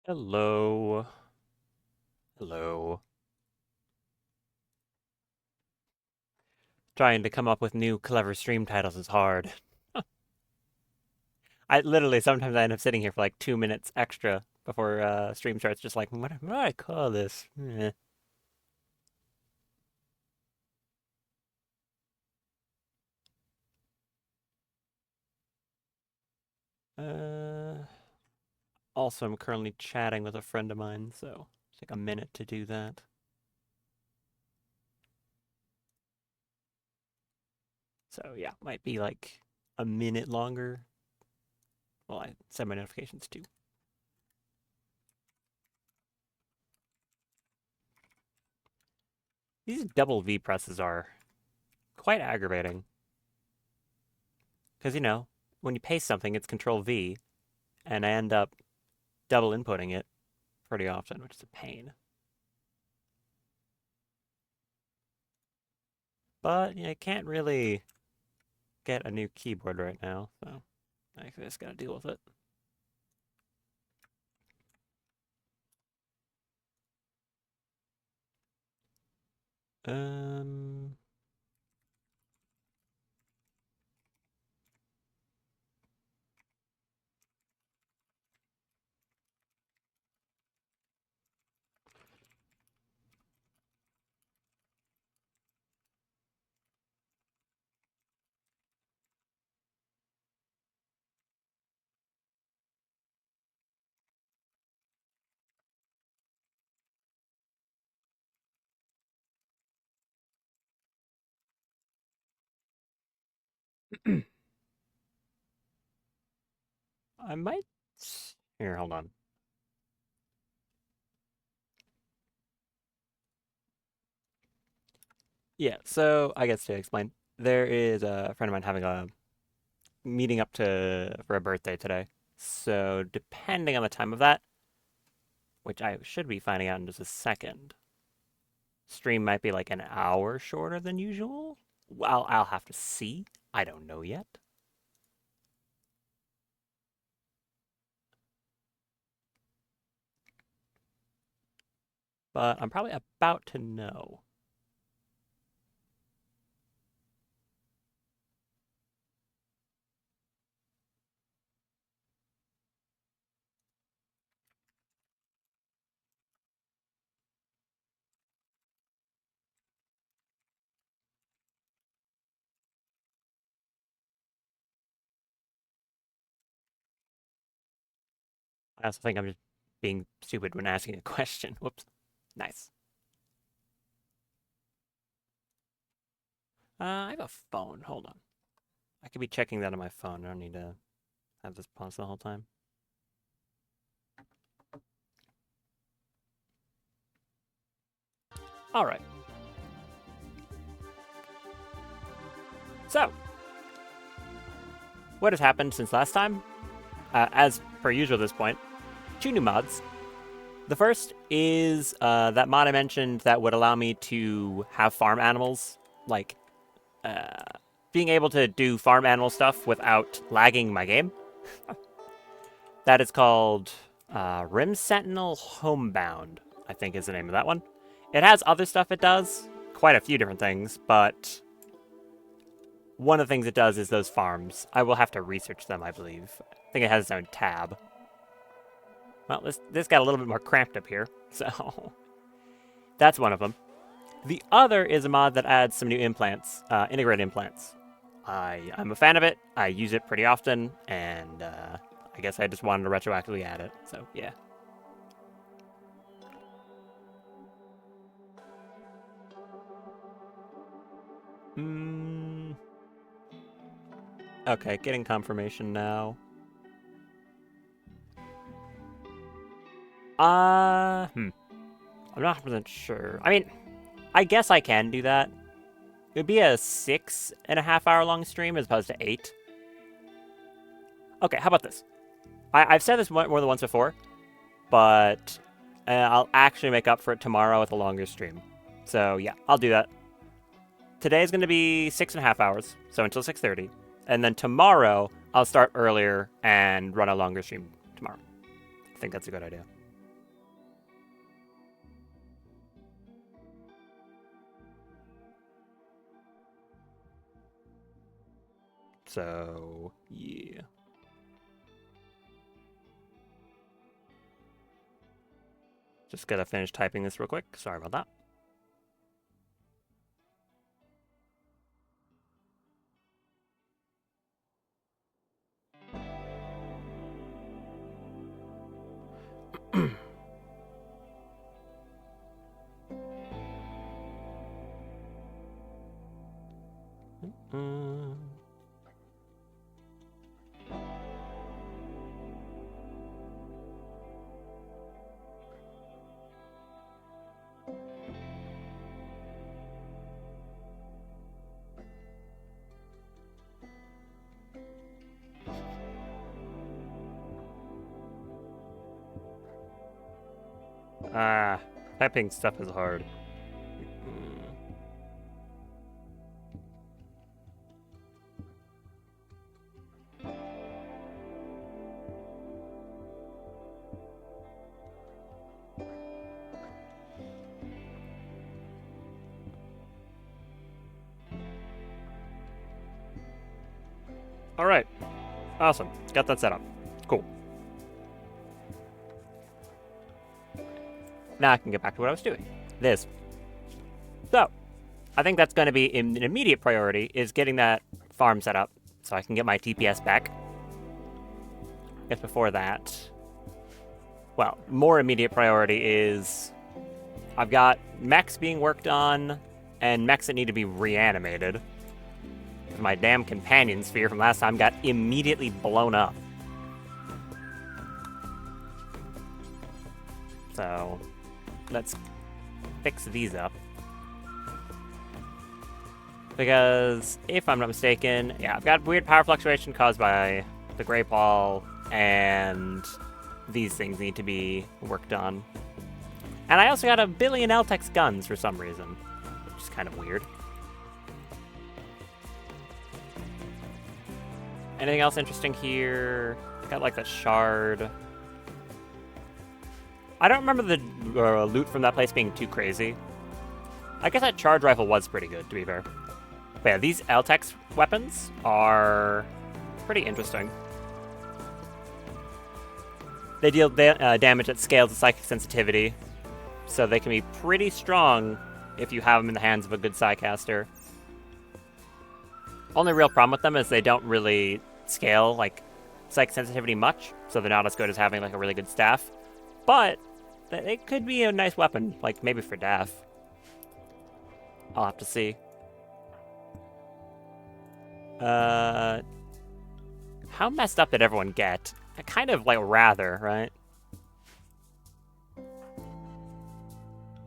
Hello. Hello. Trying to come up with new clever stream titles is hard. I literally sometimes I end up sitting here for like 2 minutes extra before stream starts, just like what do I call this? Uh, also, I'm currently chatting with a friend of mine, so take a minute to do that. So yeah, might be like a minute longer. Well, I set my notifications too. These double V presses are quite aggravating. Because, when you paste something, it's Control V, and I end up double inputting it pretty often, which is a pain. But I can't really get a new keyboard right now, so I just gotta deal with it. Um, I might. Here, hold on. Yeah, so I guess to explain, there is a friend of mine having a meeting up to for a birthday today. So depending on the time of that, which I should be finding out in just a second, stream might be like an hour shorter than usual. Well, I'll have to see. I don't know yet. But I'm probably about to know. I also think I'm just being stupid when asking a question. Whoops. Nice. I have a phone. Hold on. I could be checking that on my phone. I don't need to have this pause the whole time. All right. So, what has happened since last time? As per usual at this point, two new mods. The first is that mod I mentioned that would allow me to have farm animals, like uh, being able to do farm animal stuff without lagging my game. That is called Rim Sentinel Homebound, I think is the name of that one. It has other stuff it does, quite a few different things, but one of the things it does is those farms. I will have to research them, I believe. I think it has its own tab. Well, this got a little bit more cramped up here, so that's one of them. The other is a mod that adds some new implants, integrated implants. I'm a fan of it. I use it pretty often, and I guess I just wanted to retroactively add it. So yeah. Hmm. Okay, getting confirmation now. I'm not 100% sure. I mean, I guess I can do that. It would be a 6.5 hour long stream as opposed to 8. Okay, how about this? I've said this more than once before, but I'll actually make up for it tomorrow with a longer stream. So yeah, I'll do that. Today is going to be 6.5 hours, so until 6:30, and then tomorrow I'll start earlier and run a longer stream tomorrow. I think that's a good idea. So, yeah. Just gotta finish typing this real quick. Sorry about that. Typing stuff is hard. All right, awesome. Got that set up. Cool. Now I can get back to what I was doing. This. So, I think that's going to be an immediate priority, is getting that farm set up so I can get my TPS back. If before that, well, more immediate priority is I've got mechs being worked on and mechs that need to be reanimated. My damn companion sphere from last time got immediately blown up. So, let's fix these up. Because, if I'm not mistaken, yeah, I've got weird power fluctuation caused by the Grey Paul, and these things need to be worked on. And I also got a billion Eltex guns for some reason, which is kind of weird. Anything else interesting here? Got like the shard. I don't remember the loot from that place being too crazy. I guess that charge rifle was pretty good, to be fair. But yeah, these Eltex weapons are pretty interesting. They deal damage that scales with psychic sensitivity, so they can be pretty strong if you have them in the hands of a good Psycaster. Only real problem with them is they don't really scale, like, psychic sensitivity much, so they're not as good as having, like, a really good staff. But it could be a nice weapon, like, maybe for Daff. I'll have to see. How messed up did everyone get? I kind of, like, rather, right?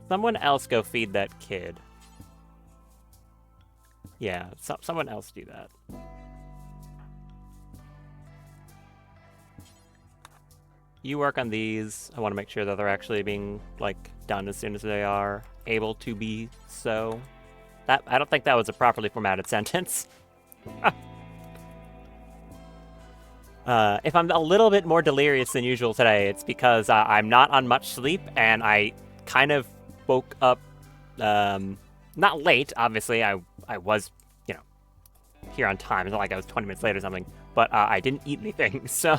Someone else go feed that kid. Yeah, someone else do that. You work on these. I want to make sure that they're actually being, like, done as soon as they are able to be so. That I don't think that was a properly formatted sentence. If I'm a little bit more delirious than usual today, it's because I'm not on much sleep, and I kind of woke up, not late, obviously. I was, you know, here on time. It's not like I was 20 minutes late or something, but I didn't eat anything, so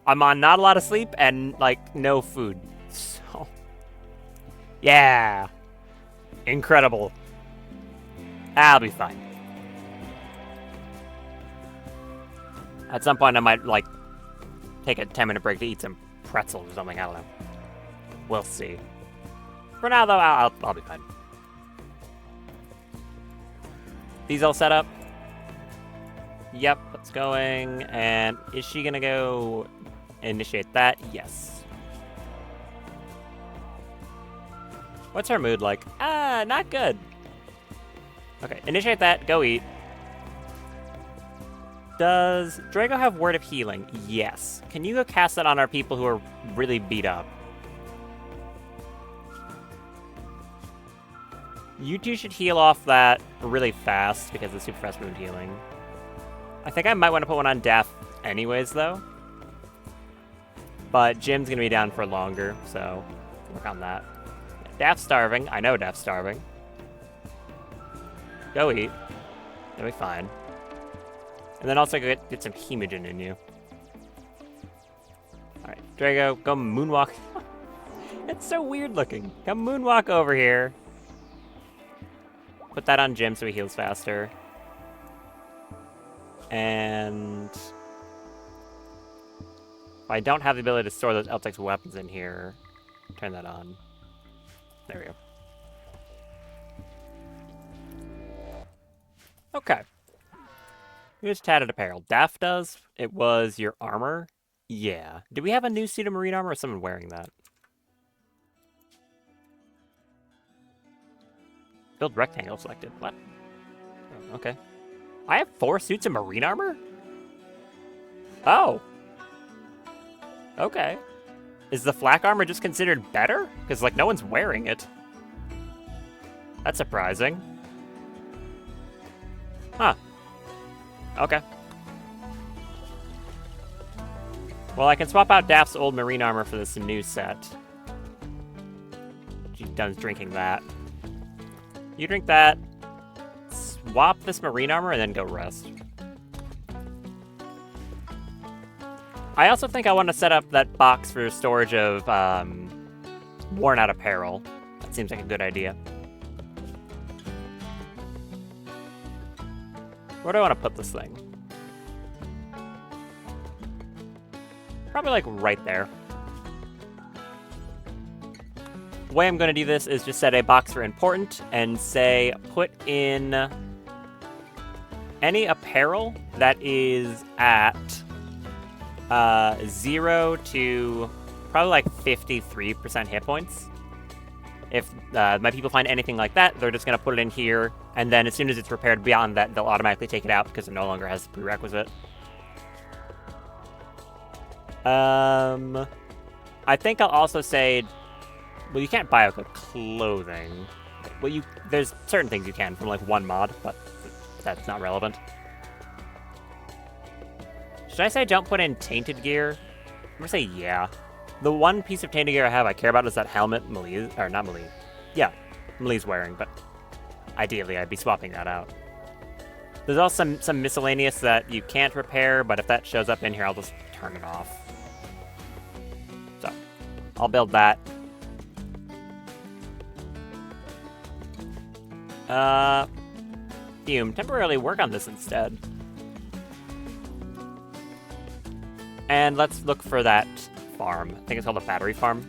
I'm on not a lot of sleep and, like, no food. So, yeah. Incredible. I'll be fine. At some point, I might, like, take a 10-minute break to eat some pretzels or something. I don't know. We'll see. For now, though, I'll be fine. These all set up? Yep, that's going. And is she gonna go initiate that? Yes. What's her mood like? Not good. Okay, initiate that. Go eat. Does Drago have Word of Healing? Yes. Can you go cast that on our people who are really beat up? You two should heal off that really fast because of the super fast wound healing. I think I might want to put one on Daff anyways, though. But Jim's going to be down for longer, so work on that. Daff's starving. I know Daff's starving. Go eat. It'll be fine. And then also get some hemogen in you. Alright, Drago, go moonwalk. It's so weird looking. Come moonwalk over here. Put that on Jim so he heals faster. And if I don't have the ability to store those Eltex weapons in here, turn that on. There we go. Okay. You just tatted apparel. Daff does. It was your armor. Yeah. Do we have a new suit of marine armor or is someone wearing that? Build rectangle selected. What? Oh, okay. I have 4 suits of marine armor? Oh. Okay. Is the flak armor just considered better? Because, like, no one's wearing it. That's surprising. Huh. Okay. Well, I can swap out Daph's old marine armor for this new set. She's done drinking that. You drink that, swap this marine armor, and then go rest. I also think I want to set up that box for storage of worn out apparel. That seems like a good idea. Where do I want to put this thing? Probably like right there. The way I'm going to do this is just set a box for important and say put in any apparel that is at 0 to probably like 53% hit points. If my people find anything like that, they're just going to put it in here, and then as soon as it's repaired beyond that, they'll automatically take it out because it no longer has the prerequisite. I think I'll also say, well, you can't buy good clothing. Well, there's certain things you can from like one mod, but that's not relevant. Should I say don't put in tainted gear? I'm gonna say yeah. The one piece of tainted gear I have I care about is that helmet Melee, or not Melee. Yeah, Melee's wearing, but ideally I'd be swapping that out. There's also some miscellaneous that you can't repair, but if that shows up in here, I'll just turn it off. So, I'll build that. Fume, temporarily work on this instead. And let's look for that farm. I think it's called a battery farm.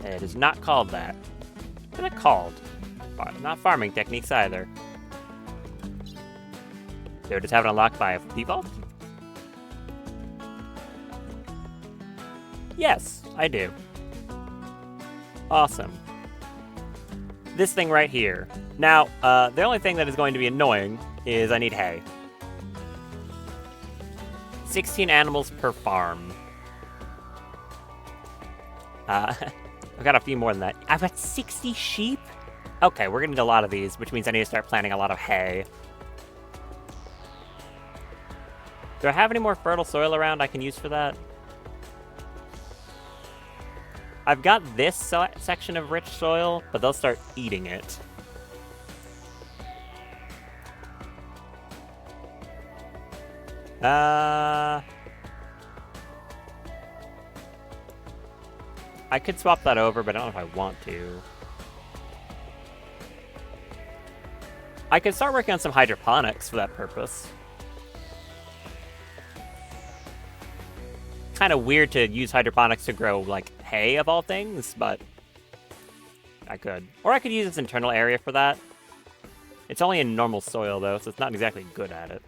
It is not called that. What is it called? Not farming techniques either. Do I just have it unlocked by default? Yes, I do. Awesome. This thing right here. Now, the only thing that is going to be annoying is I need hay. 16 animals per farm. I've got a few more than that. I've got 60 sheep? Okay, we're gonna need a lot of these, which means I need to start planting a lot of hay. Do I have any more fertile soil around I can use for that? I've got this section of rich soil, but they'll start eating it. I could swap that over, but I don't know if I want to. I could start working on some hydroponics for that purpose. Kind of weird to use hydroponics to grow, like, hay of all things, but I could. Or I could use this internal area for that. It's only in normal soil, though, so it's not exactly good at it.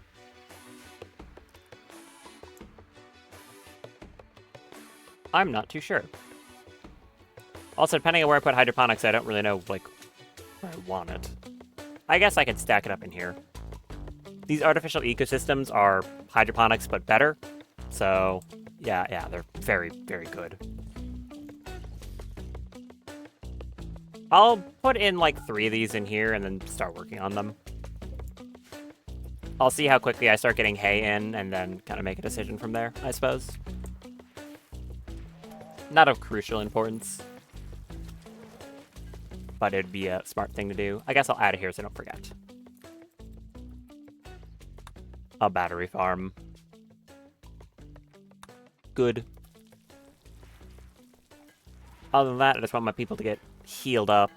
I'm not too sure. Also, depending on where I put hydroponics, I don't really know, like, where I want it. I guess I can stack it up in here. These artificial ecosystems are hydroponics, but better. So, yeah, they're very, very good. I'll put in, like, 3 of these in here and then start working on them. I'll see how quickly I start getting hay in and then kind of make a decision from there, I suppose. Not of crucial importance, but it'd be a smart thing to do. I guess I'll add it here so I don't forget. a battery farm. Good. Other than that, I just want my people to get healed up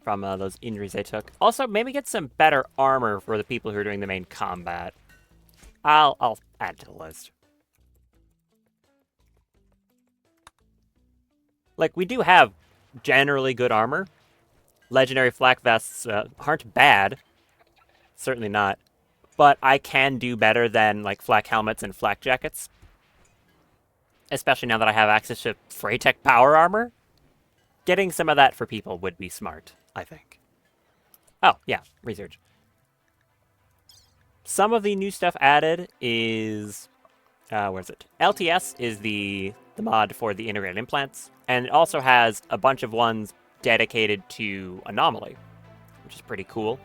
from those injuries they took. Also, maybe get some better armor for the people who are doing the main combat. I'll add to the list. Like, we do have generally good armor. Legendary flak vests aren't bad. Certainly not. But I can do better than, like, flak helmets and flak jackets. Especially now that I have access to Freytech power armor. Getting some of that for people would be smart, I think. Oh, yeah, research. Some of the new stuff added is... where is it? LTS is the mod for the integrated implants. And it also has a bunch of ones dedicated to Anomaly, which is pretty cool.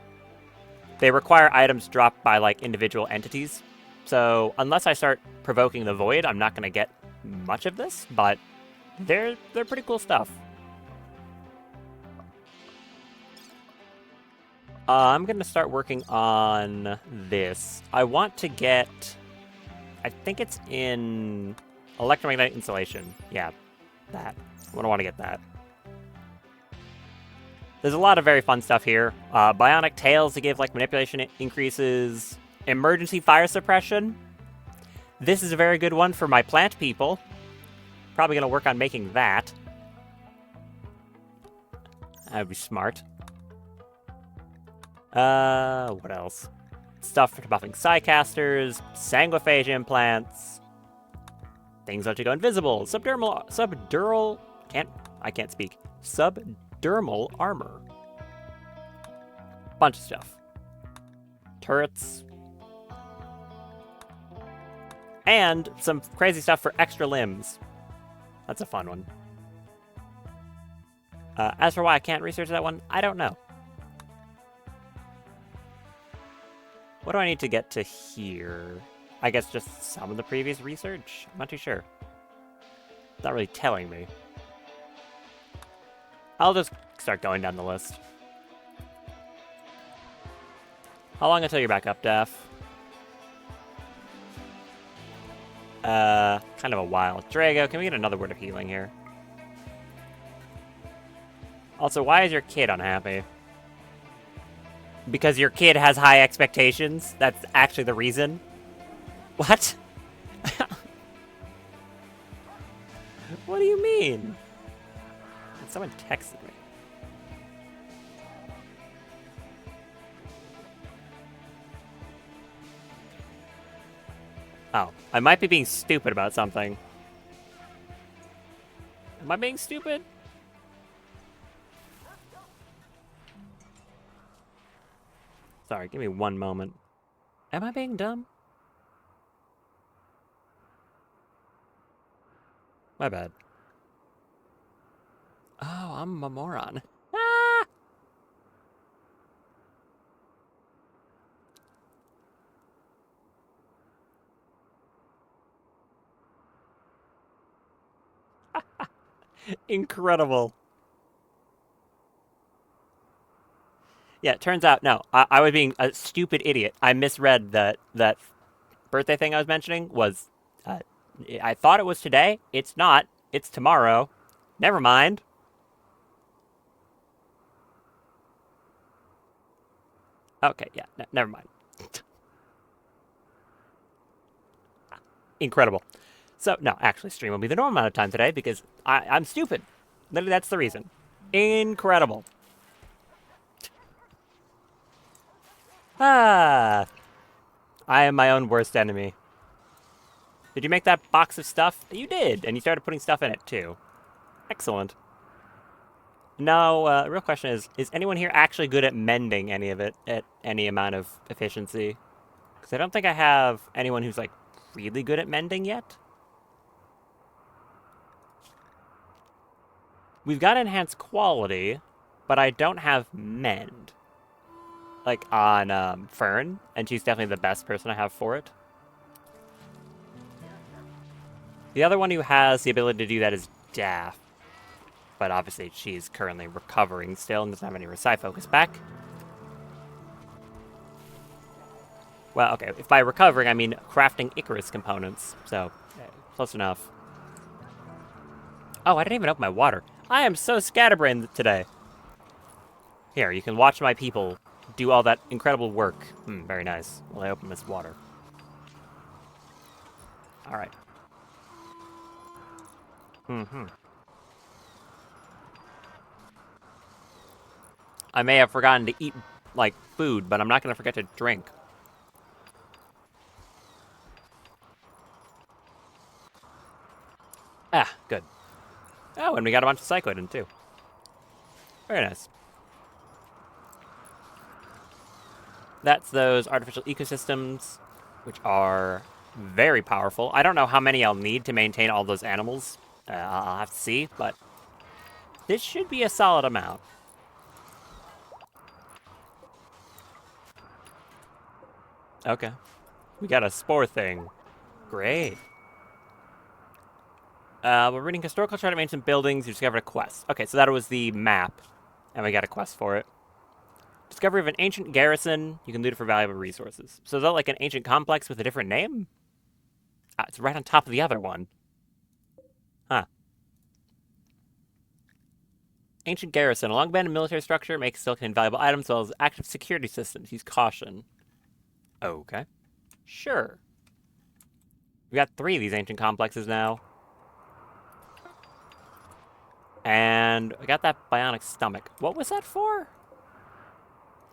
They require items dropped by, like, individual entities. So unless I start provoking the Void, I'm not going to get much of this, but they're pretty cool stuff. I'm going to start working on this. I want to get... I think it's in electromagnetic insulation. Yeah, that. I want to get that. There's a lot of very fun stuff here. Bionic tails to give, like, manipulation increases. Emergency fire suppression. This is a very good one for my plant people. Probably going to work on making that. That would be smart. What else? Stuff for buffing Psycasters, Sanguiphage implants, things let you go invisible, subdermal, I can't speak, subdermal armor. Bunch of stuff. Turrets. And some crazy stuff for extra limbs. That's a fun one. As for why I can't research that one, I don't know. What do I need to get to here? I guess just some of the previous research? I'm not too sure. It's not really telling me. I'll just start going down the list. How long until you're back up, Daph? Kind of a while. Drago, can we get another word of healing here? Also, why is your kid unhappy? Because your kid has high expectations? That's actually the reason? What? What do you mean? Someone texted me. Oh, I might be being stupid about something. Am I being stupid? Sorry, give me one moment. Am I being dumb? My bad. Oh, I'm a moron. Ah! Incredible. Yeah, it turns out, no, I was being a stupid idiot. I misread that birthday thing I was mentioning was, I thought it was today. It's not. It's tomorrow. Never mind. Okay, yeah, never mind. Incredible. So, no, actually, stream will be the normal amount of time today because I'm stupid. Literally, that's the reason. Incredible. Ah. I am my own worst enemy. Did you make that box of stuff? You did, and you started putting stuff in it, too. Excellent. Now, the real question is anyone here actually good at mending any of it at any amount of efficiency? Because I don't think I have anyone who's, like, really good at mending yet. We've got enhanced quality, but I don't have mend. Like, on Fern, and she's definitely the best person I have for it. The other one who has the ability to do that is Daff. But obviously she's currently recovering still and doesn't have any Recite Focus back. Well, okay, if by recovering I mean crafting Icarus components, so close enough. Oh, I didn't even open my water. I am so scatterbrained today. Here, you can watch my people do all that incredible work. Very nice. Well, I open this water. All right. I may have forgotten to eat, like, food, but I'm not going to forget to drink. Ah, good. Oh, and we got a bunch of Psychoidin, too. Very nice. That's those artificial ecosystems, which are very powerful. I don't know how many I'll need to maintain all those animals. I'll have to see, but this should be a solid amount. Okay. We got a spore thing. Great. We're reading historical chart of ancient buildings. You discovered a quest. Okay, so that was the map, and we got a quest for it. Discovery of an ancient garrison. You can loot it for valuable resources. So is that like an ancient complex with a different name? It's right on top of the other one. Huh. Ancient garrison. A long abandoned military structure makes still contain valuable items as well as active security systems. Use caution. Okay. Sure. We got 3 of these ancient complexes now. And I got that bionic stomach. What was that for?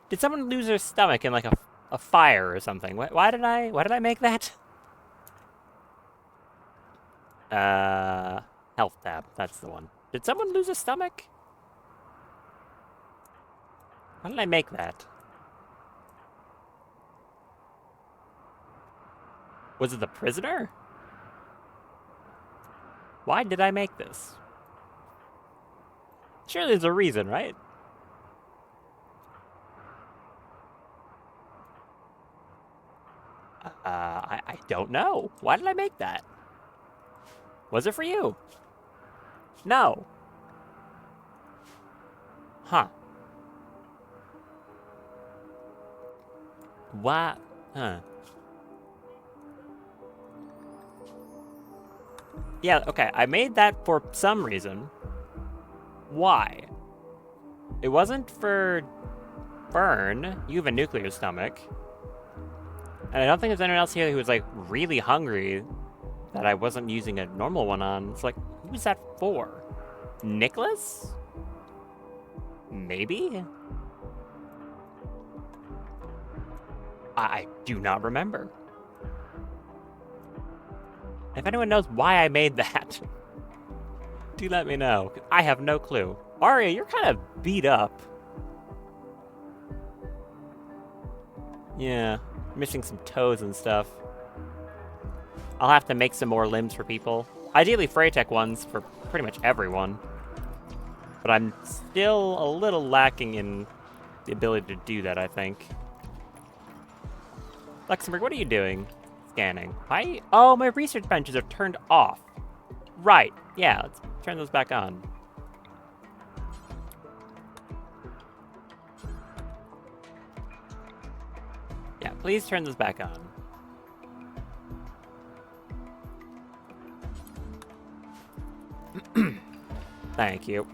Did someone lose their stomach in like a fire or something? Why did I make that? Health tab. That's the one. Did someone lose a stomach? Why did I make that? Was it the prisoner? Why did I make this? Surely there's a reason, right? I don't know. Why did I make that? Was it for you? No. Huh. What? Huh. Yeah, okay. I made that for some reason. Why? It wasn't for Fern. You have a nuclear stomach. And I don't think there's anyone else here who was, like, really hungry that I wasn't using a normal one on. It's like, who was that for? Nicholas? Maybe? I do not remember. If anyone knows why I made that, do let me know. I have no clue. Arya, you're kind of beat up. Yeah, missing some toes and stuff. I'll have to make some more limbs for people. Ideally Freytech ones for pretty much everyone. But I'm still a little lacking in the ability to do that, I think. Luxembourg, what are you doing? Scanning. Why? Oh, my research benches are turned off. Right. Yeah, let's turn those back on. Yeah, please turn those back on. Thank you.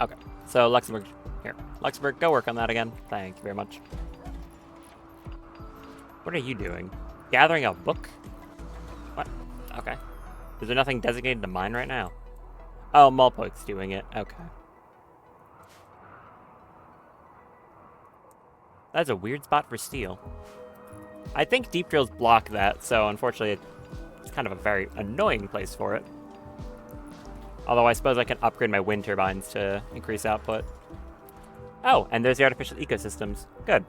Okay, so Luxembourg, here. Luxembourg, go work on that again. Thank you very much. What are you doing? Gathering a book? What? Okay. Is there nothing designated to mine right now? Oh, Mulpoik's doing it. Okay. That's a weird spot for steel. I think deep drills block that, so unfortunately it's kind of a very annoying place for it. Although I suppose I can upgrade my wind turbines to increase output. Oh, and there's the artificial ecosystems. Good.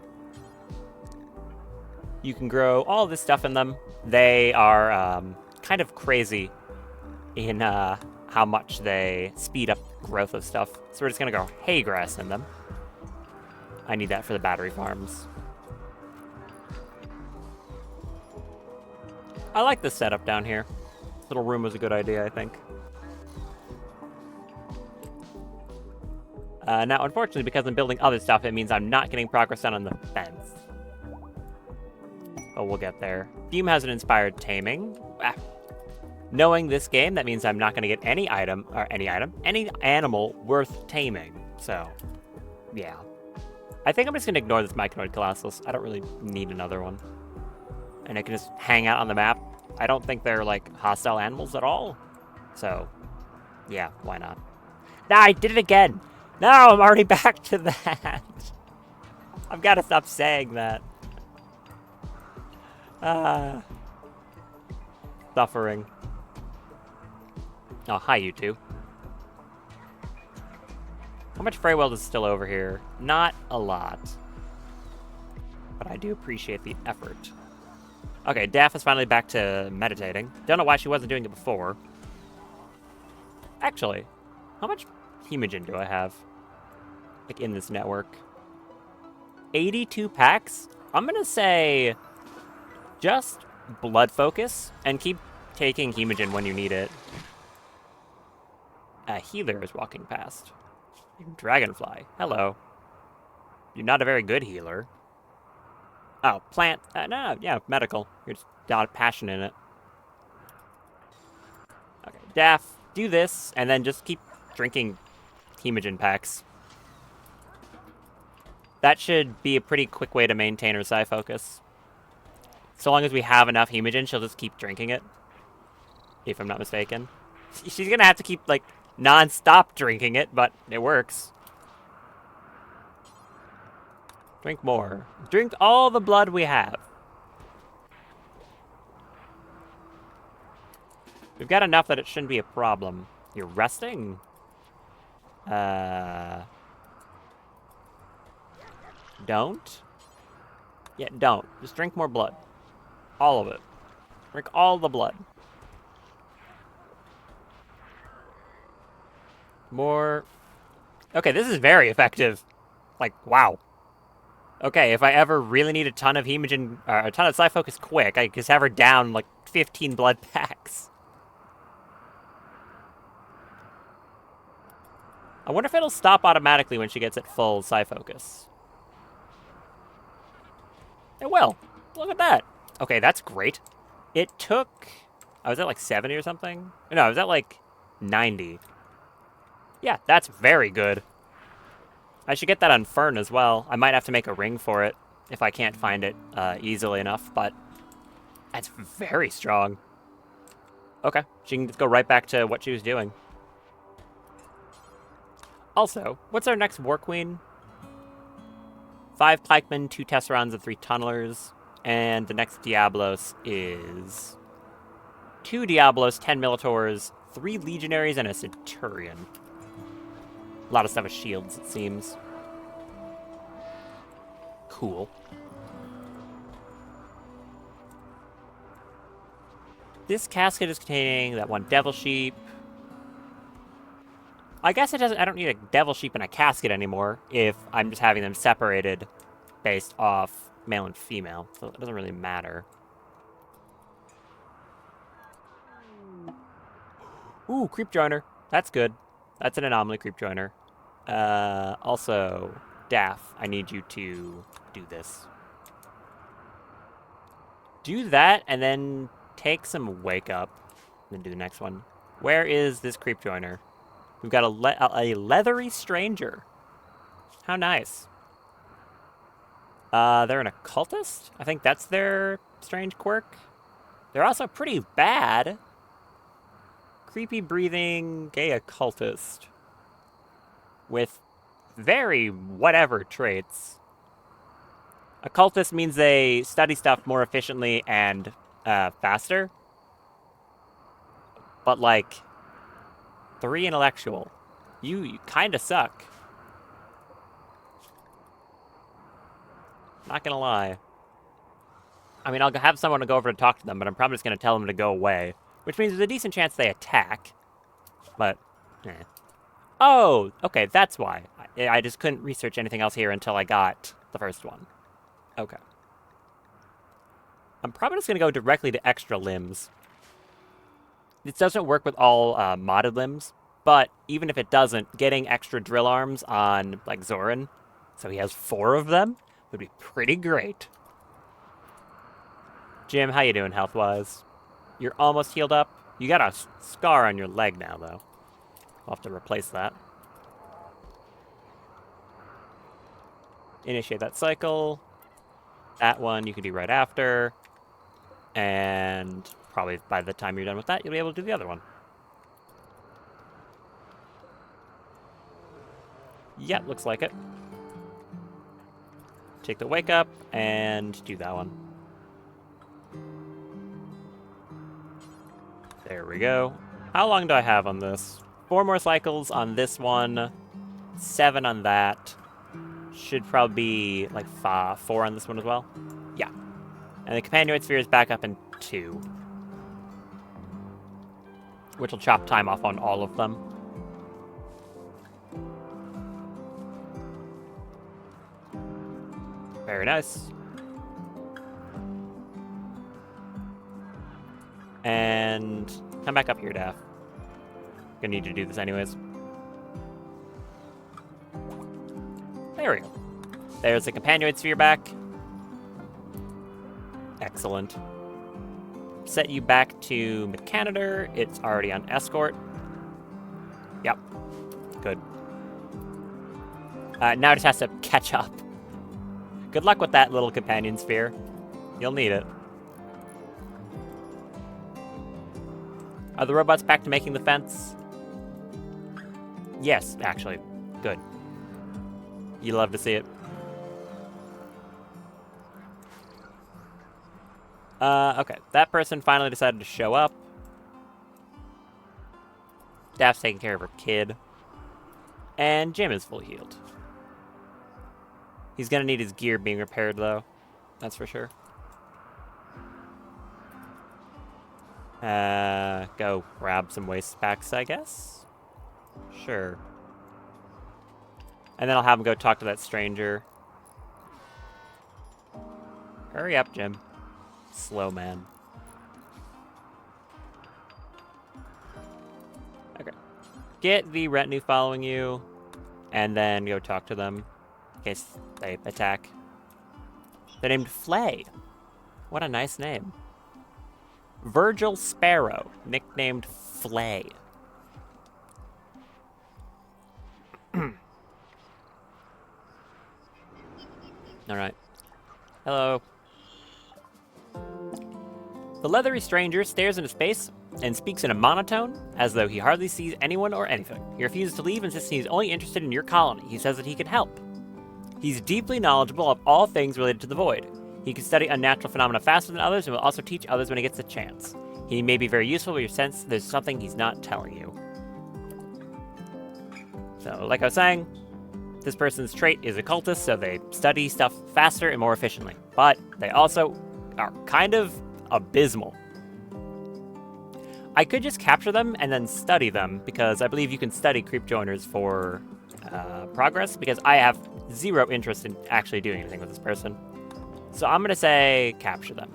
You can grow all this stuff in them. They are kind of crazy in how much they speed up growth of stuff. So we're just going to go hay grass in them. I need that for the battery farms. I like this setup down here. This little room was a good idea, I think. Now, unfortunately, because I'm building other stuff, it means I'm not getting progress done on the fence. But we'll get there. Fume has an inspired taming. Ah. Knowing this game, that means I'm not going to get any animal worth taming. So, yeah. I think I'm just going to ignore this Myconoid Colossus. I don't really need another one. And it can just hang out on the map. I don't think they're, like, hostile animals at all. So, yeah, why not? Nah, I did it again! No, I'm already back to that! I've got to stop saying that. Suffering. Oh, hi, you two. How much Freyweld is still over here? Not a lot. But I do appreciate the effort. Okay, Daff is finally back to meditating. Don't know why she wasn't doing it before. Actually, how much Hemogen do I have? Like, in this network? 82 packs? I'm gonna say just blood focus and keep taking Hemogen when you need it. A healer is walking past. Dragonfly. Hello. You're not a very good healer. Oh, plant. No, yeah, medical. You're just got passion in it. Okay, Daff, do this, and then just keep drinking Hemogen packs. That should be a pretty quick way to maintain her psi focus. So long as we have enough Hemogen, she'll just keep drinking it. If I'm not mistaken. She's gonna have to keep, like, non-stop drinking it, but it works. Drink more. Drink all the blood we have. We've got enough that it shouldn't be a problem. You're resting? Don't? Yeah, don't. Just drink more blood. All of it. Drink all the blood. More. Okay, this is very effective. Like, wow. Okay, if I ever really need a ton of Hemogen, a ton of Psi Focus quick, I just have her down, like, 15 blood packs. I wonder if it'll stop automatically when she gets at full Psi Focus. It will. Look at that. Okay, that's great. It took... I was at, like, 70 or something? No, I was at, like, 90. Yeah, that's very good. I should get that on Fern as well. I might have to make a ring for it if I can't find it easily enough, but that's very strong. Okay, she can just go right back to what she was doing. Also, what's our next War Queen? 5 pikemen, 2 tesserons, and 3 tunnelers. And the next Diablos is 2 Diablos, 10 Militaurs, 3 Legionaries, and a Centurion. A lot of stuff with shields, it seems. Cool. This casket is containing that 1 devil sheep. I guess it doesn't. I don't need a devil sheep in a casket anymore if I'm just having them separated based off male and female, so it doesn't really matter. Ooh, creep joiner. That's good. That's an anomaly creep joiner. Also, Daff, I need you to do this. Do that, and then take some wake up. Then do the next one. Where is this creep joiner? We've got a leathery stranger. How nice. They're an occultist? I think that's their strange quirk. They're also pretty bad. Creepy breathing gay occultist. With very whatever traits. Occultist means they study stuff more efficiently and faster. But like 3 intellectual. You kind of suck. Not gonna lie. I mean, I'll have someone to go over to talk to them, but I'm probably just gonna tell them to go away. Which means there's a decent chance they attack. But, eh. Oh, okay, that's why. I just couldn't research anything else here until I got the first one. Okay. I'm probably just gonna go directly to extra limbs. This doesn't work with all modded limbs, But even if it doesn't, getting extra drill arms on, like, Zoran, so he has 4 of them, would be pretty great. Jim, how you doing health-wise? You're almost healed up. You got a scar on your leg now, though. We'll have to replace that. Initiate that cycle. That one you can do right after. And probably by the time you're done with that, you'll be able to do the other one. Yeah, looks like it. Take the wake up and do that one. There we go. How long do I have on this? 4 more cycles on this one. 7 on that. Should probably be like 4 on this one as well. Yeah. And the Companion Sphere is back up in 2. Which will chop time off on all of them. Very nice. And come back up here, Daff. Gonna need to do this anyways. There we go. There's the Companion Sphere back. Excellent. Set you back to Mechanitor. It's already on Escort. Yep. Good. Now it just has to catch up. Good luck with that little Companion Sphere. You'll need it. Are the robots back to making the fence? Yes, actually. Good. You love to see it. Okay. That person finally decided to show up. Daph's taking care of her kid. And Jim is fully healed. He's gonna need his gear being repaired, though. That's for sure. Go grab some waste packs, I guess? Sure. And then I'll have him go talk to that stranger. Hurry up, Jim. Slow man. Okay. Get the retinue following you, and then go talk to them in case they attack. They're named Flay. What a nice name. Virgil Sparrow, nicknamed Flay. Alright. Hello. The leathery stranger stares into space and speaks in a monotone, as though he hardly sees anyone or anything. He refuses to leave, insisting he's only interested in your colony. He says that he can help. He's deeply knowledgeable of all things related to the void. He can study unnatural phenomena faster than others and will also teach others when he gets the chance. He may be very useful, but you sense there's something he's not telling you. So, like I was saying, this person's trait is occultist, so they study stuff faster and more efficiently. But they also are kind of abysmal. I could just capture them and then study them, because I believe you can study creep joiners for progress, because I have 0 interest in actually doing anything with this person. So I'm going to say capture them.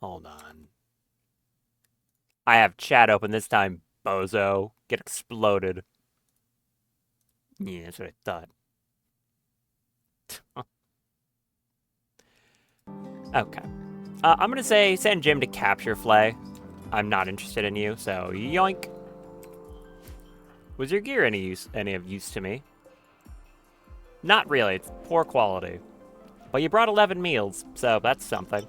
Hold on. I have chat open this time, bozo. Get exploded. Yeah, that's what I thought. Okay. I'm going to say send Jim to capture Flay. I'm not interested in you, so yoink. Was your gear any of use to me? Not really. It's poor quality. But you brought 11 meals, so that's something.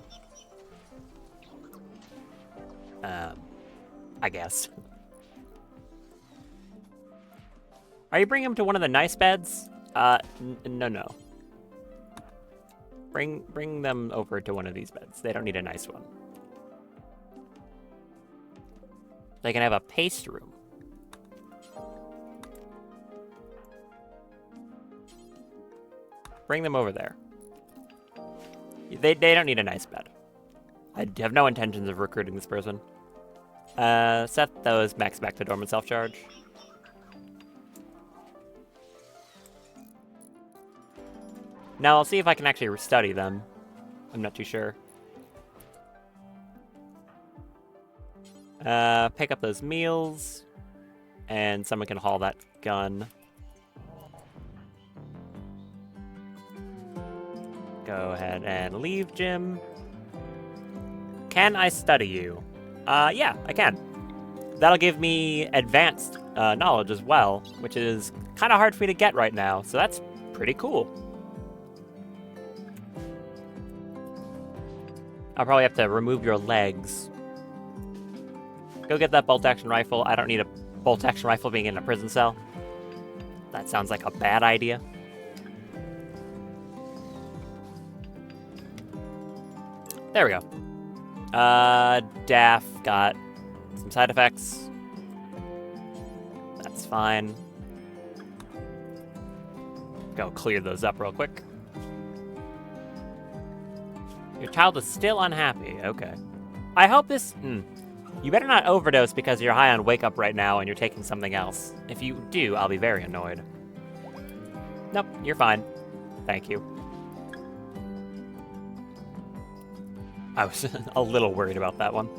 I guess. Are you bringing him to one of the nice beds? No. Bring them over to one of these beds. They don't need a nice one. They can have a paste room. Bring them over there. They don't need a nice bed. I have no intentions of recruiting this person. Set those max back to dormant self-charge. Now I'll see if I can actually study them. I'm not too sure. Pick up those meals. and someone can haul that gun. Go ahead and leave, Jim. Can I study you? Yeah, I can. That'll give me advanced knowledge as well, which is kind of hard for me to get right now, so that's pretty cool. I'll probably have to remove your legs. Go get that bolt-action rifle. I don't need a bolt-action rifle being in a prison cell. That sounds like a bad idea. There we go. Daff got some side effects. That's fine. Go clear those up real quick. Your child is still unhappy. Okay. I hope this... You better not overdose because you're high on wake up right now and you're taking something else. If you do, I'll be very annoyed. Nope, you're fine. Thank you. I was a little worried about that one.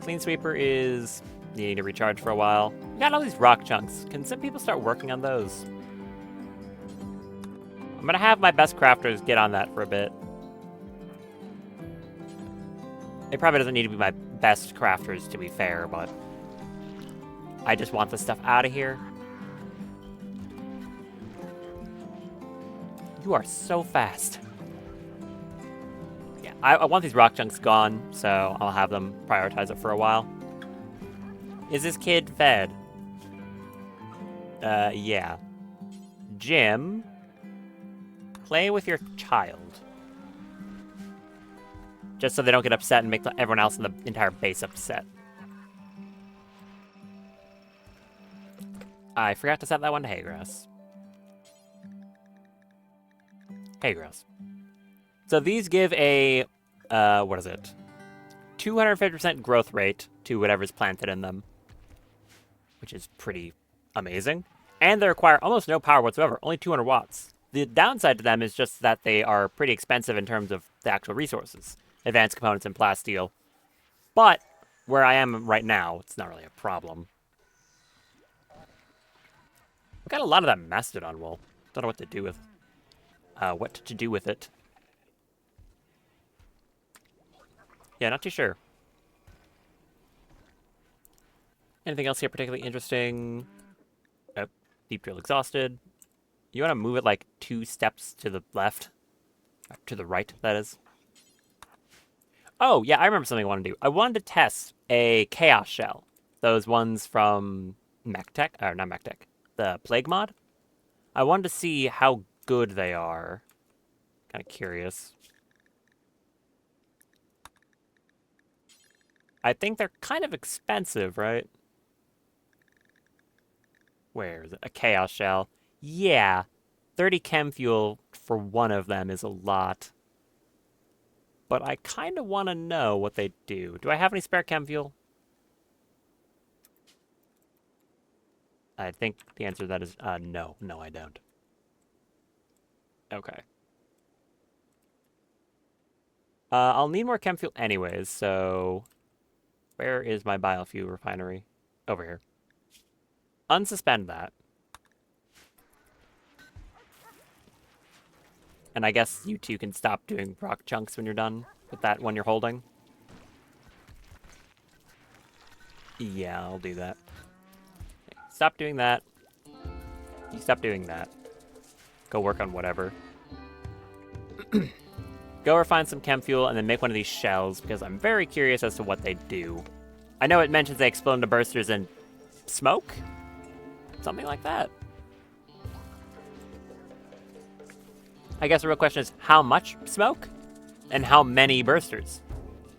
Clean Sweeper is needing to recharge for a while. We got all these rock chunks. Can some people start working on those? I'm gonna have my best crafters get on that for a bit. It probably doesn't need to be my best crafters, to be fair, but I just want the stuff out of here. You are so fast. Yeah, I want these rock chunks gone, so I'll have them prioritize it for a while. Is this kid fed? Yeah. Jim, play with your child. Just so they don't get upset and make everyone else in the entire base upset. I forgot to set that one to Haygrass. Haygrass. So these give a, what is it? 250% growth rate to whatever's planted in them. Which is pretty amazing. And they require almost no power whatsoever, only 200 watts. The downside to them is just that they are pretty expensive in terms of the actual resources. Advanced components and plasteel. But where I am right now, it's not really a problem. I've got a lot of that mastodon wool. Don't know what to do with it. Yeah, not too sure. Anything else here particularly interesting? Oh, deep drill exhausted. You want to move it like 2 steps to the left? To the right, that is. Oh, yeah, I remember something I wanted to do. I wanted to test a Chaos Shell. Those ones from MechTech, or not MechTech, the Plague mod. I wanted to see how good they are. Kind of curious. I think they're kind of expensive, right? Where is it? A Chaos Shell. Yeah, 30 chem fuel for one of them is a lot. But I kind of want to know what they do. Do I have any spare chem fuel? I think the answer to that is no. No, I don't. Okay. I'll need more chem fuel anyways, so... Where is my biofuel refinery? Over here. Unsuspend that. And I guess you two can stop doing rock chunks when you're done with that one you're holding. Yeah, I'll do that. Okay, stop doing that. You stop doing that. Go work on whatever. Go refine some chem fuel and then make one of these shells because I'm very curious as to what they do. I know it mentions they explode into bursters and smoke? Something like that. I guess the real question is how much smoke and how many bursters?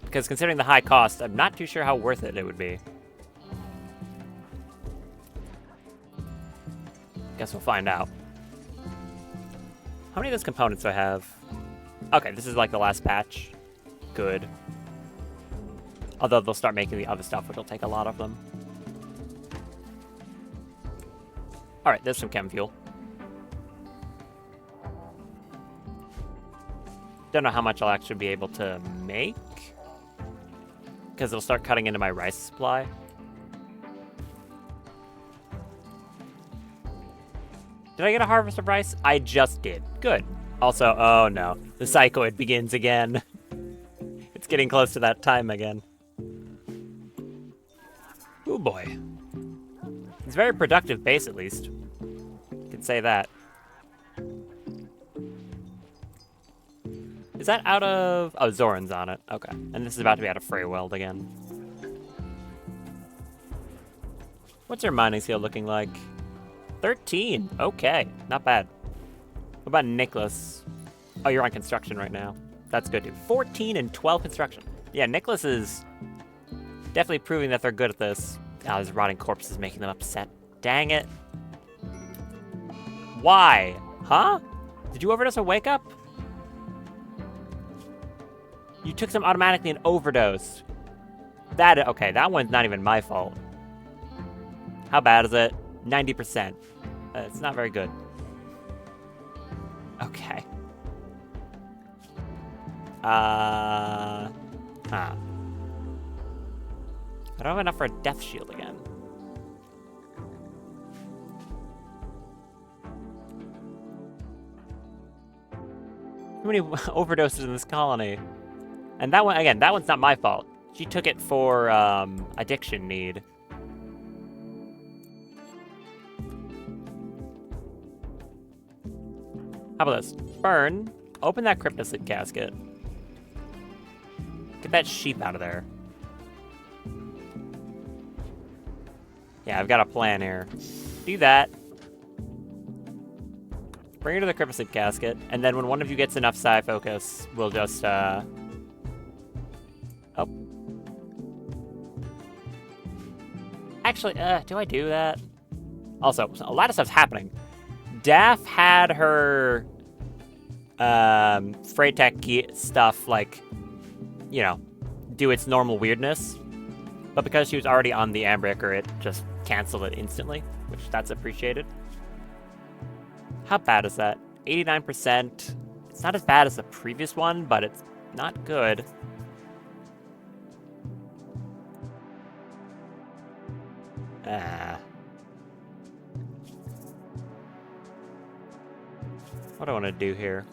Because considering the high cost, I'm not too sure how worth it would be. Guess we'll find out. How many of those components do I have? Okay, this is like the last patch. Good. Although they'll start making the other stuff, which will take a lot of them. Alright, there's some chem fuel. Don't know how much I'll actually be able to make. Because it'll start cutting into my rice supply. Did I get a harvest of rice? I just did. Good. Also, oh no. The cycloid begins again. It's getting close to that time again. Oh boy. It's a very productive base, at least. You can say that. Is that out of... Oh, Zoran's on it. Okay. And this is about to be out of Rimworld again. What's our mining skill looking like? 13. Okay. Not bad. What about Nicholas? Oh, you're on construction right now. That's good, too. 14 and 12 construction. Yeah, Nicholas is definitely proving that they're good at this. Oh, his rotting corpse is making them upset. Dang it. Why? Huh? Did you overdose or wake up? You took some automatically and overdosed. Okay, that one's not even my fault. How bad is it? 90%. It's not very good. Okay. Huh. I don't have enough for a death shield again. Too many overdoses in this colony. And that one, again, that one's not my fault. She took it for, addiction need. How about this? Fern, open that cryptosid casket. Get that sheep out of there. Yeah, I've got a plan here. Do that. Bring her to the cryptosid casket, and then when one of you gets enough psi focus, we'll just, Oh. Actually, do I do that? Also, a lot of stuff's happening. Daff had her, freight tech stuff, like, you know, do its normal weirdness. But because she was already on the Ambreaker, it just canceled it instantly, which that's appreciated. How bad is that? 89%. It's not as bad as the previous one, but it's not good. What do I want to do here?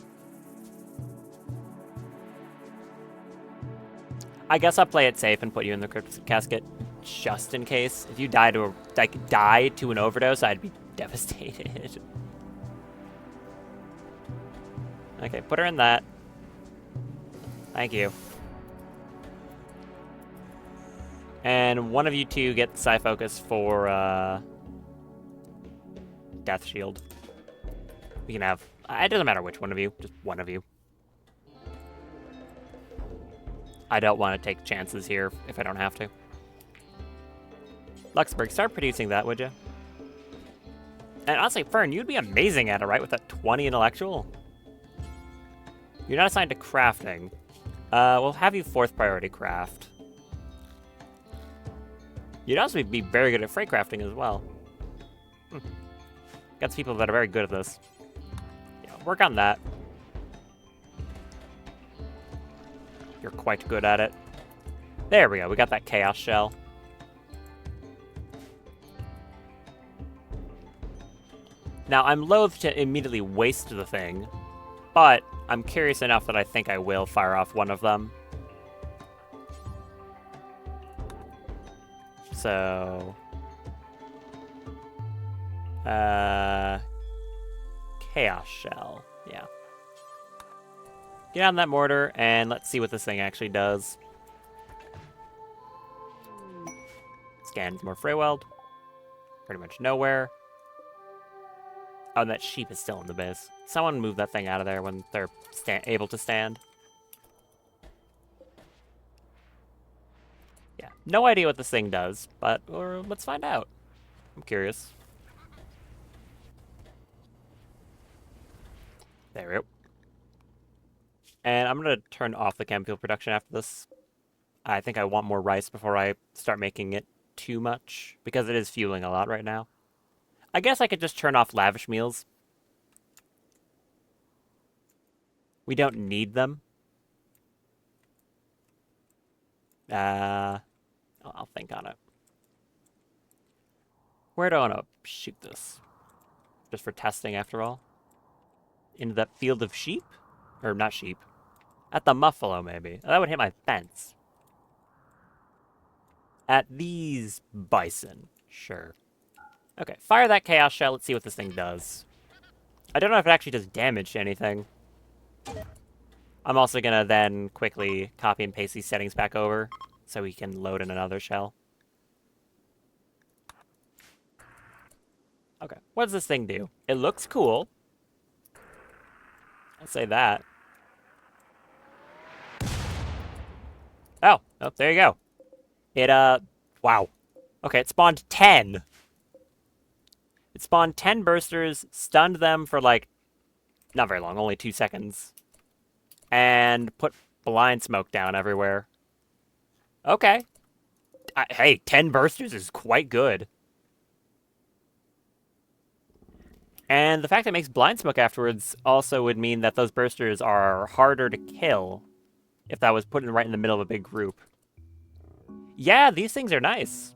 I guess I'll play it safe and put you in the cryptosid casket just in case. If you die to an overdose, I'd be devastated. Okay, put her in that. Thank you. And one of you two get psi focus for death shield. We can have. It doesn't matter which one of you, just one of you. I don't want to take chances here if I don't have to. Luxembourg, start producing that, would you? And honestly, Fern, you'd be amazing at it, right? With that 20 intellectual? You're not assigned to crafting. We'll have you 4th priority craft. You'd also be very good at freight crafting as well. Got some people that are very good at this. Yeah, work on that. You're quite good at it. There we go, we got that chaos shell. Now, I'm loath to immediately waste the thing, but I'm curious enough that I think I will fire off one of them. So... Chaos Shell, yeah. Get on that mortar, and let's see what this thing actually does. Scans more Rimworld. Pretty much nowhere. Oh, and that sheep is still in the base. Someone move that thing out of there when they're able to stand. Yeah, no idea what this thing does, but let's find out. I'm curious. There we go. And I'm going to turn off the chem fuel production after this. I think I want more rice before I start making it too much, because it is fueling a lot right now. I guess I could just turn off lavish meals. We don't need them. I'll think on it. Where do I want to shoot this? just for testing after all. Into that field of sheep? Or not sheep. At the Muffalo, maybe. That would hit my fence. At these bison. Sure. Okay, fire that Chaos Shell. Let's see what this thing does. I don't know if it actually does damage to anything. I'm also gonna then quickly copy and paste these settings back over so we can load in another shell. Okay, what does this thing do? It looks cool. I'll say that. Oh, there you go. It, wow. Okay, it spawned 10. It spawned 10 bursters, stunned them for, like, not very long, only 2 seconds. And put blind smoke down everywhere. Okay. Hey, 10 bursters is quite good. And the fact that it makes blind smoke afterwards also would mean that those bursters are harder to kill if that was put in right in the middle of a big group. Yeah, these things are nice.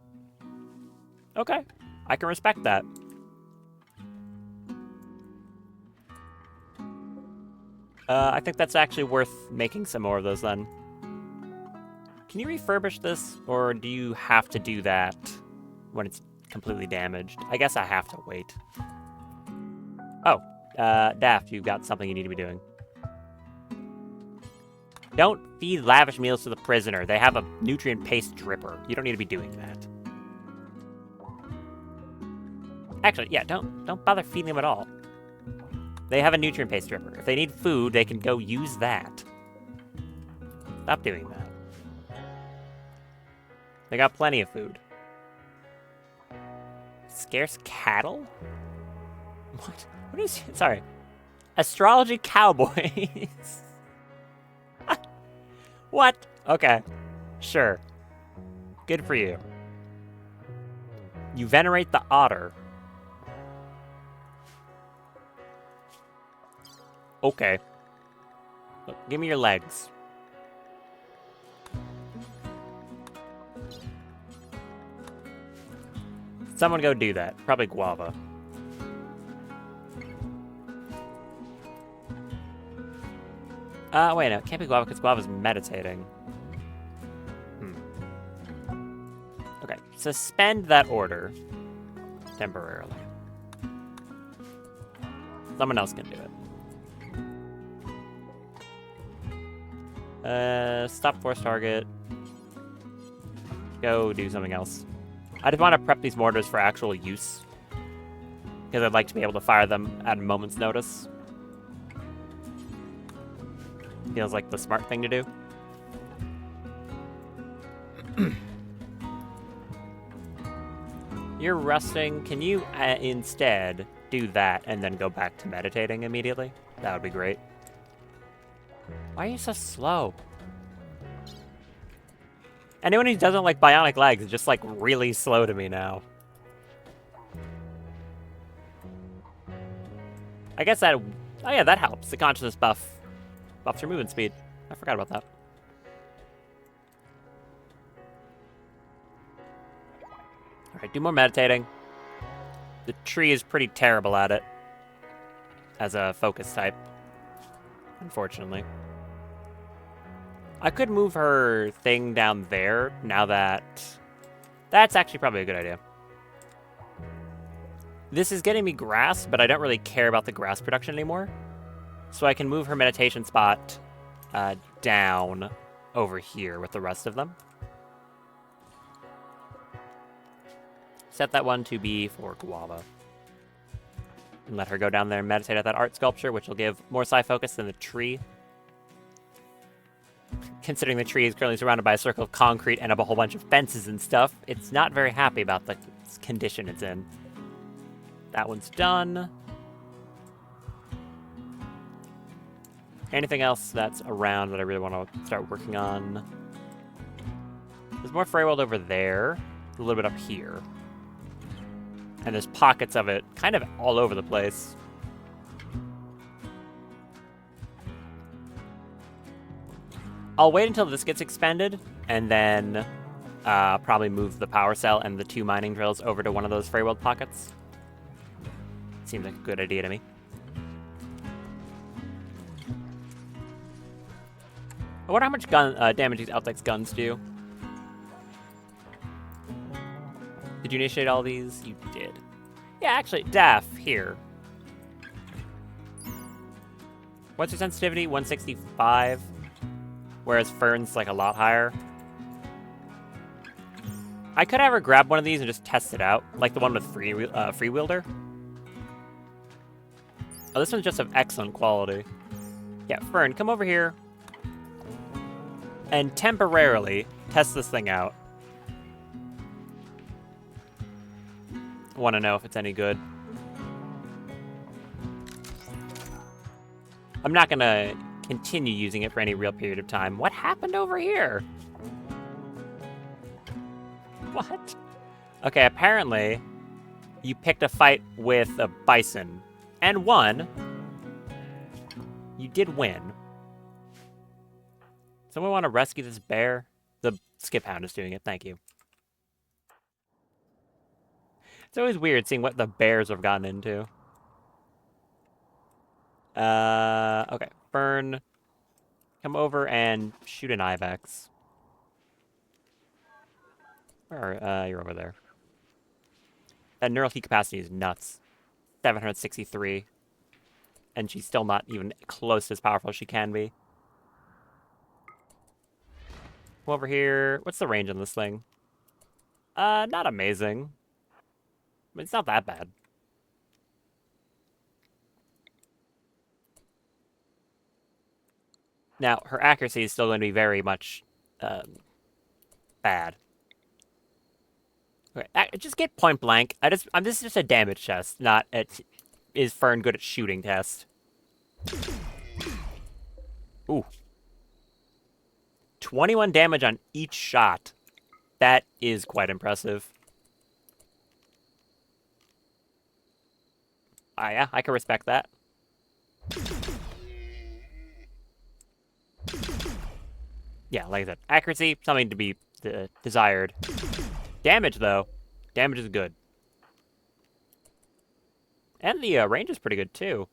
Okay, I can respect that. I think that's actually worth making some more of those then. Can you refurbish this, or do you have to do that when it's completely damaged? I guess I have to wait. Oh, Daft, you've got something you need to be doing. Don't feed lavish meals to the prisoner. They have a nutrient paste dripper. You don't need to be doing that. Actually, yeah, don't bother feeding them at all. They have a nutrient paste dripper. If they need food, they can go use that. Stop doing that. They got plenty of food. Scarce cattle? What? What is... Sorry. Astrology cowboys. What? Okay. Sure. Good for you. You venerate the otter. Okay. Look, give me your legs. Someone go do that. Probably Guava. Wait, no. It can't be Guava because Guava's meditating. Okay. Suspend that order. Temporarily. Someone else can do it. Stop force target. Go do something else. I just want to prep these mortars for actual use. Because I'd like to be able to fire them at a moment's notice. Feels like the smart thing to do. You're resting. Can you instead do that and then go back to meditating immediately? That would be great. Why are you so slow? Anyone who doesn't like bionic legs is just like really slow to me now. I guess that... Oh yeah, that helps. The consciousness buff buffs your movement speed. I forgot about that. Alright, do more meditating. The tree is pretty terrible at it. As a focus type. Unfortunately. I could move her thing down there now that... That's actually probably a good idea. This is getting me grass, but I don't really care about the grass production anymore. So I can move her meditation spot down over here with the rest of them. Set that one to be for Guava. And let her go down there and meditate at that art sculpture, which will give more psi focus than the tree. Considering the tree is currently surrounded by a circle of concrete and a whole bunch of fences and stuff, it's not very happy about the condition it's in. That one's done. Anything else that's around that I really want to start working on? There's more Rimworld over there, a little bit up here. And there's pockets of it kind of all over the place. I'll wait until this gets expended, and then probably move the power cell and the 2 mining drills over to one of those Rimworld pockets. seems like a good idea to me. I wonder how much damage these Eltex guns do. Did you initiate all these? You did. Yeah, actually, Daff, here. What's your sensitivity? 165. Whereas Fern's like a lot higher. I could have her grab one of these and just test it out, like the one with Freewielder. Oh, this one's just of excellent quality. Yeah, Fern, come over here and temporarily test this thing out. Want to know if it's any good. I'm not going to continue using it for any real period of time. What happened over here? What? Okay, apparently you picked a fight with a bison and won. You did win. Someone want to rescue this bear? The skip hound is doing it, thank you. It's always weird seeing what the bears have gotten into. Okay. Fern, come over and shoot an ibex. Where are, you're over there. That neural heat capacity is nuts. 763. And she's still not even close to as powerful as she can be. Come over here. What's the range on this thing? Not amazing. I mean, it's not that bad. Now, her accuracy is still going to be very much bad. Okay, just get point blank. This is just a damage test, not is Fern good at shooting test. Ooh. 21 damage on each shot. That is quite impressive. Yeah, I can respect that. Yeah, like I said, accuracy, something to be desired. Damage, though. Damage is good. And the range is pretty good, too.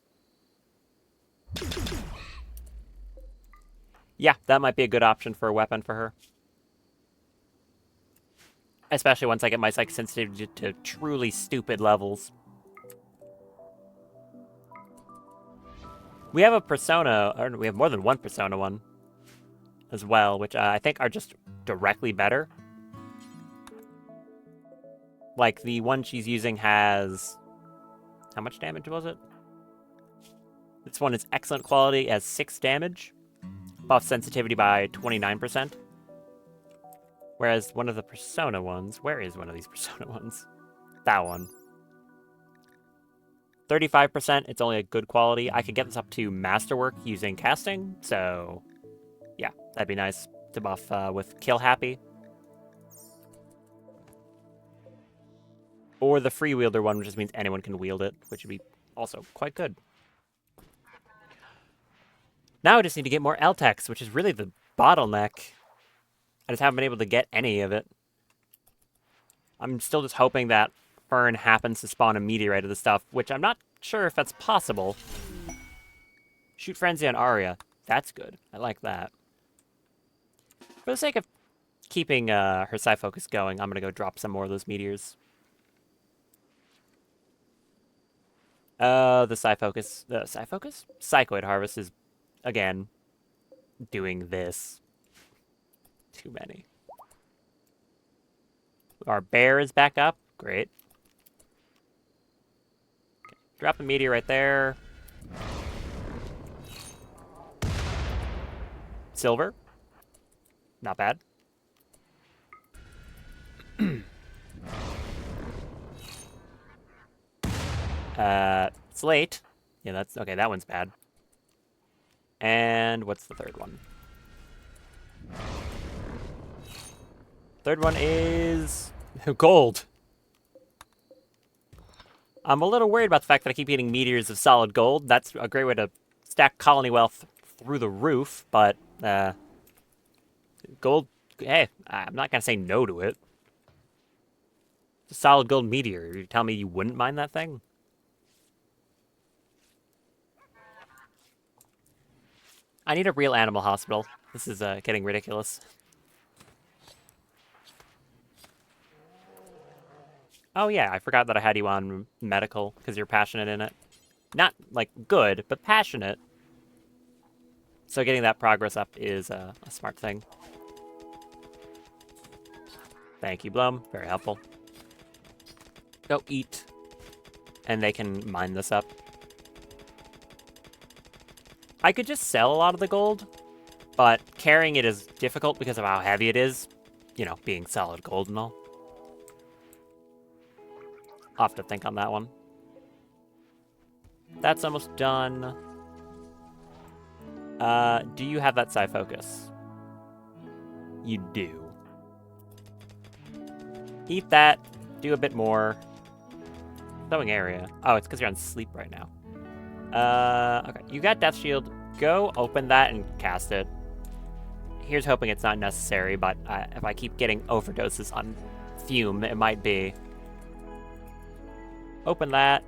Yeah, that might be a good option for a weapon for her. Especially once I get my psychic sensitivity to truly stupid levels. We have a persona, or we have more than one persona one as well, which I think are just directly better. Like, the one she's using has... How much damage was it? This one is excellent quality, has 6 damage. Buff sensitivity by 29%. Whereas one of the persona ones... Where is one of these persona ones? That one. 35%, it's only a good quality. I could get this up to masterwork using casting, so yeah, that'd be nice to buff with kill happy. Or the free wielder one, which just means anyone can wield it, which would be also quite good. Now I just need to get more Eltex, which is really the bottleneck. I just haven't been able to get any of it. I'm still just hoping that Fern happens to spawn a meteorite of the stuff, which I'm not sure if that's possible. Shoot Frenzy on Arya. That's good. I like that. For the sake of keeping her Psi Focus going, I'm going to go drop some more of those meteors. The Psi Focus... Psi Focus? Psychoid Harvest is, again, doing this. Too many. Our bear is back up. Great. Drop a meteor right there. Silver. Not bad. Slate. Yeah, that's... Okay, that one's bad. And what's the third one? Third one is... gold. I'm a little worried about the fact that I keep getting meteors of solid gold. That's a great way to stack colony wealth through the roof, but, gold, hey, I'm not going to say no to it. It's a solid gold meteor. You tell me you wouldn't mind that thing? I need a real animal hospital. This is getting ridiculous. Oh yeah, I forgot that I had you on medical because you're passionate in it. Not like good, but passionate. So getting that progress up is a smart thing. Thank you, Blum. Very helpful. Go eat. And they can mine this up. I could just sell a lot of the gold, but carrying it is difficult because of how heavy it is. You know, being solid gold and all. I'll have to think on that one. That's almost done. Do you have that psi focus? You do. Eat that. Do a bit more. Sewing area. Oh, it's because you're on sleep right now. Okay. You got Death Shield. Go open that and cast it. Here's hoping it's not necessary, but if I keep getting overdoses on Fume, it might be. Open that.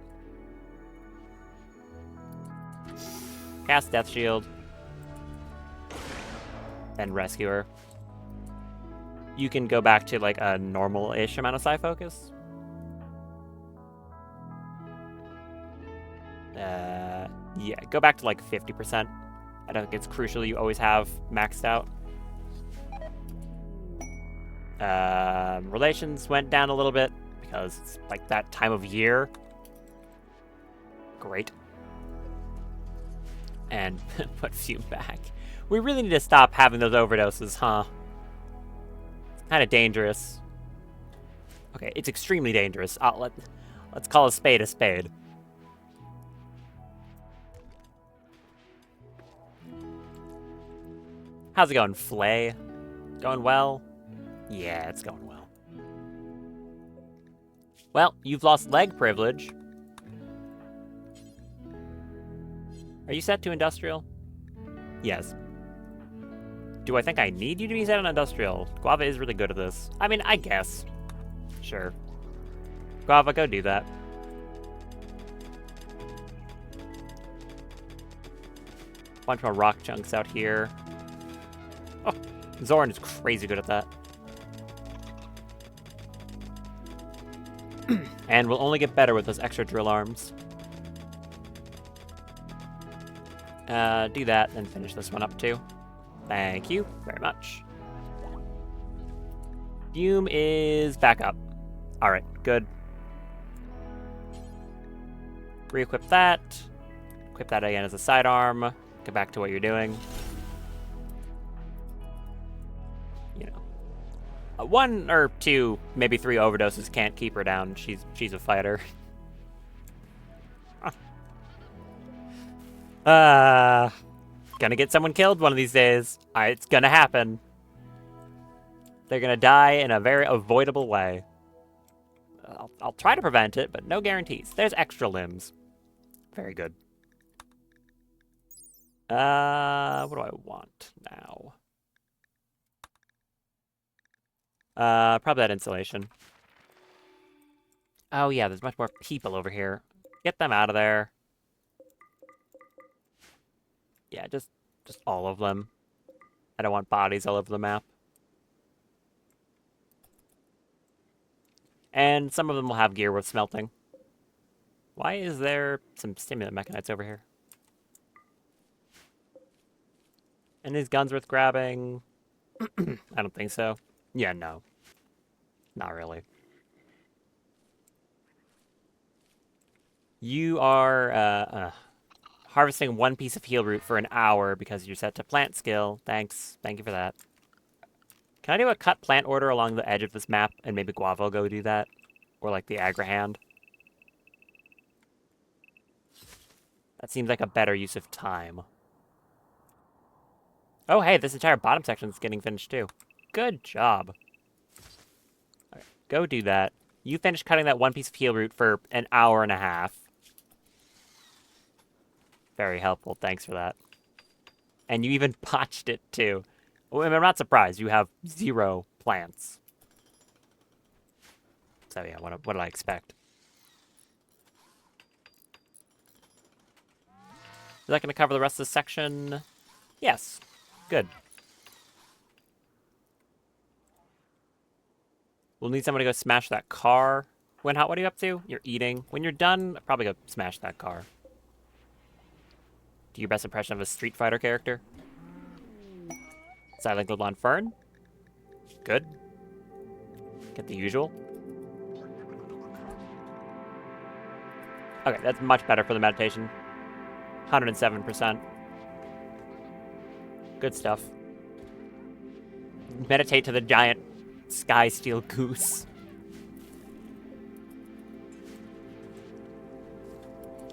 Cast Death Shield. Then rescue her. You can go back to like a normal-ish amount of psi focus. Yeah, go back to like 50%. I don't think it's crucial you always have maxed out. Relations went down a little bit because it's like that time of year. Great. And put Fume back. We really need to stop having those overdoses, huh? It's kind of dangerous. Okay, it's extremely dangerous. Let's call a spade a spade. How's it going, Flay? Going well? Yeah, it's going well. Well, you've lost leg privilege. Are you set to industrial? Yes. Do I think I need you to be set on industrial? Guava is really good at this. I mean, I guess. Sure. Guava, go do that. Bunch more rock chunks out here. Oh, Zoran is crazy good at that. And we'll only get better with those extra drill arms. Do that, and finish this one up too. Thank you very much. Fume is back up. Alright, good. Re-equip that. Equip that again as a sidearm. Get back to what you're doing. You know. 1 or 2, maybe 3 overdoses can't keep her down. She's a fighter. Gonna get someone killed one of these days. It's gonna happen. They're gonna die in a very avoidable way. I'll try to prevent it, but no guarantees. There's extra limbs. Very good. What do I want now? Probably that insulation. Oh yeah, there's much more people over here. Get them out of there. Yeah, just all of them. I don't want bodies all over the map. And some of them will have gear with smelting. Why is there some stimulant mechanites over here? And his guns worth grabbing? I don't think so. Yeah, no. Not really. You are, harvesting 1 piece of heal root for an hour because you're set to plant skill. Thanks. Thank you for that. Can I do a cut plant order along the edge of this map and maybe Guava will go do that? Or like the Agra hand? That seems like a better use of time. Oh, hey, this entire bottom section is getting finished too. Good job. All right, go do that. You finish cutting that 1 piece of heal root for an hour and a half. Very helpful. Thanks for that. And you even botched it, too. Well, I'm not surprised. You have 0 plants. So, yeah, what did I expect? Is that going to cover the rest of the section? Yes. Good. We'll need someone to go smash that car. What are you up to? You're eating. When you're done, probably go smash that car. Do your best impression of a Street Fighter character. Silent Globon Fern. Good. Get the usual. Okay, that's much better for the meditation. 107%. Good stuff. Meditate to the giant sky steel goose.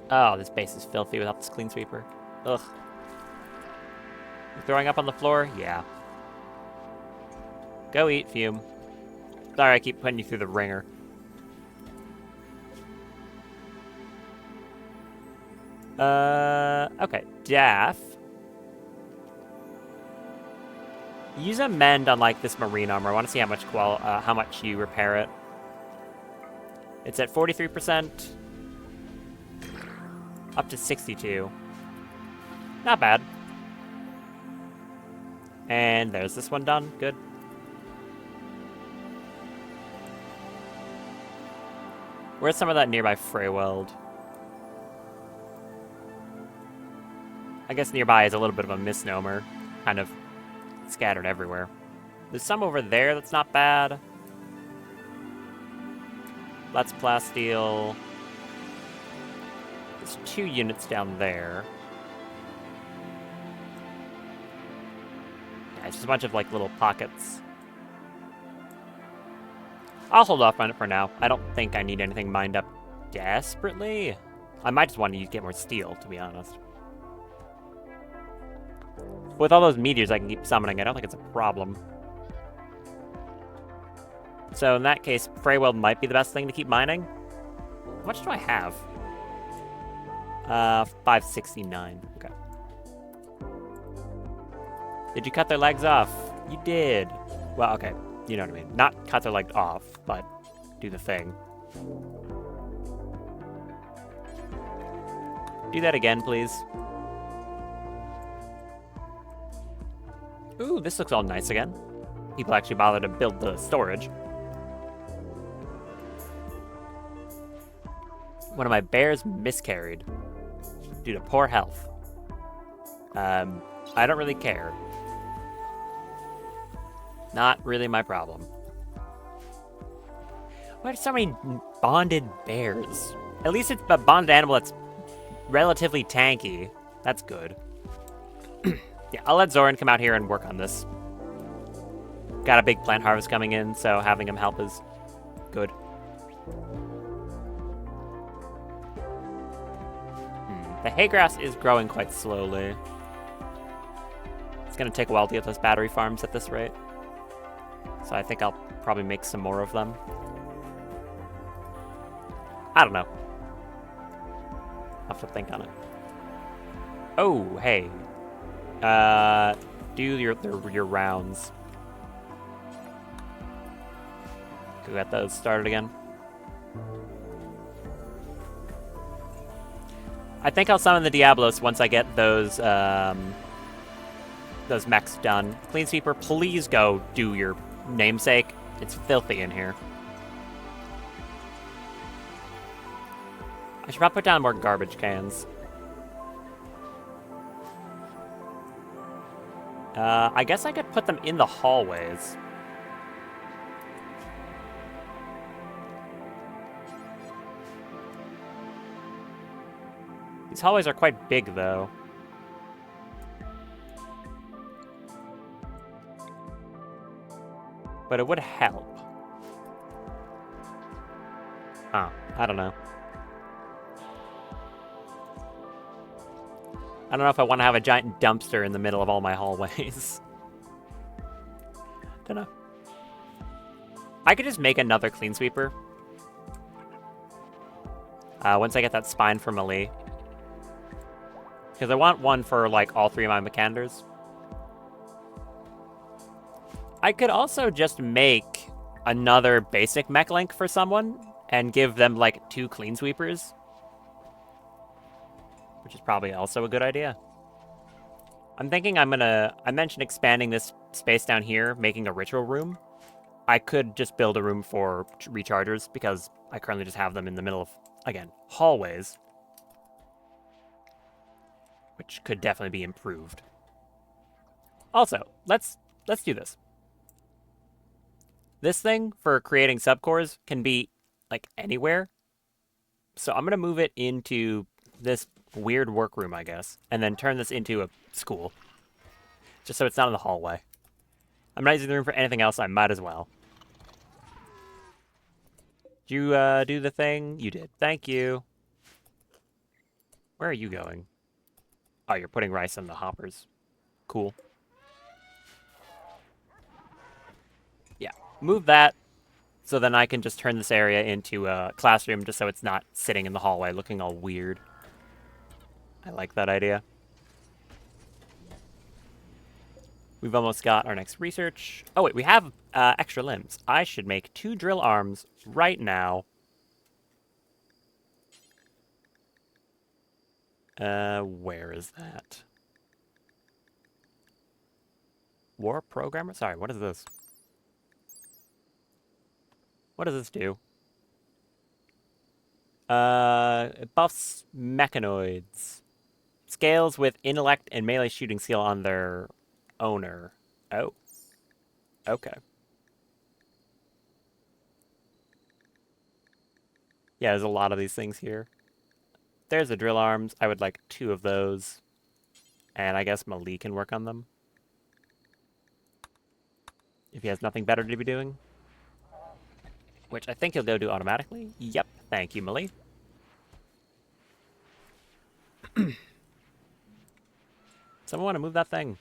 Oh, this base is filthy without this clean sweeper. Ugh. You throwing up on the floor? Yeah. Go eat, Fume. Sorry, I keep putting you through the ringer. Okay. Daff. Use a mend on, like, this marine armor. I want to see how much you repair it. It's at 43%. Up to 62. Not bad. And there's this one done. Good. Where's some of that nearby Rimworld? I guess nearby is a little bit of a misnomer. Kind of scattered everywhere. There's some over there that's not bad. Let's plasteel. There's 2 units down there. Yeah, it's just a bunch of, like, little pockets. I'll hold off on it for now. I don't think I need anything mined up desperately. I might just want to get more steel, to be honest. With all those meteors I can keep summoning, I don't think it's a problem. So in that case, Rimworld might be the best thing to keep mining. How much do I have? 569. Okay. Did you cut their legs off? You did. Well, okay. You know what I mean. Not cut their leg off, but do the thing. Do that again, please. Ooh, this looks all nice again. People actually bother to build the storage. One of my bears miscarried due to poor health. I don't really care. Not really my problem. Why are so many bonded bears? At least it's a bonded animal that's relatively tanky. That's good. Yeah, I'll let Zoran come out here and work on this. Got a big plant harvest coming in, so having him help is good. The hay grass is growing quite slowly. It's going to take a while to get those battery farms at this rate. So I think I'll probably make some more of them. I don't know. I'll have to think on it. Oh, hey. Do your rounds. Go get those started again. I think I'll summon the Diablos once I get those mechs done. Clean Sweeper, please go do your namesake. It's filthy in here. I should probably put down more garbage cans. I guess I could put them in the hallways. These hallways are quite big, though. But it would help. Huh. I don't know. I don't know if I want to have a giant dumpster in the middle of all my hallways. Don't know. I could just make another clean sweeper. Once I get that spine from Ali. Because I want one for, like, all 3 of my Mechanders. I could also just make another basic mech link for someone and give them, like, 2 clean sweepers. Which is probably also a good idea. I'm thinking I mentioned expanding this space down here, making a ritual room. I could just build a room for rechargers because I currently just have them in the middle of, again, hallways, which could definitely be improved. Also, let's do this. This thing for creating subcores can be like anywhere. So I'm gonna move it into this weird workroom, I guess, and then turn this into a school, just so it's not in the hallway. I'm not using the room for anything else. I might as well. Did you do the thing? You did. Thank you. Where are you going? Oh, you're putting rice in the hoppers. Cool. Yeah. Move that so then I can just turn this area into a classroom just so it's not sitting in the hallway looking all weird. I like that idea. We've almost got our next research. Oh, wait, we have extra limbs. I should make 2 drill arms right now. Where is that? War programmer? Sorry, what is this? What does this do? It buffs mechanoids. Scales with intellect and melee shooting skill on their owner. Oh. Okay. Yeah, there's a lot of these things here. There's the drill arms. I would like 2 of those. And I guess Malik can work on them. If he has nothing better to be doing. Which I think he'll go do automatically. Yep. Thank you, Malik. Someone want to move that thing?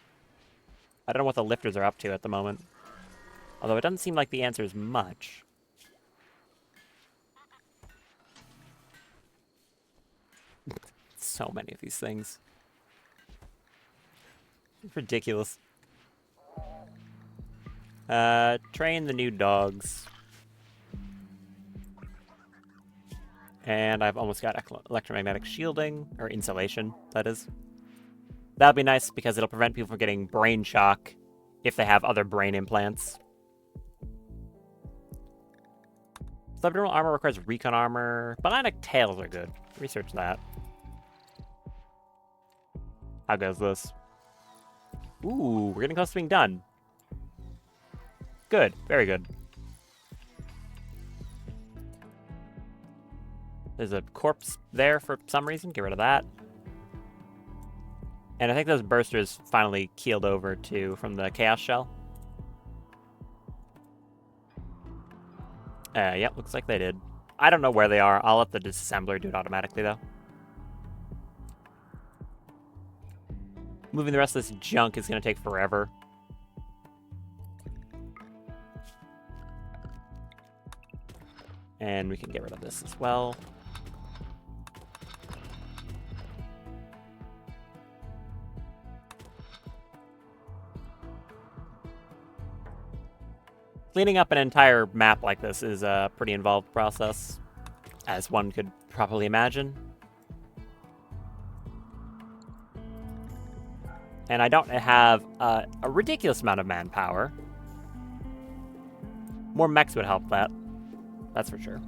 I don't know what the lifters are up to at the moment. Although it doesn't seem like the answer is much. So many of these things. It's ridiculous. Train the new dogs. And I've almost got electromagnetic shielding, or insulation, that is. That'll be nice because it'll prevent people from getting brain shock if they have other brain implants. Subdermal armor requires recon armor. Bionic tails are good. Research that. How goes this? Ooh, we're getting close to being done. Good. Very good. There's a corpse there for some reason. Get rid of that. And I think those bursters finally keeled over too from the Chaos Shell. Yep, looks like they did. I don't know where they are. I'll let the disassembler do it automatically though. Moving the rest of this junk is going to take forever. And we can get rid of this as well. Cleaning up an entire map like this is a pretty involved process, as one could probably imagine. And I don't have a ridiculous amount of manpower. More mechs would help that. That's for sure.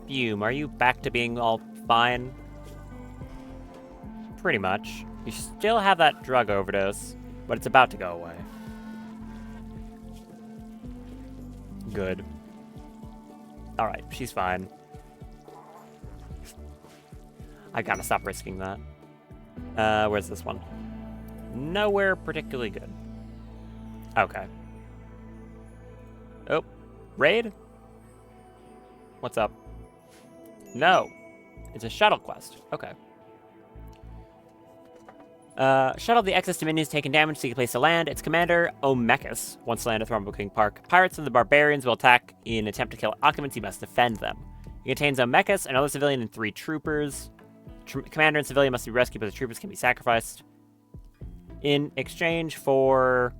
Fume, are you back to being all fine? Pretty much. You still have that drug overdose, but it's about to go away. Good. Alright, she's fine. I gotta stop risking that. Where's this one? Nowhere particularly good. Okay. Oh, raid? What's up? No. It's a shuttle quest. Okay. Shuttle the excess dominions taken damage seek a place to land. Its commander, Omechus, wants to land at Thornbull King Park. Pirates and the barbarians will attack in an attempt to kill occupants. You must defend them. It contains Omechus, another civilian, and 3 troopers. Commander and civilian must be rescued, but the troopers can be sacrificed. In exchange for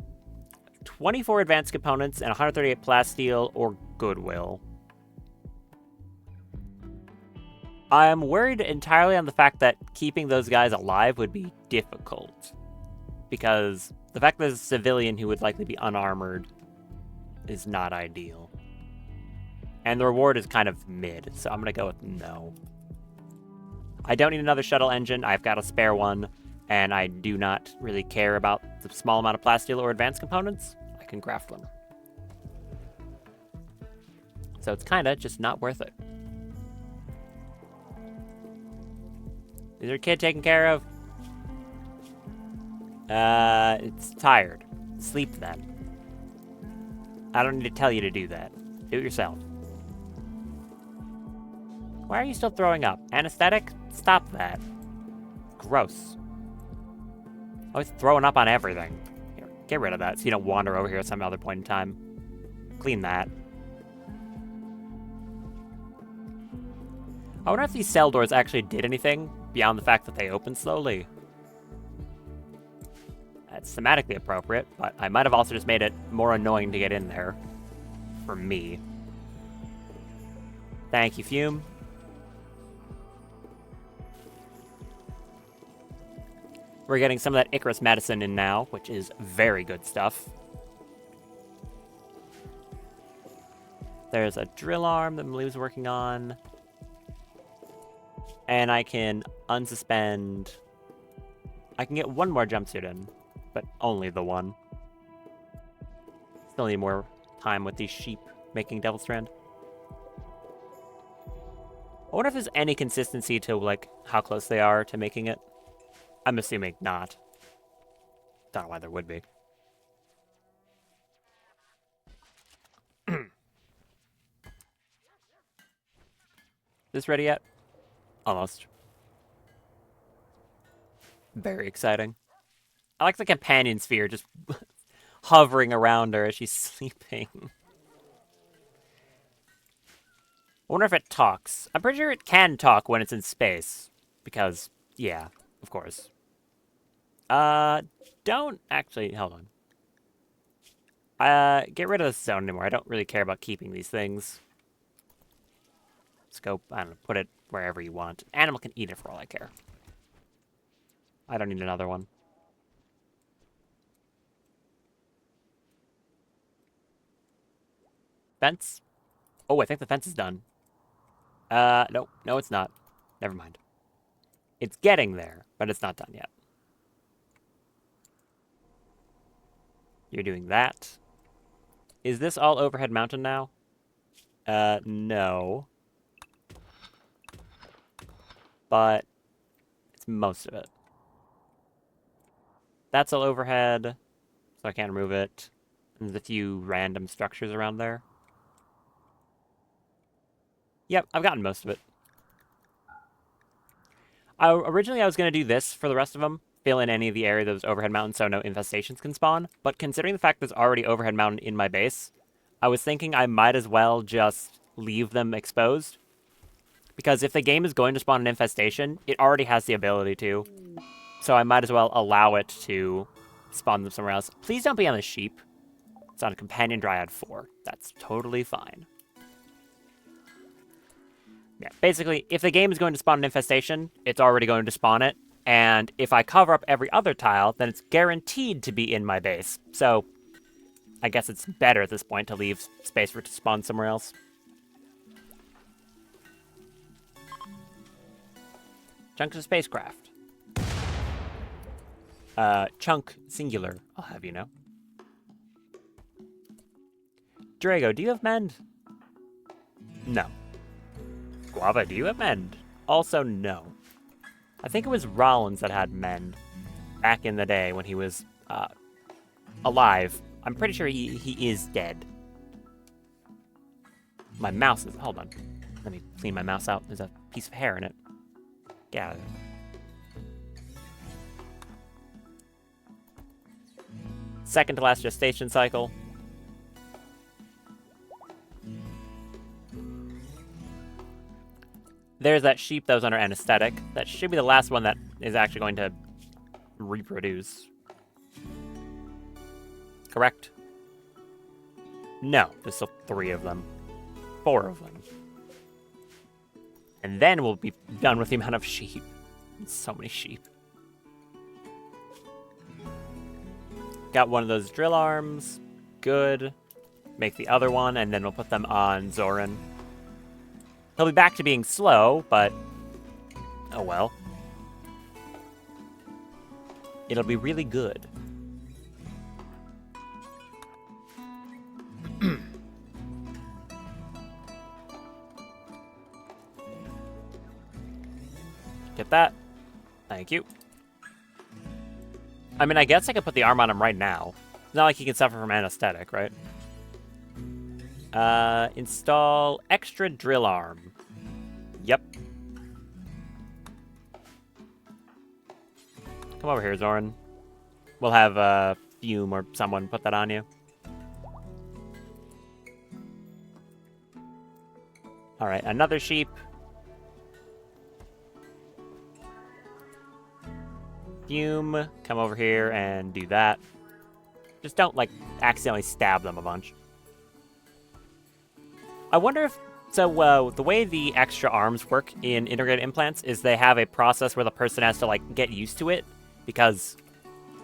24 advanced components and 138 plasteel or goodwill. I'm worried entirely on the fact that keeping those guys alive would be difficult. Because the fact that there's a civilian who would likely be unarmored is not ideal. And the reward is kind of mid, so I'm going to go with no. I don't need another shuttle engine. I've got a spare one, and I do not really care about the small amount of plasteel or advanced components. I can craft one. So it's kind of just not worth it. Is your kid taken care of? It's tired. Sleep then. I don't need to tell you to do that. Do it yourself. Why are you still throwing up? Anesthetic? Stop that. Gross. Always throwing up on everything. Here, get rid of that so you don't wander over here at some other point in time. Clean that. I wonder if these cell doors actually did anything beyond the fact that they open slowly. That's thematically appropriate, but I might have also just made it more annoying to get in there. For me. Thank you, Fume. We're getting some of that Icarus medicine in now, which is very good stuff. There's a drill arm that Malu's working on. And I can unsuspend... I can get one more jumpsuit in, but only the one. Still need more time with these sheep making Devil Strand. I wonder if there's any consistency to, like, how close they are to making it. I'm assuming not. Don't know why there would be. This ready yet? Almost. Very exciting. I like the companion sphere just hovering around her as she's sleeping. I wonder if it talks. I'm pretty sure it can talk when it's in space. Because, yeah, of course. Don't actually... Hold on. Get rid of this zone anymore. I don't really care about keeping these things. Scope, I don't know, put it wherever you want. Animal can eat it for all I care. I don't need another one. Fence? Oh, I think the fence is done. No, it's not. Never mind. It's getting there, but it's not done yet. You're doing that. Is this all overhead mountain now? No. But it's most of it. That's all overhead, so I can't remove it. And there's a few random structures around there. Yep, I've gotten most of it. Originally, I was going to do this for the rest of them. Fill in any of the area that was overhead mountain so no infestations can spawn. But considering the fact there's already overhead mountain in my base, I was thinking I might as well just leave them exposed. Because if the game is going to spawn an infestation, it already has the ability to. So I might as well allow it to spawn them somewhere else. Please don't be on the sheep. It's on a Companion Dryad 4. That's totally fine. Yeah, basically, if the game is going to spawn an infestation, it's already going to spawn it. And if I cover up every other tile, then it's guaranteed to be in my base. So I guess it's better at this point to leave space for it to spawn somewhere else. Chunks of spacecraft. Chunk singular, I'll have you know. Drago, do you have mend? No. Guava, do you have mend? Also, no. I think it was Rollins that had mend back in the day when he was alive. I'm pretty sure he is dead. My mouse is... Hold on. Let me clean my mouse out. There's a piece of hair in it. Get out of there. Second to last gestation cycle. There's that sheep that was under anesthetic. That should be the last one that is actually going to reproduce. Correct? No, there's still 3 of them. 4 of them. And then we'll be done with the amount of sheep. So many sheep. Got one of those drill arms. Good. Make the other one, and then we'll put them on Zoran. He'll be back to being slow, but... oh well. It'll be really good. Get that. Thank you. I mean, I guess I could put the arm on him right now. It's not like he can suffer from anesthetic, right? Install extra drill arm. Yep. Come over here, Zoran. We'll have Fume or someone put that on you. Alright, another sheep. Fume, come over here and do that. Just don't, like, accidentally stab them a bunch. I wonder if... so, the way the extra arms work in integrated implants is they have a process where the person has to, like, get used to it, because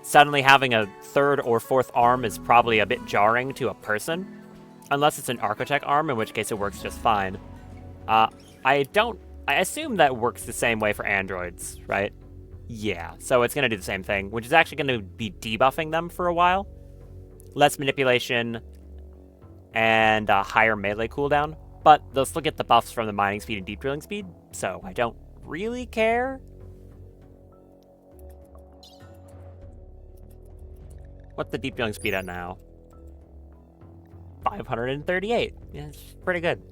suddenly having a 3rd or 4th arm is probably a bit jarring to a person, unless it's an architect arm, in which case it works just fine. I assume that works the same way for androids, right? Yeah, so it's going to do the same thing, which is actually going to be debuffing them for a while. Less manipulation and higher melee cooldown, but they'll still get the buffs from the mining speed and deep drilling speed, so I don't really care. What's the deep drilling speed at now? 538. Yeah, it's pretty good.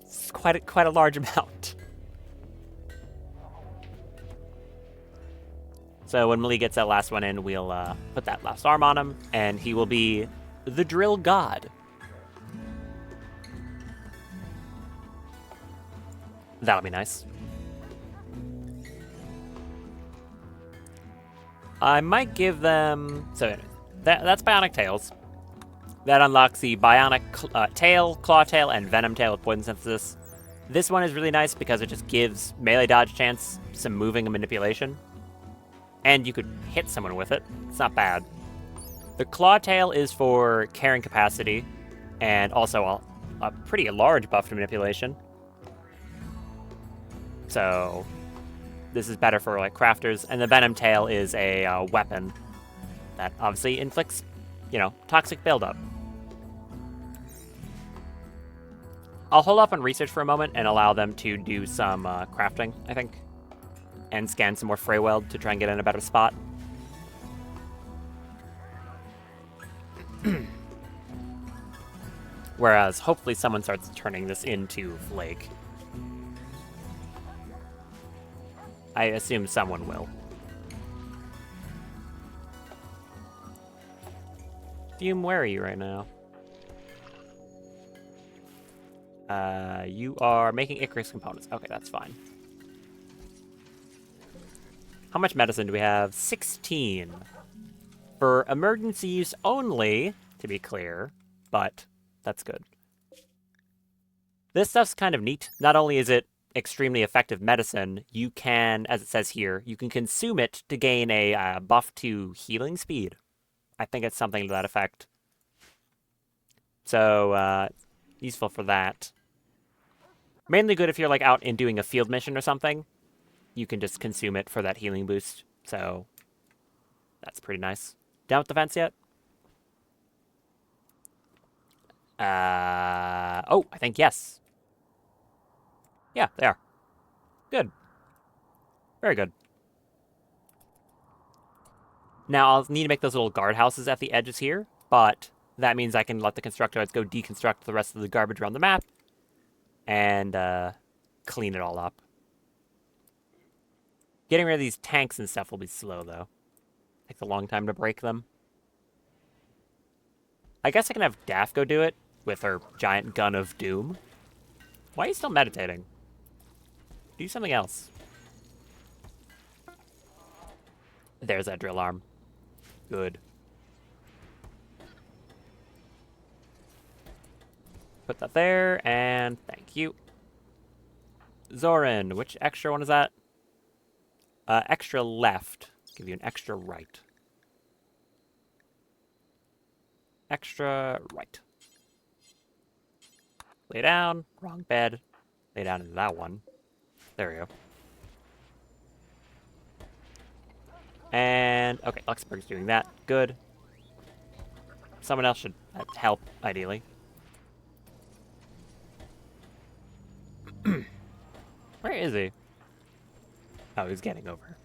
It's quite a large amount. So when Mali gets that last one in, we'll put that last arm on him, and he will be the drill god. That'll be nice. I might give them... so anyway, that's Bionic Tails. That unlocks the Bionic Tail, Claw Tail, and Venom Tail with Poison Synthesis. This one is really nice because it just gives melee dodge chance, some moving and manipulation. And you could hit someone with it. It's not bad. The Claw Tail is for carrying capacity, and also a pretty large buff to manipulation. So this is better for like crafters. And the Venom Tail is a weapon that obviously inflicts, you know, toxic buildup. I'll hold off on research for a moment and allow them to do some crafting, I think. And scan some more Freyweld to try and get in a better spot. Whereas, hopefully someone starts turning this into Flake. I assume someone will. Fume, where are you right now? You are making Icarus components. Okay, that's fine. How much medicine do we have? 16. For emergency use only, to be clear, but that's good. This stuff's kind of neat. Not only is it extremely effective medicine, you can, as it says here, you can consume it to gain a buff to healing speed. I think it's something to that effect. So, useful for that. Mainly good if you're like out and doing a field mission or something. You can just consume it for that healing boost. So, that's pretty nice. Down with the fence yet? Oh, I think yes. Yeah, they are. Good. Very good. Now, I'll need to make those little guardhouses at the edges here, but that means I can let the constructoids go deconstruct the rest of the garbage around the map and clean it all up. Getting rid of these tanks and stuff will be slow, though. Takes a long time to break them. I guess I can have Daff go do it with her giant gun of doom. Why are you still meditating? Do something else. There's that drill arm. Good. Put that there, and thank you. Zoran, which extra one is that? Extra left. Give you an extra right. Extra right. Lay down. Wrong bed. Lay down into that one. There we go. And, okay, Luxembourg's doing that. Good. Someone else should help, ideally. Where is he? Oh, he's getting over.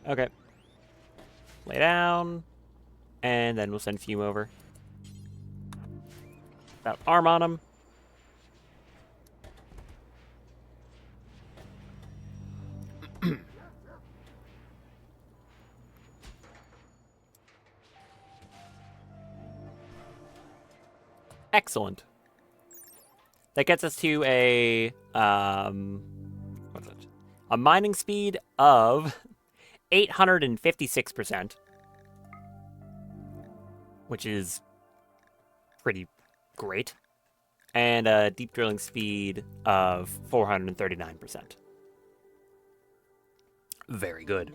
Okay. Lay down. And then we'll send Fume over. Got arm on him. Excellent. That gets us to a what's it? A mining speed of 856%, which is pretty great, and a deep drilling speed of 439%. Very good.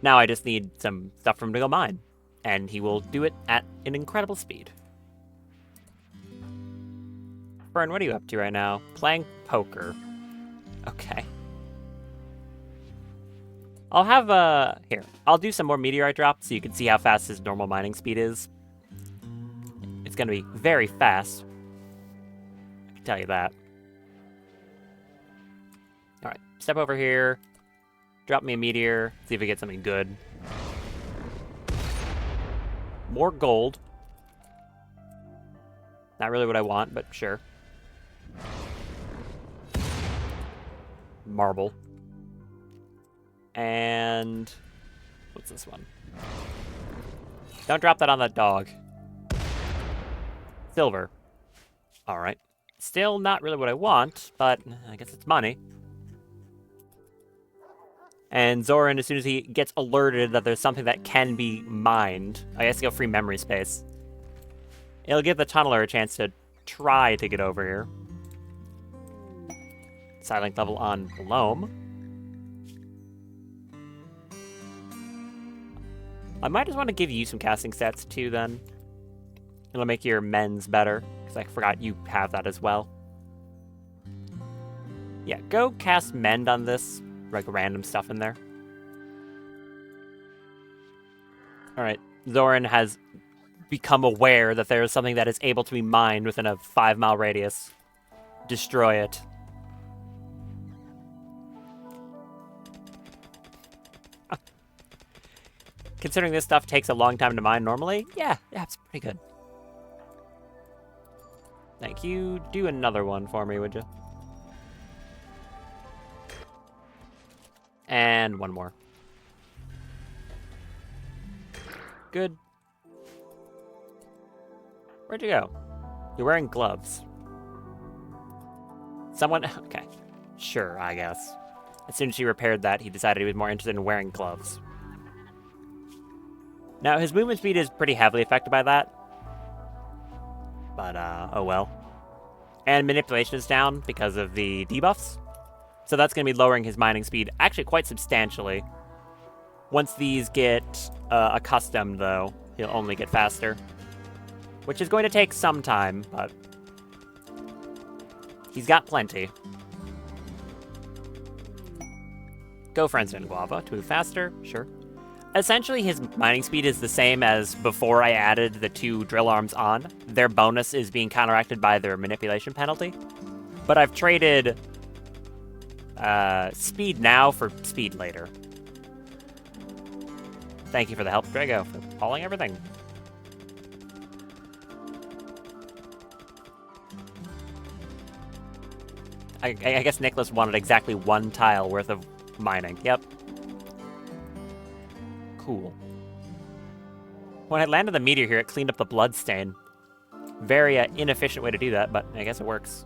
Now I just need some stuff for him to go mine, and he will do it at an incredible speed. Fern, what are you up to right now? Playing poker. Okay. I'll have, here. I'll do some more meteorite drops so you can see how fast his normal mining speed is. It's gonna be very fast. I can tell you that. Alright, step over here. Drop me a meteor, see if we get something good. More gold. Not really what I want, but sure. Marble. And what's this one? Don't drop that on that dog. Silver. Alright. Still not really what I want, but I guess it's money. And Zoran, as soon as he gets alerted that there's something that can be mined, I guess he'll free memory space. It'll give the tunneler a chance to try to get over here. Silent level on Loam. I might just want to give you some casting sets too then. It'll make your mends better, because I forgot you have that as well. Yeah, go cast mend on this. Like random stuff in there. Alright, Zoran has become aware that there is something that is able to be mined within a 5-mile radius. Destroy it. Considering this stuff takes a long time to mine normally, yeah, it's pretty good. Thank you. Do another one for me, would you? And one more. Good. Where'd you go? You're wearing gloves. Someone... Okay. Sure, I guess. As soon as she repaired that, he decided he was more interested in wearing gloves. Now, his movement speed is pretty heavily affected by that. But, oh well. And manipulation is down because of the debuffs. So that's going to be lowering his mining speed actually quite substantially. Once these get accustomed, though, he'll only get faster. Which is going to take some time, but he's got plenty. Go for instant guava to move faster, sure. Essentially, his mining speed is the same as before I added the 2 drill arms on. Their bonus is being counteracted by their manipulation penalty. But I've traded speed now for speed later. Thank you for the help, Drago, for hauling everything. I guess Nicholas wanted exactly 1 tile worth of mining. Yep. Cool. When I landed the meteor here, it cleaned up the blood stain. Very inefficient way to do that, but I guess it works.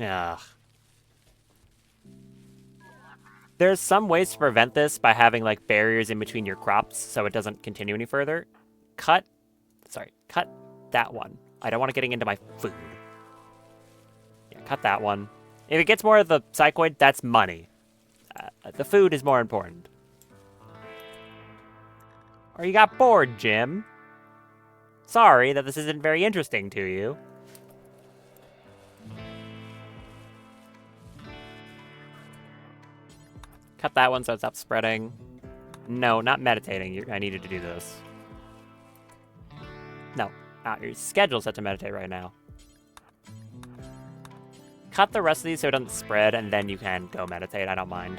Ugh. There's some ways to prevent this by having like barriers in between your crops so it doesn't continue any further. Cut that one. I don't want it getting into my food. Yeah, cut that one. If it gets more of the psychoid, that's money. The food is more important. Or you got bored, Jim. Sorry that this isn't very interesting to you. Cut that one so it stops spreading. No, not meditating. I needed to do this. No, your schedule's set to meditate right now. Cut the rest of these so it doesn't spread, and then you can go meditate. I don't mind.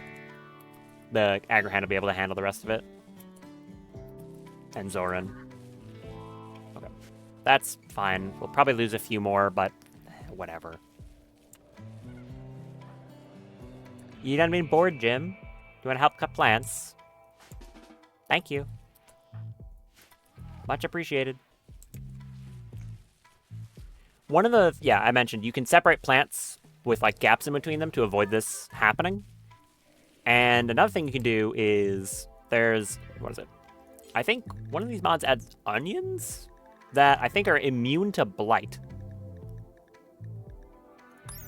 The Agrahan will be able to handle the rest of it. And Zoran. Okay. That's fine. We'll probably lose a few more, but whatever. You done being bored, Jim? You want to help cut plants? Thank you. Much appreciated. One of the, yeah, I mentioned you can separate plants with like gaps in between them to avoid this happening. And another thing you can do is there's, what is it? I think one of these mods adds onions that I think are immune to blight.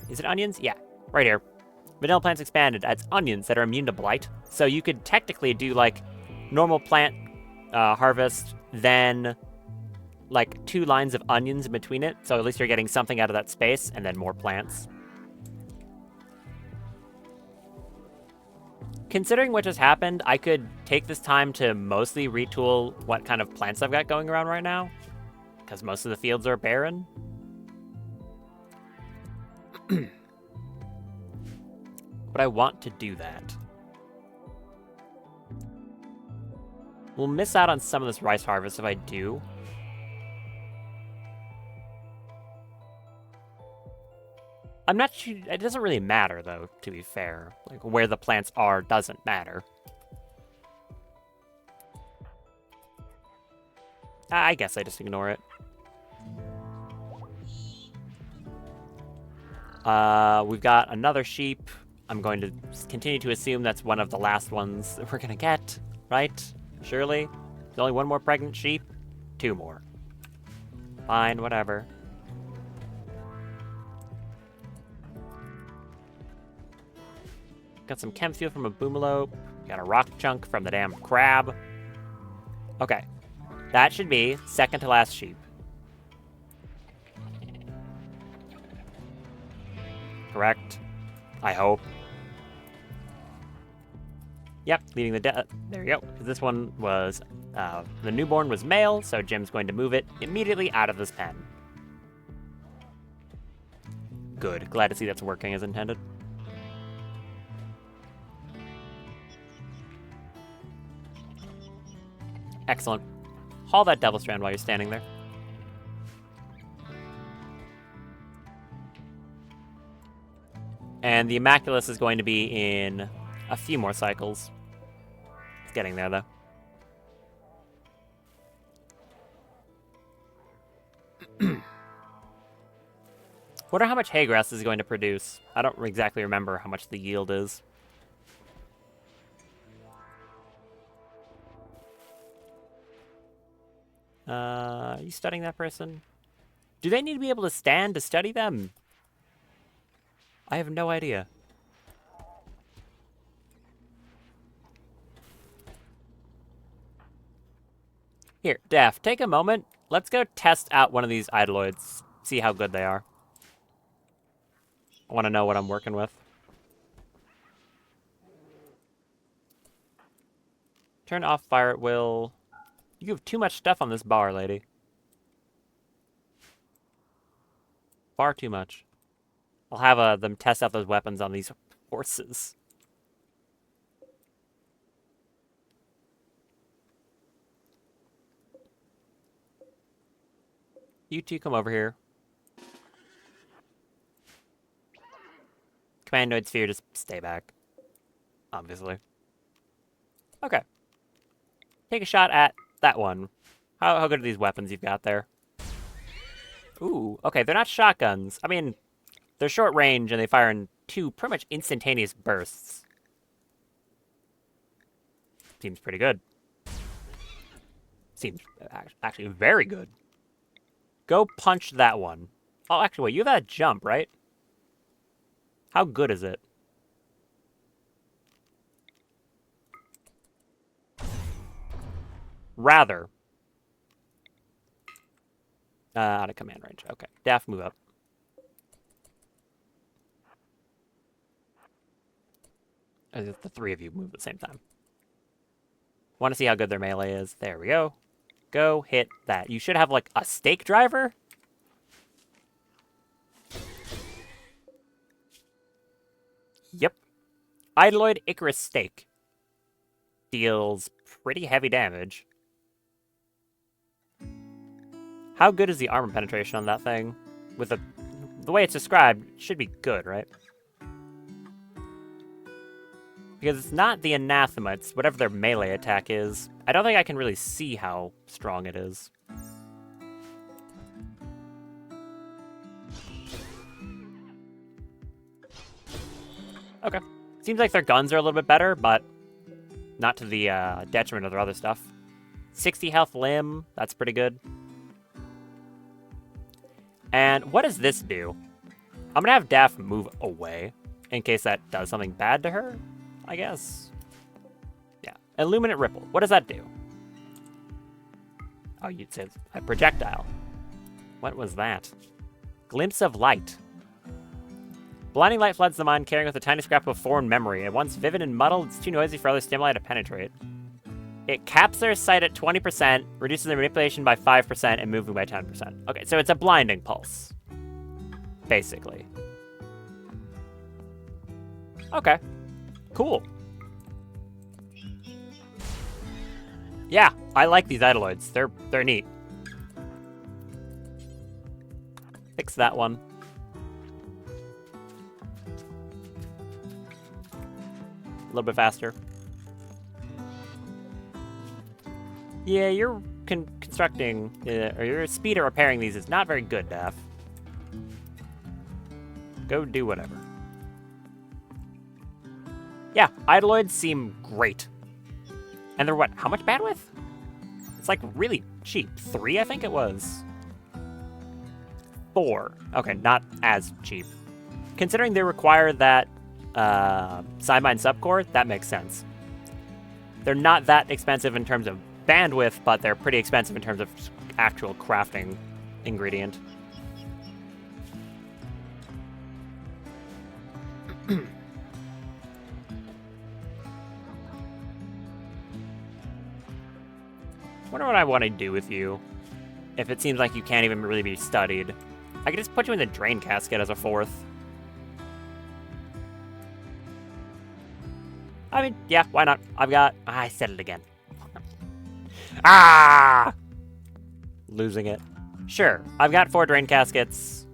Is it onions? Yeah, right here. Vanilla Plants Expanded adds onions that are immune to blight. So you could technically do like normal plant harvest, then like 2 lines of onions in between it. So at least you're getting something out of that space, and then more plants. Considering what just happened, I could take this time to mostly retool what kind of plants I've got going around right now, because most of the fields are barren. But I want to do that. We'll miss out on some of this rice harvest if I do. I'm not sure, it doesn't really matter though, to be fair. Like, where the plants are doesn't matter. I guess I just ignore it. We've got another sheep. I'm going to continue to assume that's one of the last ones that we're gonna get, right? Surely? There's only one more pregnant sheep? 2 more. Fine, whatever. Got some chem fuel from a boomalope. Got a rock chunk from the damn crab. Okay. That should be second to last sheep. Correct? I hope. Yep, leaving the there you go. Because this one was, the newborn was male, so Jim's going to move it immediately out of this pen. Good. Glad to see that's working as intended. Excellent. Haul that devil strand while you're standing there. And the Immaculus is going to be in a few more cycles. It's getting there, though. Wonder how much hay grass is going to produce. I don't exactly remember how much the yield is. Are you studying that person? Do they need to be able to stand to study them? I have no idea. Here, Daph, take a moment. Let's go test out one of these idoloids. See how good they are. I want to know what I'm working with. Turn off fire at will. You have too much stuff on this bar, lady. Far too much. I'll have them test out those weapons on these horses. You two come over here. Commandoid sphere, just stay back. Obviously. Okay. Take a shot at that one. How good are these weapons you've got there? Ooh, okay, they're not shotguns. I mean, They're short range, and they fire in 2 pretty much instantaneous bursts. Seems pretty good. Seems actually very good. Go punch that one. Oh, actually, wait, you have that jump, right? How good is it? Rather. Out of command range. Okay. Daff, move up. The 3 of you move at the same time. Want to see how good their melee is. There we go. Go hit that. You should have, like, a stake driver? Yep. Idoloid Icarus Stake. Deals pretty heavy damage. How good is the armor penetration on that thing? With the way it's described, it should be good, right? Because it's not the Anathema, it's whatever their melee attack is. I don't think I can really see how strong it is. Okay. Seems like their guns are a little bit better, but not to the detriment of their other stuff. 60 health limb, that's pretty good. And what does this do? I'm gonna have Daff move away in case that does something bad to her, I guess. Yeah. Illuminate Ripple. What does that do? Oh, you'd say a projectile. What was that? Glimpse of Light. Blinding light floods the mind, carrying with a tiny scrap of foreign memory. At once vivid and muddled, it's too noisy for other stimuli to penetrate. It caps their sight at 20%, reduces their manipulation by 5%, and movement by 10%. Okay, so it's a blinding pulse. Basically. Okay. Cool. Yeah, I like these Idoloids. They're neat. Fix that one. A little bit faster. Yeah, your constructing, or your speed of repairing these is not very good, Daff. Go do whatever. Yeah, Idoloids seem great. And they're what, how much bandwidth? It's like really cheap. 3, I think it was. 4. Okay, not as cheap. Considering they require that Sidemind subcore, that makes sense. They're not that expensive in terms of bandwidth, but they're pretty expensive in terms of actual crafting ingredient. Wonder what I want to do with you. If it seems like you can't even really be studied. I could just put you in the drain casket as a 4th. I mean, yeah, why not? I said it again. Ah! Losing it. Sure, I've got 4 drain caskets.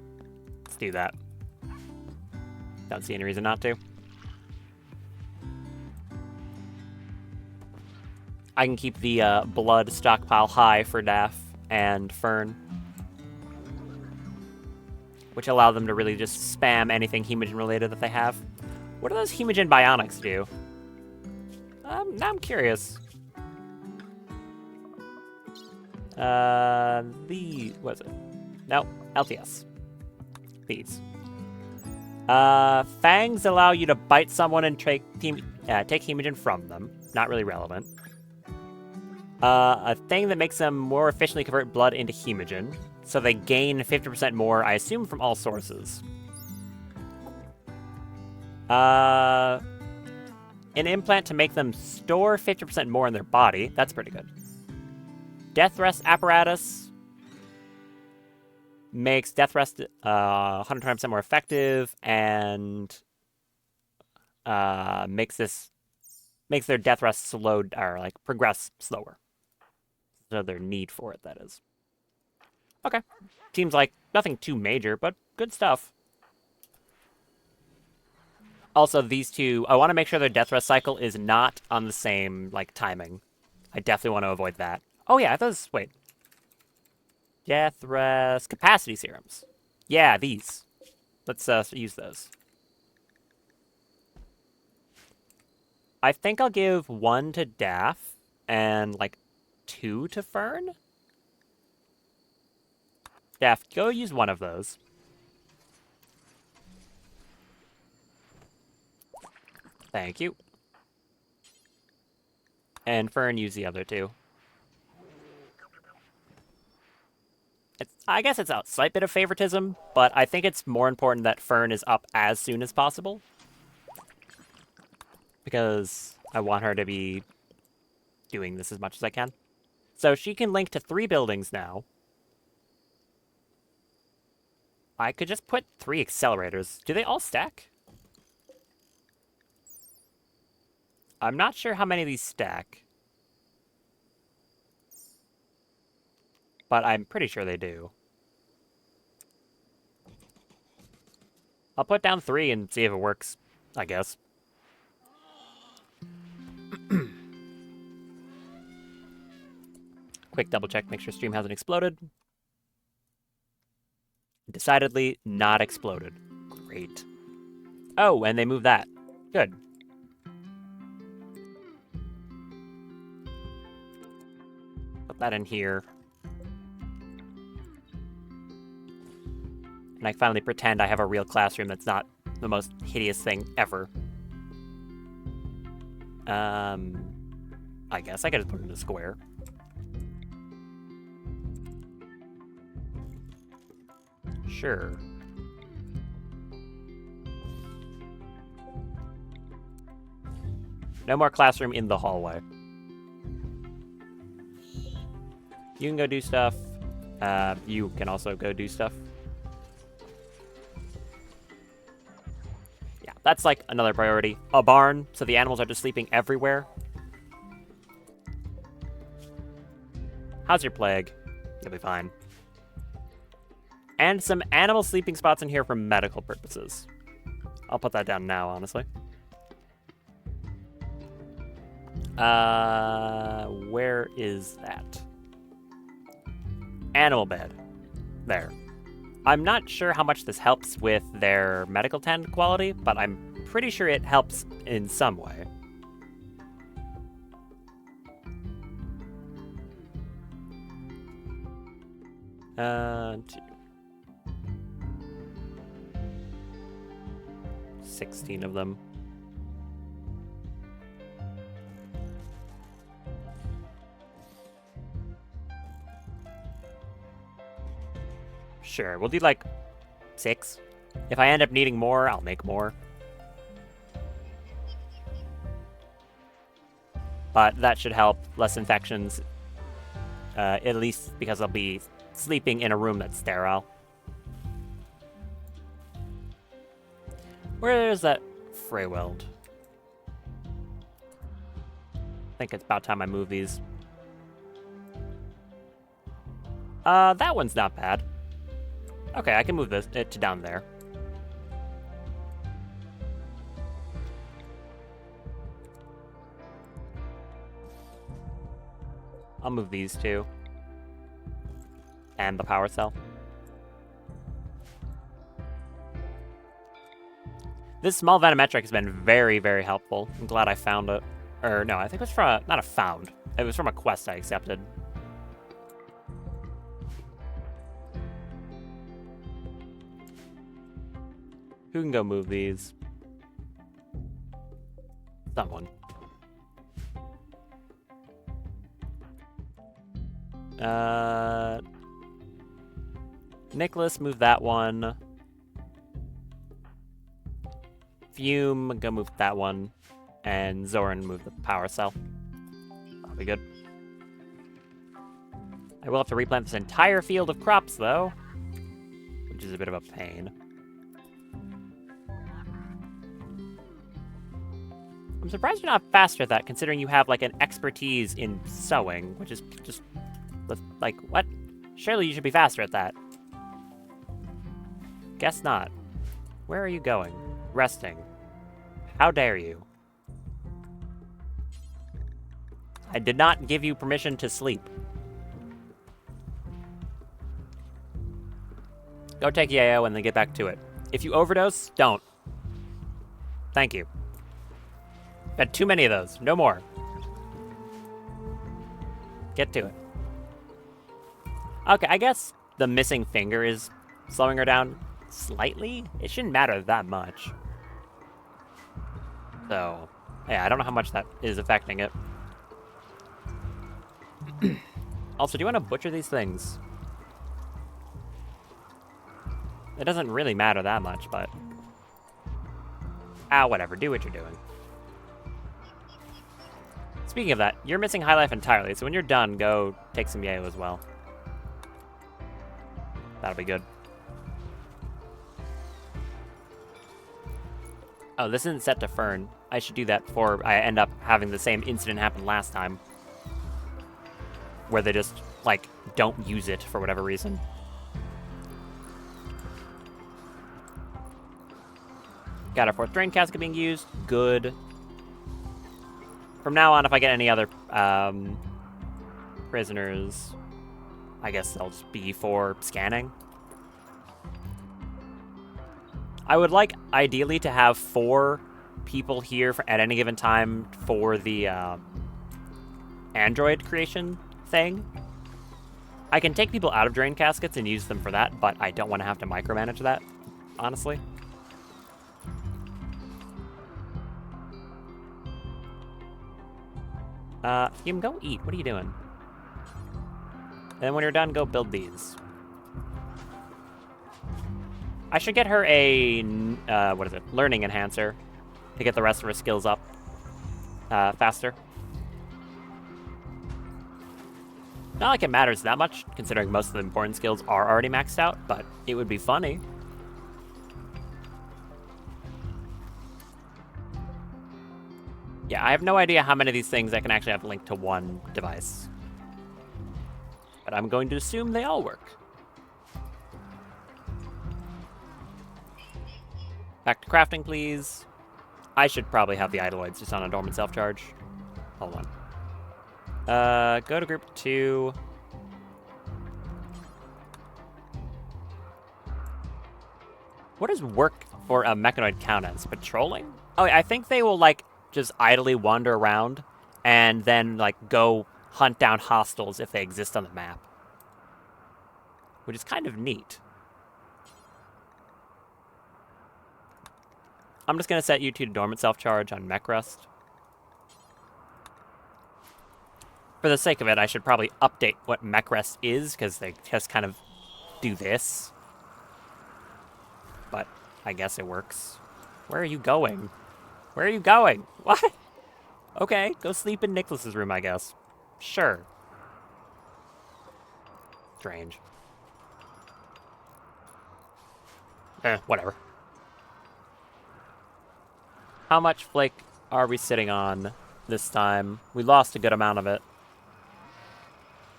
Let's do that. Don't see any reason not to. I can keep the blood stockpile high for Daff and Fern, which allow them to really just spam anything Hemogen related that they have. What do those Hemogen bionics do? Now I'm curious. What is it? No, LTS. These. Fangs allow you to bite someone and take Hemogen from them. Not really relevant. A thing that makes them more efficiently convert blood into Hemogen. So they gain 50% more, I assume, from all sources. An implant to make them store 50% more in their body. That's pretty good. Death Rest Apparatus makes Death Rest 120% more effective and makes their Death Rest slowed or like progress slower. So their need for it, that is. Okay. Seems like nothing too major, but good stuff. Also, these two, I want to make sure their Death Rest cycle is not on the same, like, timing. I definitely want to avoid that. Oh, yeah, those, wait. Death Rest, Capacity Serums. Yeah, these. Let's use those. I think I'll give 1 to Daff and like 2 to Fern. Daff, go use one of those. Thank you. And Fern, use the other 2. I guess it's a slight bit of favoritism, but I think it's more important that Fern is up as soon as possible. Because I want her to be doing this as much as I can. So she can link to 3 buildings now. I could just put 3 accelerators. Do they all stack? I'm not sure how many of these stack. But I'm pretty sure they do. I'll put down 3 and see if it works, I guess. Quick double check, make sure stream hasn't exploded. Decidedly not exploded. Great. Oh, and they moved that. Good. Put that in here. And I finally pretend I have a real classroom that's not the most hideous thing ever. I guess I could just put it in a square. Sure. No more classroom in the hallway. You can go do stuff. You can also go do stuff. Yeah, that's like another priority. A barn, so the animals are just sleeping everywhere. How's your plague? You'll be fine. And some animal sleeping spots in here for medical purposes. I'll put that down now, honestly. Where is that? Animal bed. There. I'm not sure how much this helps with their medical tent quality, but I'm pretty sure it helps in some way. Two. 16 of them. Sure, we'll do like 6. If I end up needing more, I'll make more. But that should help. Less infections. At least because I'll be sleeping in a room that's sterile. Where is that Rimworld? I think it's about time I move these. That one's not bad. Okay, I can move it to down there. I'll move these 2. And the power cell. This small venometric has been very, very helpful. I'm glad I found it. Or no, I think it was from not a found. It was from a quest I accepted. Who can go move these? Someone. Nicholas, move that one. Fume, go move that one. And Zoran, move the power cell. That'll be good. I will have to replant this entire field of crops, though. Which is a bit of a pain. I'm surprised you're not faster at that, considering you have, like, an expertise in sewing, which is just, like, what? Surely you should be faster at that. Guess not. Where are you going? Resting. How dare you? I did not give you permission to sleep. Go take Yayo and then get back to it. If you overdose, don't. Thank you. Had too many of those. No more. Get to it. Okay, I guess the missing finger is slowing her down slightly. It shouldn't matter that much. So, yeah, I don't know how much that is affecting it. Also, do you want to butcher these things? It doesn't really matter that much, but... Ah, whatever. Do what you're doing. Speaking of that, you're missing high life entirely, so when you're done, go take some yayo as well. That'll be good. Oh, this isn't set to Fern. I should do that before I end up having the same incident happen last time. Where they just, like, don't use it for whatever reason. Got our 4th drain casket being used. Good. From now on, if I get any other prisoners, I guess they'll just be for scanning. I would like, ideally, to have 4 people here at any given time for the android creation thing. I can take people out of drain caskets and use them for that, but I don't want to have to micromanage that, honestly. You can go eat. What are you doing? And then when you're done, go build these. I should get her a, what is it? Learning enhancer to get the rest of her skills up faster. Not like it matters that much, considering most of the important skills are already maxed out, but it would be funny. Yeah, I have no idea how many of these things I can actually have linked to one device. But I'm going to assume they all work. Back to crafting, please. I should probably have the idoloids just on a dormant self-charge. Hold on. Go to group 2. What does work for a mechanoid count as? Patrolling? Oh, I think they will, like, just idly wander around and then, like, go hunt down hostiles if they exist on the map. Which is kind of neat. I'm just going to set you to dormant self-charge on mech rust. For the sake of it, I should probably update what mech rest is, because they just kind of do this. But I guess it works. Where are you going? Where are you going? What? Okay, go sleep in Nicholas's room, I guess. Sure. Strange. Whatever. How much flake are we sitting on this time? We lost a good amount of it.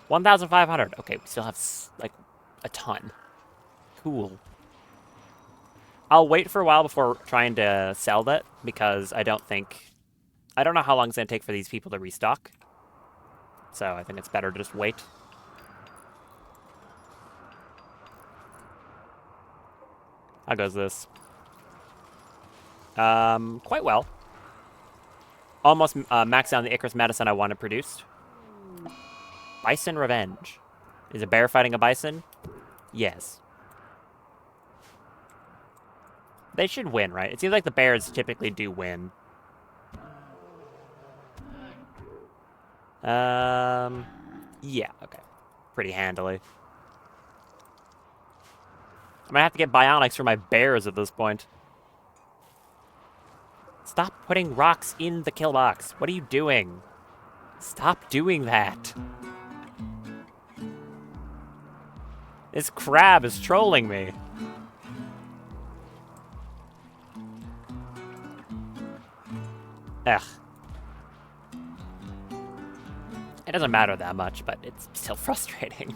1,500. Okay, we still have, like, a ton. Cool. I'll wait for a while before trying to sell that, because I don't know how long it's going to take for these people to restock. So I think it's better to just wait. How goes this? Quite well. Almost maxed out the Icarus medicine I wanted produced. Bison Revenge. Is a bear fighting a bison? Yes. They should win, right? It seems like the bears typically do win. Yeah, okay. Pretty handily. I'm gonna have to get bionics for my bears at this point. Stop putting rocks in the kill box. What are you doing? Stop doing that. This crab is trolling me. Ugh. It doesn't matter that much, but it's still frustrating.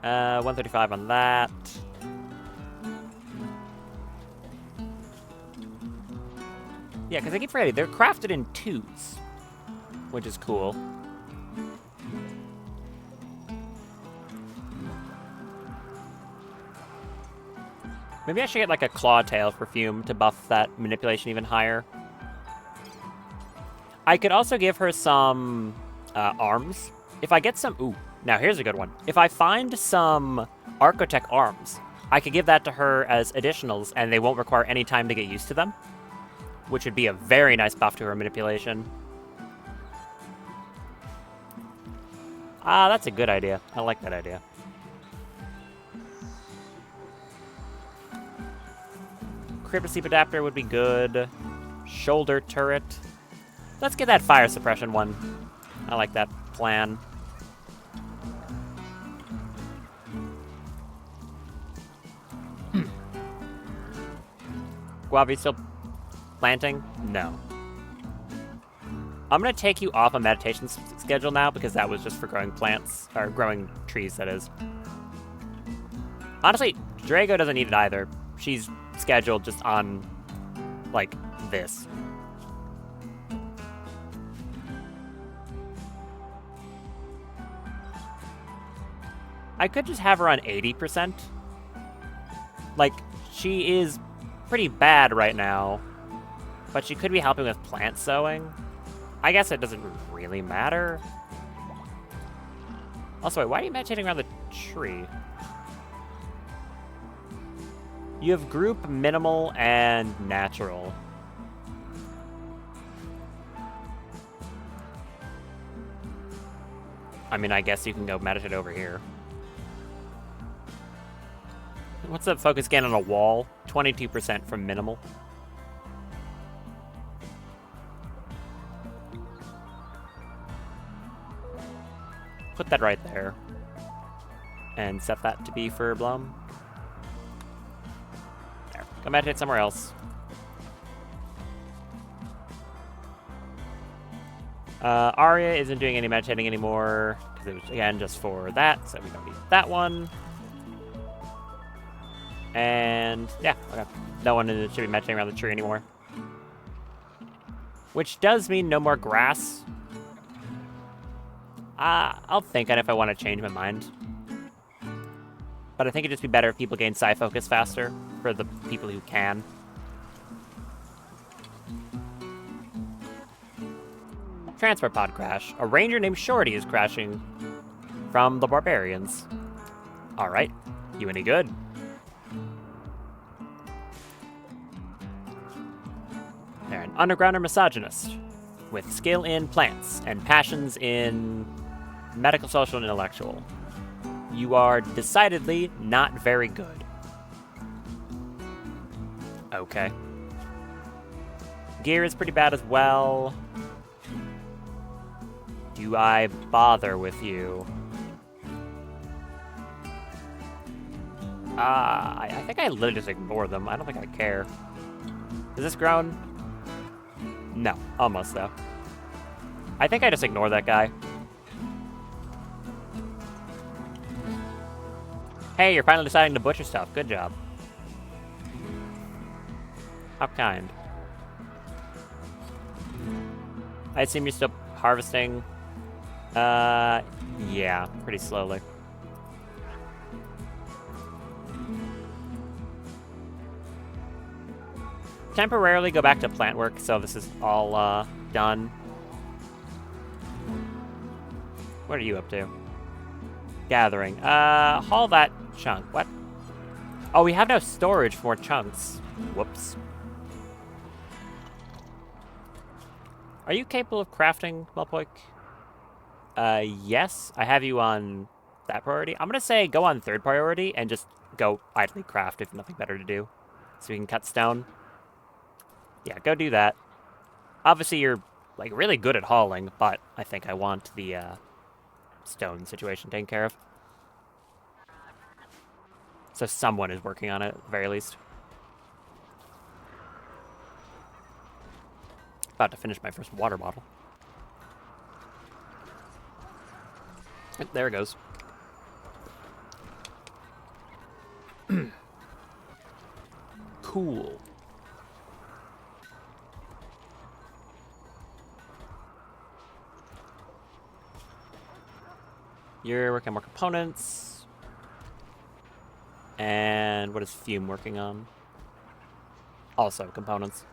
135 on that. Yeah, because I keep forgetting, they're crafted in 2s, which is cool. Maybe I should get like a claw tail perfume to buff that manipulation even higher. I could also give her some arms. If I get some... Ooh, now here's a good one. If I find some Archotech arms, I could give that to her as additionals, and they won't require any time to get used to them, which would be a very nice buff to her manipulation. Ah, that's a good idea. I like that idea. Crypto Sleep Adapter would be good. Shoulder turret. Let's get that fire suppression one. I like that plan. Guavi still planting? No. I'm going to take you off a meditation schedule now because that was just for growing plants, or growing trees, that is. Honestly, Drago doesn't need it either. She's scheduled just on, like, this. I could just have her on 80%. Like, she is pretty bad right now, but she could be helping with plant sowing. I guess it doesn't really matter. Also, wait, why are you meditating around the tree? You have group, minimal, and natural. I mean, I guess you can go meditate over here. What's the focus gain on a wall? 22% from minimal. Put that right there. And set that to be for Blum. There. Go meditate somewhere else. Arya isn't doing any meditating anymore, because it was, again, just for that, so we don't need that one. And, yeah, okay. No one should be meditating around the tree anymore. Which does mean no more grass. I'll think on if I want to change my mind. But I think it'd just be better if people gain psi focus faster, for the people who can. Transport pod crash. A ranger named Shorty is crashing from the barbarians. Alright, you any good? They're an undergrounder misogynist with skill in plants and passions in medical, social, and intellectual. You are decidedly not very good. Okay. Gear is pretty bad as well. Do I bother with you? I think I literally just ignore them. I don't think I care. Is this grown? No, almost though. I think I just ignore that guy. Hey, you're finally deciding to butcher stuff. Good job. How kind. I assume you're still harvesting. Yeah, pretty slowly. Temporarily go back to plant work, so this is all, done. What are you up to? Gathering. Haul that chunk. What? Oh, we have no storage for chunks. Whoops. Are you capable of crafting, Melpoik? Yes. I have you on that priority. I'm gonna say go on third priority and just go idly craft if nothing better to do. So we can cut stone. Yeah, go do that. Obviously, you're, like, really good at hauling, but I think I want the, stone situation taken care of. So someone is working on it, at the very least. About to finish my first water bottle. There it goes. Cool. You're working on more components. And what is Fume working on? Also components.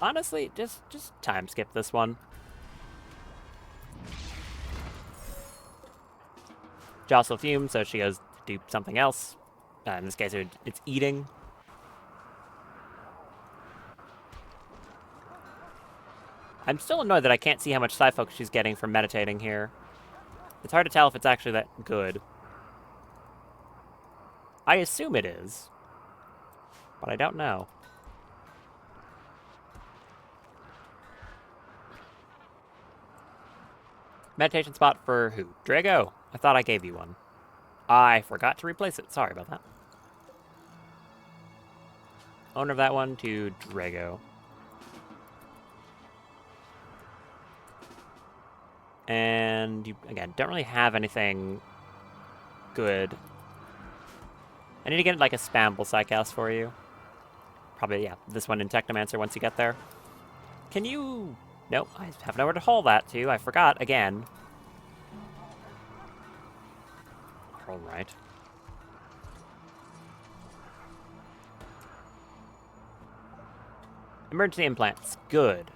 Honestly, just time skip this one. Jostle Fume, so she goes to do something else. In this case, it's eating. I'm still annoyed that I can't see how much psi focus she's getting from meditating here. It's hard to tell if it's actually that good. I assume it is, but I don't know. Meditation spot for who? Drago? I thought I gave you one. I forgot to replace it. Sorry about that. Owner of that one to Drago. And you, again, don't really have anything good. I need to get like a spammable Psycast for you. Probably, yeah, this one in Technomancer once you get there. Can you... Nope, I have nowhere to haul that to. I forgot again. Alright. Emergency implants. Good.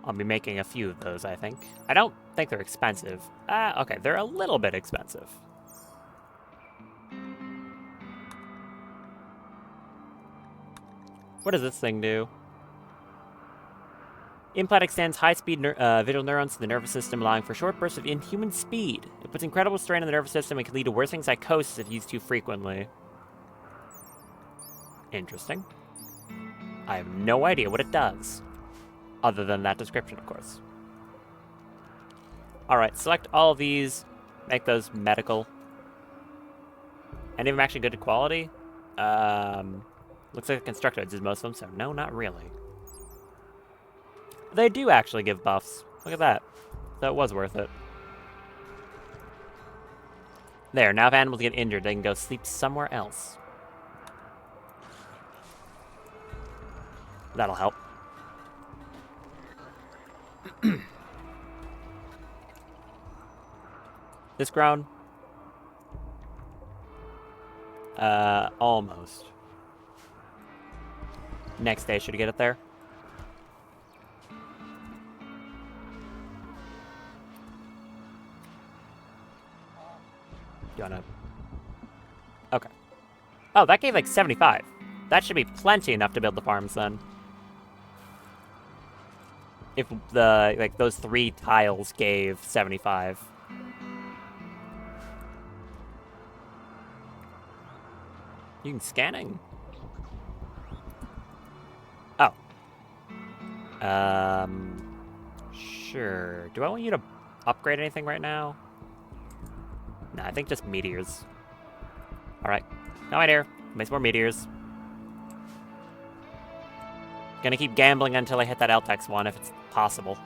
I'll be making a few of those, I think. I don't think they're expensive. Okay, they're a little bit expensive. What does this thing do? Implant extends high-speed visual neurons to the nervous system, allowing for short bursts of inhuman speed. It puts incredible strain on the nervous system and can lead to worsening psychosis if used too frequently. Interesting. I have no idea what it does. Other than that description, of course. Alright, select all of these. Make those medical. Any of them actually good quality? Looks like the constructor does most of them, so no, not really. They do actually give buffs. Look at that. So it was worth it. There, now if animals get injured, they can go sleep somewhere else. That'll help. This ground? Almost. Next day, should I get it there? You wanna... Okay. Oh, that gave like 75. That should be plenty enough to build the farms then. If the, like, those 3 tiles gave 75. You can scanning? Oh. Sure. Do I want you to upgrade anything right now? Nah, I think just meteors. Alright. No idea. Make some more meteors. Gonna keep gambling until I hit that Eltex one, if it's possible.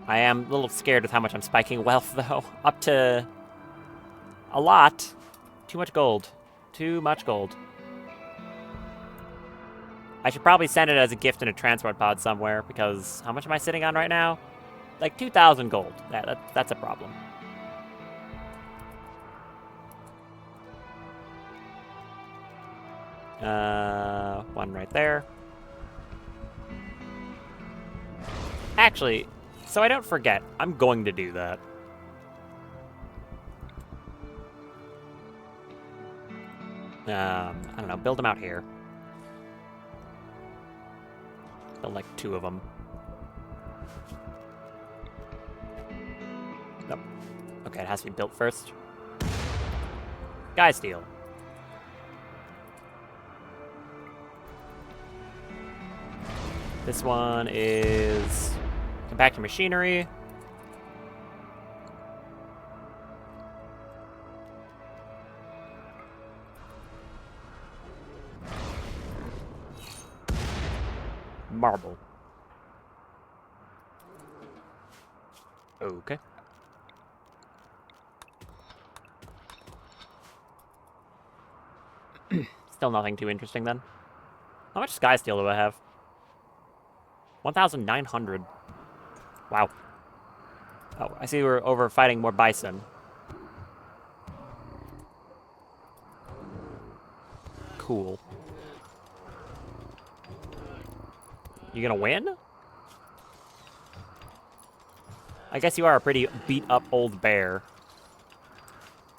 I am a little scared with how much I'm spiking wealth, though. Up to... a lot. Too much gold. Too much gold. I should probably send it as a gift in a transport pod somewhere, because how much am I sitting on right now? Like 2,000 gold. That's a problem. One right there. Actually, so I don't forget, I'm going to do that. I don't know, build them out here. Build like 2 of them. Nope. Okay, it has to be built first. Guy steel. This one is compactor machinery. Marble. Okay. Still nothing too interesting then. How much sky steel do I have? 1,900. Wow. Oh, I see we're over fighting more bison. Cool. You gonna win? I guess you are a pretty beat-up old bear.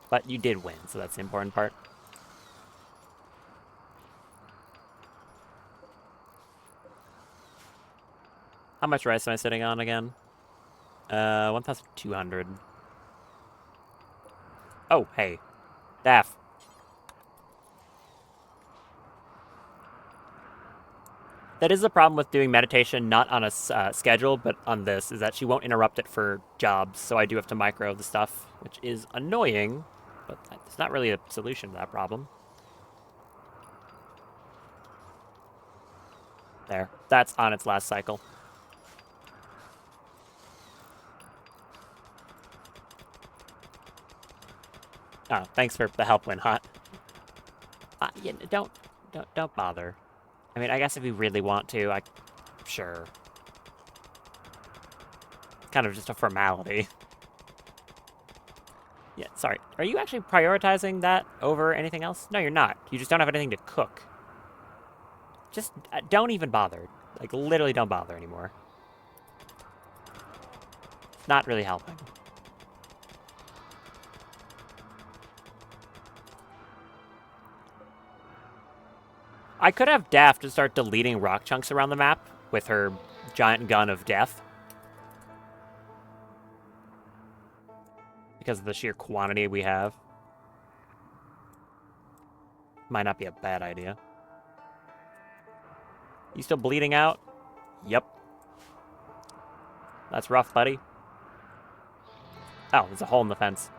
But you did win, so that's the important part. How much rice am I sitting on again? 1,200. Oh, hey. Daff. That is the problem with doing meditation not on a schedule, but on this, is that she won't interrupt it for jobs, so I do have to micro the stuff, which is annoying, but it's not really a solution to that problem. There. That's on its last cycle. Oh, thanks for the help, Winhot. Yeah, don't bother. I mean, I guess if you really want to, sure. Kind of just a formality. Yeah, sorry. Are you actually prioritizing that over anything else? No, you're not. You just don't have anything to cook. Just don't even bother. Like, literally don't bother anymore. It's not really helping. I could have Daft to start deleting rock chunks around the map with her giant gun of death. Because of the sheer quantity we have. Might not be a bad idea. You still bleeding out? Yep. That's rough, buddy. Oh, there's a hole in the fence.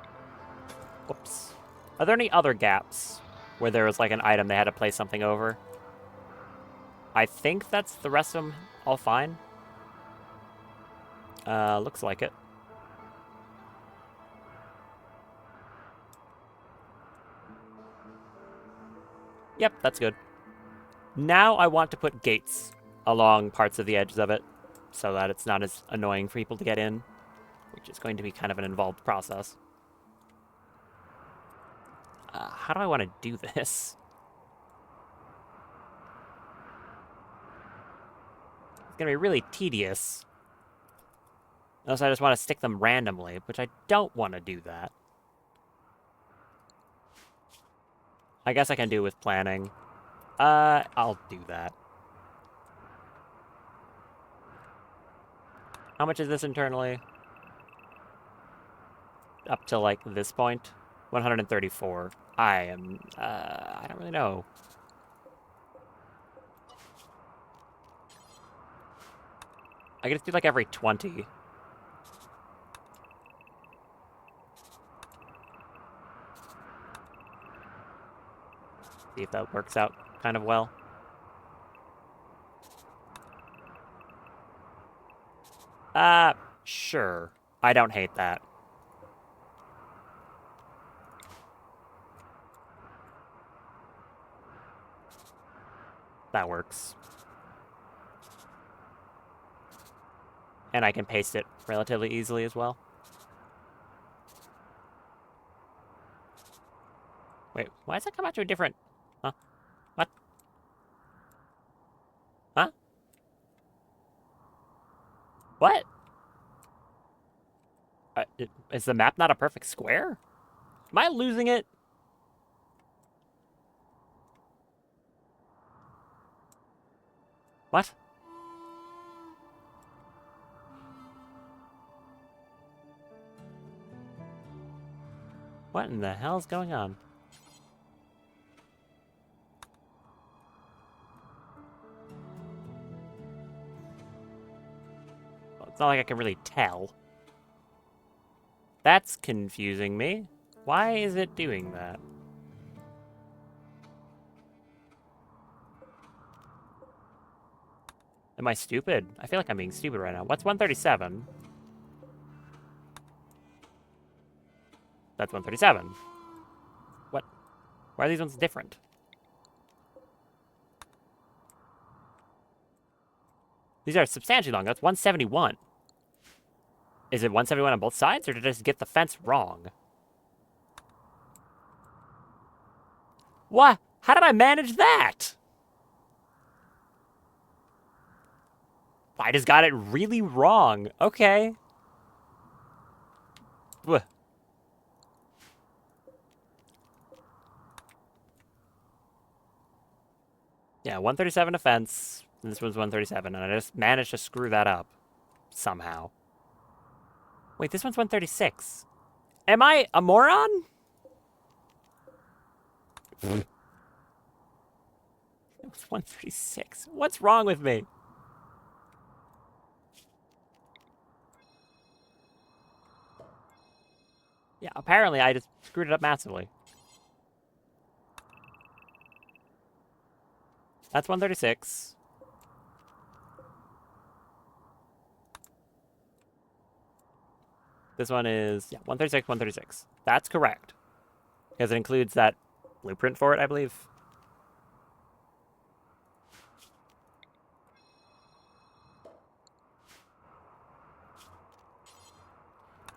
Whoops. Are there any other gaps where there was like an item they had to place something over? I think that's the rest of them all fine. Looks like it. Yep, that's good. Now I want to put gates along parts of the edges of it so that it's not as annoying for people to get in, which is going to be kind of an involved process. How do I want to do this? It's going to be really tedious. Unless I just want to stick them randomly, which I don't want to do that. I guess I can do it with planning. I'll do that. How much is this internally? Up to, like, this point? 134. I don't really know. I guess do, like, every 20. See if that works out kind of well. Sure. I don't hate that. That works. And I can paste it relatively easily as well. Wait, why does that come out to a different... Huh? What? Huh? What? Is the map not a perfect square? Am I losing it? What? What in the hell is going on? Well, it's not like I can really tell. That's confusing me. Why is it doing that? Am I stupid? I feel like I'm being stupid right now. What's 137? That's 137. What? Why are these ones different? These are substantially long. That's 171. Is it 171 on both sides, or did I just get the fence wrong? What? How did I manage that? I just got it really wrong. Okay. Ugh. Yeah, 137 offense. This one's 137, and I just managed to screw that up. Somehow. Wait, this one's 136. Am I a moron? It was 136. What's wrong with me? Yeah, apparently I just screwed it up massively. That's 136. This one is, yeah, 136, 136. That's correct. Because it includes that blueprint for it, I believe.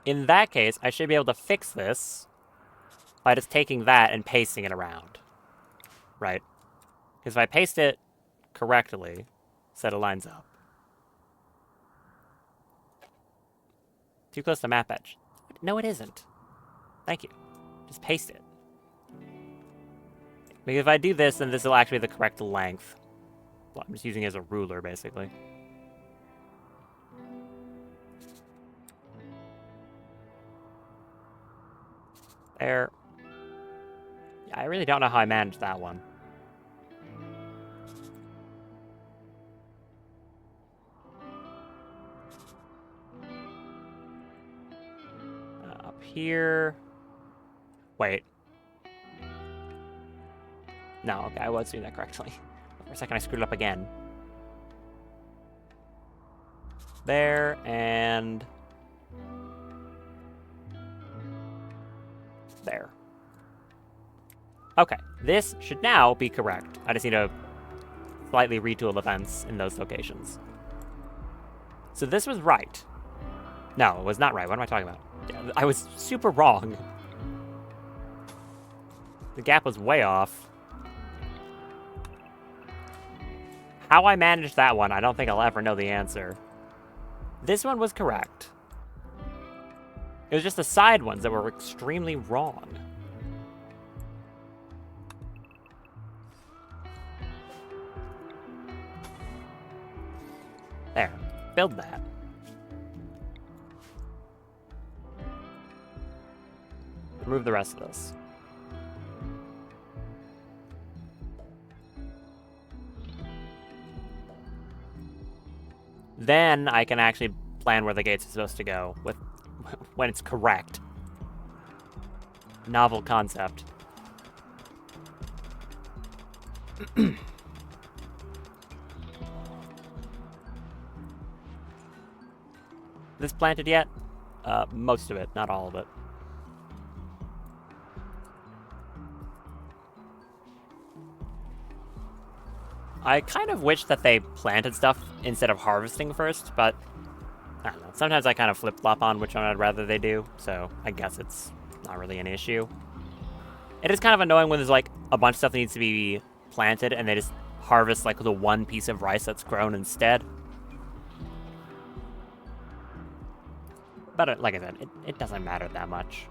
In that case, I should be able to fix this by just taking that and pasting it around. Right? Because if I paste it correctly, so it lines up. Too close to map edge. No, it isn't. Thank you. Just paste it. Because if I do this, then this will actually be the correct length. Well, I'm just using it as a ruler, basically. There. Yeah, I really don't know how I managed that one. Up here. Wait. No, okay, I was doing that correctly. For a second, I screwed it up again. There, and... there. Okay, this should now be correct. I just need to slightly retool the fence in those locations. So this was right. No, it was not right. What am I talking about? I was super wrong. The gap was way off. How I managed that one, I don't think I'll ever know the answer. This one was correct. It was just the side ones that were extremely wrong. There. Build that. Remove the rest of this. Then I can actually plan where the gates are supposed to go with when it's correct. Novel concept. This planted yet? Most of it, not all of it. I kind of wish that they planted stuff instead of harvesting first, but I don't know. Sometimes I kind of flip-flop on which one I'd rather they do, so I guess it's not really an issue. It is kind of annoying when there's like a bunch of stuff that needs to be planted and they just harvest like the one piece of rice that's grown instead. But like I said, it doesn't matter that much.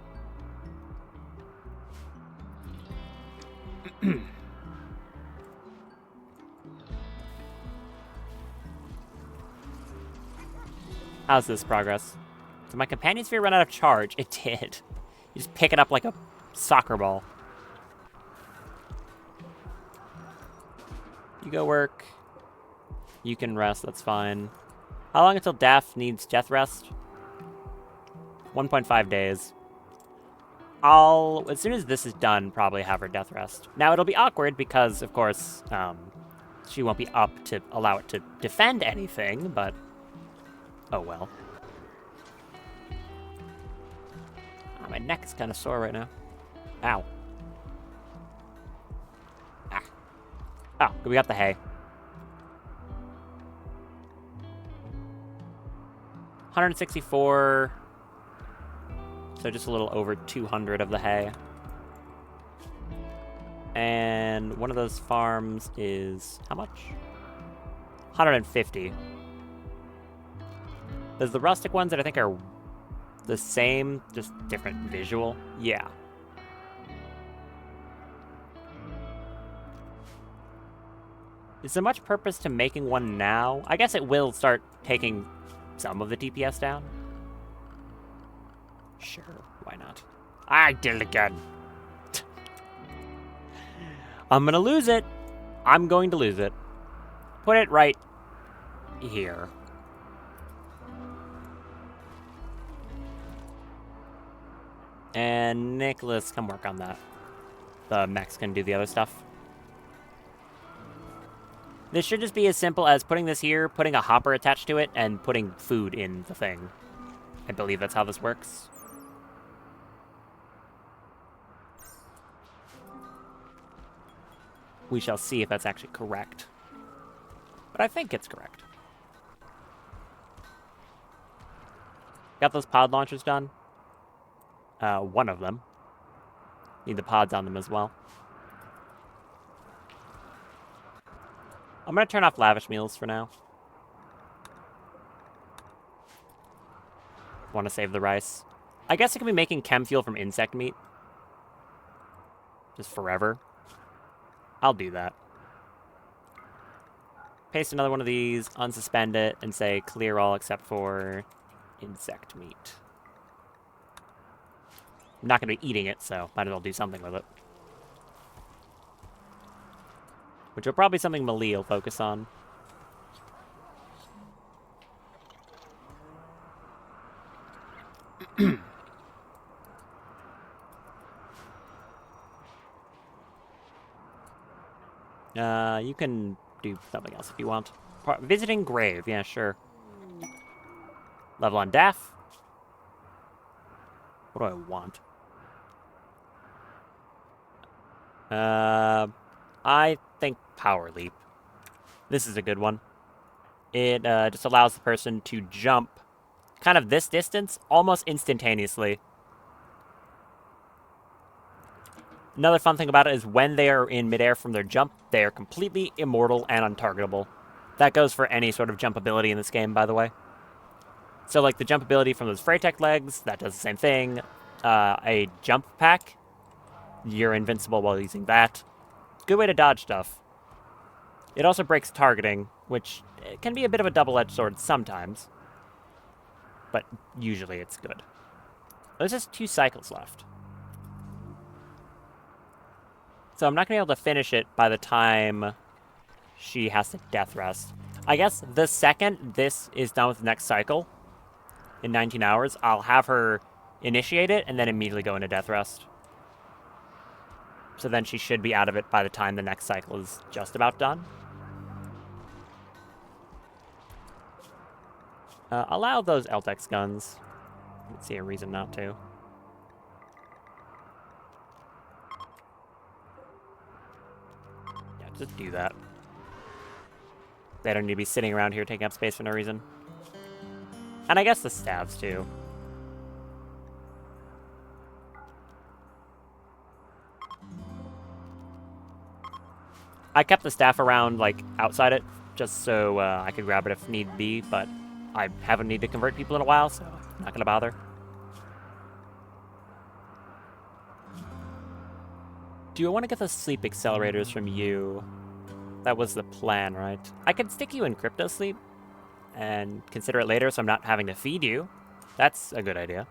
How's this progress? Did my companion sphere run out of charge? It did. You just pick it up like a soccer ball. You go work. You can rest, that's fine. How long until Daff needs death rest? 1.5 days. I'll, as soon as this is done, probably have her death rest. Now, it'll be awkward because, of course, she won't be up to allow it to defend anything, but oh well. Oh, my neck is kind of sore right now. Ow. Ah. Oh, we got the hay. 164. So just a little over 200 of the hay. And one of those farms is how much? 150. There's the rustic ones that I think are the same, just different visual. Yeah. Is there much purpose to making one now? I guess it will start taking some of the DPS down. Sure, why not? I did it again. I'm gonna lose it. I'm going to lose it. Put it right here. And Nicholas, come work on that. The mechs can do the other stuff. This should just be as simple as putting this here, putting a hopper attached to it, and putting food in the thing. I believe that's how this works. We shall see if that's actually correct. But I think it's correct. Got those pod launchers done. One of them. Need the pods on them as well. I'm going to turn off lavish meals for now. Want to save the rice. I guess I could be making chem fuel from insect meat. Just forever. I'll do that. Paste another one of these, unsuspend it, and say clear all except for insect meat. I'm not going to be eating it, so might as well do something with it. Which will probably be something Malie will focus on. You can do something else if you want. Visiting grave, yeah, sure. Level on Daff. What do I want? I think Power Leap. This is a good one. It just allows the person to jump kind of this distance almost instantaneously. Another fun thing about it is when they are in midair from their jump, they are completely immortal and untargetable. That goes for any sort of jump ability in this game, by the way. So, like, the jump ability from those Freytech legs, that does the same thing. A jump pack, you're invincible while using that. Good way to dodge stuff. It also breaks targeting, which can be a bit of a double-edged sword sometimes. But usually it's good. There's just 2 cycles left. So I'm not going to be able to finish it by the time she has to death rest. I guess the second this is done with the next cycle, in 19 hours, I'll have her initiate it and then immediately go into death rest. So then she should be out of it by the time the next cycle is just about done. Allow those LTEX guns. I don't see a reason not to. Yeah, just do that. They don't need to be sitting around here taking up space for no reason. And I guess the stabs, too. I kept the staff around, like, outside it, just so I could grab it if need be, but I haven't needed to convert people in a while, so I'm not going to bother. Do I want to get the sleep accelerators from you? That was the plan, right? I could stick you in crypto sleep and consider it later so I'm not having to feed you. That's a good idea.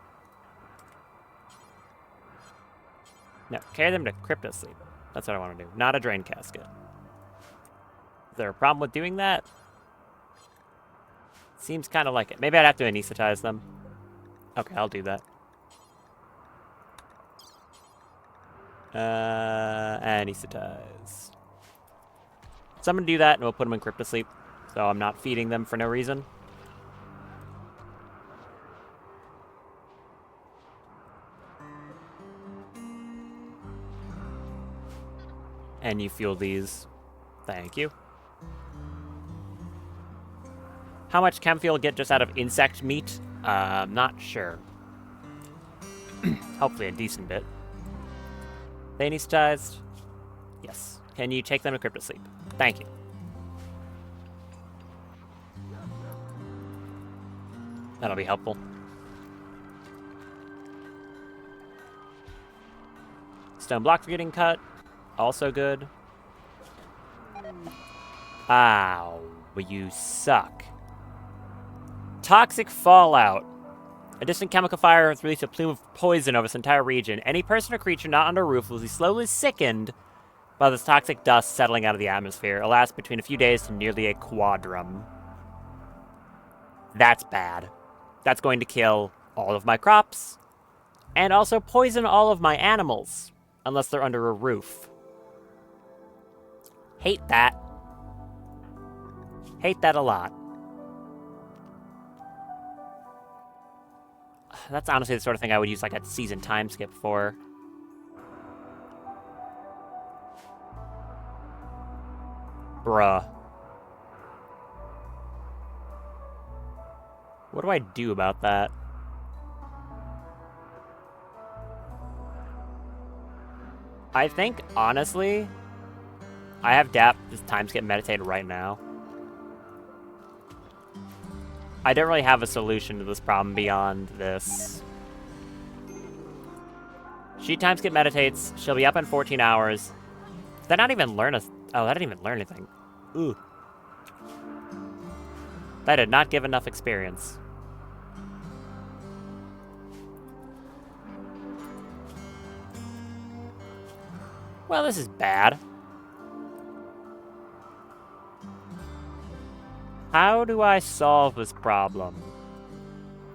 No, carry them to crypto sleep. That's what I want to do, not a drain casket. Is there a problem with doing that? Seems kind of like it. Maybe I'd have to anesthetize them. Okay, I'll do that. Anesthetize. So I'm going to do that, and we'll put them in crypto sleep. So I'm not feeding them for no reason. And you fuel these. Thank you. How much chem fuel get just out of insect meat? Not sure. Hopefully a decent bit. They anesthetized? Yes. Can you take them to crypto sleep? Thank you. That'll be helpful. Stone blocks are getting cut. Also good. Ow. You suck. Toxic fallout. A distant chemical fire has released a plume of poison over this entire region. Any person or creature not under a roof will be slowly sickened by this toxic dust settling out of the atmosphere. It'll last between a few days to nearly a quadrum. That's bad. That's going to kill all of my crops, and also poison all of my animals, unless they're under a roof. Hate that. Hate that a lot. That's honestly the sort of thing I would use like a season time skip for. Bruh. What do I do about that? I think, honestly, I have Dap just time skip meditate right now. I don't really have a solution to this problem beyond this. She time skip meditates. She'll be up in 14 hours. Did that not even learn us? Oh, that didn't even learn anything. Ooh. That did not give enough experience. Well, this is bad. How do I solve this problem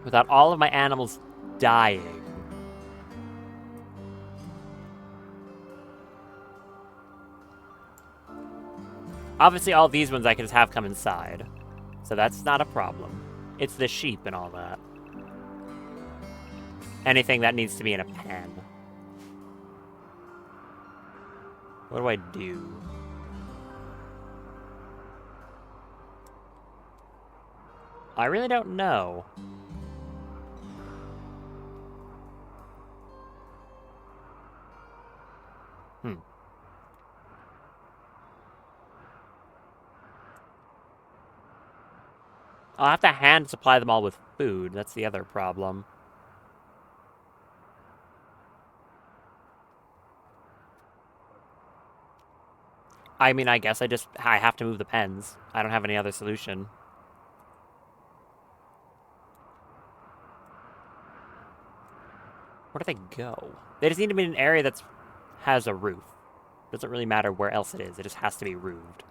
without all of my animals dying? Obviously, all these ones I can just have come inside, so that's not a problem. It's the sheep and all that. Anything that needs to be in a pen. What do I do? I really don't know. I'll have to hand supply them all with food. That's the other problem. I mean, I guess I have to move the pens. I don't have any other solution. Where do they go? They just need to be in an area that has a roof. Doesn't really matter where else it is. It just has to be roofed.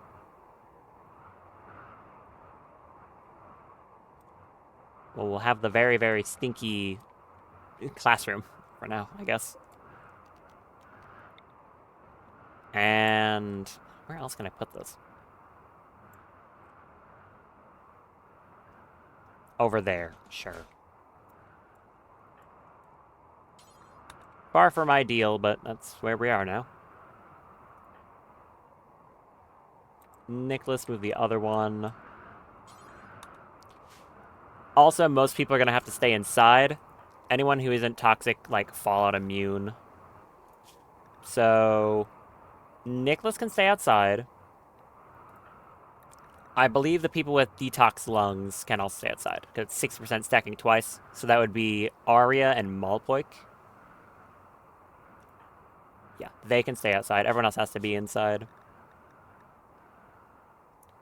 Well, we'll have the very, very stinky classroom for now, I guess. And where else can I put this? Over there, sure. Far from ideal, but that's where we are now. Nicholas, move the other one. Also, most people are going to have to stay inside. Anyone who isn't toxic, like, fallout immune. So, Nicholas can stay outside. I believe the people with detox lungs can also stay outside, because it's 60% stacking twice. So that would be Arya and Malpoik. Yeah, they can stay outside. Everyone else has to be inside.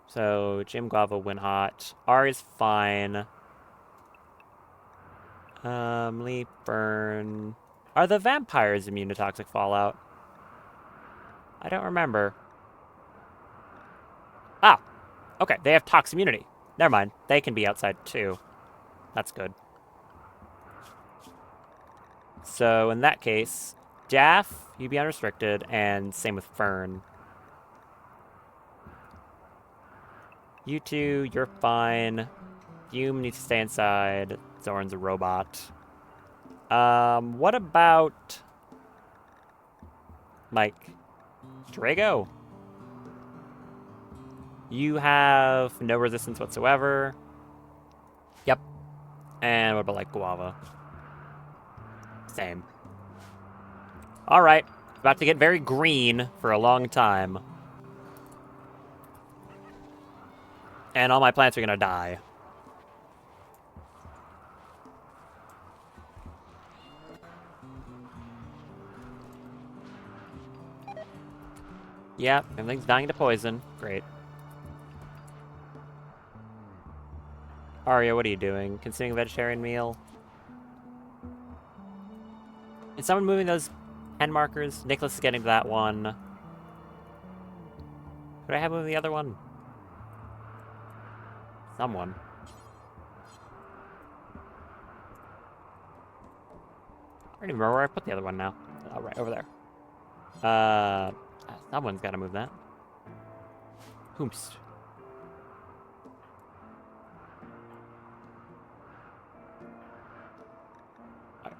So, Jim Guava, Winhot. Arya's fine. Leap, Burn. Are the vampires immune to toxic fallout? I don't remember. Ah! Okay, they have tox immunity. Never mind. They can be outside too. That's good. So, in that case, Daff, you'd be unrestricted, and same with Fern. You two, you're fine. Hume needs to stay inside. Zoran's a robot. What about... like... Drago? You have no resistance whatsoever. Yep. And what about, like, guava? Same. Alright. About to get very green for a long time. And all my plants are gonna die. Yeah, everything's dying to poison. Great. Arya, what are you doing? Consuming a vegetarian meal? Is someone moving those pen markers? Nicholas is getting to that one. Who do I have moving the other one? Someone. I don't even remember where I put the other one now. Oh, right, over there. Someone's gotta move that. Whomst.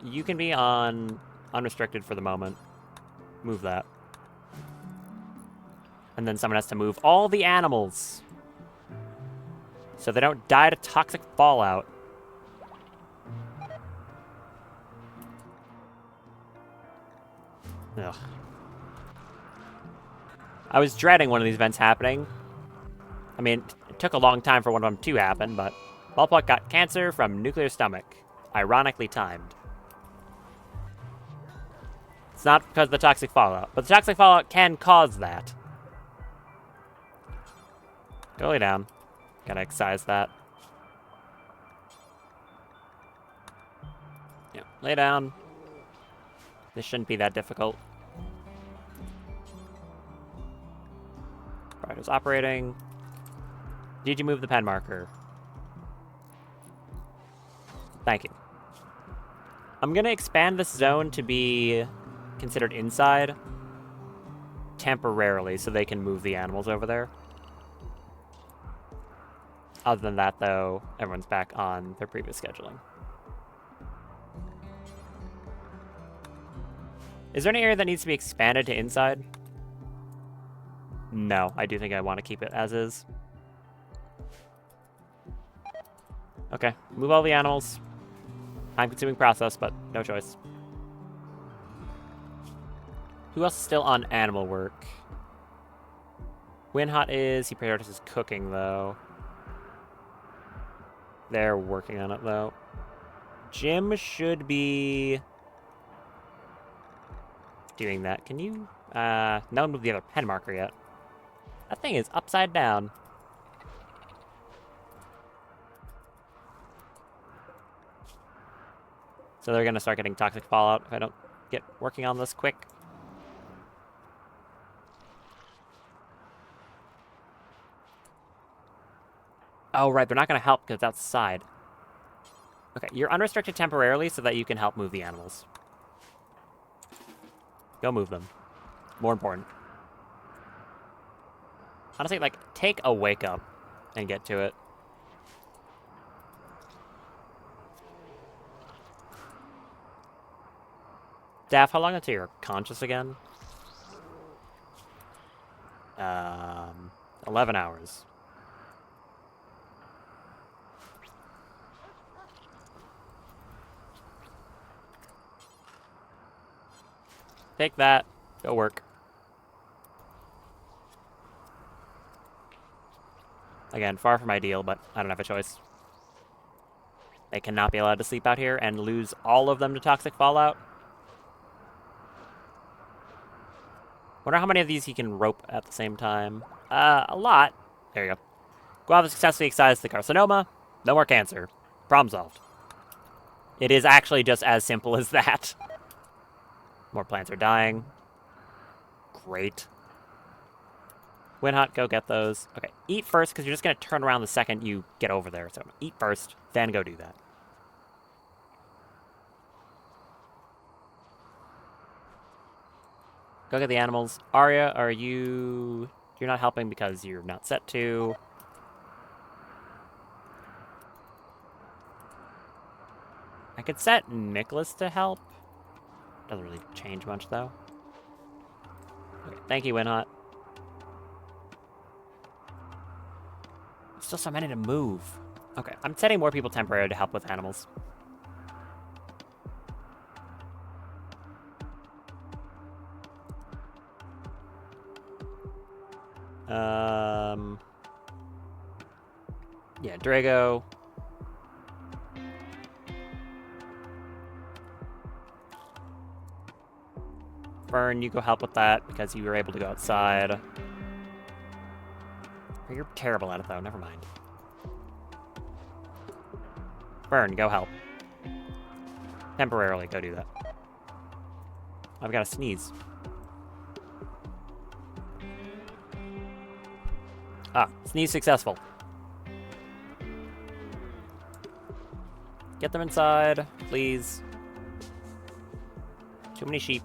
You can be on unrestricted for the moment. Move that. And then someone has to move all the animals. So they don't die to toxic fallout. Ugh. I was dreading one of these events happening. I mean, it took a long time for one of them to happen, but Ballpark got cancer from nuclear stomach. Ironically timed. It's not because of the toxic fallout, but the toxic fallout can cause that. Go lay down. Gotta excise that. Yeah, lay down. This shouldn't be that difficult. Alright, it's operating. Did you move the pen marker? Thank you. I'm gonna expand this zone to be considered inside temporarily so they can move the animals over there. Other than that, though, everyone's back on their previous scheduling. Is there any area that needs to be expanded to inside? No, I do think I want to keep it as is. Okay, move all the animals. Time-consuming process, but no choice. Who else is still on animal work? Winhot is. He prioritizes cooking, though. They're working on it, though. Jim should be doing that. Can you? No one moved the other pen marker yet. That thing is upside down. So they're gonna start getting toxic fallout if I don't get working on this quick. Oh, right, they're not gonna help because it's outside. Okay, you're unrestricted temporarily so that you can help move the animals. Go move them. More important. Honestly, like, take a wake up and get to it. Daff, how long until you're conscious again? 11 hours. Take that. Go work. Again, far from ideal, but I don't have a choice. They cannot be allowed to sleep out here and lose all of them to toxic fallout. Wonder how many of these he can rope at the same time. A lot. There you go. Guava successfully excised the carcinoma. No more cancer. Problem solved. It is actually just as simple as that. More plants are dying. Great. Winhot, go get those. Okay, eat first, because you're just going to turn around the second you get over there. So eat first, then go do that. Go get the animals. Arya, are you... You're not helping because you're not set to. I could set Nicholas to help. Doesn't really change much, though. Okay, thank you, Winhot. Still so many to move. Okay, I'm setting more people temporarily to help with animals. Yeah, Drago. Fern, you go help with that because you were able to go outside. You're terrible at it, though. Never mind. Fern, go help. Temporarily, go do that. I've got to sneeze. Ah, sneeze successful. Get them inside, please. Too many sheep.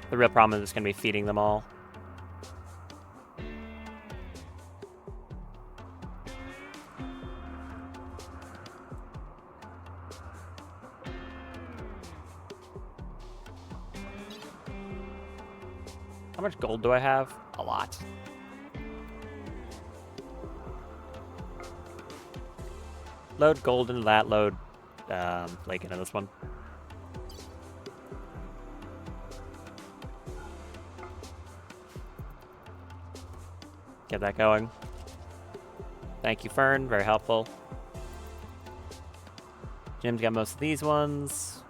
The real problem is just going to be feeding them all. How much gold do I have? A lot. Load gold into that, load lake into this one. Get that going. Thank you, Fern. Very helpful. Jim's got most of these ones.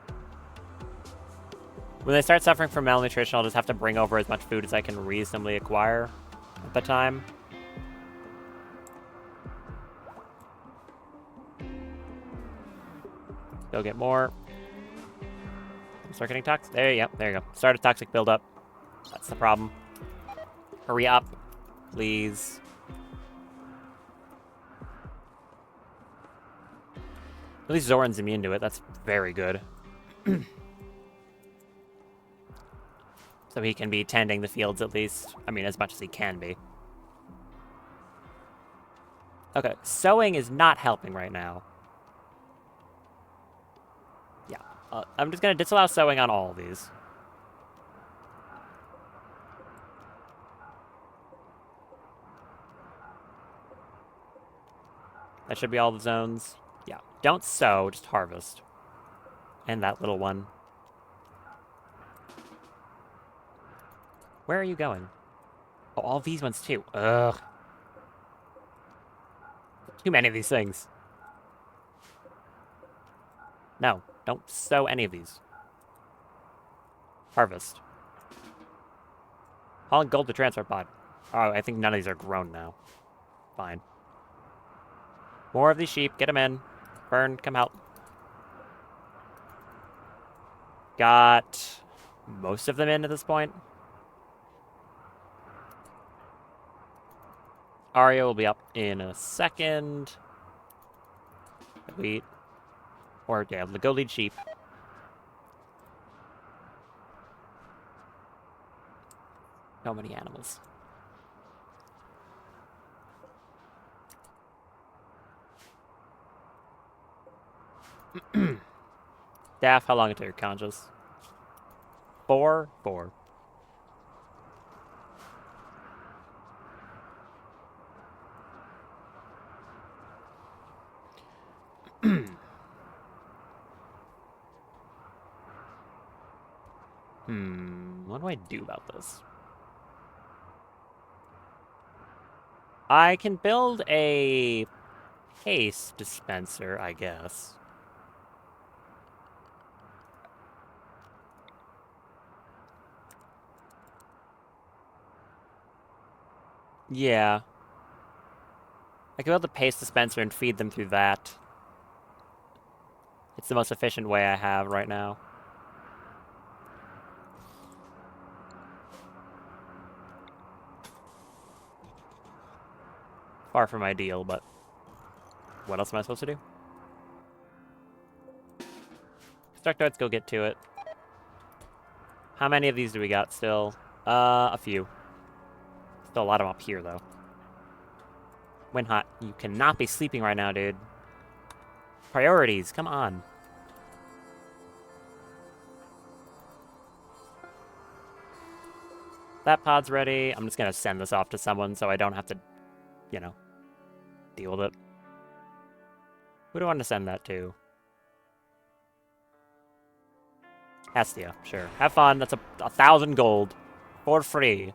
When they start suffering from malnutrition, I'll just have to bring over as much food as I can reasonably acquire at the time. Go get more. Start getting toxic. There you go. Start a toxic buildup. That's the problem. Hurry up, please. At least Zoran's immune to it. That's very good. So he can be tending the fields at least. I mean, as much as he can be. Okay, sowing is not helping right now. Yeah, I'm just going to disallow sowing on all of these. That should be all the zones. Yeah, don't sow, just harvest. And that little one. Where are you going? Oh, all these ones too. Ugh. Too many of these things. No, don't sow any of these. Harvest. Hauling gold to transfer pod. Oh, I think none of these are grown now. Fine. More of these sheep. Get them in. Fern, come help. Got most of them in at this point. Arya will be up in a second. Wait. Or, yeah, go lead sheep. So many animals. Staff, how long until you're conscious? 4? 4. What do I do about this? I can build a haste dispenser, I guess. Yeah. I can build a paste dispenser and feed them through that. It's the most efficient way I have right now. Far from ideal, but what else am I supposed to do? Destructoids, go get to it. How many of these do we got still? A few. Still a lot of them up here, though. Windhot, you cannot be sleeping right now, dude. Priorities, come on. That pod's ready. I'm just gonna send this off to someone so I don't have to, you know, deal with it. Who do I want to send that to? Hestia, sure. Have fun. That's 1,000 gold. For free.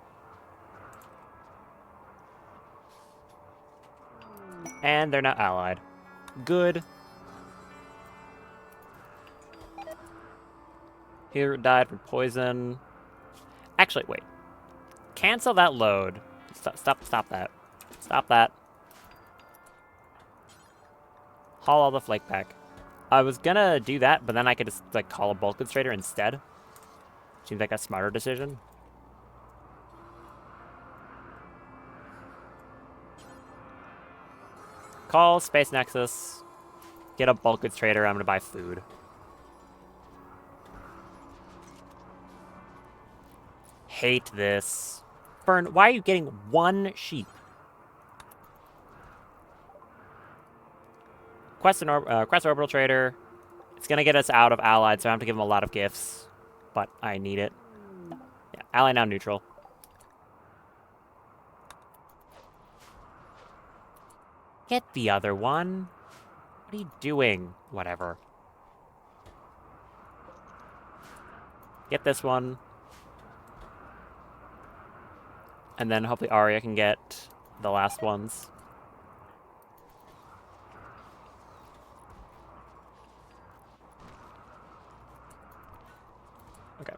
And they're not allied. Good. Here died from poison. Actually, wait. Cancel that load. Stop that. Stop that. Haul all the flake back. I was gonna do that, but then I could just like call a bulk goods trader instead. Seems like a smarter decision. Call Space Nexus. Get a bulk goods trader. I'm gonna buy food. Hate this. Fern, why are you getting one sheep? Quest Orbital Trader. It's gonna get us out of Allied, so I have to give him a lot of gifts. But I need it. Yeah, Ally now neutral. Get the other one. What are you doing? Whatever. Get this one. And then hopefully Arya can get the last ones. Okay.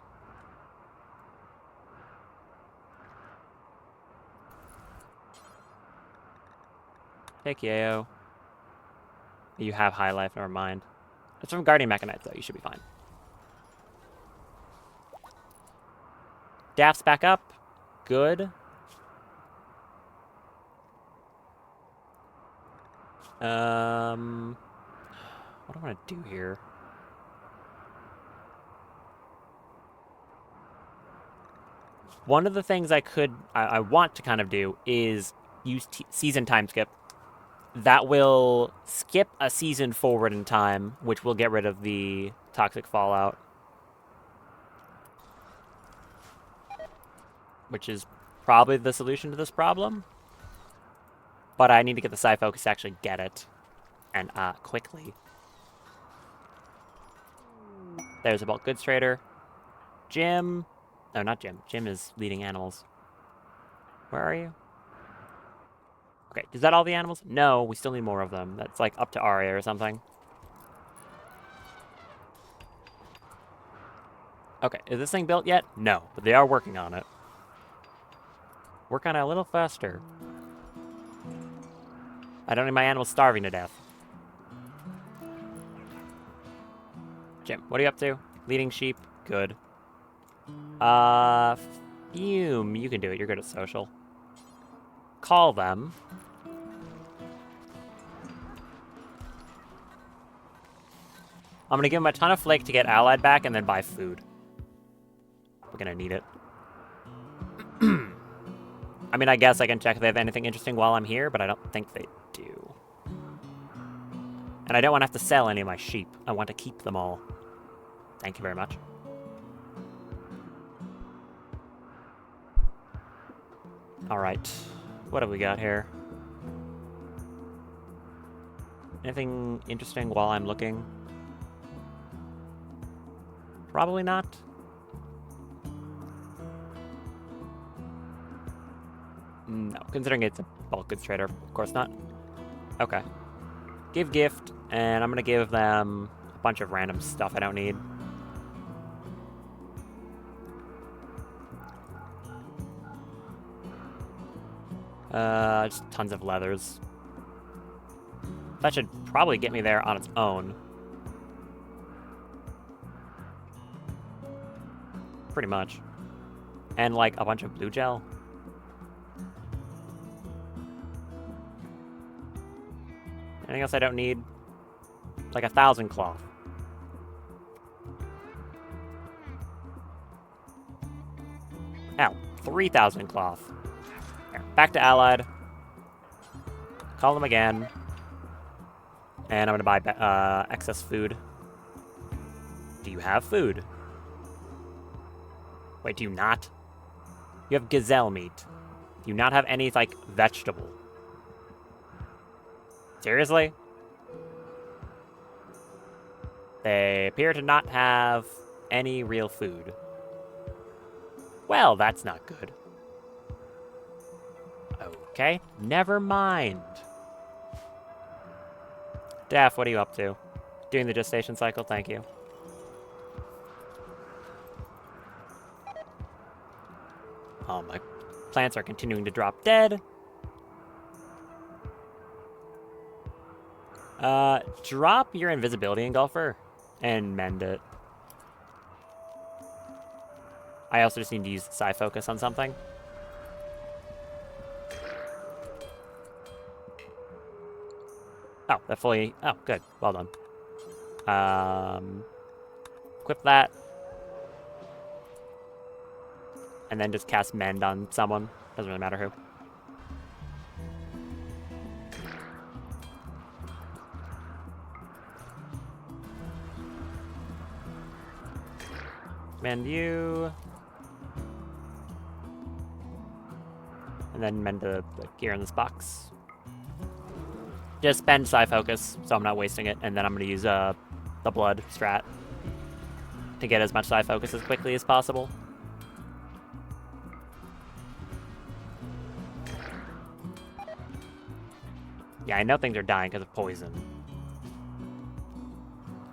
Take Yayo. You have high life, never mind. It's from Guardian Mechanites, though. You should be fine. Daft's back up. Good. What do I want to do here? One of the things I want to kind of do is use season time skip. That will skip a season forward in time, which will get rid of the toxic fallout. Which is probably the solution to this problem. But I need to get the Psi Focus to actually get it. And quickly. There's a bulk goods trader. Jim. No, not Jim. Jim is leading animals. Where are you? Okay, is that all the animals? No, we still need more of them. That's like up to Arya or something. Okay, is this thing built yet? No, but they are working on it. Work on it a little faster. I don't need my animals starving to death. Jim, what are you up to? Leading sheep? Good. Fume, you can do it. You're good at social. Call them. I'm gonna give them a ton of flake to get allied back and then buy food. We're gonna need it. I mean, I guess I can check if they have anything interesting while I'm here, but I don't think they do. And I don't want to have to sell any of my sheep. I want to keep them all. Thank you very much. Alright. What have we got here? Anything interesting while I'm looking? Probably not. No, considering it's a bulk goods trader, of course not. Okay. Give gift, and I'm gonna give them a bunch of random stuff I don't need. Just tons of leathers. That should probably get me there on its own. Pretty much. And like a bunch of blue gel. Anything else I don't need? Like 1,000 cloth. Ow, 3,000 cloth. There, back to Allied. Call them again. And I'm gonna buy excess food. Do you have food? Wait, do you not? You have gazelle meat. Do you not have any, like, vegetable? Seriously? They appear to not have any real food. Well, that's not good. Okay, never mind. Daff, what are you up to? Doing the gestation cycle, thank you. Oh, my plants are continuing to drop dead. Drop your invisibility engulfer and mend it. I also just need to use Psi Focus on something. Oh, that fully... Oh, good. Well done. Equip that. And then just cast Mend on someone. Doesn't really matter who. Mend you. And then mend the gear in this box. Just spend Psi Focus, so I'm not wasting it. And then I'm going to use the blood strat to get as much Psi Focus as quickly as possible. Yeah, I know things are dying because of poison.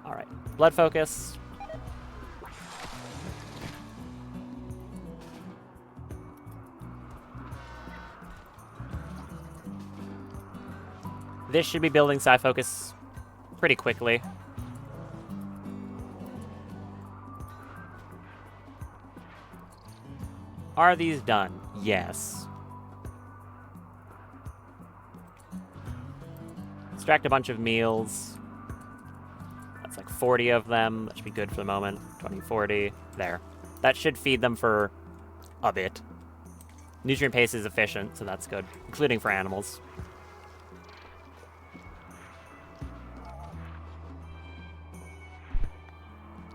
Alright, blood focus. This should be building Psi Focus pretty quickly. Are these done? Yes. Extract a bunch of meals. That's like 40 of them. That should be good for the moment. 20, 40. There. That should feed them for a bit. Nutrient paste is efficient, so that's good, including for animals.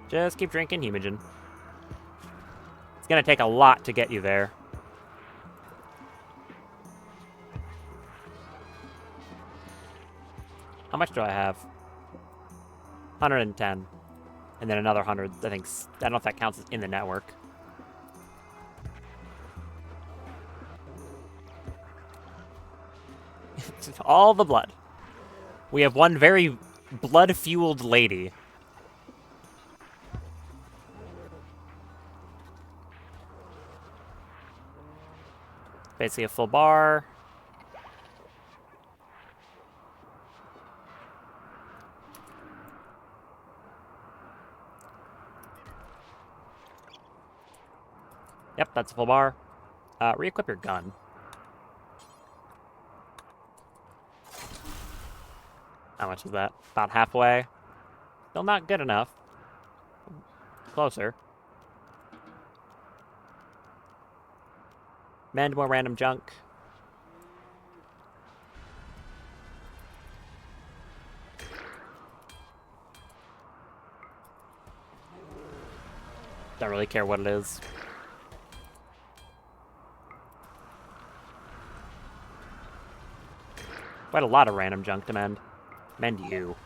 Just keep drinking Hemogen. It's gonna take a lot to get you there. How much do I have? 110. And then another 100, I think. I don't know if that counts as in the network. All the blood. We have one very blood-fueled lady. Basically a full bar. Yep, that's a full bar. Re-equip your gun. How much is that? About halfway. Still not good enough. Closer. Mend more random junk. Don't really care what it is. Quite a lot of random junk to mend. Mend you.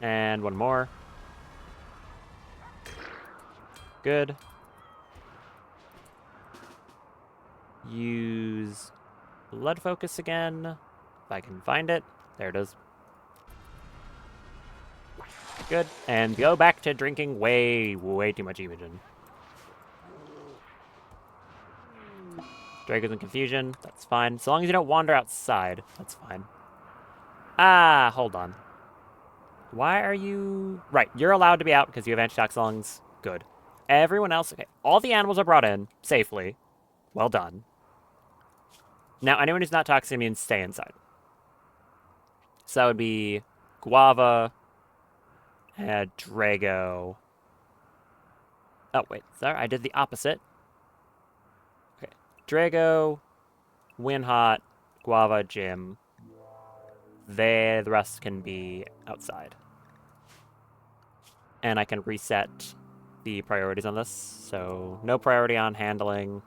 And one more. Good. Use blood focus again, if I can find it. There it is. Good. And go back to drinking way, way too much Hemogen. Drago's in confusion. That's fine. So long as you don't wander outside, that's fine. Ah, hold on. Why are you... Right, you're allowed to be out because you have antitox lungs. Good. Everyone else... Okay, all the animals are brought in safely. Well done. Now, anyone who's not toxic immune, stay inside. So that would be Guava and Drago. Oh, wait. Sorry, I did the opposite. Okay. Drago, Winhot, Guava, Jim. The rest can be outside. and I can reset the priorities on this. So no priority on handling.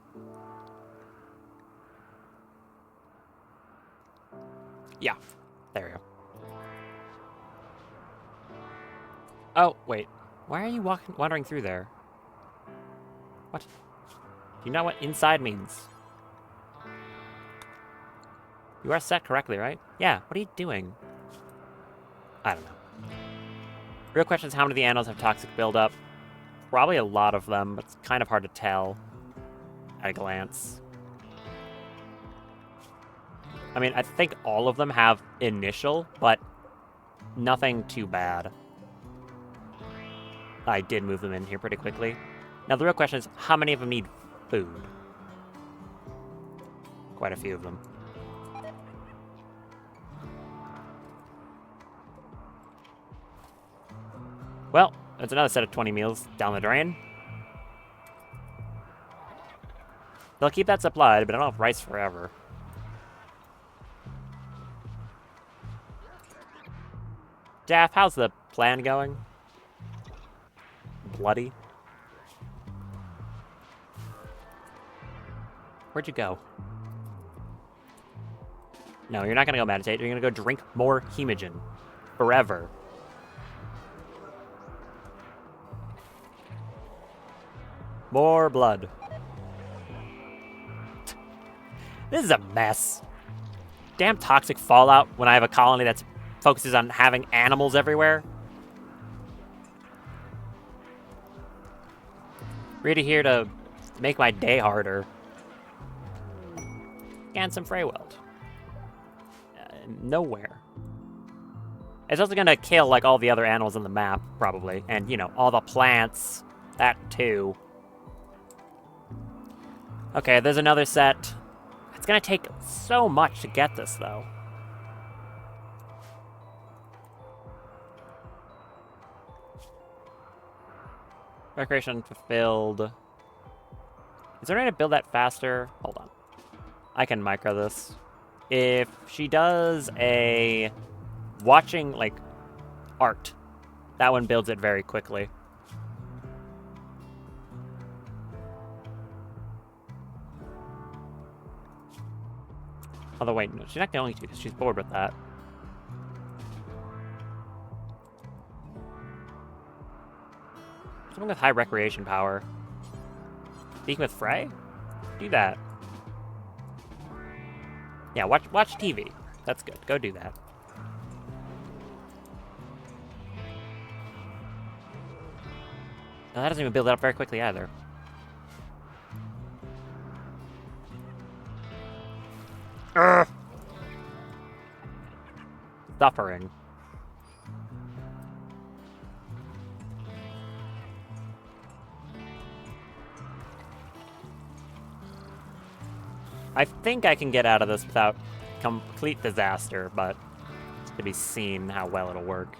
Yeah, there we go. Oh, wait. Why are you wandering through there? What? Do you know what inside means? You are set correctly, right? Yeah, what are you doing? I don't know. Real question is how many of the animals have toxic buildup? Probably a lot of them, but it's kind of hard to tell at a glance. I mean, I think all of them have initial, but nothing too bad. I did move them in here pretty quickly. Now, the real question is, how many of them need food? Quite a few of them. Well, that's another set of 20 meals down the drain. They'll keep that supplied, but I don't have rice forever. Daff, how's the plan going? Bloody. Where'd you go? No, you're not gonna go meditate. You're gonna go drink more hemogen. Forever. More blood. This is a mess. Damn toxic fallout when I have a colony that focuses on having animals everywhere. Really here to make my day harder. And some Rimworld. Nowhere. It's also gonna kill, like, all the other animals on the map, probably. And, you know, all the plants. That, too. Okay, there's another set. It's gonna take so much to get this, though. Recreation fulfilled. Is there a way to build that faster? Hold on. I can micro this. If she does a watching, like, art, that one builds it very quickly. Although, wait, no, she's not going to because she's bored with that. Someone with high recreation power. Speaking with Frey? Do that. Yeah, watch TV. That's good. Go do that. No, that doesn't even build it up very quickly either. Urgh. Suffering. I think I can get out of this without complete disaster, but it's to be seen how well it'll work.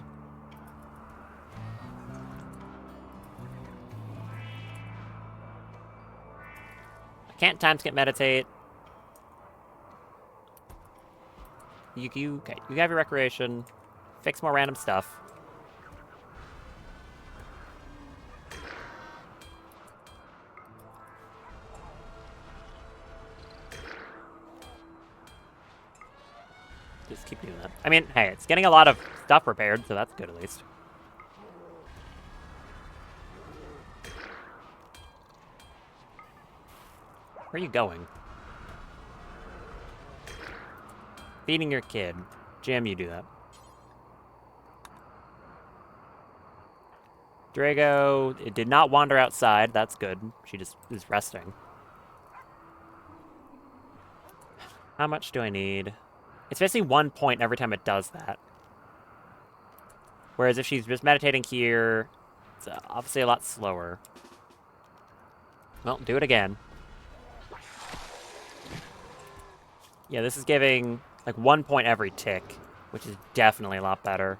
I can't time skip meditate. You have your recreation. Fix more random stuff. Just keep doing that. I mean, hey, it's getting a lot of stuff repaired, so that's good at least. Where are you going? Feeding your kid. Jim, you do that. Drago, it did not wander outside. That's good. She just is resting. How much do I need? It's basically 1 point every time it does that. Whereas if she's just meditating here, it's obviously a lot slower. Well, do it again. Yeah, this is giving like 1 point every tick, which is definitely a lot better.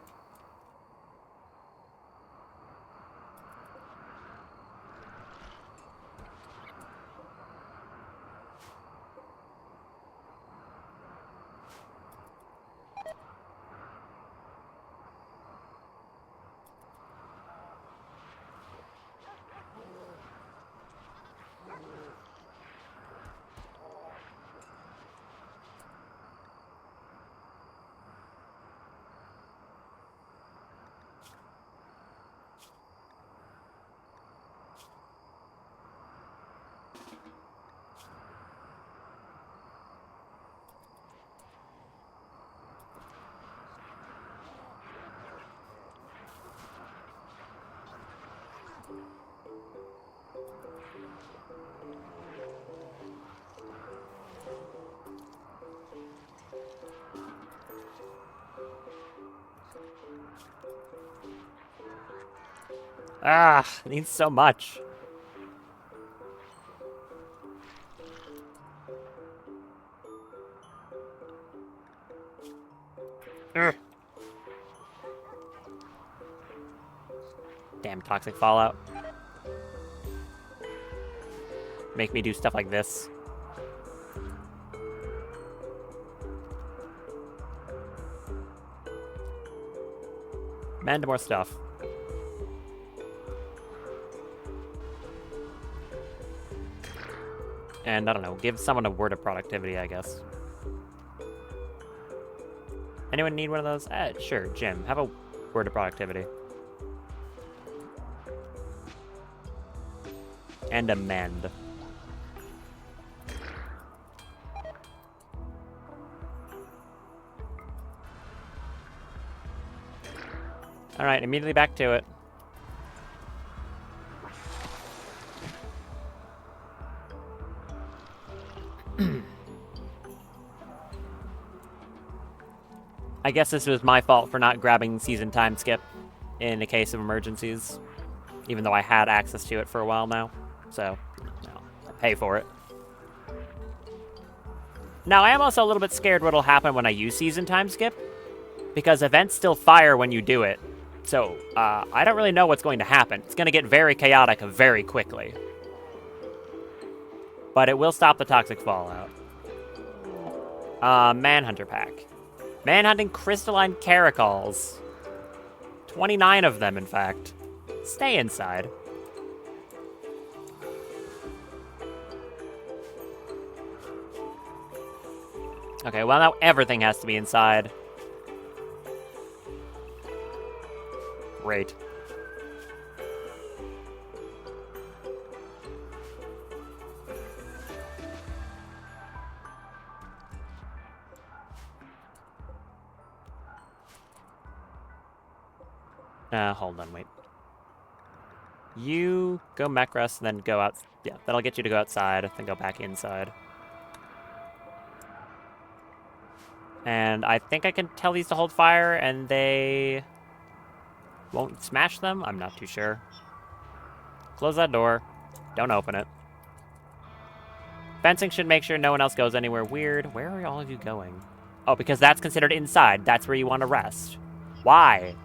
Ah, it needs so much. Ugh. Damn toxic fallout. Make me do stuff like this. Mend more stuff. And I don't know, give someone a word of productivity, I guess. Anyone need one of those? Sure, Jim, have a word of productivity. And a mend. Alright, immediately back to it. I guess this was my fault for not grabbing season time skip in the case of emergencies, even though I had access to it for a while now. So, I pay for it. Now, I am also a little bit scared what'll happen when I use season time skip, because events still fire when you do it. So, I don't really know what's going to happen. It's going to get very chaotic very quickly. But it will stop the toxic fallout. Manhunter pack. Manhunting crystalline caracols. 29 of them, in fact. Stay inside. Okay, well now everything has to be inside. Great. Hold on, wait. You go mech rest, then go out. Yeah, that'll get you to go outside, then go back inside. And I think I can tell these to hold fire, and they won't smash them? I'm not too sure. Close that door. Don't open it. Fencing should make sure no one else goes anywhere weird. Where are all of you going? Oh, because that's considered inside. That's where you want to rest. Why?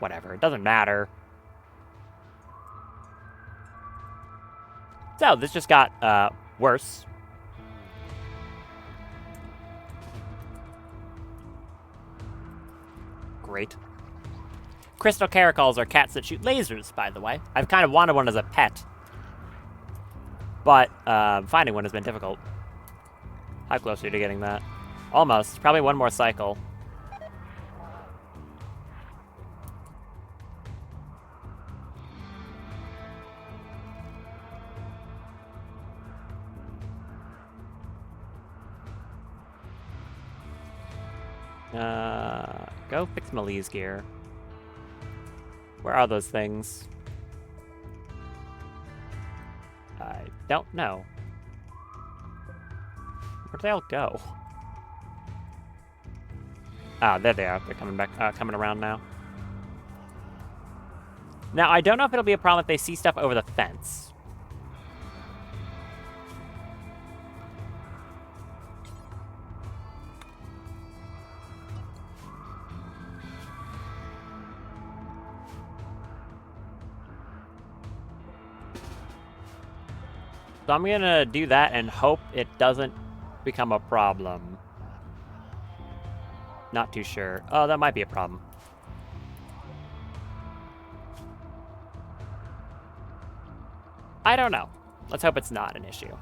Whatever, it doesn't matter. So, this just got, worse. Great. Crystal caracols are cats that shoot lasers, by the way. I've kind of wanted one as a pet. But, finding one has been difficult. How close are you to getting that? Almost. Probably one more cycle. Go fix Malee's gear. Where are those things? I don't know. Where'd they all go? Ah, there they are. They're coming back, coming around now. Now, I don't know if it'll be a problem if they see stuff over the fence. So I'm gonna do that and hope it doesn't become a problem. Not too sure. Oh, that might be a problem. I don't know. Let's hope it's not an issue.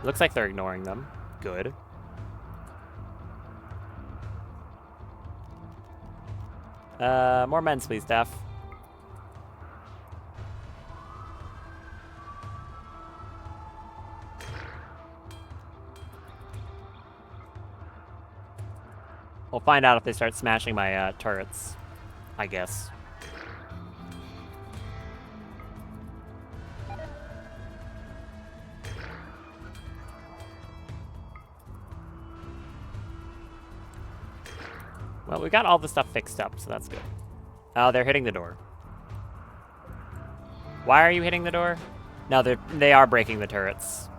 Looks like they're ignoring them. Good. More men's, please, Steph. We'll find out if they start smashing my turrets, I guess. Well, we got all the stuff fixed up, so that's good. Oh, they're hitting the door. Why are you hitting the door? No, they are breaking the turrets.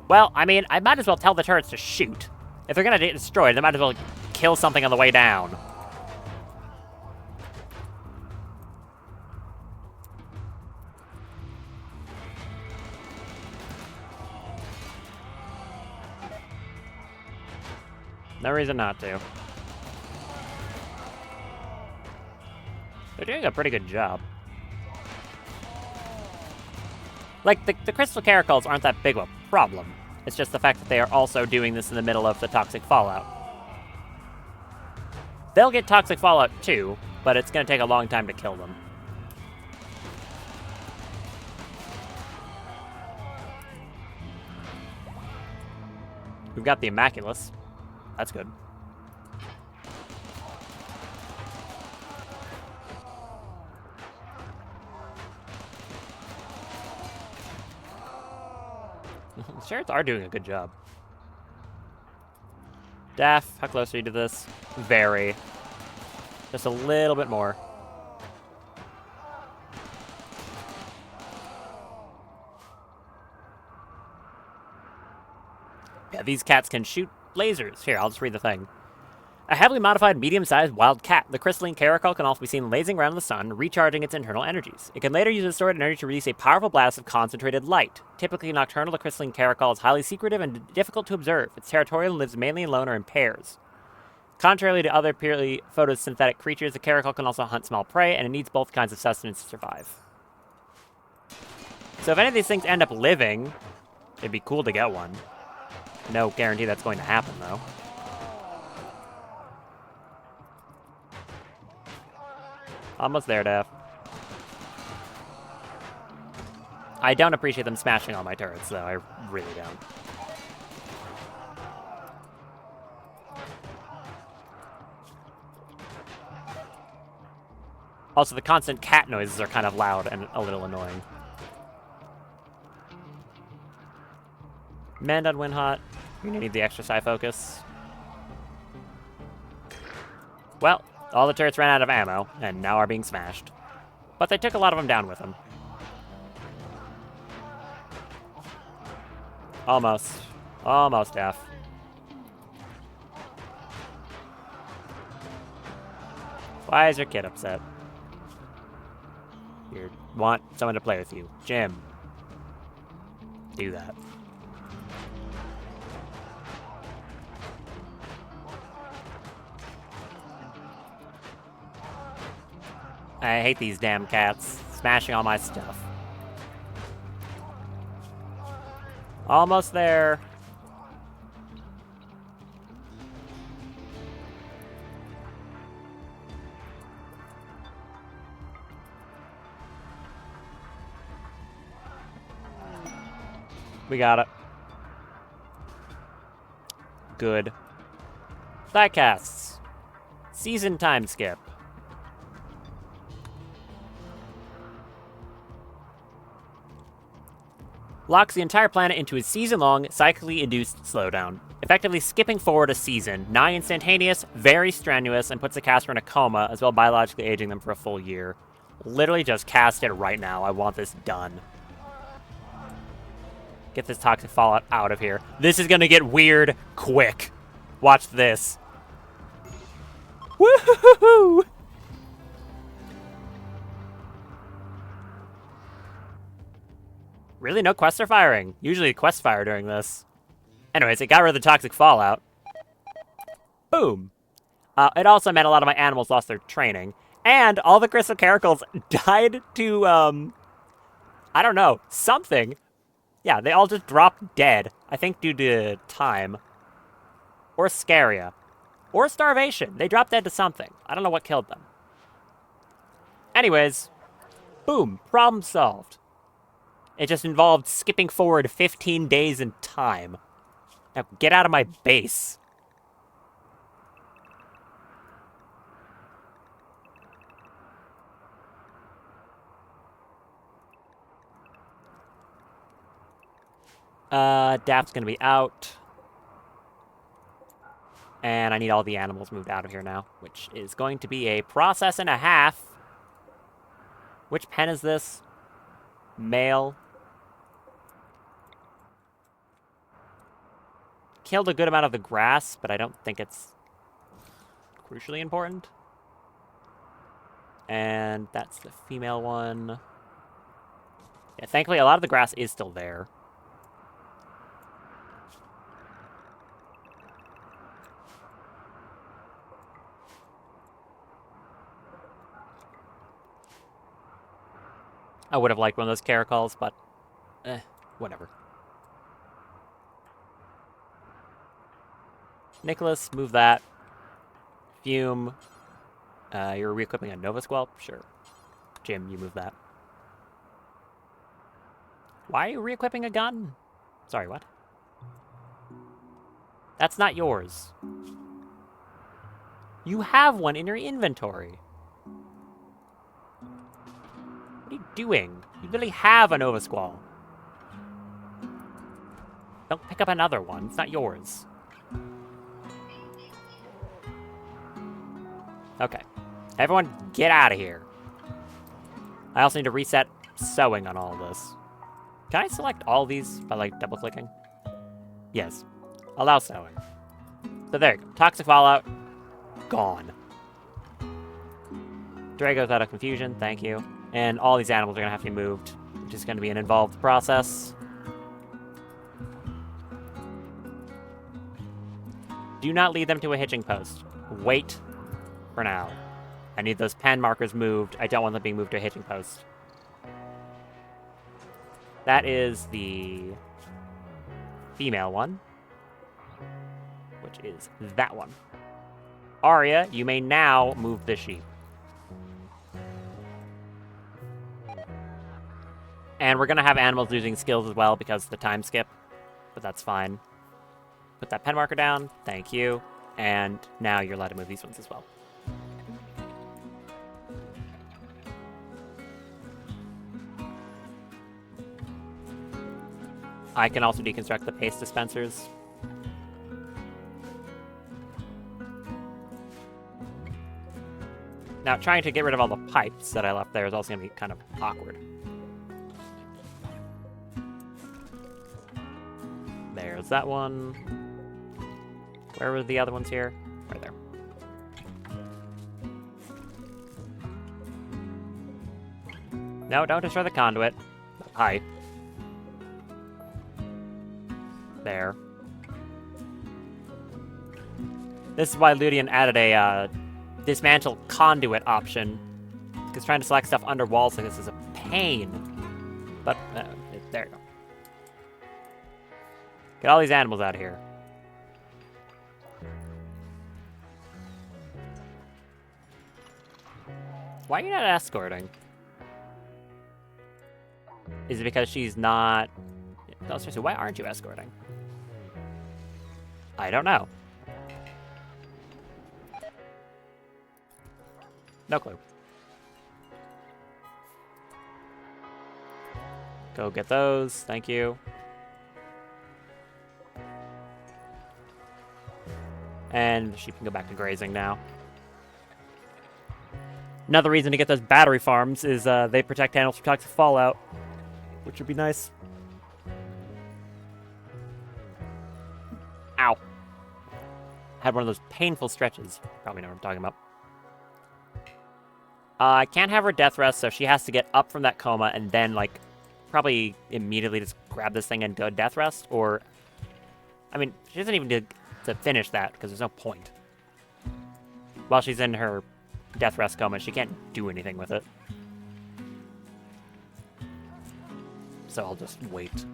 Well, I mean, I might as well tell the turrets to shoot. If they're gonna get destroyed, they might as well kill something on the way down. No reason not to. They're doing a pretty good job. Like, the crystal caracals aren't that big of a problem. It's just the fact that they are also doing this in the middle of the toxic fallout. They'll get toxic fallout too, but it's going to take a long time to kill them. We've got the Immaculus. That's good. The Sheriffs are doing a good job. Daff, how close are you to this? Very. Just a little bit more. Yeah, these cats can shoot lasers. Here, I'll just read the thing. A heavily modified, medium-sized wild cat, the crystalline caracal can also be seen lasing around the sun, recharging its internal energies. It can later use its stored energy to release a powerful blast of concentrated light. Typically nocturnal, the crystalline caracal is highly secretive and difficult to observe. It's territorial and lives mainly alone or in pairs. Contrarily to other purely photosynthetic creatures, the caracal can also hunt small prey, and it needs both kinds of sustenance to survive. So if any of these things end up living, it'd be cool to get one. No guarantee that's going to happen, though. Almost there, Daff. I don't appreciate them smashing all my turrets, though. I really don't. Also, the constant cat noises are kind of loud and a little annoying. Mend on Windhot. You're gonna need the extra psi focus. Well, all the turrets ran out of ammo, and now are being smashed. But they took a lot of them down with them. Almost. Almost, Daff. Why is your kid upset? You want someone to play with you. Jim. Do that. I hate these damn cats smashing all my stuff. Almost there. We got it. Good. Diecasts. Season time skip. Locks the entire planet into a season-long, cyclically induced slowdown, effectively skipping forward a season, nigh instantaneous, very strenuous, and puts the caster in a coma, as well biologically aging them for a full year. Literally just cast it right now. I want this done. Get this toxic fallout out of here. This is gonna get weird quick. Watch this. Woohoo! Really? No quests are firing? Usually quests fire during this. Anyways, it got rid of the toxic fallout. Boom. It also meant a lot of my animals lost their training. And all the crystal caracals died to, I don't know, something. Yeah, they all just dropped dead. I think due to time. Or scaria. Or starvation. They dropped dead to something. I don't know what killed them. Anyways, boom, problem solved. It just involved skipping forward 15 days in time. Now, get out of my base. Daft's gonna be out. And I need all the animals moved out of here now, which is going to be a process and a half. Which pen is this? male. Killed a good amount of the grass, but I don't think it's crucially important. And that's the female one. Yeah, thankfully, a lot of the grass is still there. I would have liked one of those caracals, but whatever. Nicholas, move that. Fume. You're re-equipping a Nova Squelp? Sure. Jim, you move that. Why are you re-equipping a gun? Sorry, what? That's not yours. You have one in your inventory. What are you doing? You really have a Nova Squall. Don't pick up another one. It's not yours. Okay. Everyone, get out of here. I also need to reset sewing on all of this. Can I select all these by, like, double-clicking? Yes. Allow sewing. So there you go. Toxic Fallout. Gone. Drago's out of confusion. Thank you. And all these animals are going to have to be moved, which is going to be an involved process. Do not lead them to a hitching post. Wait for now. I need those pen markers moved. I don't want them being moved to a hitching post. That is the female one, which is that one. Arya, you may now move the sheep. And we're going to have animals losing skills as well because of the time skip, but that's fine. Put that pen marker down. Thank you. And now you're allowed to move these ones as well. I can also deconstruct the paste dispensers. Now, trying to get rid of all the pipes that I left there is also going to be kind of awkward. There's that one. Where were the other ones here? Right there. No, don't destroy the conduit. Hi. There. This is why Ludian added a dismantle conduit option, because trying to select stuff under walls like this is a pain. But there you go. Get all these animals out of here. Why are you not escorting? Is it because she's not... No, seriously, why aren't you escorting? I don't know. No clue. Go get those. Thank you. And she can go back to grazing now. Another reason to get those battery farms is they protect animals from toxic fallout, which would be nice. Ow. Had one of those painful stretches. Probably know what I'm talking about. I can't have her death rest, so she has to get up from that coma and then, like, probably immediately just grab this thing and do a death rest, or... I mean, she doesn't even need to finish that, because there's no point. While she's in her death rest coma, she can't do anything with it. So I'll just wait.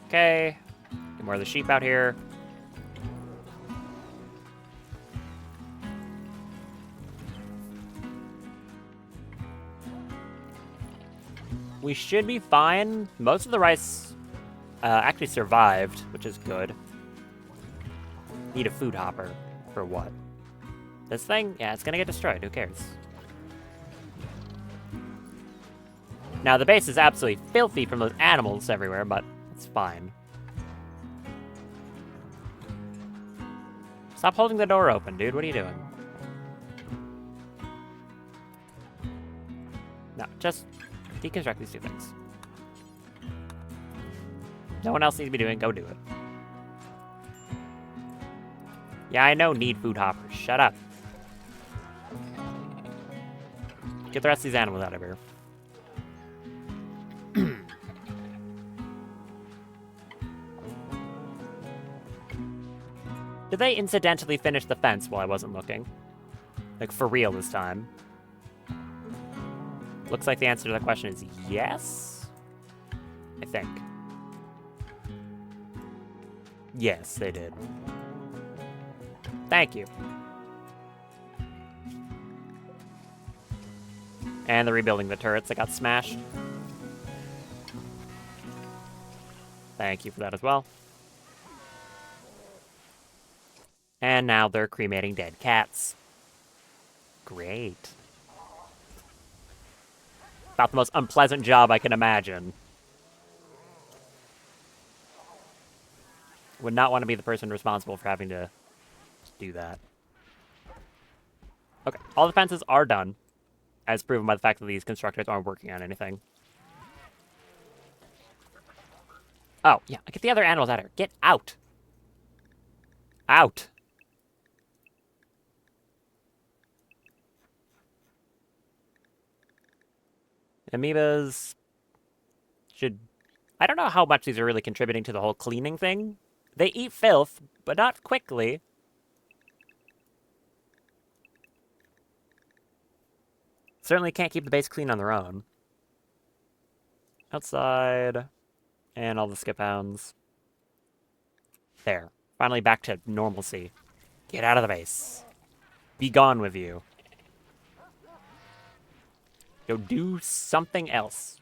Okay. Get more of the sheep out here. We should be fine. Most of the rice actually survived, which is good. Need a food hopper. For what? This thing? Yeah, it's gonna get destroyed. Who cares? Now, the base is absolutely filthy from those animals everywhere, but it's fine. Stop holding the door open, dude. What are you doing? Just deconstruct these two things. No one else needs to be doing it. Go do it. Yeah, I know need food hoppers. Shut up. Get the rest of these animals out of here. Did they incidentally finish the fence while I wasn't looking? Like, for real this time? Looks like the answer to that question is yes? I think. Yes, they did. Thank you. And they're rebuilding the turrets that got smashed. Thank you for that as well. And now they're cremating dead cats. Great. About the most unpleasant job I can imagine. Would not want to be the person responsible for having to do that. Okay, all the fences are done, as proven by the fact that these constructors aren't working on anything. Oh, yeah, get the other animals out of here. Get out! Out! Amoebas should... I don't know how much these are really contributing to the whole cleaning thing. They eat filth, but not quickly. Certainly can't keep the base clean on their own. Outside. And all the skip hounds. There. Finally back to normalcy. Get out of the base. Be gone with you. Go do something else.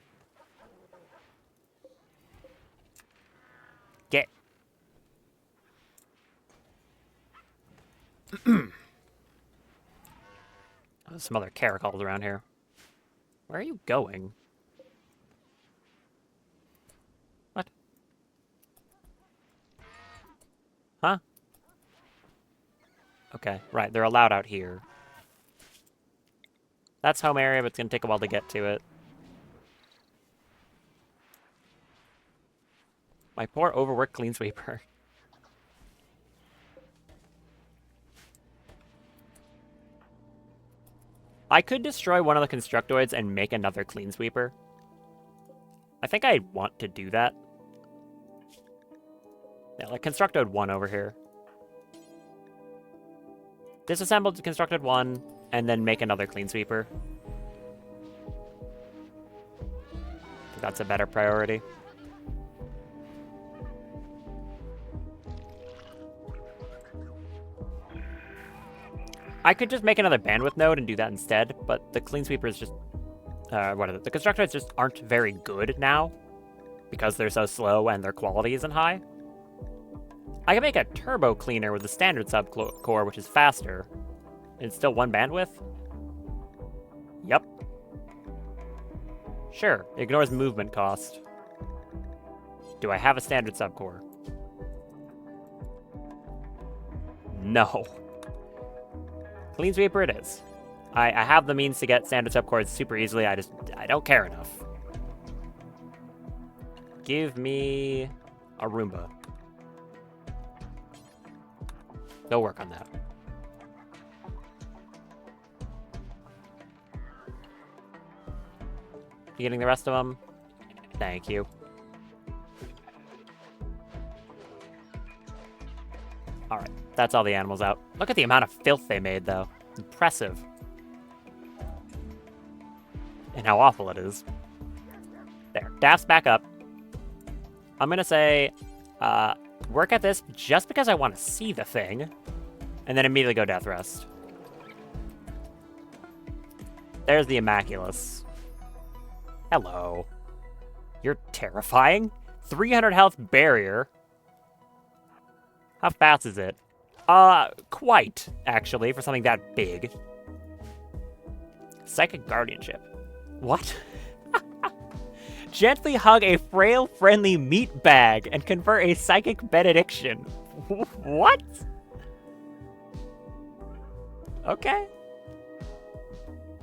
Get. There's some other caracoles around here. Where are you going? What? Huh? Okay, right, they're allowed out here. That's home area, but it's gonna take a while to get to it. My poor overworked clean sweeper. I could destroy one of the constructoids and make another clean sweeper. I think I want to do that. Yeah, like constructoid 1 over here. Disassemble constructoid 1, and then make another clean sweeper. I think that's a better priority. I could just make another bandwidth node and do that instead, but the clean sweeper is just... the constructoids just aren't very good now, because they're so slow and their quality isn't high. I can make a turbo cleaner with the standard subcore, which is faster. It's still 1 bandwidth? Yep. Sure, ignores movement cost. Do I have a standard subcore? No. Clean sweeper it is. I have the means to get standard subcores super easily, I don't care enough. Give me a Roomba. Go work on that. You getting the rest of them? Thank you. Alright, that's all the animals out. Look at the amount of filth they made, though. Impressive. And how awful it is. There, Daph's back up. I'm gonna say, work at this just because I want to see the thing, and then immediately go death rest. There's the Immaculus. Hello. You're terrifying. 300 health barrier. How fast is it? Quite, actually, for something that big. Psychic Guardianship. What? Gently hug a frail, friendly meat bag and confer a psychic benediction. What? Okay.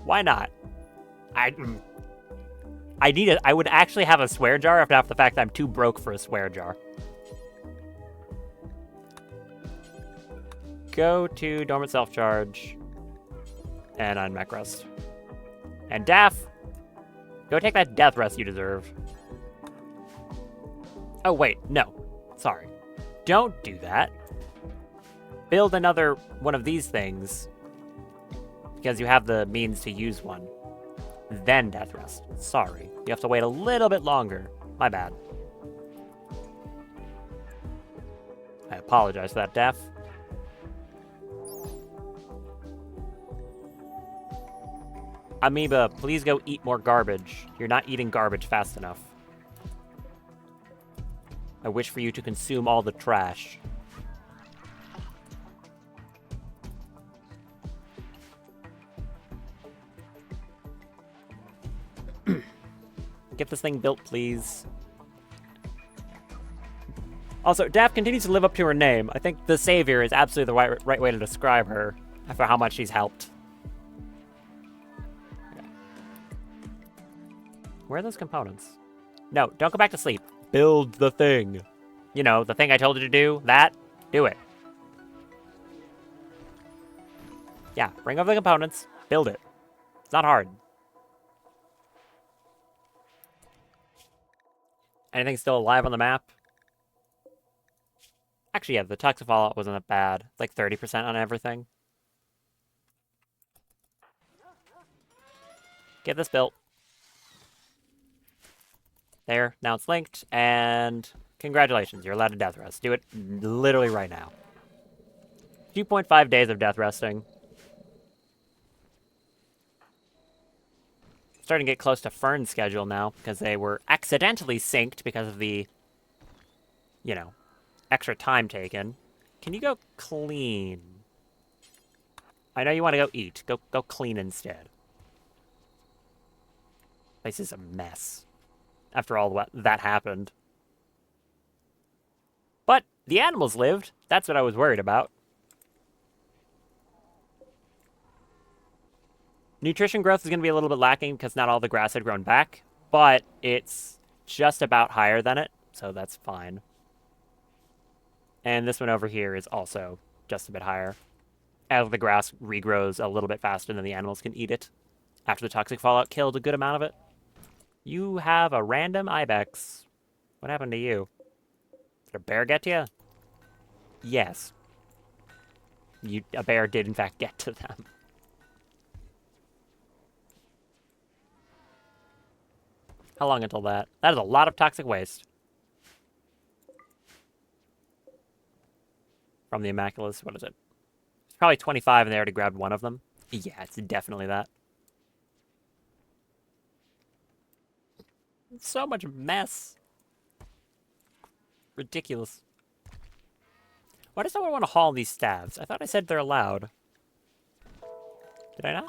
Why not? I would actually have a swear jar if not for the fact that I'm too broke for a swear jar. Go to Dormant Self-Charge. And Unmech Rest. And Daff, go take that death rest you deserve. Oh, wait, no. Sorry. Don't do that. Build another one of these things. Because you have the means to use one. Then death rest. Sorry. You have to wait a little bit longer. My bad. I apologize for that, Daff. Amoeba, please go eat more garbage. You're not eating garbage fast enough. I wish for you to consume all the trash. Get this thing built, please. Also, Daff continues to live up to her name. I think the Savior is absolutely the right way to describe her for how much she's helped. Okay. Where are those components? No, don't go back to sleep. Build the thing. You know, the thing I told you to do, that, do it. Yeah, bring over the components, build it. It's not hard. Anything still alive on the map? Actually, yeah, the toxic fallout wasn't that bad. It's like 30% on everything. Get this built. There, now it's linked, and congratulations, you're allowed to death rest. Do it literally right now. 2.5 days of death resting. Starting to get close to Fern's schedule now, because they were accidentally synced because of the, you know, extra time taken. Can you go clean? I know you want to go eat. Go clean instead. Place is a mess. After all that happened. But the animals lived. That's what I was worried about. Nutrition growth is going to be a little bit lacking because not all the grass had grown back, but it's just about higher than it, so that's fine. And this one over here is also just a bit higher, as the grass regrows a little bit faster than the animals can eat it, after the toxic fallout killed a good amount of it. You have a random ibex. What happened to you? Did a bear get to you? Yes. A bear did in fact get to them. How long until that? That is a lot of toxic waste. From the Immaculus, what is it? It's probably 25 and they already grabbed one of them. Yeah, it's definitely that. So much mess. Ridiculous. Why does someone want to haul these staves? I thought I said they're allowed. Did I not?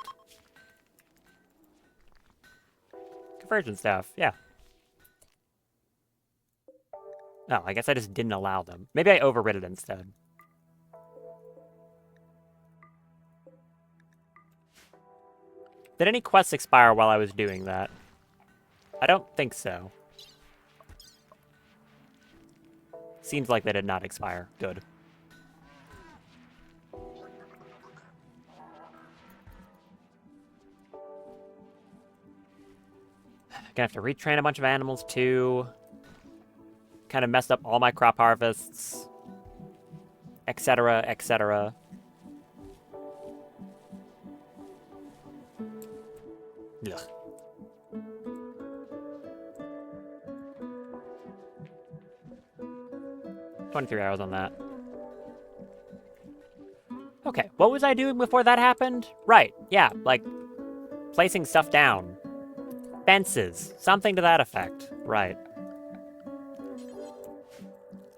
Conversion staff, yeah. Oh, I guess I just didn't allow them. Maybe I overrid it instead. Did any quests expire while I was doing that? I don't think so. Seems like they did not expire. Good. Gonna have to retrain a bunch of animals too. Kind of messed up all my crop harvests. Etc., etc. Ugh. $23 hours on that. Okay, what was I doing before that happened? Right, yeah, like placing stuff down. Fences, something to that effect. Right.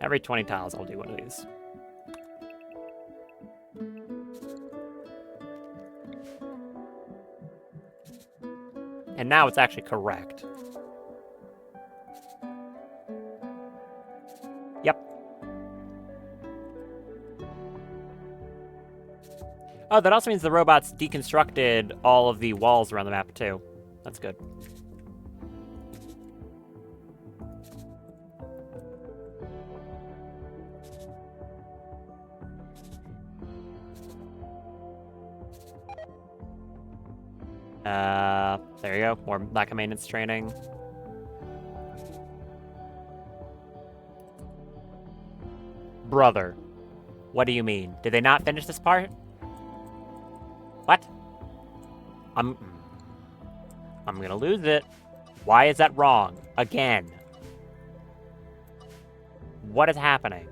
Every 20 tiles, I'll do one of these. And now it's actually correct. Yep. Oh, that also means the robots deconstructed all of the walls around the map, too. That's good. There you go. More lack of maintenance training. Brother, what do you mean? Did they not finish this part? What? I'm gonna lose it. Why is that wrong? Again. What is happening?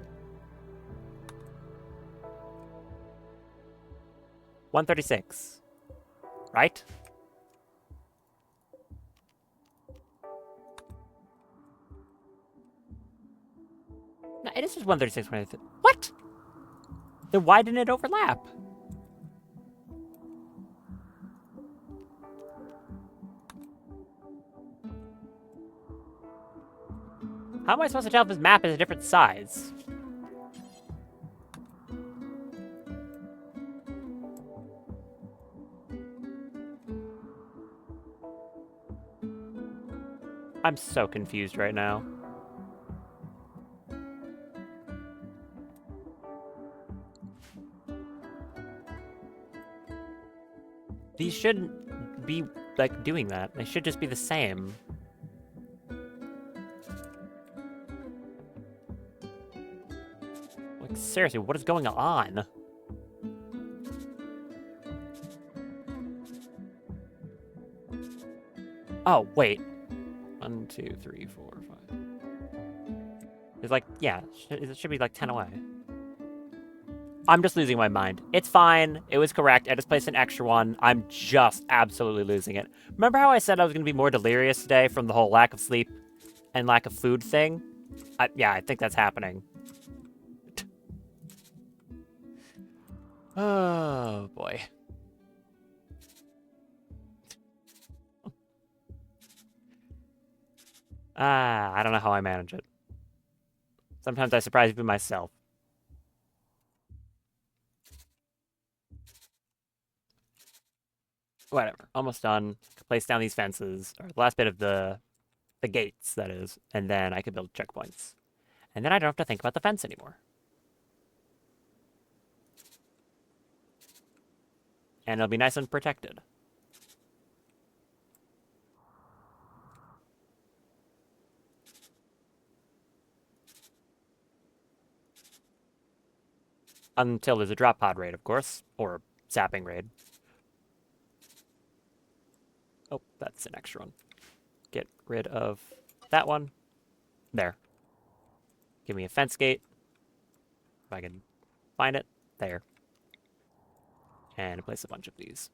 136. Right? No, it is just 136. What? Then why didn't it overlap? How am I supposed to tell if this map is a different size? I'm so confused right now. These shouldn't be, like, doing that. They should just be the same. Like, seriously, what is going on? Oh, wait. 1, 2, 3, 4, 5. It's like, yeah, it should be like 10 away. I'm just losing my mind. It's fine. It was correct. I just placed an extra one. I'm just absolutely losing it. Remember how I said I was going to be more delirious today from the whole lack of sleep and lack of food thing? Yeah, I think that's happening. Oh, boy. I don't know how I manage it. Sometimes I surprise even myself. Whatever. Almost done. Place down these fences, or the last bit of the gates, that is, and then I could build checkpoints. And then I don't have to think about the fence anymore. And it'll be nice and protected. Until there's a drop pod raid, of course, or zapping raid. Oh, that's an extra one. Get rid of that one. There. Give me a fence gate. If I can find it. There. And place a bunch of these.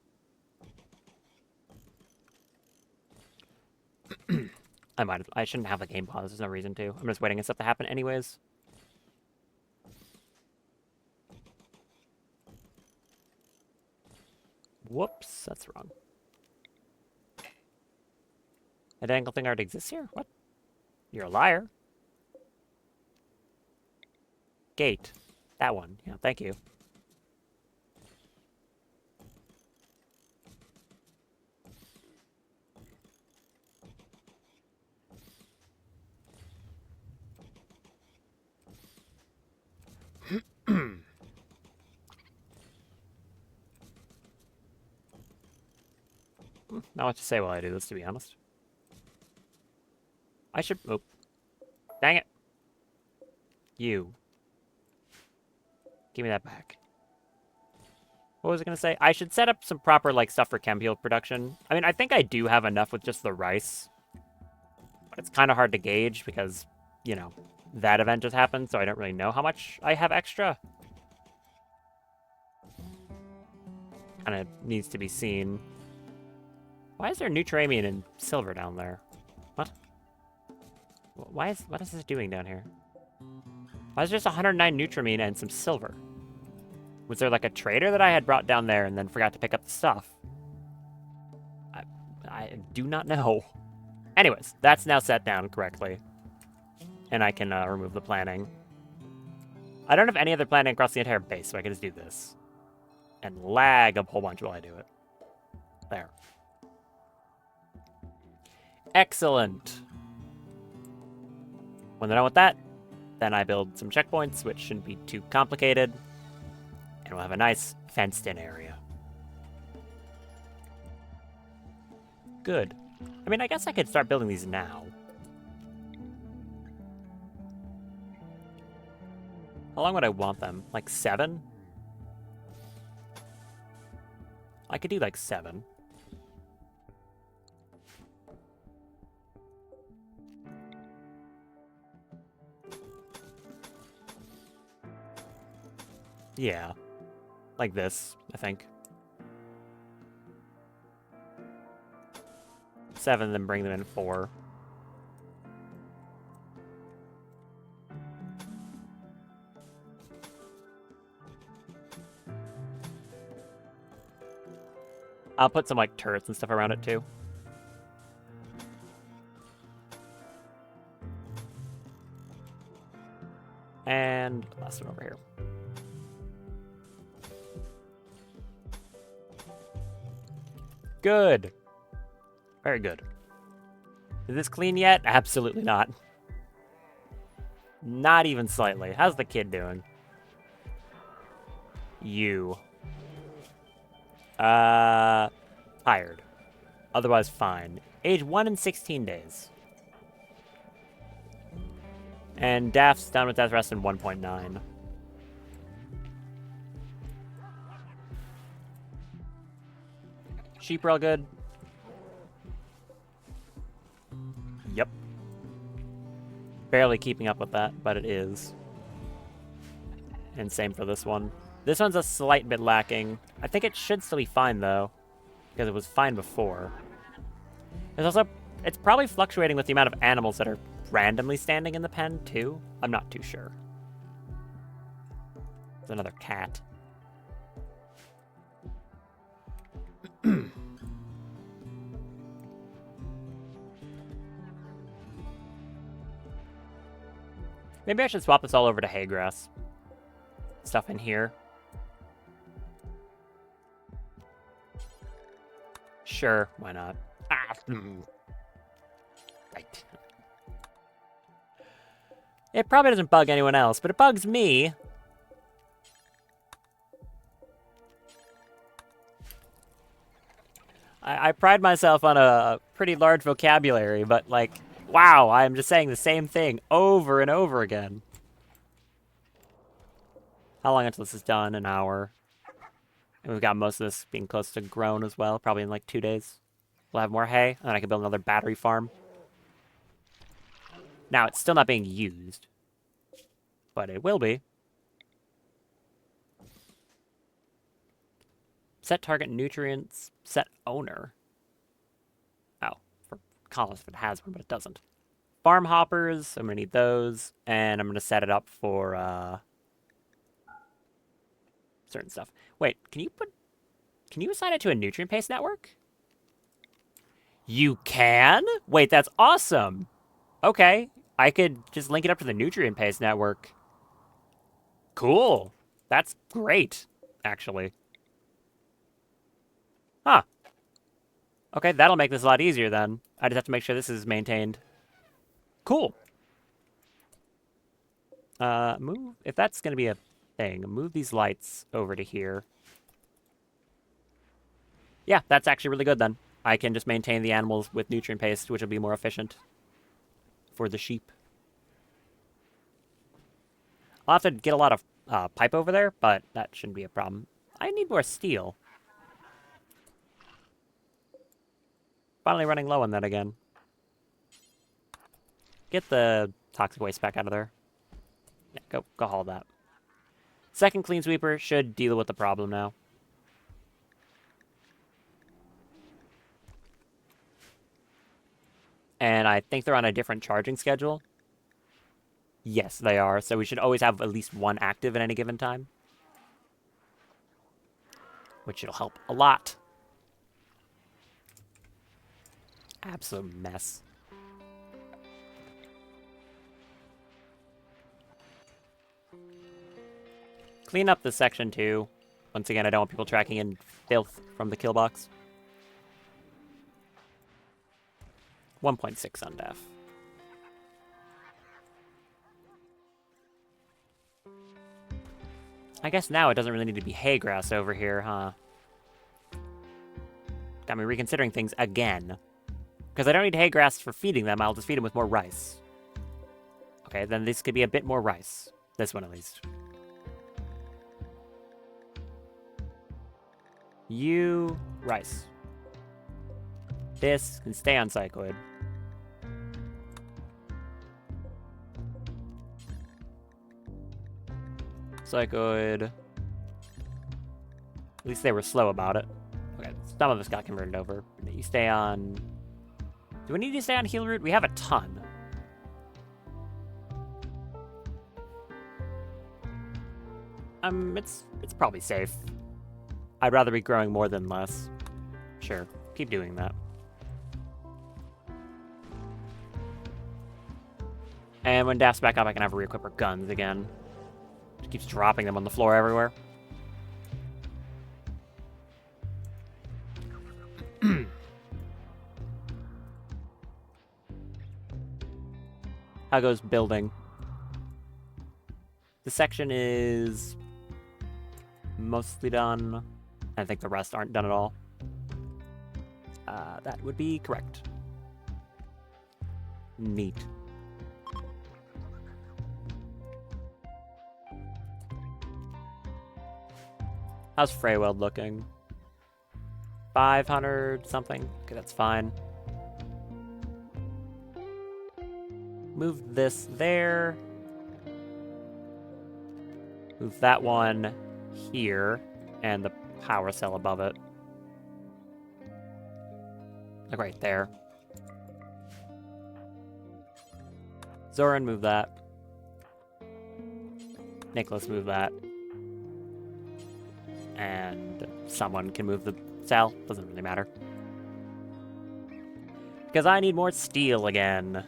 I shouldn't have the game pause. There's no reason to. I'm just waiting for stuff to happen anyways. Whoops, that's wrong. A dangle thing already exists here? What? You're a liar. Gate. That one. Yeah, thank you. Not much to say while I do this, to be honest. I should... Oh. Dang it. You. Give me that back. What was I going to say? I should set up some proper, like, stuff for chem production. I mean, I think I do have enough with just the rice. But it's kind of hard to gauge because, you know, that event just happened, so I don't really know how much I have extra. Kind of needs to be seen. Why is there Nutramine and silver down there? What? What is this doing down here? Why is there just 109 Nutramine and some silver? Was there like a trader that I had brought down there and then forgot to pick up the stuff? I do not know. Anyways, that's now set down correctly. And I can remove the planning. I don't have any other planning across the entire base, so I can just do this. And lag a whole bunch while I do it. There. Excellent. When they're done with that, then I build some checkpoints, which shouldn't be too complicated. And we'll have a nice fenced-in area. Good. I mean, I guess I could start building these now. How long would I want them? Like 7? I could do like 7. Yeah. Like this, I think. 7, then bring them in 4. I'll put some, like, turrets and stuff around it, too. And last one over here. Good. Very good. Is this clean yet? Absolutely not. Not even slightly. How's the kid doing? You. Tired. Otherwise fine. Age 1 and 16 days. And Daph's done with death rest in 1.9. Sheep are all good. Yep. Barely keeping up with that, but it is. And same for this one. This one's a slight bit lacking. I think it should still be fine, though, because it was fine before. It's probably fluctuating with the amount of animals that are randomly standing in the pen, too. I'm not too sure. There's another cat. Maybe I should swap this all over to hay grass. Stuff in here. Sure, why not? Right. It probably doesn't bug anyone else, but it bugs me. I pride myself on a pretty large vocabulary, but, like, wow, I'm just saying the same thing over and over again. How long until this is done? An hour. And we've got most of this being close to grown as well, probably in like 2 days. We'll have more hay, and then I can build another battery farm. Now, it's still not being used, but it will be. Set target nutrients, set owner. Oh, for columns if it has one, but it doesn't. Farm hoppers, I'm gonna need those, and I'm gonna set it up for certain stuff. Wait, can you assign it to a nutrient-based network? You can? Wait, that's awesome. Okay, I could just link it up to the nutrient-based network. Cool. That's great, actually. Huh. Okay, that'll make this a lot easier then. I just have to make sure this is maintained. Cool. Move, if that's gonna be a thing, move these lights over to here. Yeah, that's actually really good then. I can just maintain the animals with nutrient paste, which will be more efficient for the sheep. I'll have to get a lot of pipe over there, but that shouldn't be a problem. I need more steel. Finally running low on that again. Get the toxic waste back out of there. Yeah, go haul that. Second clean sweeper should deal with the problem now. And I think they're on a different charging schedule. Yes, they are. So we should always have at least one active at any given time. Which will help a lot. Absolute mess. Clean up this section too. Once again, I don't want people tracking in filth from the kill box. 1.6 on def. I guess now it doesn't really need to be hay grass over here, huh? Got me reconsidering things again. Because I don't need hay grass for feeding them, I'll just feed them with more rice. Okay, then this could be a bit more rice. This one, at least. You... rice. This can stay on Psychoid. Psychoid... At least they were slow about it. Okay, some of us got converted over. You stay on... Do we need to stay on heal root? We have a ton. It's probably safe. I'd rather be growing more than less. Sure, keep doing that. And when Daph's back up, I can have her re-equip her guns again. She keeps dropping them on the floor everywhere. How goes building? This section is mostly done. I think the rest aren't done at all. That would be correct. Neat. How's Freyweld looking? 500 something? Okay, that's fine. Move this there. Move that one here. And the power cell above it. Like right there. Zoran, move that. Nicholas, move that. And someone can move the cell. Doesn't really matter. Because I need more steel again.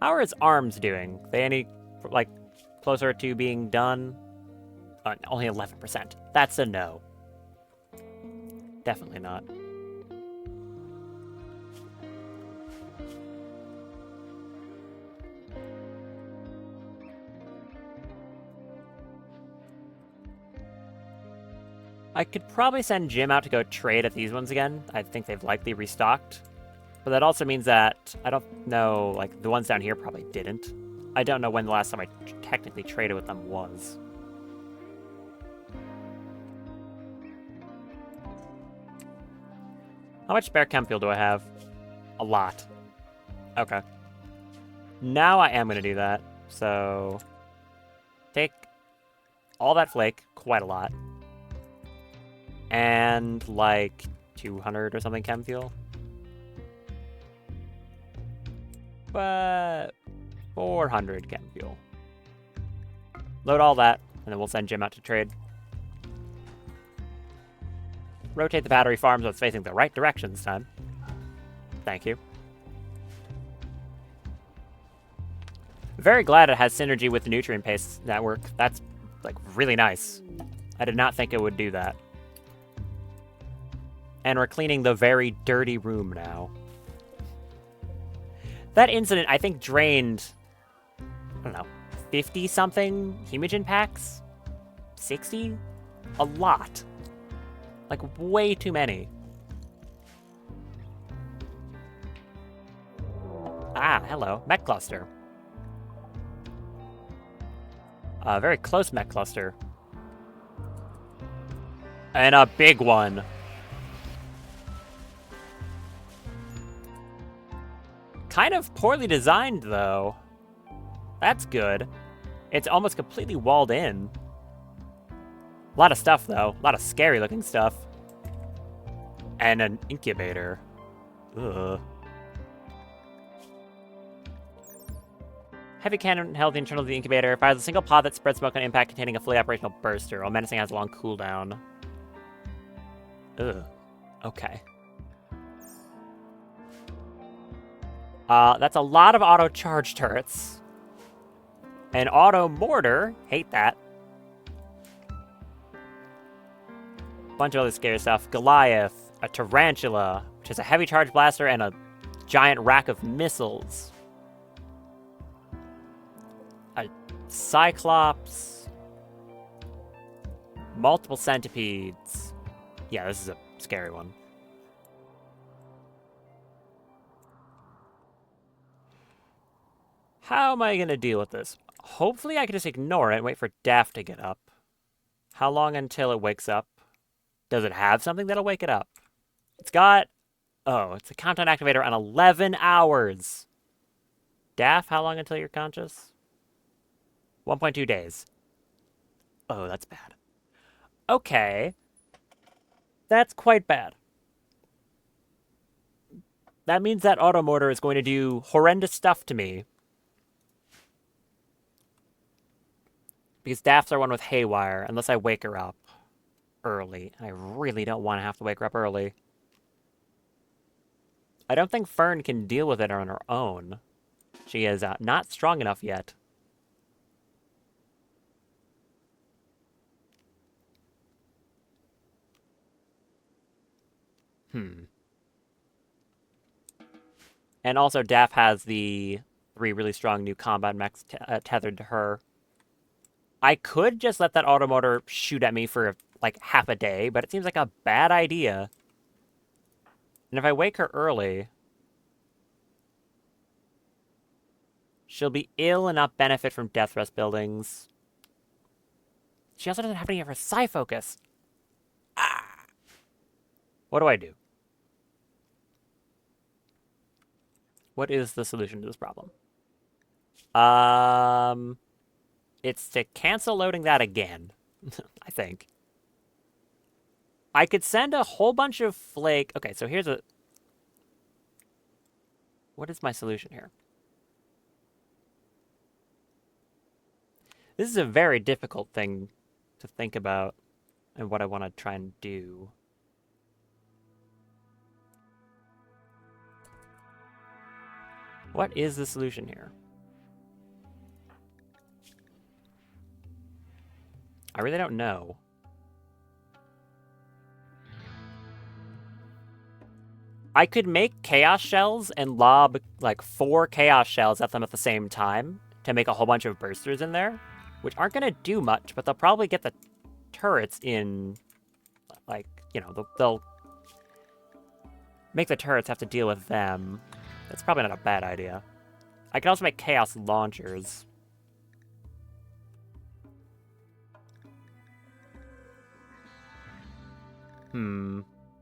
How are his arms doing? They any, like, closer to being done? Only 11%. That's a no. Definitely not. I could probably send Jim out to go trade at these ones again. I think they've likely restocked. But that also means that, I don't know, like, the ones down here probably didn't. I don't know when the last time I technically traded with them was. How much spare chem fuel do I have? A lot. Okay. Now I am going to do that. So, take all that flake, quite a lot. And, like, 200 or something chem fuel. But 400 chem fuel. Load all that, and then we'll send Jim out to trade. Rotate the battery farm so it's facing the right direction this time. Thank you. Very glad it has synergy with the nutrient paste network. That's, like, really nice. I did not think it would do that. And we're cleaning the very dirty room now. That incident, I think, drained, I don't know, 50-something Hemogen packs? 60? A lot. Like, way too many. Ah, hello. Mech cluster. Very close mech cluster. And a big one. Kind of poorly designed, though. That's good. It's almost completely walled in. A lot of stuff, though. A lot of scary-looking stuff. And an incubator. Ugh. Heavy cannon held internal to the incubator. Fires a single pod that spreads smoke on impact containing a fully operational burster, while menacing has a long cooldown. Ugh. Okay. That's a lot of auto charge turrets. An auto mortar. Hate that. Bunch of other scary stuff. Goliath. A tarantula, which is a heavy charge blaster and a giant rack of missiles. A cyclops. Multiple centipedes. Yeah, this is a scary one. How am I going to deal with this? Hopefully I can just ignore it and wait for Daft to get up. How long until it wakes up? Does it have something that'll wake it up? It's got... Oh, it's a countdown activator on 11 hours. Daft, how long until you're conscious? 1.2 days. Oh, that's bad. Okay. That's quite bad. That means that automotor is going to do horrendous stuff to me. Because Daft's are one with Haywire, unless I wake her up early. And I really don't want to have to wake her up early. I don't think Fern can deal with it on her own. She is not strong enough yet. And also, Daff has the 3 really strong new combat mechs tethered to her. I could just let that automotor shoot at me for, like, half a day, but it seems like a bad idea. And if I wake her early, she'll be ill and not benefit from death rest buildings. She also doesn't have any of her psi focus. Ah! What do I do? What is the solution to this problem? It's to cancel loading that again, I think. I could send a whole bunch of flake... Okay, so here's a... What is my solution here? This is a very difficult thing to think about and what I want to try and do. What is the solution here? I really don't know. I could make chaos shells and lob like 4 chaos shells at them at the same time to make a whole bunch of bursters in there, which aren't going to do much, but they'll probably get the turrets in, like, you know, they'll make the turrets have to deal with them. That's probably not a bad idea. I can also make chaos launchers.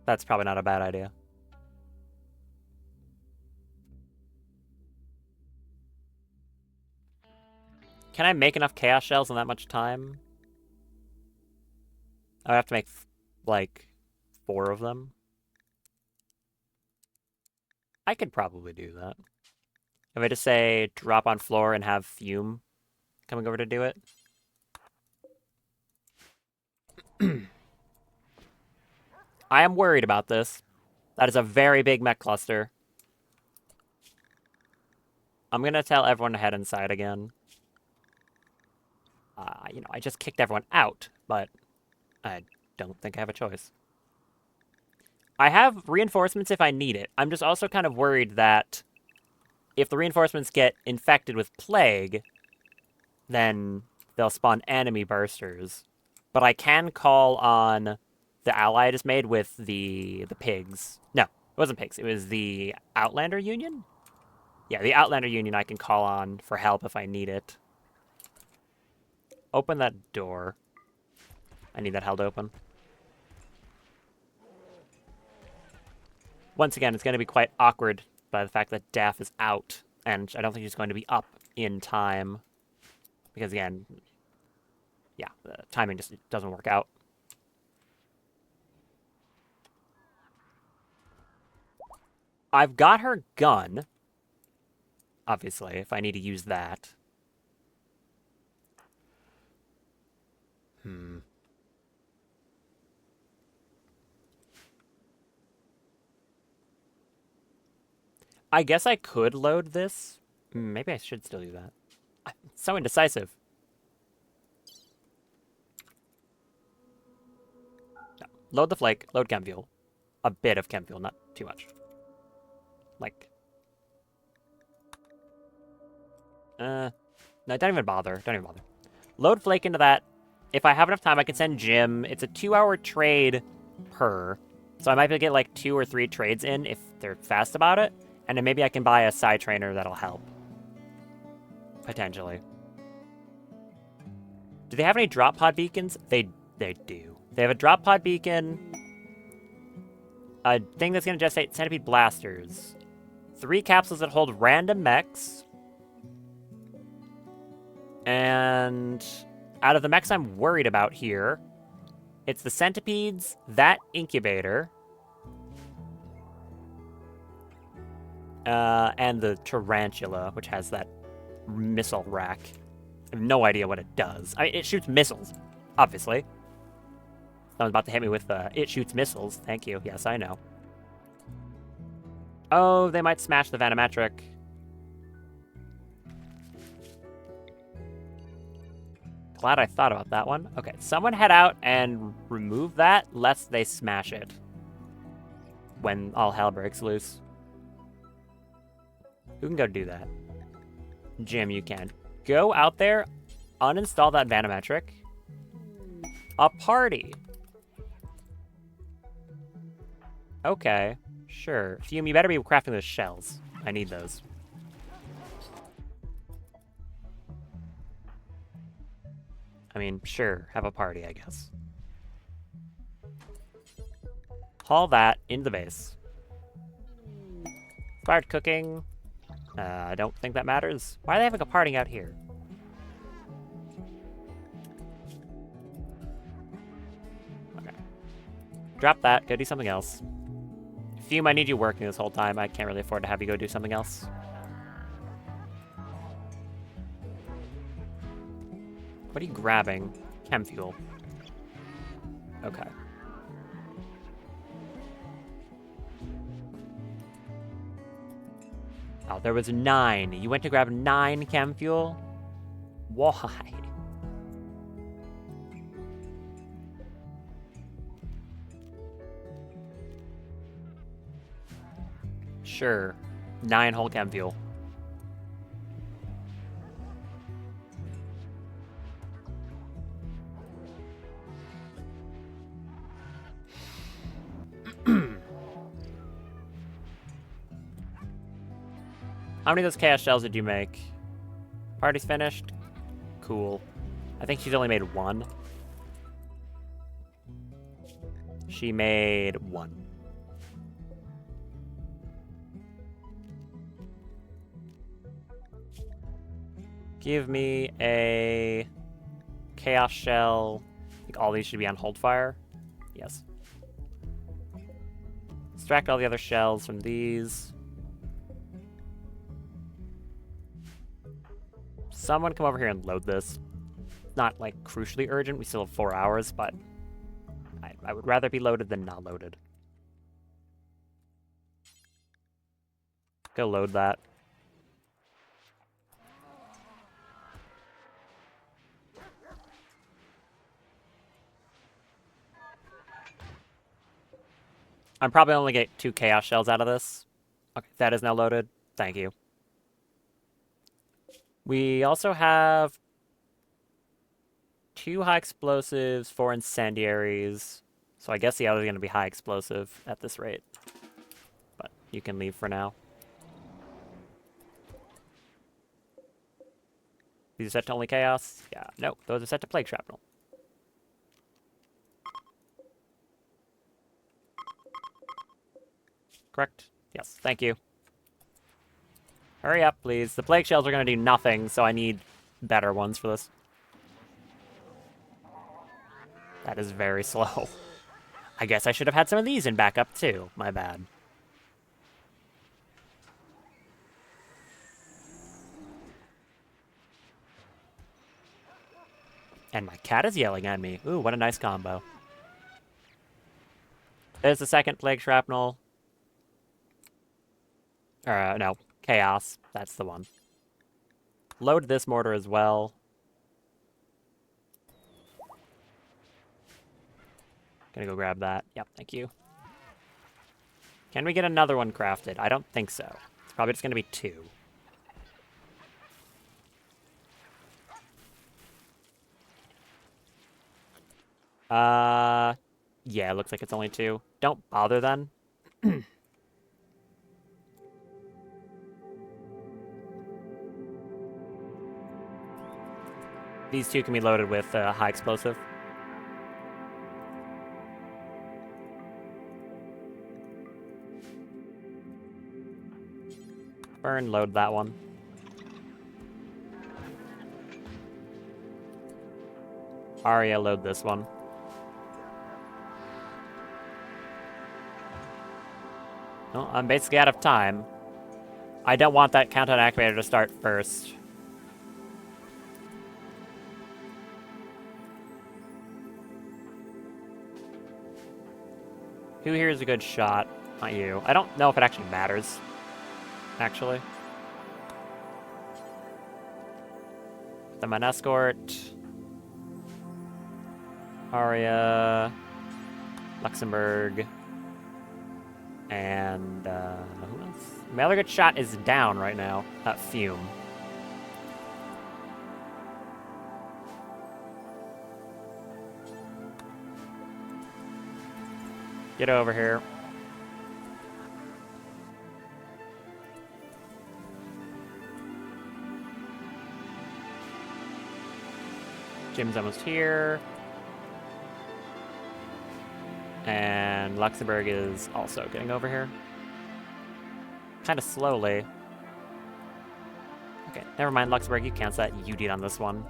That's probably not a bad idea. Can I make enough chaos shells in that much time? I would have to make, like, 4 of them. I could probably do that. If I just say drop on floor and have Fume coming over to do it. I am worried about this. That is a very big mech cluster. I'm going to tell everyone to head inside again. You know, I just kicked everyone out, but I don't think I have a choice. I have reinforcements if I need it. I'm just also kind of worried that if the reinforcements get infected with plague, then they'll spawn enemy bursters. But I can call on the ally I just made with the pigs. No, it wasn't pigs. It was the Outlander Union? Yeah, the Outlander Union I can call on for help if I need it. Open that door. I need that held open. Once again, it's going to be quite awkward by the fact that Daff is out, and I don't think she's going to be up in time. Because again, yeah, the timing just doesn't work out. I've got her gun, obviously, if I need to use that. I guess I could load this. Maybe I should still do that. I'm so indecisive. No. Load the flake, load chem fuel. A bit of chem fuel, not too much. Like... no, don't even bother. Don't even bother. Load flake into that. If I have enough time, I can send Jim. It's a 2-hour trade per. So I might be able to get like 2 or 3 trades in if they're fast about it. And then maybe I can buy a side trainer that'll help. Potentially. Do they have any drop pod beacons? They do. They have a drop pod beacon, a thing that's going to gestate centipede blasters, 3 capsules that hold random mechs, and out of the mechs I'm worried about here, it's the centipedes, that incubator, and the tarantula, which has that missile rack. I have no idea what it does. I mean, it shoots missiles, obviously. Someone's about to hit me with, it shoots missiles. Thank you. Yes, I know. Oh, they might smash the Vanometric. Glad I thought about that one. Okay, someone head out and remove that, lest they smash it when all hell breaks loose. Who can go do that? Jim, you can. Go out there, uninstall that Vanometric. A party. Okay, sure. Fume, you better be crafting those shells. I need those. I mean, sure, have a party, I guess. Haul that into the base. Fired cooking. I don't think that matters. Why are they having a party out here? Okay. Drop that, go do something else. Fume, I need you working this whole time. I can't really afford to have you go do something else. What are you grabbing? Chem fuel. Okay. Oh, there was 9. You went to grab 9 chem fuel? Why? Sure. 9 whole chem fuel. How many of those chaos shells did you make? Party's finished? Cool. I think she's only made 1. She made 1. Give me a chaos shell. I think all these should be on hold fire. Yes. Extract all the other shells from these. Someone come over here and load this. Not, like, crucially urgent. We still have 4 hours, but I would rather be loaded than not loaded. Go load that. I'm probably only get 2 chaos shells out of this. Okay, that is now loaded. Thank you. We also have 2 high explosives, 4 incendiaries. So I guess the other's going to be high explosive at this rate. But you can leave for now. These are set to only chaos? Yeah, no, those are set to plague shrapnel. Correct? Yes, thank you. Hurry up, please. The plague shells are going to do nothing, so I need better ones for this. That is very slow. I guess I should have had some of these in backup, too. My bad. And my cat is yelling at me. Ooh, what a nice combo. There's the second plague shrapnel. No. Chaos. That's the one. Load this mortar as well. Gonna go grab that. Yep, thank you. Can we get another one crafted? I don't think so. It's probably just gonna be 2. Yeah, it looks like it's only 2. Don't bother then. These two can be loaded with high explosive. Burn, load that one. Arya, load this one. Well, I'm basically out of time. I don't want that countdown activator to start first. Who here is a good shot? Not you. I don't know if it actually matters. Actually. I'm an escort. Arya. Luxembourg. And, who else? My other good shot is down right now. Fume. Get over here. Jim's almost here. And Luxembourg is also getting over here. Kind of slowly. Okay, never mind, Luxembourg, you cancel that UD on this one.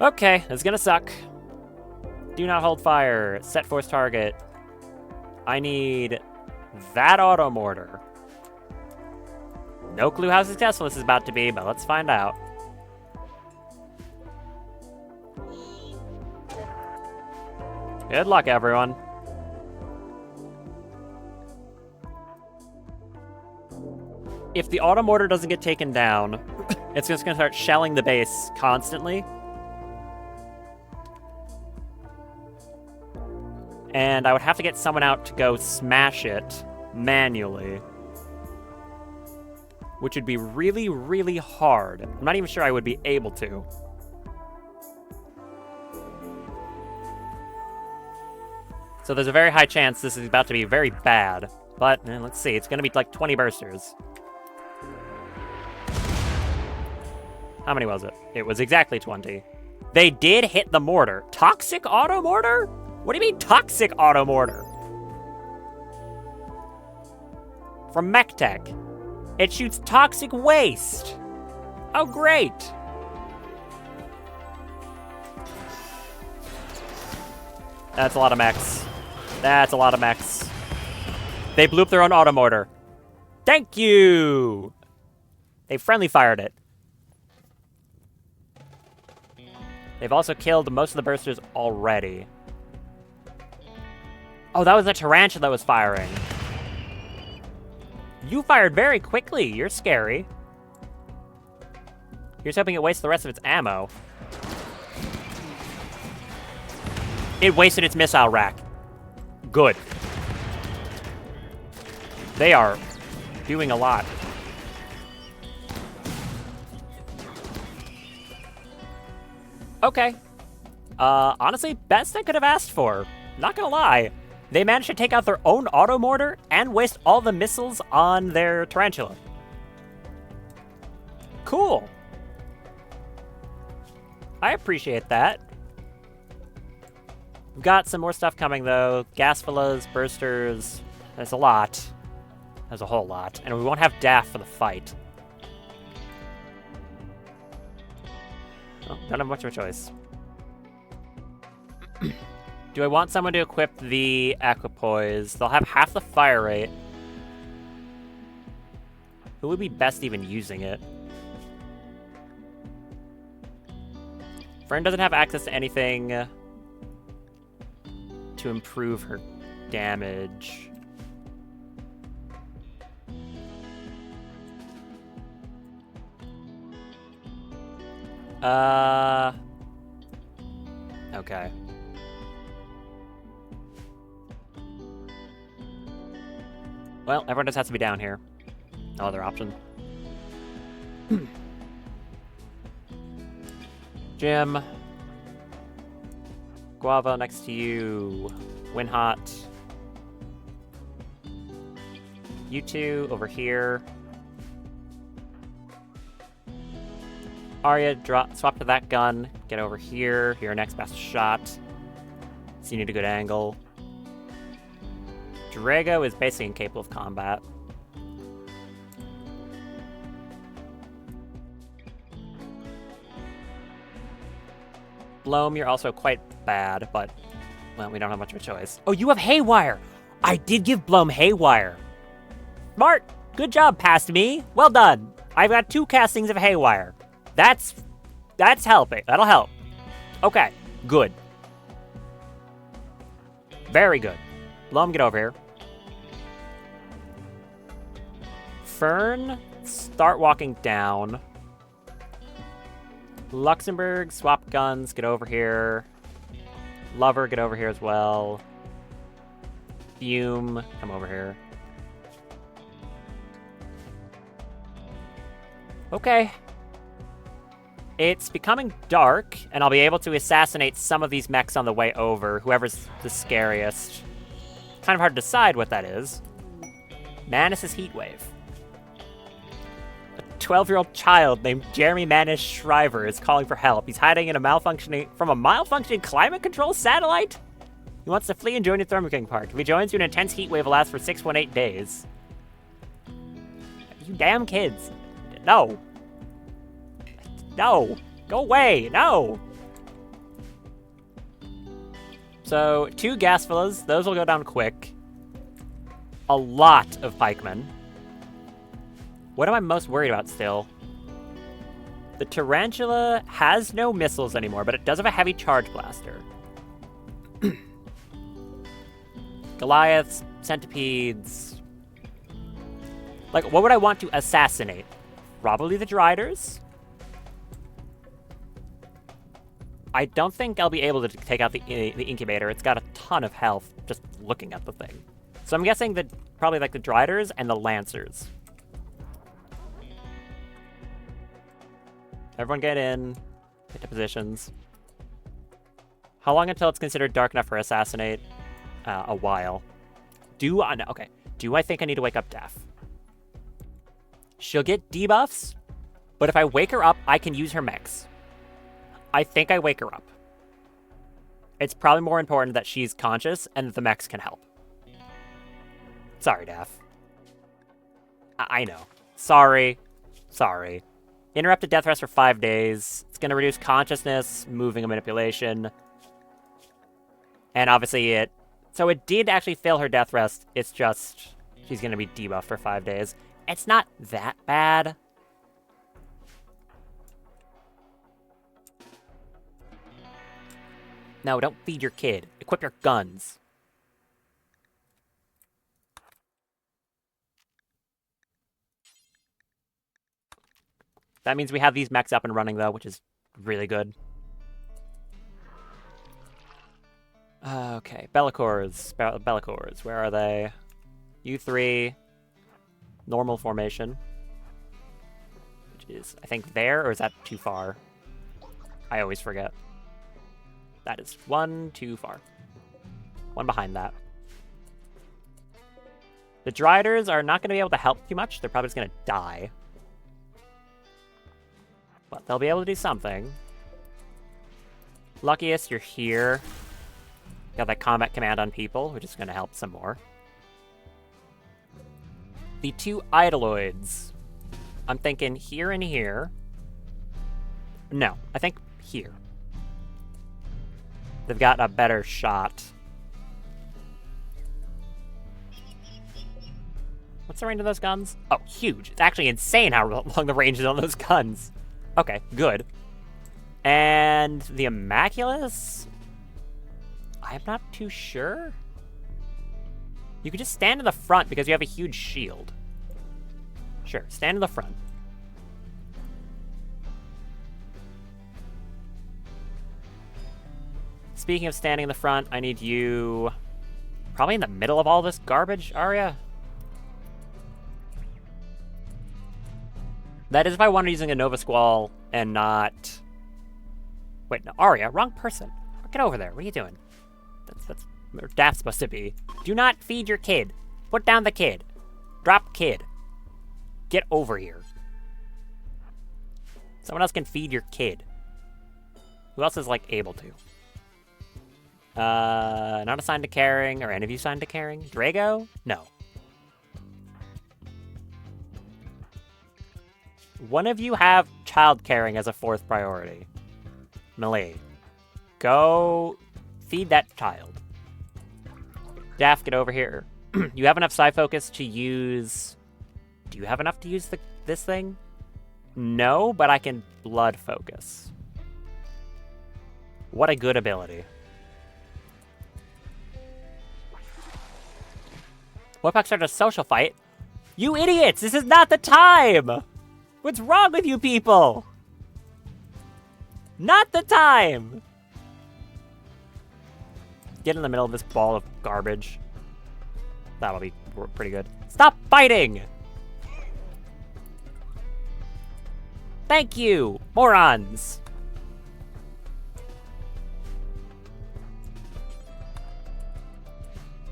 Okay, this is gonna suck. Do not hold fire. Set force target. I need that auto mortar. No clue how successful this is about to be, but let's find out. Good luck, everyone. If the auto mortar doesn't get taken down, it's just gonna start shelling the base constantly. And I would have to get someone out to go smash it manually. Which would be really, really hard. I'm not even sure I would be able to. So there's a very high chance this is about to be very bad. But, let's see, it's gonna be like 20 bursters. How many was it? It was exactly 20. They did hit the mortar. Toxic auto mortar? What do you mean toxic auto mortar? From MechTech. It shoots toxic waste. Oh, great. That's a lot of mechs. That's a lot of mechs. They blew up their own auto mortar. Thank you. They friendly fired it. They've also killed most of the bursters already. Oh, that was a tarantula that was firing. You fired very quickly. You're scary. You're just hoping it wastes the rest of its ammo. It wasted its missile rack. Good. They are doing a lot. Okay. Honestly, best I could have asked for. Not gonna lie. They managed to take out their own auto mortar and waste all the missiles on their tarantula. Cool. I appreciate that. We've got some more stuff coming, though. Gasfulas, bursters. There's a lot. There's a whole lot. And we won't have DAF for the fight. Oh, don't have much of a choice. Do I want someone to equip the Equipoise? They'll have half the fire rate. Who would be best even using it? Fern doesn't have access to anything to improve her damage. Okay. Well, everyone just has to be down here. No other option. Jim. Guava next to you. Winhot. You two over here. Arya, swap to that gun. Get over here. Your next best shot. So you need a good angle. Drago is basically incapable of combat. Blome, you're also quite bad, but, well, we don't have much of a choice. Oh, you have Haywire! I did give Blome Haywire! Smart! Good job, past me! Well done! I've got 2 castings of Haywire. That's helping. That'll help. Okay, good. Very good. Blome, get over here. Fern, start walking down. Luxembourg, swap guns, get over here. Lover, get over here as well. Fume, come over here. Okay. It's becoming dark, and I'll be able to assassinate some of these mechs on the way over, whoever's the scariest. Kind of hard to decide what that is. Manus' Heatwave. 12-year-old child named Jeremy Manus Shriver is calling for help. He's hiding in a malfunctioning climate control satellite? He wants to flee and join the Thermo King Park. If he joins you, an intense heat wave will last for 618 days. You damn kids. No. No. Go away. No. So, 2 gas villas. Those will go down quick. A lot of pikemen. What am I most worried about still? The Tarantula has no missiles anymore, but it does have a heavy charge blaster. Goliaths, centipedes. Like, what would I want to assassinate? Probably the Driders. I don't think I'll be able to take out the incubator. It's got a ton of health just looking at the thing. So I'm guessing that probably like the Driders and the Lancers. Everyone get in. Get to positions. How long until it's considered dark enough for assassinate? A while. Do I think I need to wake up Daph? She'll get debuffs, but if I wake her up, I can use her mechs. I think I wake her up. It's probably more important that she's conscious and that the mechs can help. Sorry, Daph. I know. Sorry. Interrupted death rest for 5 days. It's going to reduce consciousness, moving, and manipulation. And obviously so it did actually fail her death rest. It's just, she's going to be debuffed for 5 days. It's not that bad. No, don't feed your kid. Equip your guns. That means we have these mechs up and running, though, which is really good. Okay, Bellicors, where are they? U3, normal formation. Which is, I think, there, or is that too far? I always forget. That is 1 too far. 1 behind that. The Driders are not going to be able to help too much. They're probably just going to die. But they'll be able to do something. Luckiest, you're here. Got that combat command on people, which is going to help some more. The 2 Idoloids. I'm thinking here and here. No, I think here. They've got a better shot. What's the range of those guns? Oh, huge. It's actually insane how long the range is on those guns. Okay, good. And the Immaculus? I'm not too sure. You could just stand in the front because you have a huge shield. Sure, stand in the front. Speaking of standing in the front, I need you probably in the middle of all this garbage, Arya. That is if I wanted using a Nova Squall and not... Wait, no, Arya, wrong person. Get over there, what are you doing? That's where Daph's supposed to be. Do not feed your kid. Put down the kid. Drop kid. Get over here. Someone else can feed your kid. Who else is, like, able to? Not assigned to caring. Are any of you assigned to caring? Drago? No. One of you have child caring as a 4th priority. Melee. Go feed that child. Daff, get over here. You have enough psi focus to use... Do you have enough to use this thing? No, but I can blood focus. What a good ability. Webpack started a social fight. You idiots! This is not the time! What's wrong with you people? Not the time! Get in the middle of this ball of garbage. That'll be pretty good. Stop fighting! Thank you, morons!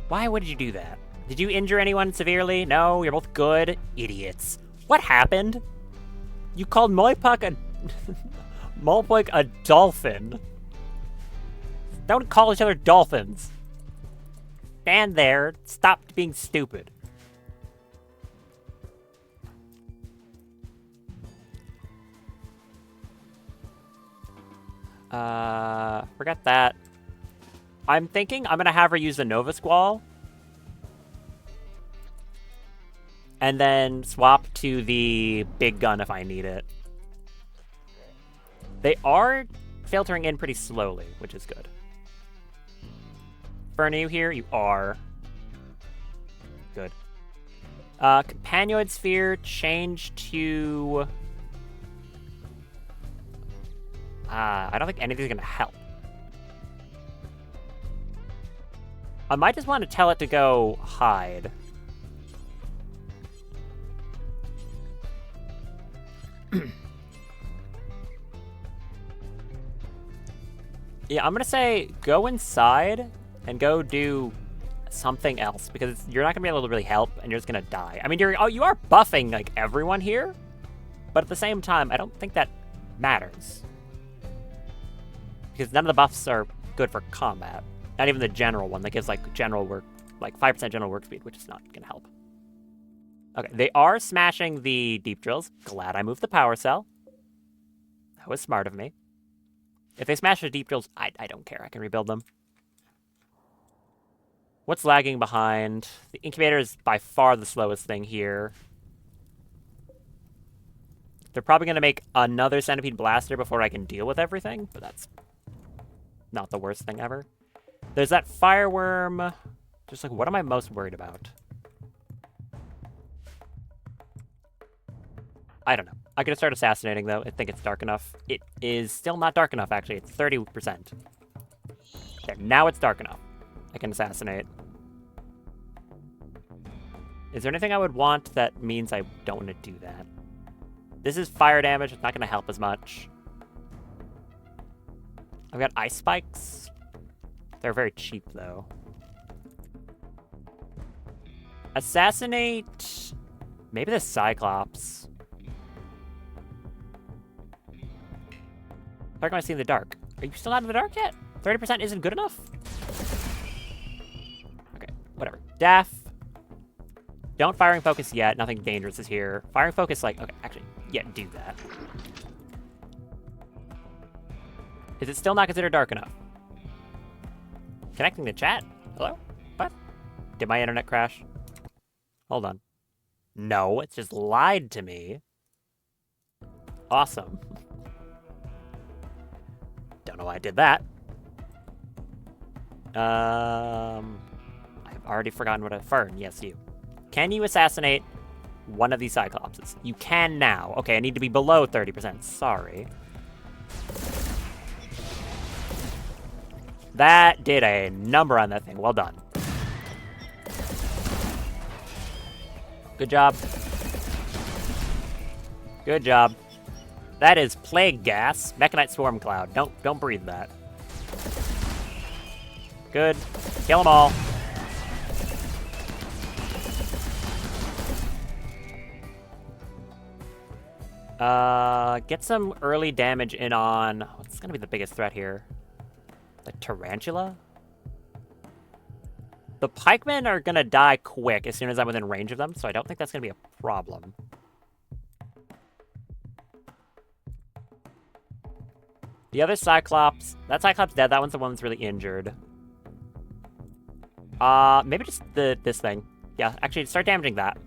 Why would you do that? Did you injure anyone severely? No, you're both good. Idiots. What happened? You called Moipuck a... Molpoik a dolphin. Don't call each other dolphins. Stand there. Stop being stupid. Forget that. I'm thinking I'm gonna have her use the Nova Squall. And then swap to the big gun if I need it. They are filtering in pretty slowly, which is good. Fern, are you here? You are. Good. Companion Sphere, change to... I don't think anything's gonna help. I might just want to tell it to go hide. Yeah, I'm gonna say go inside and go do something else because you're not gonna be able to really help and you're just gonna die. I mean, you are buffing like everyone here, but at the same time, I don't think that matters because none of the buffs are good for combat. Not even the general one that gives like general work, like 5% general work speed, which is not gonna help. Okay, they are smashing the deep drills. Glad I moved the power cell. That was smart of me. If they smash the deep drills, I don't care. I can rebuild them. What's lagging behind? The incubator is by far the slowest thing here. They're probably going to make another centipede blaster before I can deal with everything, but that's not the worst thing ever. There's that fireworm. Just like, what am I most worried about? I don't know. I'm going to start assassinating, though. I think it's dark enough. It is still not dark enough, actually. It's 30%. There, now it's dark enough. I can assassinate. Is there anything I would want that means I don't want to do that? This is fire damage. It's not going to help as much. I've got ice spikes. They're very cheap, though. Assassinate... Maybe the Cyclops. How can I see in the dark? Are you still not in the dark yet? 30% isn't good enough? Okay, whatever. Daff. Don't firing focus yet. Nothing dangerous is here. Firing focus, like, okay, actually, yeah, do that. Is it still not considered dark enough? Connecting to chat? Hello? What? Did my internet crash? Hold on. No, it's just lied to me. Awesome. Don't know why I did that. I've already forgotten what Fern, yes, you. Can you assassinate one of these Cyclopses? You can now. Okay, I need to be below 30%. Sorry. That did a number on that thing. Well done. Good job. Good job. That is plague gas. Mechanite swarm cloud. Don't breathe that. Good. Kill them all. Get some early damage in on... What's gonna be the biggest threat here? The tarantula? The pikemen are gonna die quick as soon as I'm within range of them, so I don't think that's gonna be a problem. The other Cyclops... That Cyclops dead, that one's the one that's really injured. Maybe just this thing. Yeah, actually, start damaging that.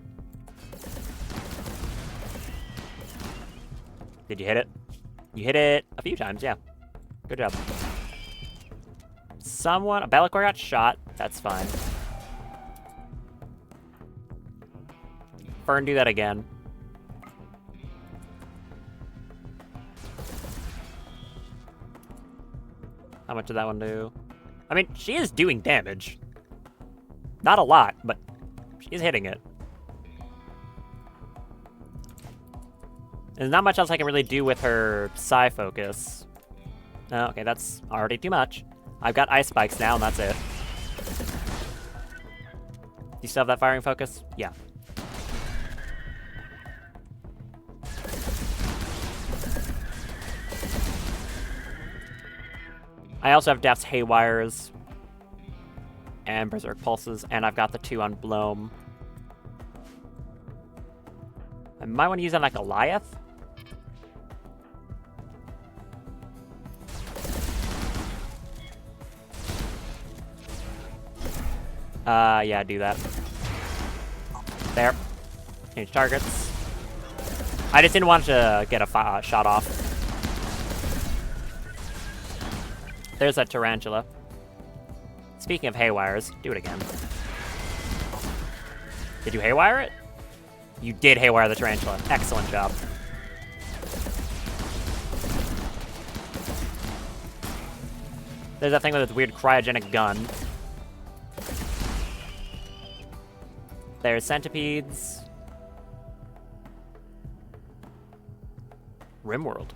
Did you hit it? You hit it a few times, yeah. Good job. Someone... A Be'lakor got shot. That's fine. Fern, do that again. How much did that one do? I mean, she is doing damage. Not a lot, but she's hitting it. There's not much else I can really do with her Psi focus. Oh, okay, that's already too much. I've got ice spikes now, and that's it. Do you still have that firing focus? Yeah. I also have Daft's Haywires and Berserk Pulses, and I've got the 2 on Bloom. I might want to use that on, like, Goliath. Yeah, do that. There. Change targets. I just didn't want to get a shot off. There's that tarantula. Speaking of haywires, do it again. Did you haywire it? You did haywire the tarantula. Excellent job. There's that thing with its weird cryogenic gun. There's centipedes. Rimworld.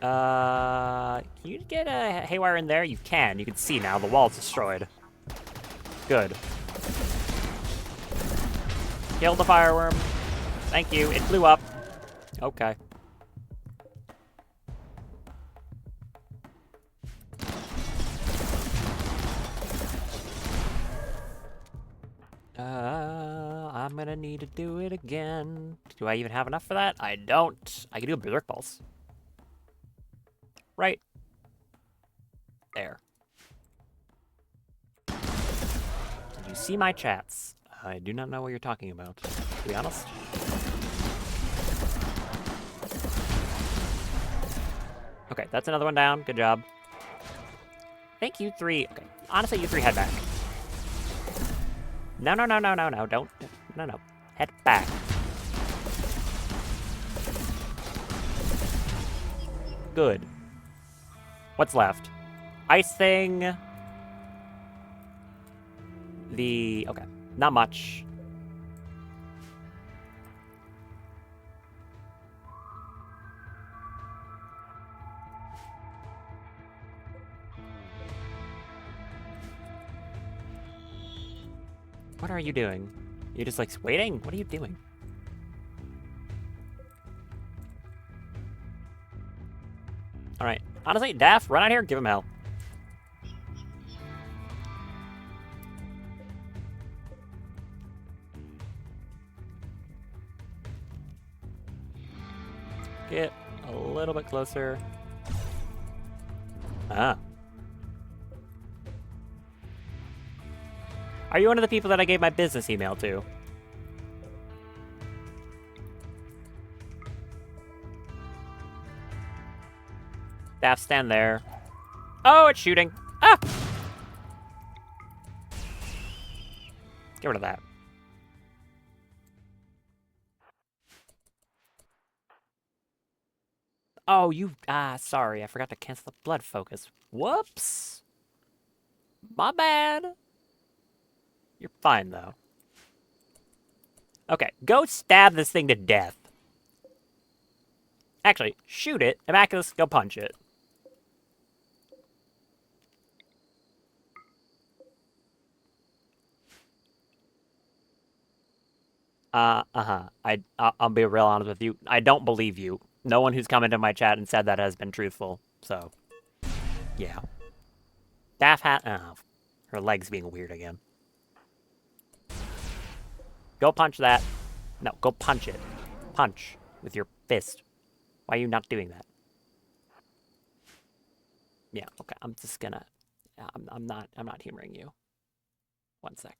Can you get a haywire in there? You can. You can see now. The wall's destroyed. Good. Kill the fireworm. Thank you. It blew up. Okay. I'm gonna need to do it again. Do I even have enough for that? I don't. I can do a Berserk Pulse. Right. There. Did you see my chats? I do not know what you're talking about, to be honest. Okay, that's another one down. Good job. I think you 3... Okay, honestly, you 3 head back. No, no, no, no, no, no, don't. No, no. Head back. Good. What's left? Ice thing. Okay, not much. What are you doing? You're just like waiting? What are you doing? Alright. Honestly, Daff, run out here, give him hell. Get a little bit closer. Ah. Are you one of the people that I gave my business email to? Daff, stand there. Oh, it's shooting. Ah! Get rid of that. Oh, sorry. I forgot to cancel the blood focus. Whoops. My bad. You're fine, though. Okay, go stab this thing to death. Actually, shoot it. Immaculus, go punch it. I'll be real honest with you. I don't believe you. No one who's come into my chat and said that has been truthful. So, yeah. Daff hat. Oh, her leg's being weird again. Go punch that. No, go punch it. Punch with your fist. Why are you not doing that? Yeah. Okay. I'm just gonna. I'm not. I'm not humoring you. One sec.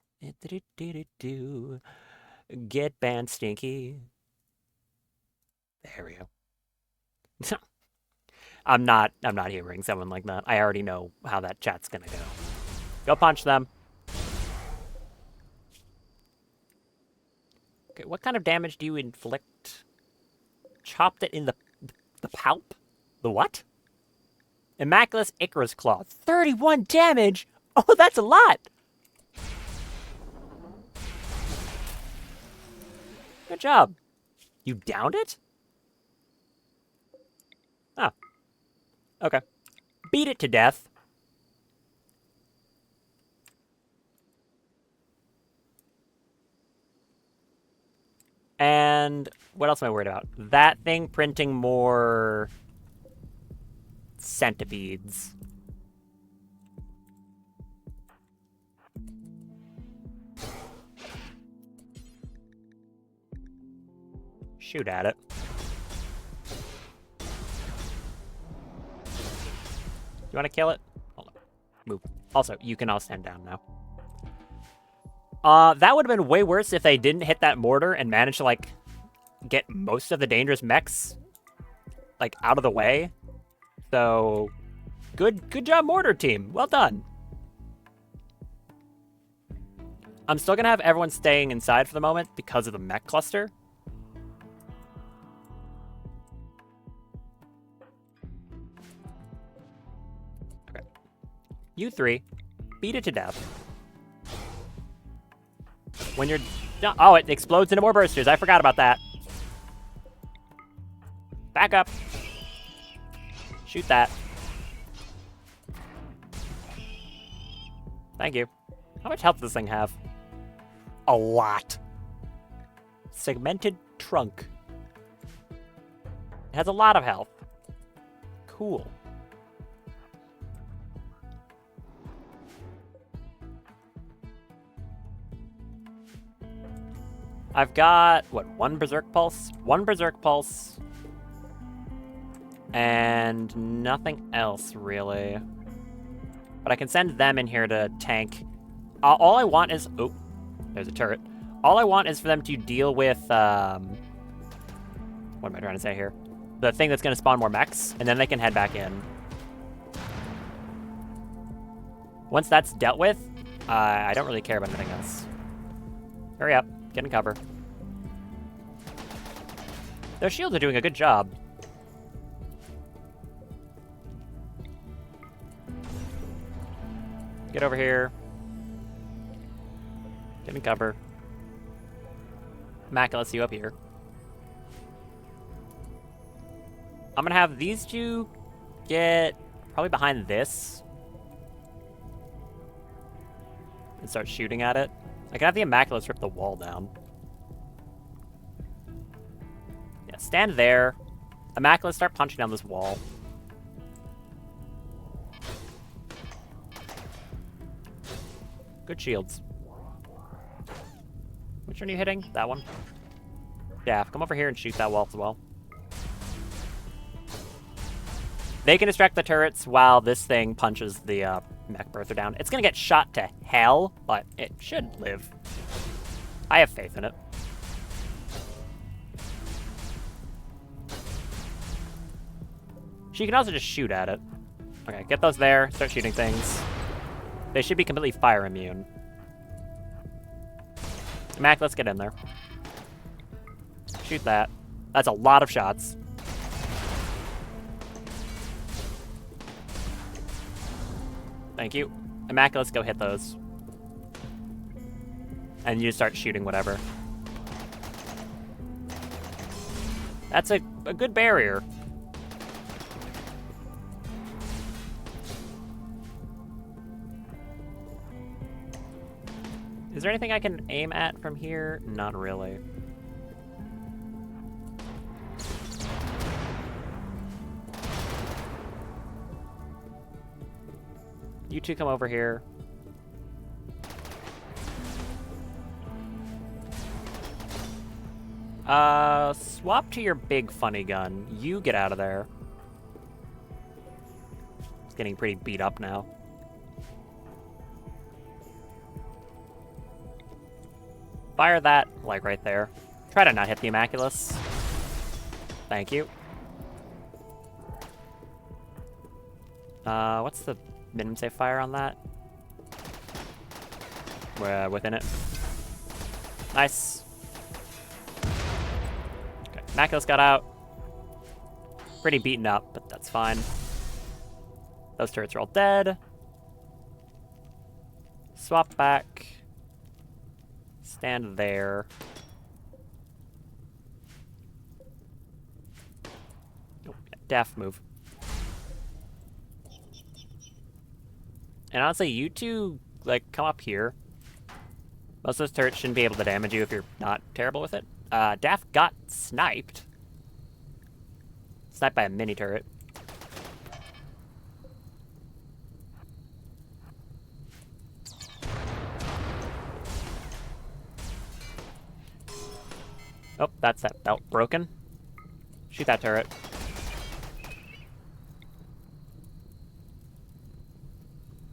Get banned, Stinky. There we go. I'm not humoring someone like that. I already know how that chat's gonna go. Go punch them. Okay, what kind of damage do you inflict? Chopped it in the palp? The what? Immaculate Icarus Claw. 31 damage? Oh, that's a lot! Good job. You downed it? Oh. Okay. Beat it to death. And what else am I worried about? That thing printing more centipedes. Shoot at it. You want to kill it? Hold on. Move. Also, you can all stand down now. That would have been way worse if they didn't hit that mortar and managed to, like, get most of the dangerous mechs, like, out of the way. So, good job, mortar team. Well done. I'm still gonna have everyone staying inside for the moment because of the mech cluster. Okay. You three, beat it to death. When you're done. Oh, it explodes into more bursters. I forgot about that. Back up. Shoot that. Thank you. How much health does this thing have? A lot. Segmented trunk. It has a lot of health. Cool. I've got, what, one Berserk Pulse? One Berserk Pulse. And nothing else, really. But I can send them in here to tank. All I want is... Oh, there's a turret. All I want is for them to deal with... what am I trying to say here? The thing that's going to spawn more mechs, and then they can head back in. Once that's dealt with, I don't really care about anything else. Hurry up. Get in cover. Their shields are doing a good job. Get over here. Get in cover. Immaculate, you up here. I'm gonna have these two get probably behind this and start shooting at it. I can have the Immaculates rip the wall down. Yeah, stand there. Immaculates, start punching down this wall. Good shields. Which one are you hitting? That one? Yeah, come over here and shoot that wall as well. They can distract the turrets while this thing punches the mech birther down. It's gonna get shot to hell, but it should live. I have faith in it. She can also just shoot at it. Okay, get those there, start shooting things. They should be completely fire immune. Mac, let's get in there. Shoot that. That's a lot of shots. Thank you. Immaculates, go hit those. And you just start shooting whatever. That's a good barrier. Is there anything I can aim at from here? Not really. You two come over here. Swap to your big funny gun. You get out of there. It's getting pretty beat up now. Fire that, like, right there. Try to not hit the Immaculus. Thank you. What's the minimum safe fire on that? We're within it. Nice. Okay, Immaculus got out. Pretty beaten up, but that's fine. Those turrets are all dead. Swap back. Stand there. Oh, daft move. And honestly, you two, like, come up here. Most of those turrets shouldn't be able to damage you if you're not terrible with it. Daft got sniped. Sniped by a mini turret. Oh, that's that belt broken. Shoot that turret.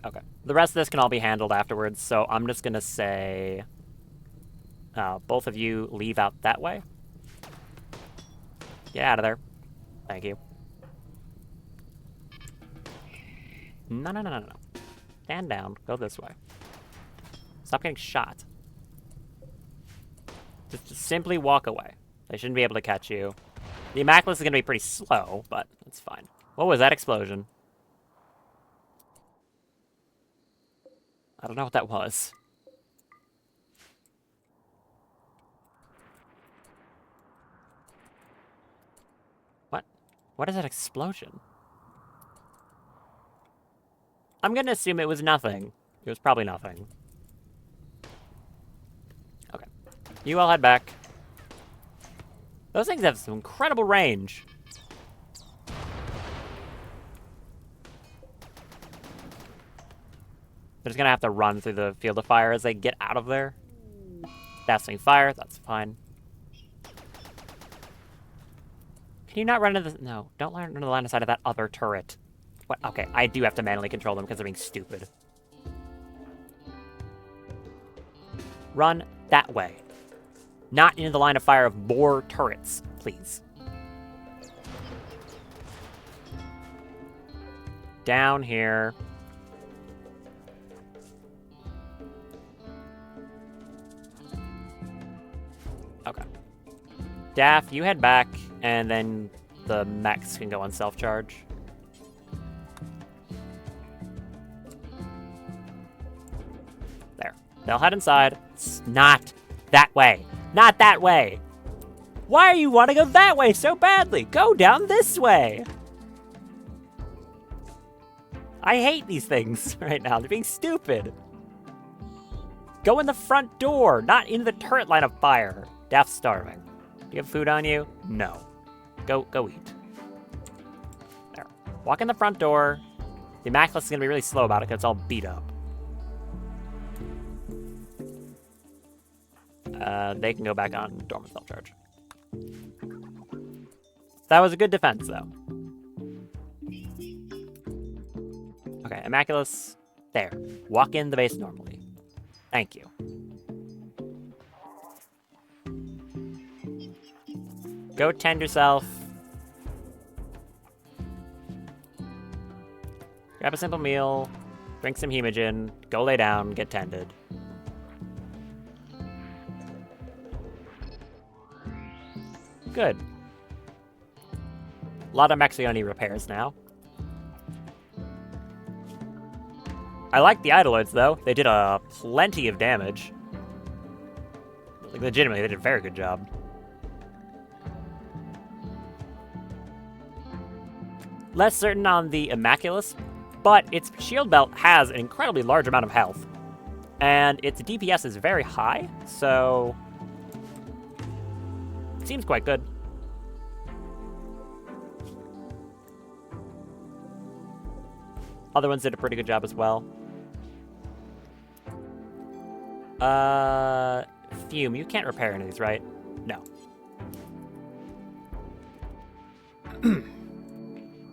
Okay. The rest of this can all be handled afterwards, so I'm just gonna say... both of you leave out that way. Get out of there. Thank you. No, no, no, no, no. Stand down. Go this way. Stop getting shot. Just simply walk away. They shouldn't be able to catch you. The Immaculus is going to be pretty slow, but that's fine. What was that explosion? I don't know what that was. What? What is that explosion? I'm going to assume it was nothing. It was probably nothing. Okay. You all head back. Those things have some incredible range. They're just gonna have to run through the field of fire as they get out of there. Dazzling fire, that's fine. Can you not run into the... No, don't run into the line of sight of that other turret. What? Okay, I do have to manually control them because they're being stupid. Run that way. Not into the line of fire of more turrets, please. Down here. Okay. Daff, you head back, and then the mechs can go on self-charge. There. They'll head inside. It's not that way. Not that way! Why do you want to go that way so badly? Go down this way! I hate these things right now. They're being stupid. Go in the front door, not in the turret line of fire. Daft's starving. Do you have food on you? No. Go eat. There. Walk in the front door. The Immaculus is going to be really slow about it because it's all beat up. They can go back on dormant self-charge. That was a good defense, though. Okay, Immaculus. There. Walk in the base normally. Thank you. Go tend yourself. Grab a simple meal. Drink some hemogen. Go lay down. Get tended. Good. A lot of mechs are gonna need repairs now. I like the Idoloids, though. They did plenty of damage. Like, legitimately, they did a very good job. Less certain on the Immaculus, but its shield belt has an incredibly large amount of health. And its DPS is very high, so... seems quite good. Other ones did a pretty good job as well. Fume, you can't repair any of these, right? No.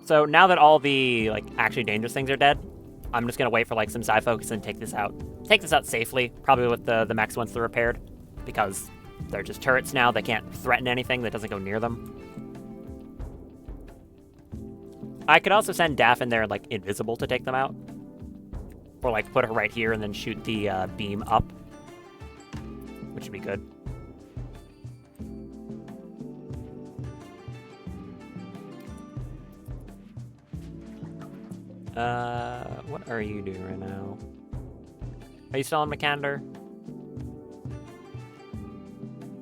So now that all the, like, actually dangerous things are dead, I'm just gonna wait for, like, some side focus and take this out. Take this out safely, probably with the mechs once they're repaired, because they're just turrets now. They can't threaten anything that doesn't go near them. I could also send Daff in there, like, invisible to take them out. Or, like, put her right here and then shoot the beam up, which would be good. What are you doing right now? Are you still on Mikander?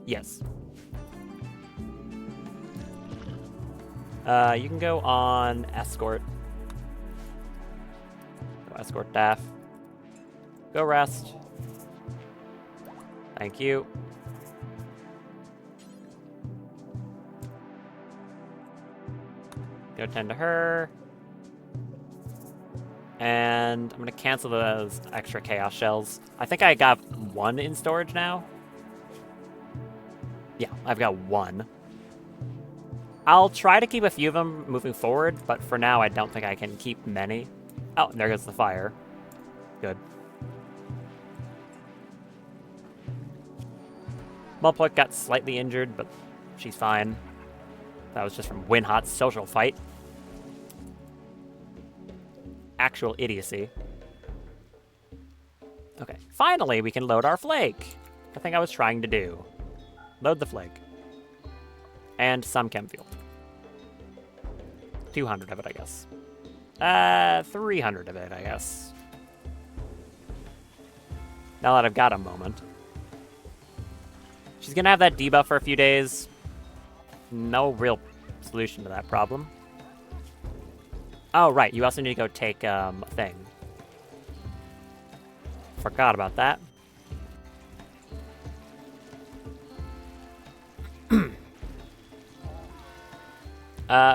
Yes. You can go on Escort. Go Escort Daff. Go rest. Thank you. Go tend to her. And I'm going to cancel those extra Chaos Shells. I think I got one in storage now. Yeah, I've got one. I'll try to keep a few of them moving forward, but for now I don't think I can keep many. Oh, there goes the fire. Good. Mulpluck got slightly injured, but she's fine. That was just from Winhot's social fight. Actual idiocy. Okay, finally we can load our flake. The thing I was trying to do. Load the flake. And some chem fuel. 200 of it, I guess. 300 of it, I guess. Now that I've got a moment. She's gonna have that debuff for a few days. No real solution to that problem. Oh, right, you also need to go take a thing. Forgot about that.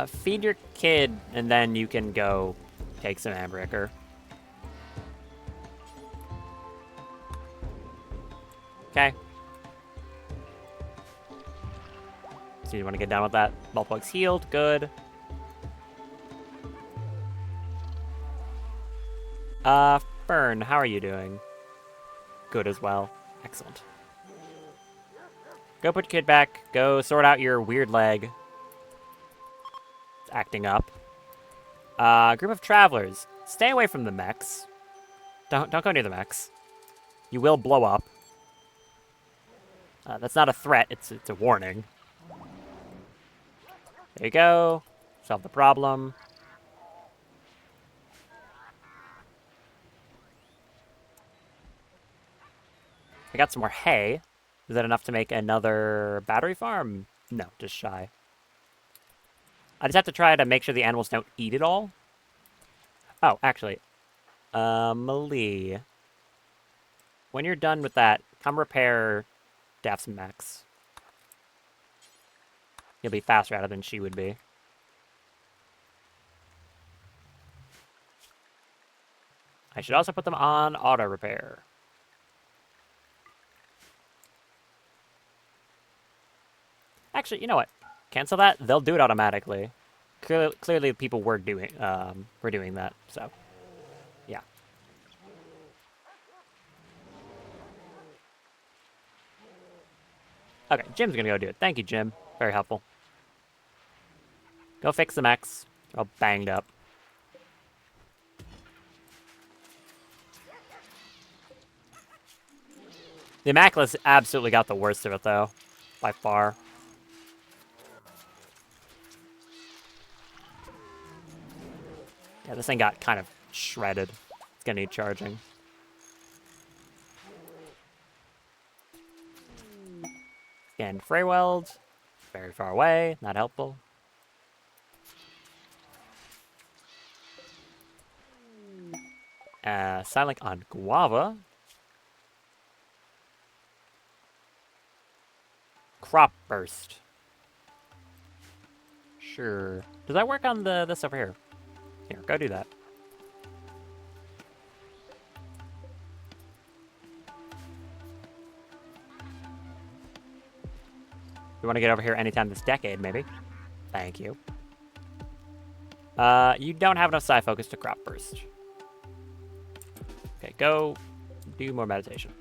Feed your kid, and then you can go take some Ambricker. Okay. So you want to get down with that? Mulpluck's healed, good. Fern, how are you doing? Good as well. Excellent. Go put your kid back. Go sort out your weird leg. It's acting up. Group of travelers. Stay away from the mechs. Don't go near the mechs. You will blow up. That's not a threat, it's a warning. There you go. Solve the problem. I got some more hay. Is that enough to make another battery farm? No, just shy. I just have to try to make sure the animals don't eat it all. Oh, actually. Malie. When you're done with that, come repair Daff's mechs. You'll be faster at it than she would be. I should also put them on auto repair. Actually, you know what? Cancel that. They'll do it automatically. Clearly people were doing that. So, yeah. Okay, Jim's gonna go do it. Thank you, Jim. Very helpful. Go fix the mechs. They're all banged up. The Immaculate's absolutely got the worst of it, though. By far. Yeah, this thing got kind of shredded. It's gonna need charging. Scan Freyweld. Very far away. Not helpful. Silent on Guava. Crop Burst. Sure. Does that work on this over here? Here, go do that. You want to get over here anytime this decade, maybe? Thank you. You don't have enough psi focus to crop burst. Okay, go do more meditation.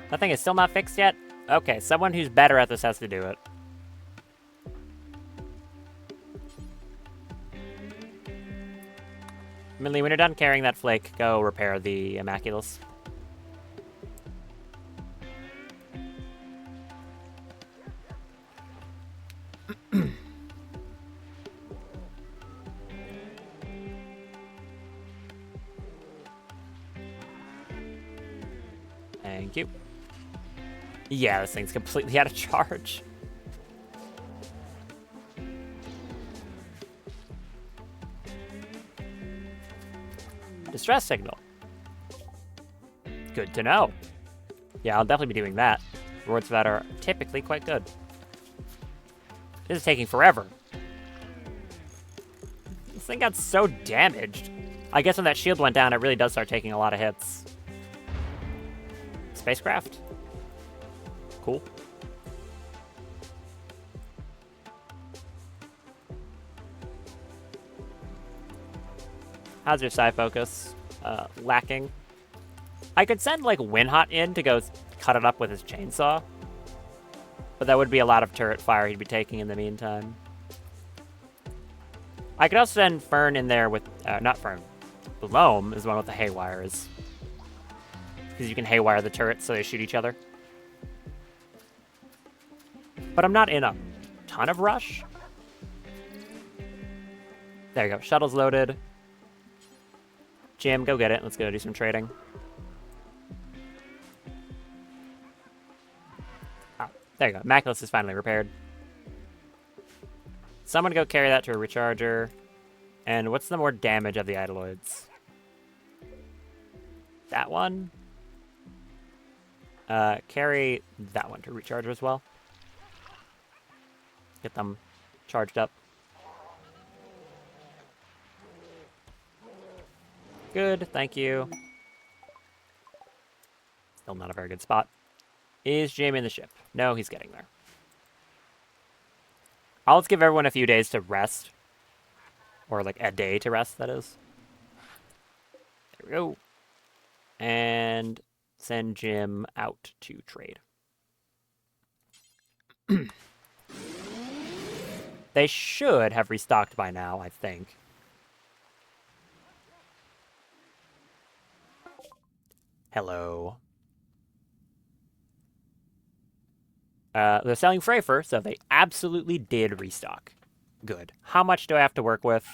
That thing is still not fixed yet? Okay, someone who's better at this has to do it. Minley, when you're done carrying that flake, go repair the Immaculus. Thank you. Yeah, this thing's completely out of charge. Distress signal. Good to know. Yeah, I'll definitely be doing that. Rewards for that are typically quite good. This is taking forever. This thing got so damaged. I guess when that shield went down, it really does start taking a lot of hits. Spacecraft? Cool. How's your psi focus? Lacking. I could send, like, Winhot in to go cut it up with his chainsaw. But that would be a lot of turret fire he'd be taking in the meantime. I could also send Fern in there with... not Fern. Loam is the one with the haywires. Because you can haywire the turrets so they shoot each other. But I'm not in a ton of rush. There you go. Shuttle's loaded. Jim, go get it. Let's go do some trading. Oh, there you go. Immaculus is finally repaired. Someone go carry that to a recharger. And what's the more damage of the Idoloids? That one? Carry that one to recharger as well. Get them charged up. Good, thank you. Still not a very good spot. Is Jamie in the ship? No, he's getting there. I'll just give everyone a few days to rest. Or like a day to rest, that is. There we go. And send Jim out to trade. They should have restocked by now, I think. Hello. They're selling Frafer, so they absolutely did restock. Good. How much do I have to work with?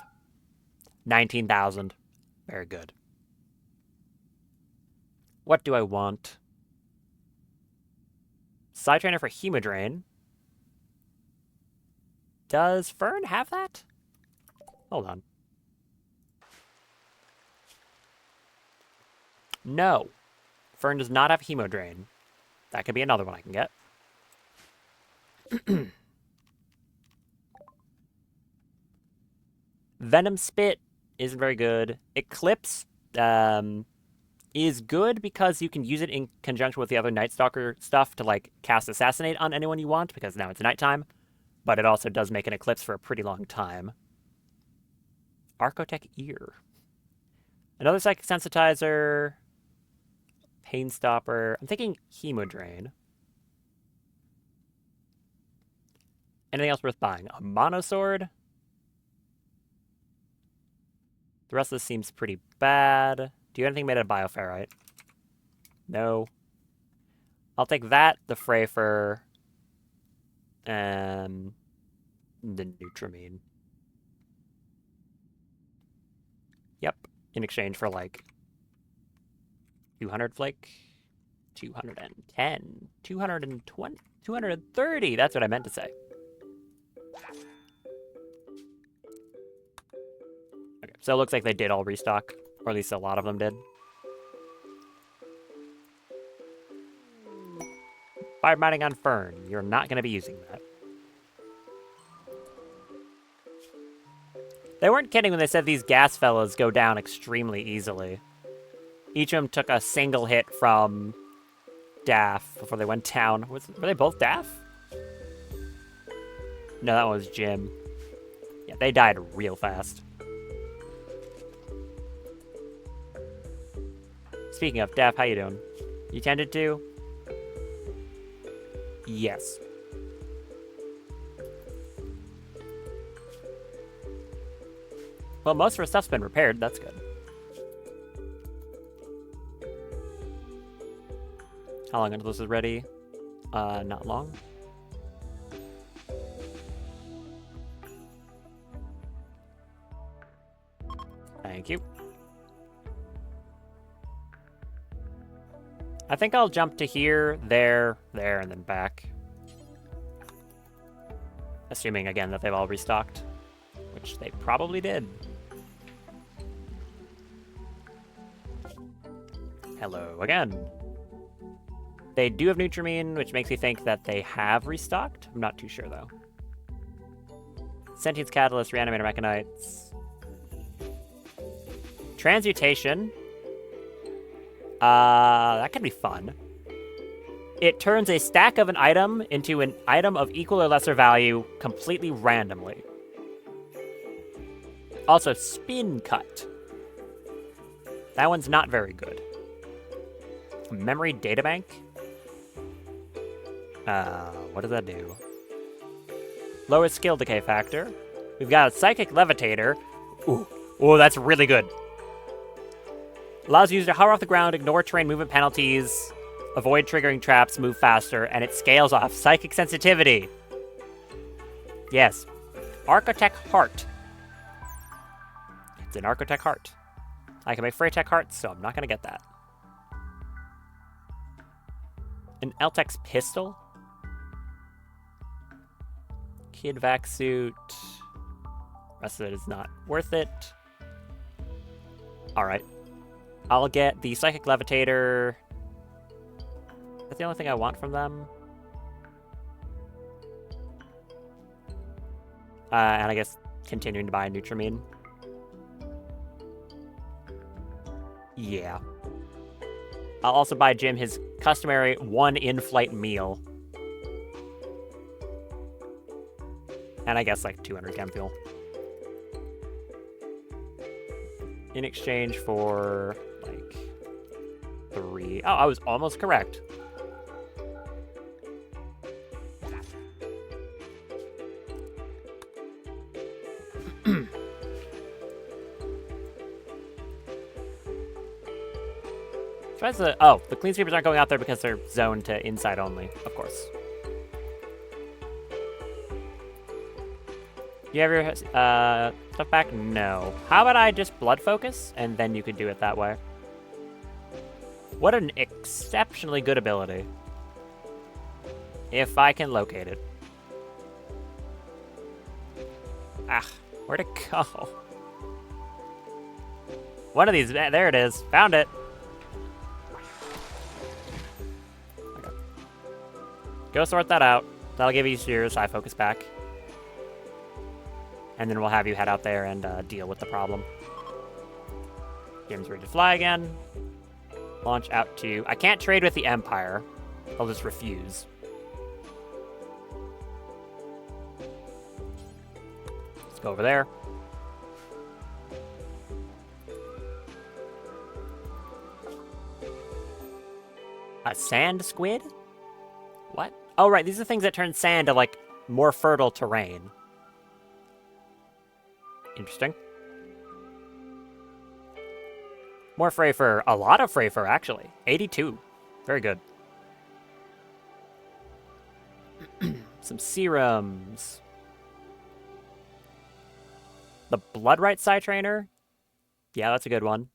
19,000. Very good. What do I want? Side trainer for Hemodrain. Does Fern have that? Hold on. No. Fern does not have Hemodrain. That could be another one I can get. Venom Spit isn't very good. Eclipse is good because you can use it in conjunction with the other Night Stalker stuff to like cast Assassinate on anyone you want because now it's nighttime. But it also does make an Eclipse for a pretty long time. Archotech Ear. Another Psychic Sensitizer. Pain Stopper. I'm thinking Hemodrain. Anything else worth buying? A Monosword? The rest of this seems pretty bad. Do you have anything made of Bioferrite? No. I'll take that, the Frafer, and the Nutramine. Yep. In exchange for like 200 flake, 210, 220, 230. That's what I meant to say. Okay, so it looks like they did all restock, or at least a lot of them did. Fire mining on Fern. You're not going to be using that. They weren't kidding when they said these gas fellas go down extremely easily. Each of them took a single hit from Daff before they went down. Were they both Daff? No, that one was Jim. Yeah, they died real fast. Speaking of, Daff, how you doing? You tended to? Yes. Well, most of our stuff's been repaired. That's good. How long until this is ready? Not long. Thank you. I think I'll jump to here, there, and then back. Assuming, again, that they've all restocked. Which they probably did. Hello again. They do have Nutrimine, which makes me think that they have restocked. I'm not too sure, though. Sentience Catalyst, Reanimator Mechanites. Transmutation. That could be fun. It turns a stack of an item into an item of equal or lesser value completely randomly. Also, Spin Cut. That one's not very good. Memory Databank. What does that do? Lowers skill decay factor. We've got a Psychic Levitator. Ooh, that's really good. Allows users to hover off the ground, ignore terrain movement penalties, avoid triggering traps, move faster, and it scales off Psychic Sensitivity. Yes. Architect Heart. It's an Architect Heart. I can make Freytech Hearts, so I'm not going to get that. An Eltex Pistol. Kid Vac Suit. Rest of it is not worth it. Alright. I'll get the Psychic Levitator. That's the only thing I want from them. And I guess continuing to buy Nutrimine. Yeah. I'll also buy Jim his customary 1 in-flight meal. And I guess like 200 chem fuel. In exchange for like 3. Oh, I was almost correct. The clean sweepers aren't going out there because they're zoned to inside only, of course. You have your stuff back? No. How about I just blood focus, and then you could do it that way? What an exceptionally good ability. If I can locate it. Ah, where'd it go? One of these, there it is. Found it. Okay. Go sort that out. That'll give you your side focus back. And then we'll have you head out there and deal with the problem. Jim's ready to fly again. Launch out to... I can't trade with the Empire. I'll just refuse. Let's go over there. A sand squid? What? Oh, right. These are things that turn sand to, like, more fertile terrain. Interesting. More fray fur. A lot of fray fur, actually. 82. Very good. Some serums. The Bloodright Psy Trainer. Yeah, that's a good one.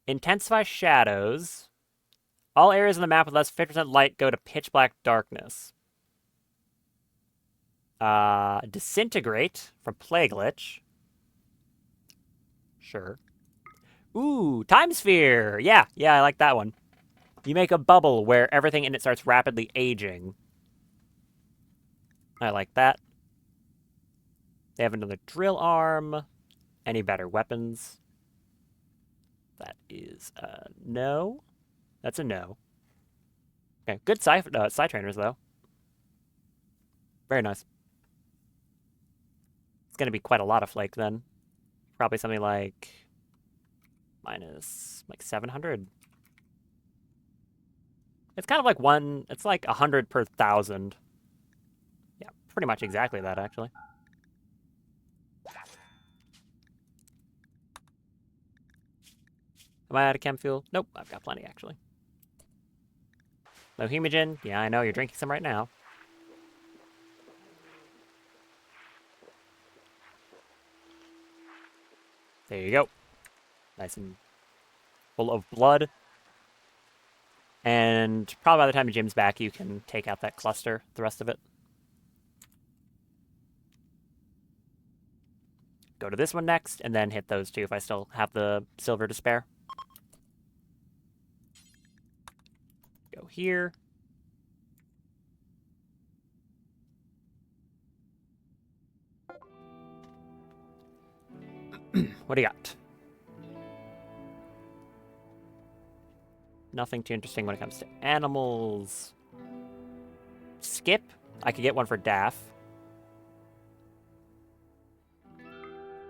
Intensify shadows. All areas on the map with less than 50% light go to pitch black darkness. Disintegrate from Plague Lich. Sure. Ooh, Time Sphere! Yeah, I like that one. You make a bubble where everything in it starts rapidly aging. I like that. They have another drill arm. Any better weapons? That is a no. That's a no. Okay, good side trainers, though. Very nice. It's going to be quite a lot of flake, then. Probably something like... minus, like, 700. It's kind of like one... It's like 100 per 1,000. Yeah, pretty much exactly that, actually. Am I out of chem fuel? Nope, I've got plenty, actually. No hemogen? Yeah, I know, you're drinking some right now. There you go. Nice and full of blood. And probably by the time Jim's back, you can take out that cluster, the rest of it. Go to this one next, and then hit those two if I still have the silver to spare. Go here. What do you got? Nothing too interesting when it comes to animals. Skip? I could get one for Daff.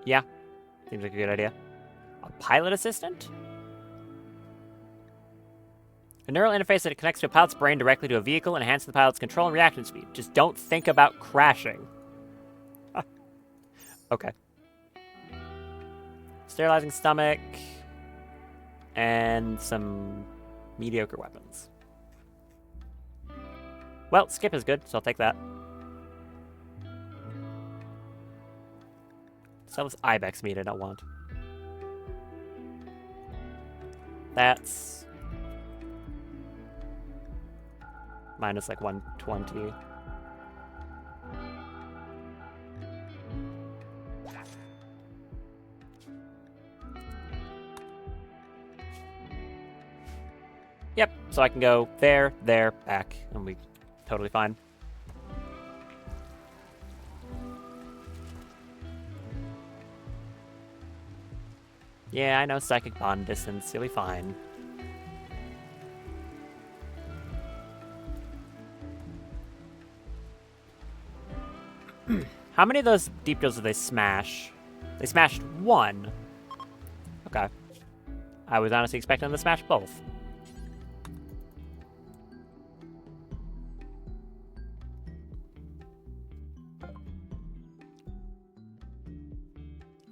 Yeah, seems like a good idea. A pilot assistant? A neural interface that connects to a pilot's brain directly to a vehicle and enhances the pilot's control and reaction speed. Just don't think about crashing. Okay. Sterilizing stomach. And some mediocre weapons. Well, skip is good, so I'll take that. Sell this ibex meat I don't want. That's... minus like 120. Yep, so I can go there, there, back, and we totally fine. Yeah, I know psychic bond distance, you'll be fine. How many of those deep drills did they smash? They smashed one. Okay. I was honestly expecting them to smash both.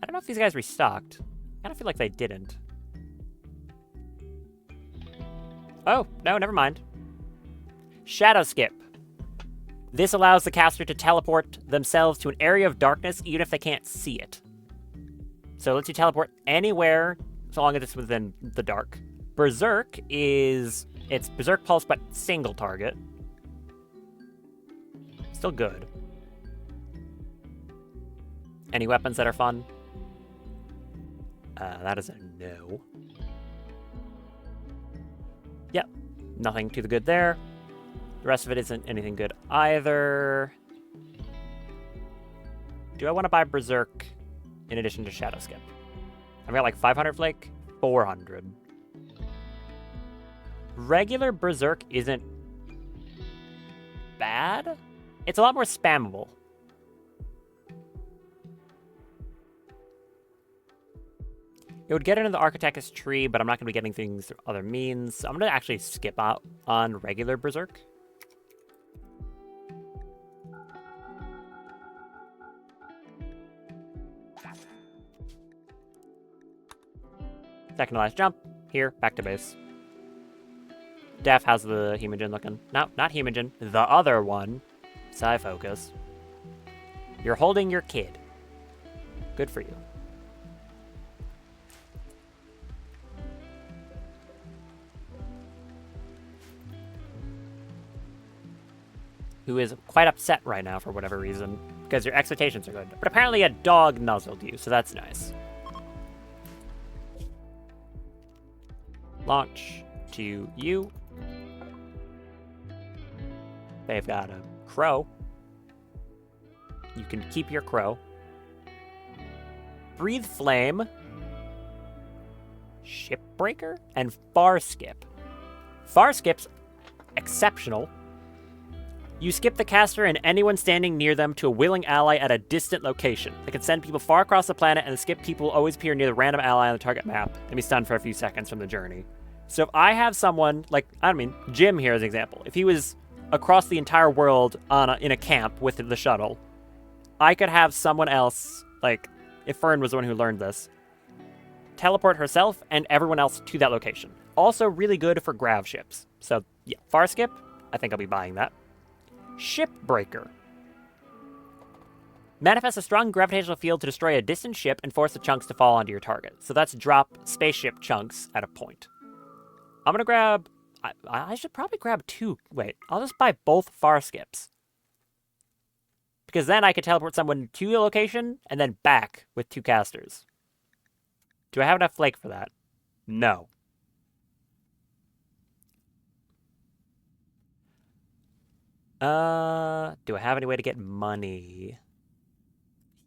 I don't know if these guys restocked. I kind of feel like they didn't. Oh, no, never mind. Shadow skip. This allows the caster to teleport themselves to an area of darkness even if they can't see it. So it lets you teleport anywhere so long as it's within the dark. Berserk is... it's Berserk Pulse, but single target. Still good. Any weapons that are fun? That is a no. Yep, nothing to the good there. The rest of it isn't anything good either. Do I want to buy Berserk in addition to Shadow Skip? I've got like 500 flake, 400. Regular Berserk isn't bad. It's a lot more spammable. It would get into the Architect's tree, but I'm not going to be getting things through other means. So I'm going to actually skip out on regular Berserk. Second to last jump. Here, back to base. Def has the Hemogen looking. No, not Hemogen. The other one. Psi Focus. You're holding your kid. Good for you. Who is quite upset right now for whatever reason, because your expectations are good. But apparently a dog nuzzled you, so that's nice. Launch to you. They've got a crow. You can keep your crow. Breathe Flame. Shipbreaker. And Far Skip. Far Skip's exceptional. You skip the caster and anyone standing near them to a willing ally at a distant location. They can send people far across the planet, and the skip people will always appear near the random ally on the target map and be stunned for a few seconds from the journey. So if I have someone, like, Jim here as an example. If he was across the entire world in a camp with the shuttle, I could have someone else, like, if Fern was the one who learned this, teleport herself and everyone else to that location. Also really good for grav ships. So, yeah, far skip, I think I'll be buying that. Shipbreaker. Manifest a strong gravitational field to destroy a distant ship and force the chunks to fall onto your target. So that's drop spaceship chunks at a point. I'm going to grab... I should probably grab 2. Wait, I'll just buy both far skips. Because then I could teleport someone to a location and then back with 2 casters. Do I have enough flake for that? No. Do I have any way to get money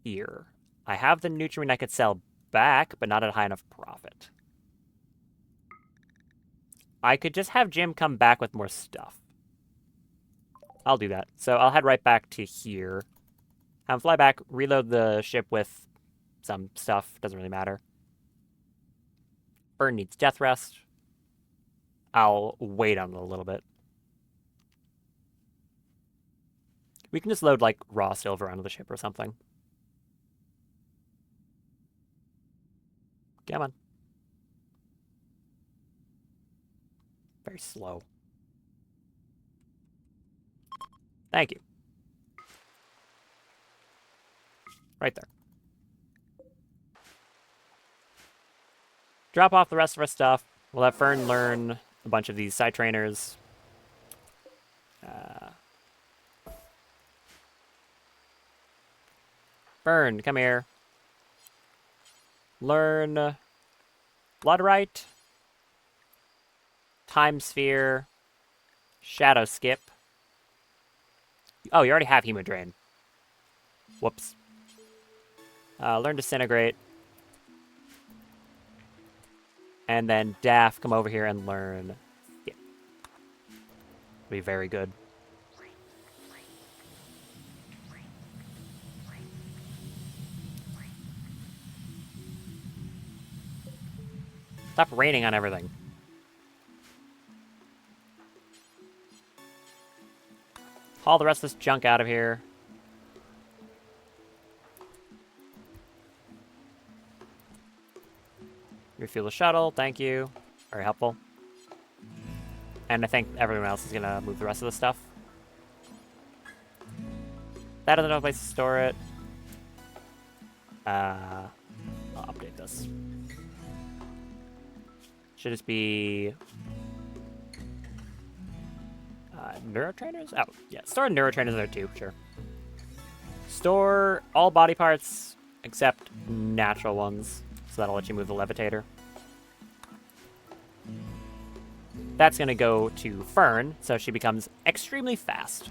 here? I have the nutrient I could sell back, but not at a high enough profit. I could just have Jim come back with more stuff. I'll do that. So I'll head right back to here. Have him fly back, reload the ship with some stuff. Doesn't really matter. Fern needs death rest. I'll wait on it a little bit. We can just load, like, raw silver onto the ship or something. Come on. Very slow. Thank you. Right there. Drop off the rest of our stuff. We'll have Fern learn a bunch of these side trainers. Fern, come here. Learn Bloodrite, Time Sphere, Shadow Skip. Oh, you already have Hemodrain. Whoops. Learn Disintegrate. And then Daff, come over here and learn Skip. Be very good. Stop raining on everything. Haul the rest of this junk out of here. Refuel the shuttle, thank you. Very helpful. And I think everyone else is gonna move the rest of the stuff. That doesn't have a place to store it. I'll update this. Should just be neurotrainers? Oh, yeah. Store neurotrainers there too, sure. Store all body parts except natural ones. So that'll let you move the levitator. That's going to go to Fern, so she becomes extremely fast.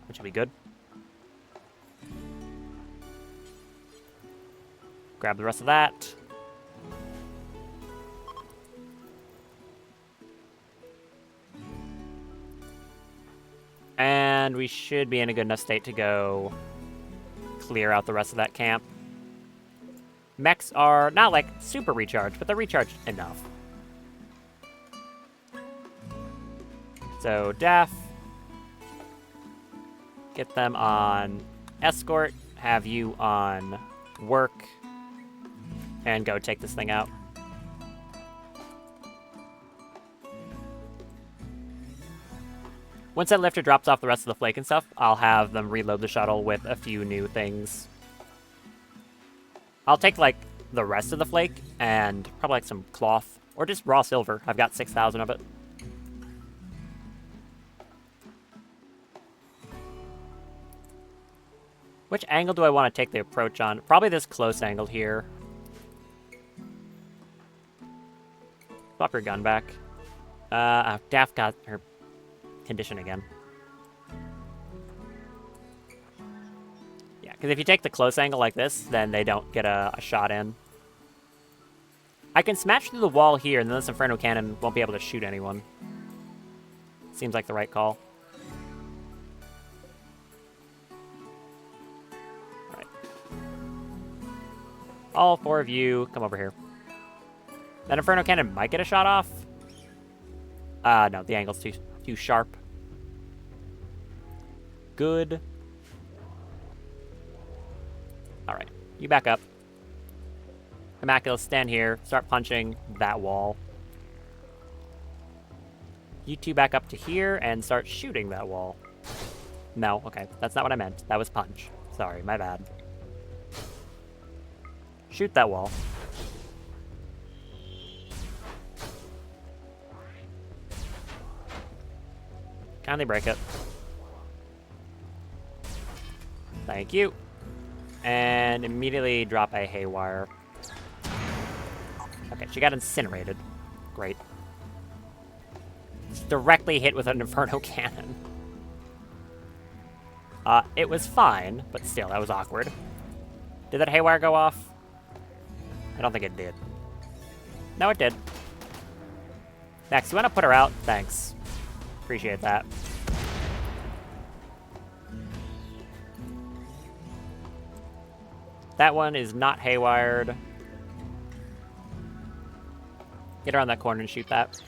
Which will be good. Grab the rest of that. And we should be in a good enough state to go clear out the rest of that camp. Mechs are not, like, super recharged, but they're recharged enough. So, Daff. Get them on escort. Have you on work. And go take this thing out. Once that lifter drops off the rest of the flake and stuff, I'll have them reload the shuttle with a few new things. I'll take, like, the rest of the flake and probably, like, some cloth. Or just raw silver. I've got 6,000 of it. Which angle do I want to take the approach on? Probably this close angle here. Swap your gun back. Daff got her condition again. Yeah, because if you take the close angle like this, then they don't get a shot in. I can smash through the wall here, and then this Inferno Cannon won't be able to shoot anyone. Seems like the right call. Alright. All 4 of you, come over here. That Inferno Cannon might get a shot off. No, the angle's too sharp. Good. Alright, you back up. Immaculate, stand here. Start punching that wall. You two back up to here and start shooting that wall. No, okay, that's not what I meant. That was punch. Sorry, my bad. Shoot that wall. Kindly break it. Thank you. And immediately drop a haywire. Okay, she got incinerated. Great. Just directly hit with an Inferno Cannon. It was fine, but still, that was awkward. Did that haywire go off? I don't think it did. No, it did. Next, you want to put her out? Thanks. Appreciate that. That one is not haywired. Get around that corner and shoot that.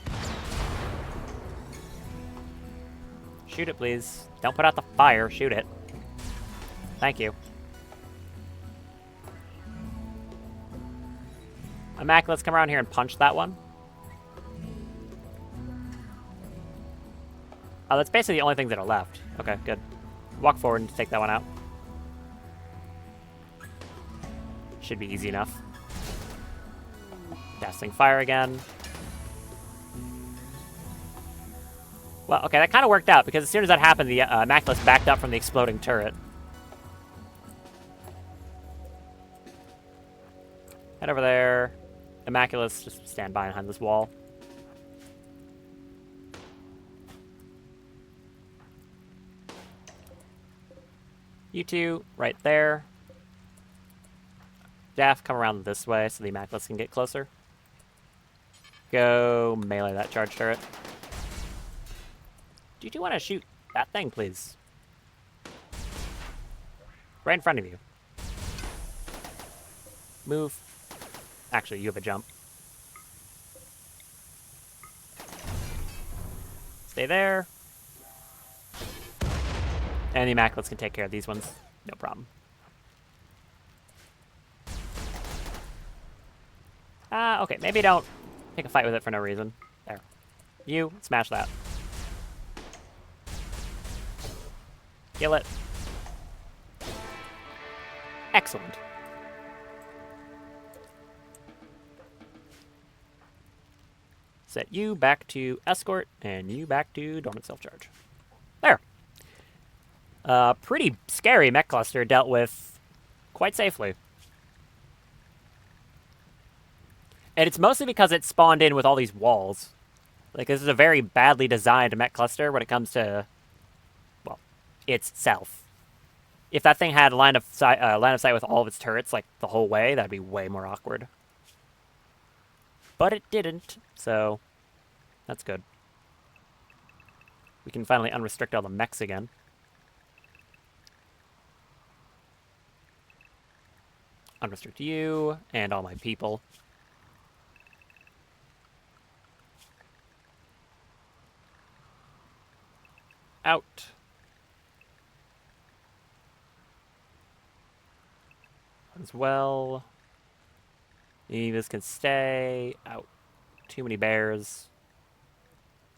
Shoot it, please. Don't put out the fire. Shoot it. Thank you. Immaculate's come around here and punch that one. Oh, that's basically the only things that are left. Okay, good. Walk forward and take that one out. Should be easy enough. Dazzling fire again. Well, okay, that kind of worked out, because as soon as that happened, the Immaculate's backed up from the exploding turret. Head over there. Immaculate's just stand behind this wall. You two, right there. Daff, come around this way so the Immaculates can get closer. Go melee that charge turret. Do you two want to shoot that thing, please? Right in front of you. Move. Actually, you have a jump. Stay there. And the Immaculates can take care of these ones. No problem. Okay, maybe don't pick a fight with it for no reason. There. You, smash that. Kill it. Excellent. Set you back to escort, and you back to dormant self-charge. There. Pretty scary mech cluster dealt with quite safely. And it's mostly because it spawned in with all these walls. Like, this is a very badly designed mech cluster when it comes to, well, itself. If that thing had line of sight with all of its turrets, like, the whole way, that'd be way more awkward. But it didn't, so that's good. We can finally unrestrict all the mechs again. Unrestrict you, and all my people. Out. As well. These can stay out. Too many bears.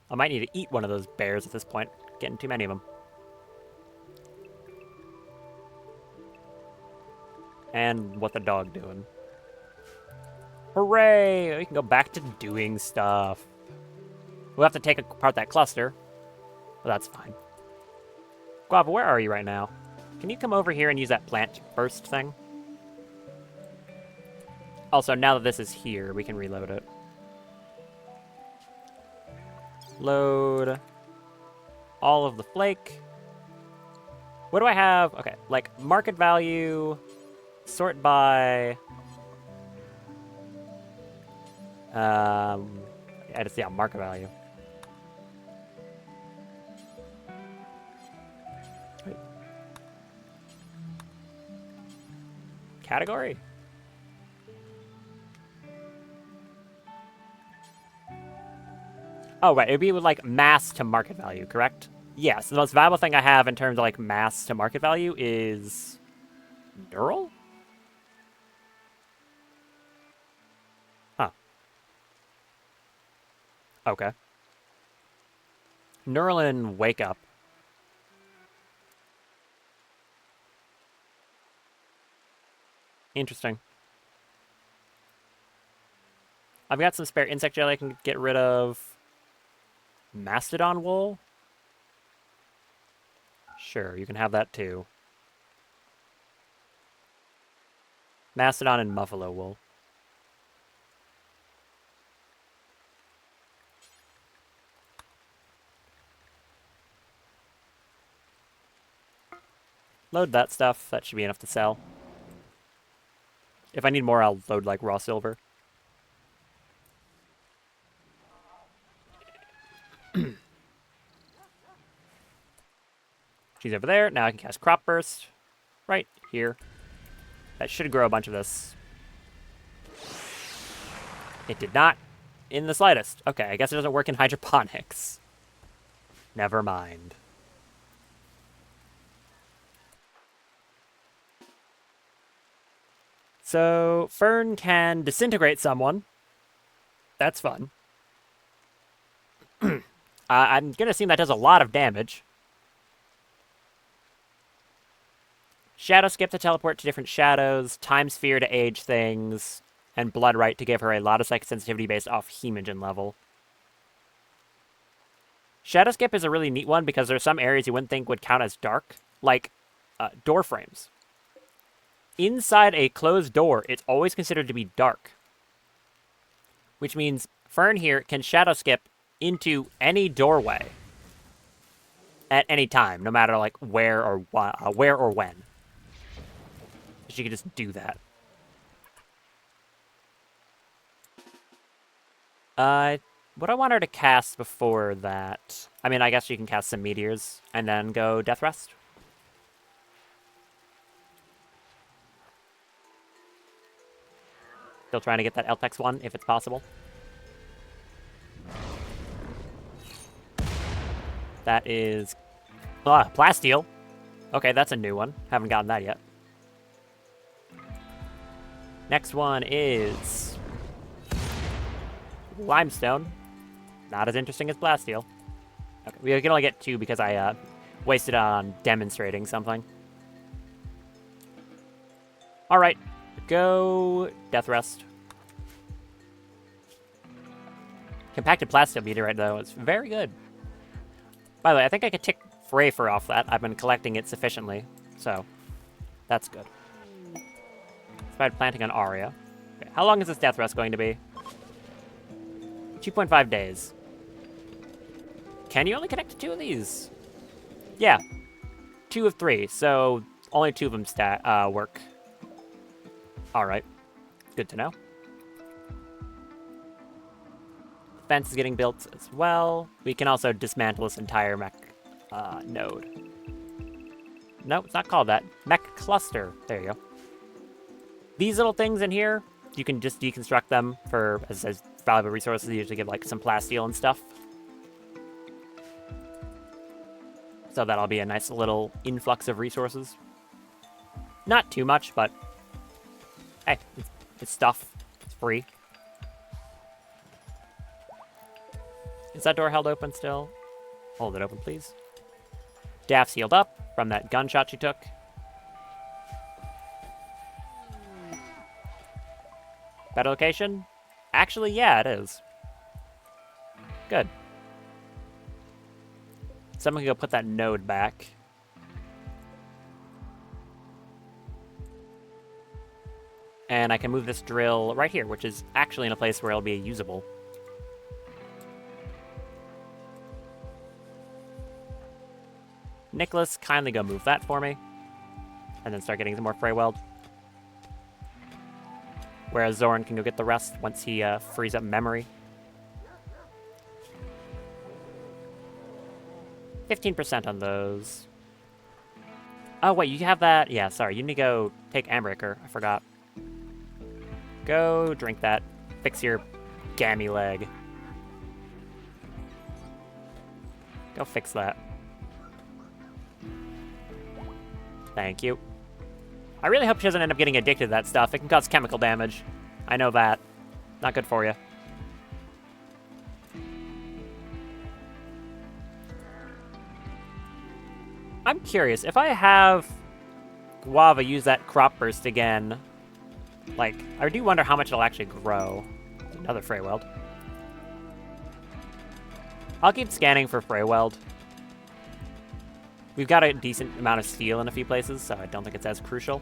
I might need to eat one of those bears at this point. Getting too many of them. And what the dog doing? Hooray! We can go back to doing stuff. We'll have to take apart that cluster. Well, that's fine. Guava, where are you right now? Can you come over here and use that plant burst thing? Also, now that this is here, we can reload it. Load all of the flake. What do I have? Okay, like market value, sort by. I just see on market value. Wait. Category? Oh, right. It'd be with, like, mass to market value, correct? Yes. The most valuable thing I have in terms of, like, mass to market value is... Neural? Huh. Okay. Neural and Wake Up. Interesting. I've got some spare insect jelly I can get rid of. Mastodon wool? Sure, you can have that too. Mastodon and buffalo wool. Load that stuff. That should be enough to sell. If I need more, I'll load, like, raw silver. She's over there. Now I can cast Crop Burst. Right here. That should grow a bunch of this. It did not in the slightest. Okay, I guess it doesn't work in hydroponics. Never mind. So, Fern can disintegrate someone. That's fun. I'm going to assume that does a lot of damage. Shadow Skip to teleport to different shadows, Time Sphere to age things, and Blood Right to give her a lot of psychic sensitivity based off Hemogen level. Shadow Skip is a really neat one because there's some areas you wouldn't think would count as dark, like door frames. Inside a closed door, it's always considered to be dark. Which means Fern here can Shadow Skip into any doorway at any time, no matter like where or when. She can just do that. What I want her to cast before that... I mean, I guess she can cast some meteors and then go Death Rest. Still trying to get that Eltex one, if it's possible. That is... Plasteel. Okay, that's a new one. Haven't gotten that yet. Next one is... Limestone. Not as interesting as Plasteel. Okay, we can only get 2 because I wasted on demonstrating something. Alright, go Death Rest. Compacted Plasteel meteorite, though, is very good. By the way, I think I could tick Frafer off that. I've been collecting it sufficiently, so that's good. Spider planting on Aria. Okay, how long is this Death Rest going to be? 2.5 days. Can you only connect to 2 of these? Yeah. 2 of 3, so only 2 of them work. Alright. Good to know. Fence is getting built as well. We can also dismantle this entire mech node. No, it's not called that. Mech cluster. There you go. These little things in here, you can just deconstruct them for, as valuable resources. They usually give like some plasteel and stuff. So that'll be a nice little influx of resources. Not too much, but hey, it's stuff. It's free. Is that door held open still? Hold it open, please. Daph's healed up from that gunshot she took. Better location? Actually, yeah, it is. Good. Someone can go put that node back. And I can move this drill right here, which is actually in a place where it'll be usable. Nicholas, kindly go move that for me. And then start getting some more Freyweld. whereas Zoran can go get the rest once he frees up memory. 15% on those. Oh, wait, you have that? Yeah, sorry. You need to go take Ambreaker. I forgot. Go drink that. Fix your gammy leg. Go fix that. Thank you. I really hope she doesn't end up getting addicted to that stuff. It can cause chemical damage. I know that. Not good for you. I'm curious, if I have Guava use that crop burst again, like, I do wonder how much it'll actually grow. Another Freyweld. I'll keep scanning for Freyweld. We've got a decent amount of steel in a few places, so I don't think it's as crucial.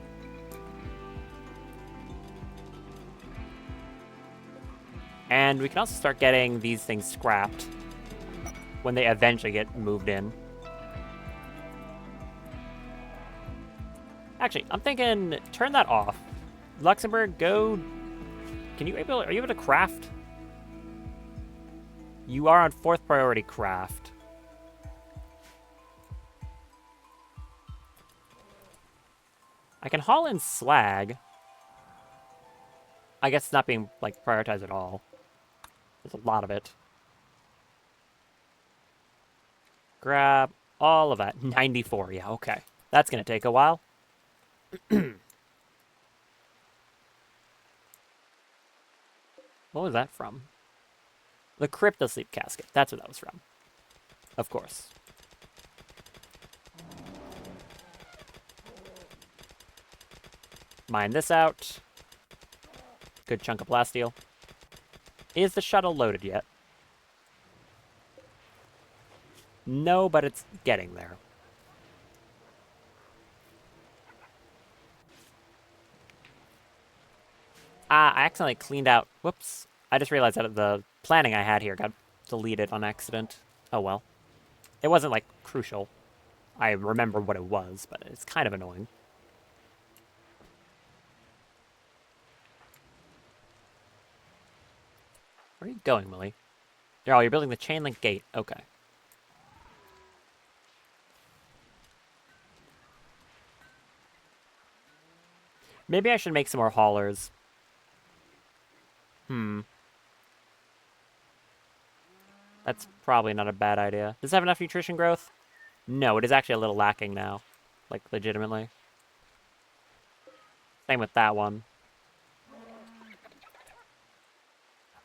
And we can also start getting these things scrapped when they eventually get moved in. Actually, I'm thinking, turn that off. Luxembourg, go... are you able to craft? You are on 4th priority craft. I can haul in slag. I guess it's not being, like, prioritized at all. There's a lot of it. Grab all of that. 94, yeah, okay. That's gonna take a while. What was that from? The Cryptosleep Casket. That's what that was from. Of course. Mine this out. Good chunk of plasteel. Is the shuttle loaded yet? No, but it's getting there. I accidentally cleaned out... Whoops. I just realized that the planning I had here got deleted on accident. Oh well. It wasn't, like, crucial. I remember what it was, but it's kind of annoying. Where are you going, Willie? Oh, you're building the chain link gate. Okay. Maybe I should make some more haulers. That's probably not a bad idea. Does it have enough nutrition growth? No, it is actually a little lacking now. Like, legitimately. Same with that one.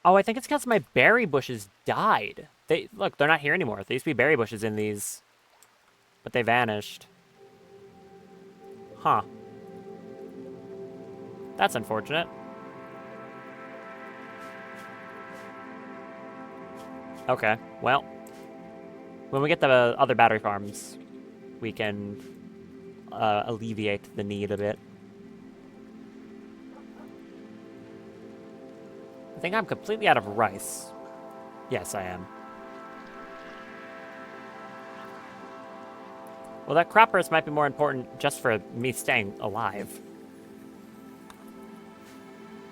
Oh, I think it's because my berry bushes died. Look, they're not here anymore. There used to be berry bushes in these. But they vanished. Huh. That's unfortunate. Okay, well. When we get the other battery farms, we can alleviate the need a bit. I think I'm completely out of rice. Yes, I am. Well, that crop burst might be more important just for me staying alive.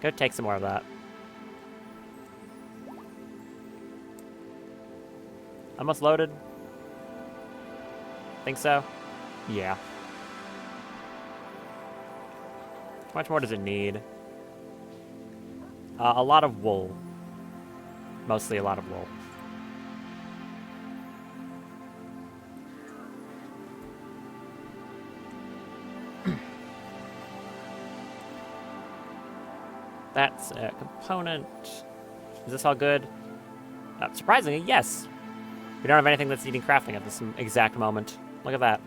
Go take some more of that. Almost loaded? Think so? Yeah. How much more does it need? A lot of wool. Mostly a lot of wool. That's a component. Is this all good? Surprisingly, yes. We don't have anything that's needing crafting at this exact moment. Look at that.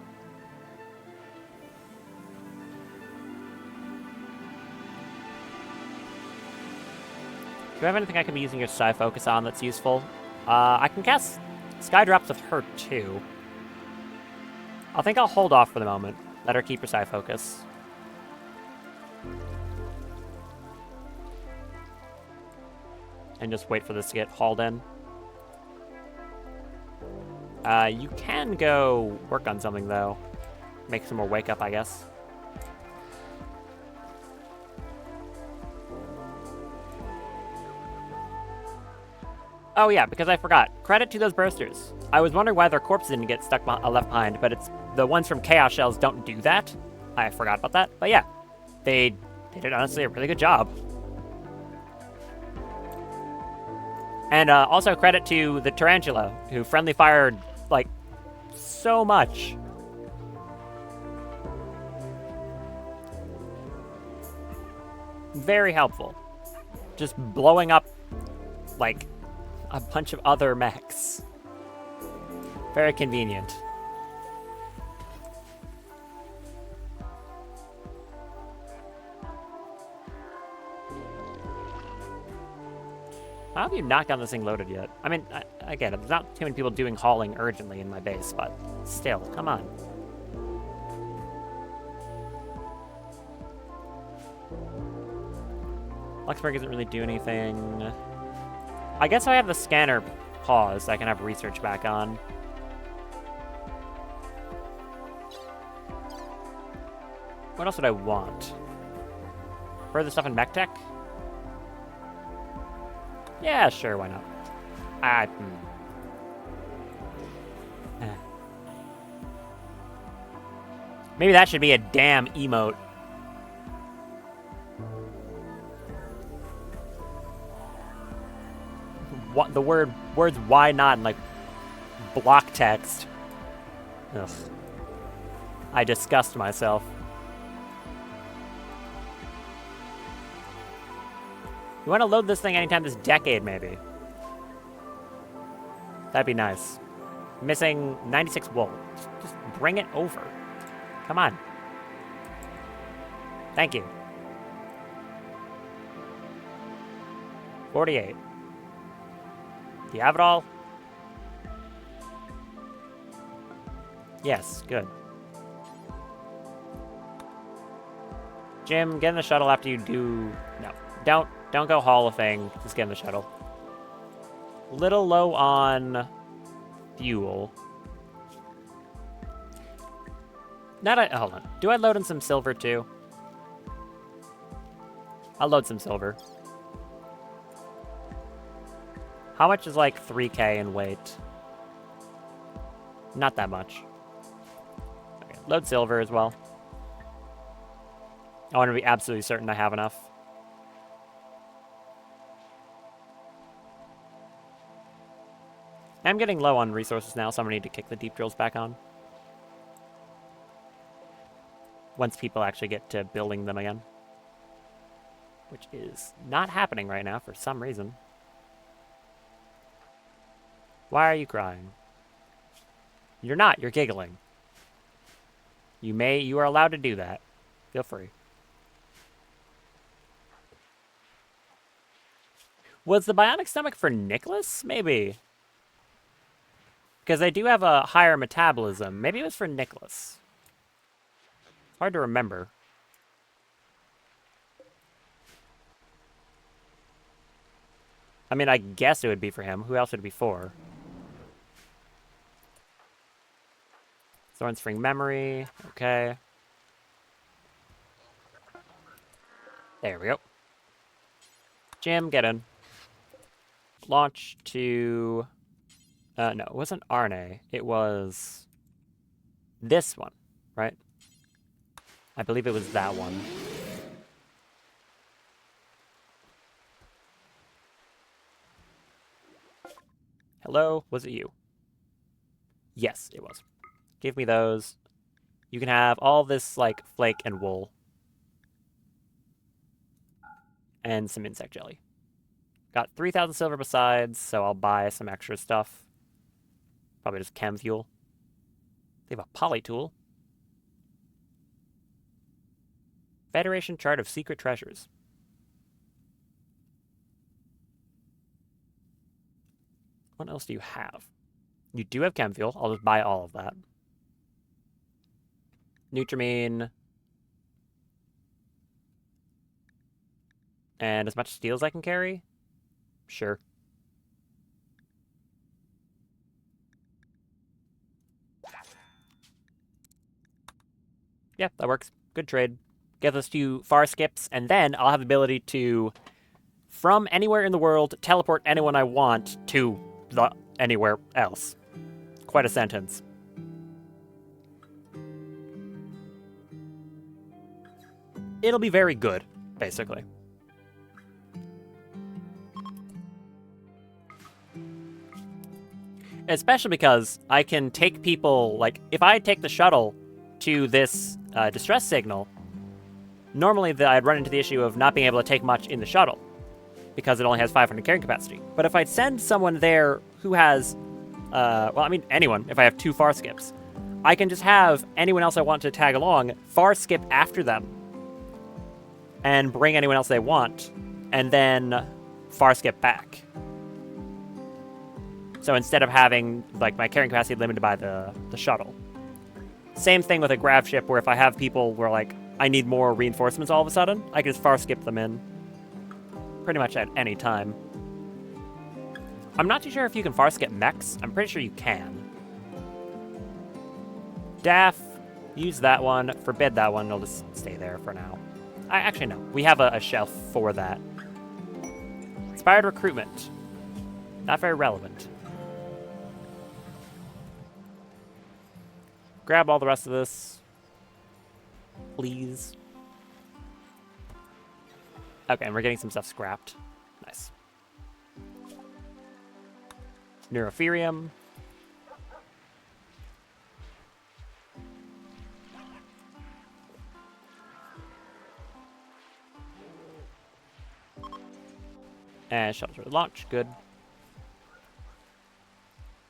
Do I have anything I can be using your Sky Focus on that's useful? I can cast Sky Drops with her too. I think I'll hold off for the moment. Let her keep her Sky Focus. And just wait for this to get hauled in. You can go work on something, though. Make some more wake up, I guess. Oh yeah, because I forgot. Credit to those bursters. I was wondering why their corpses didn't get left behind, but it's the ones from Chaos Shells don't do that. I forgot about that. But yeah, they did honestly a really good job. And also credit to the Tarantula, who friendly fired, like, so much. Very helpful. Just blowing up, like, a bunch of other mechs. Very convenient. How have you not gotten this thing loaded yet? I mean, again, there's not too many people doing hauling urgently in my base, but still, come on. Luxembourg doesn't really do anything. I guess I have the scanner paused. I can have research back on. What else would I want? Further stuff in mech tech? Yeah, sure, why not? Maybe that should be a damn emote. What the words why not in like block text. Ugh. I disgust myself. You want to load this thing anytime this decade, maybe. That'd be nice. Missing 96 wool. Just bring it over. Come on. Thank you. 48. Do you have it all? Yes, good. Jim, get in the shuttle after you do... No, don't go haul a thing. Just get in the shuttle. Little low on fuel. Hold on. Do I load in some silver too? I'll load some silver. How much is like 3K in weight? Not that much. Okay, load silver as well. I want to be absolutely certain I have enough. I'm getting low on resources now, so I'm going to need to kick the deep drills back on. Once people actually get to building them again. Which is not happening right now for some reason. Why are you crying? You're not, you're giggling. You are allowed to do that. Feel free. Was the bionic stomach for Nicholas? Maybe. Because I do have a higher metabolism. Maybe it was for Nicholas. Hard to remember. I mean, I guess it would be for him. Who else would it be for? Thorn Spring Memory. Okay. There we go. Jim, get in. Launch to... no, it wasn't RNA. It was this one, right? I believe it was that one. Hello? Was it you? Yes, it was. Give me those. You can have all this, like, flake and wool. And some insect jelly. Got 3,000 silver besides, so I'll buy some extra stuff. Probably just chem fuel. They have a poly tool. Federation chart of secret treasures. What else do you have? You do have chem fuel. I'll just buy all of that. Nutrimine. And as much steel as I can carry? Sure. Yeah, that works. Good trade. Get those 2 far skips, and then I'll have the ability to from anywhere in the world, teleport anyone I want to the anywhere else. Quite a sentence. It'll be very good, basically. Especially because I can take people, like, if I take the shuttle to this distress signal, normally I'd run into the issue of not being able to take much in the shuttle, because it only has 500 carrying capacity. But if I send someone there who has, well, I mean, anyone, if I have 2 far skips, I can just have anyone else I want to tag along far skip after them and bring anyone else they want, and then far skip back. So instead of having, like, my carrying capacity limited by the shuttle. Same thing with a grav ship, where if I have people where, like, I need more reinforcements all of a sudden, I can just far skip them in pretty much at any time. I'm not too sure if you can far skip mechs. I'm pretty sure you can. Daff, use that one. Forbid that one. It'll just stay there for now. Actually, no. We have a shelf for that. Inspired recruitment. Not very relevant. Grab all the rest of this, please. Okay, and we're getting some stuff scrapped. Nice. Neurotherium. And shuttles ready to launch. Good.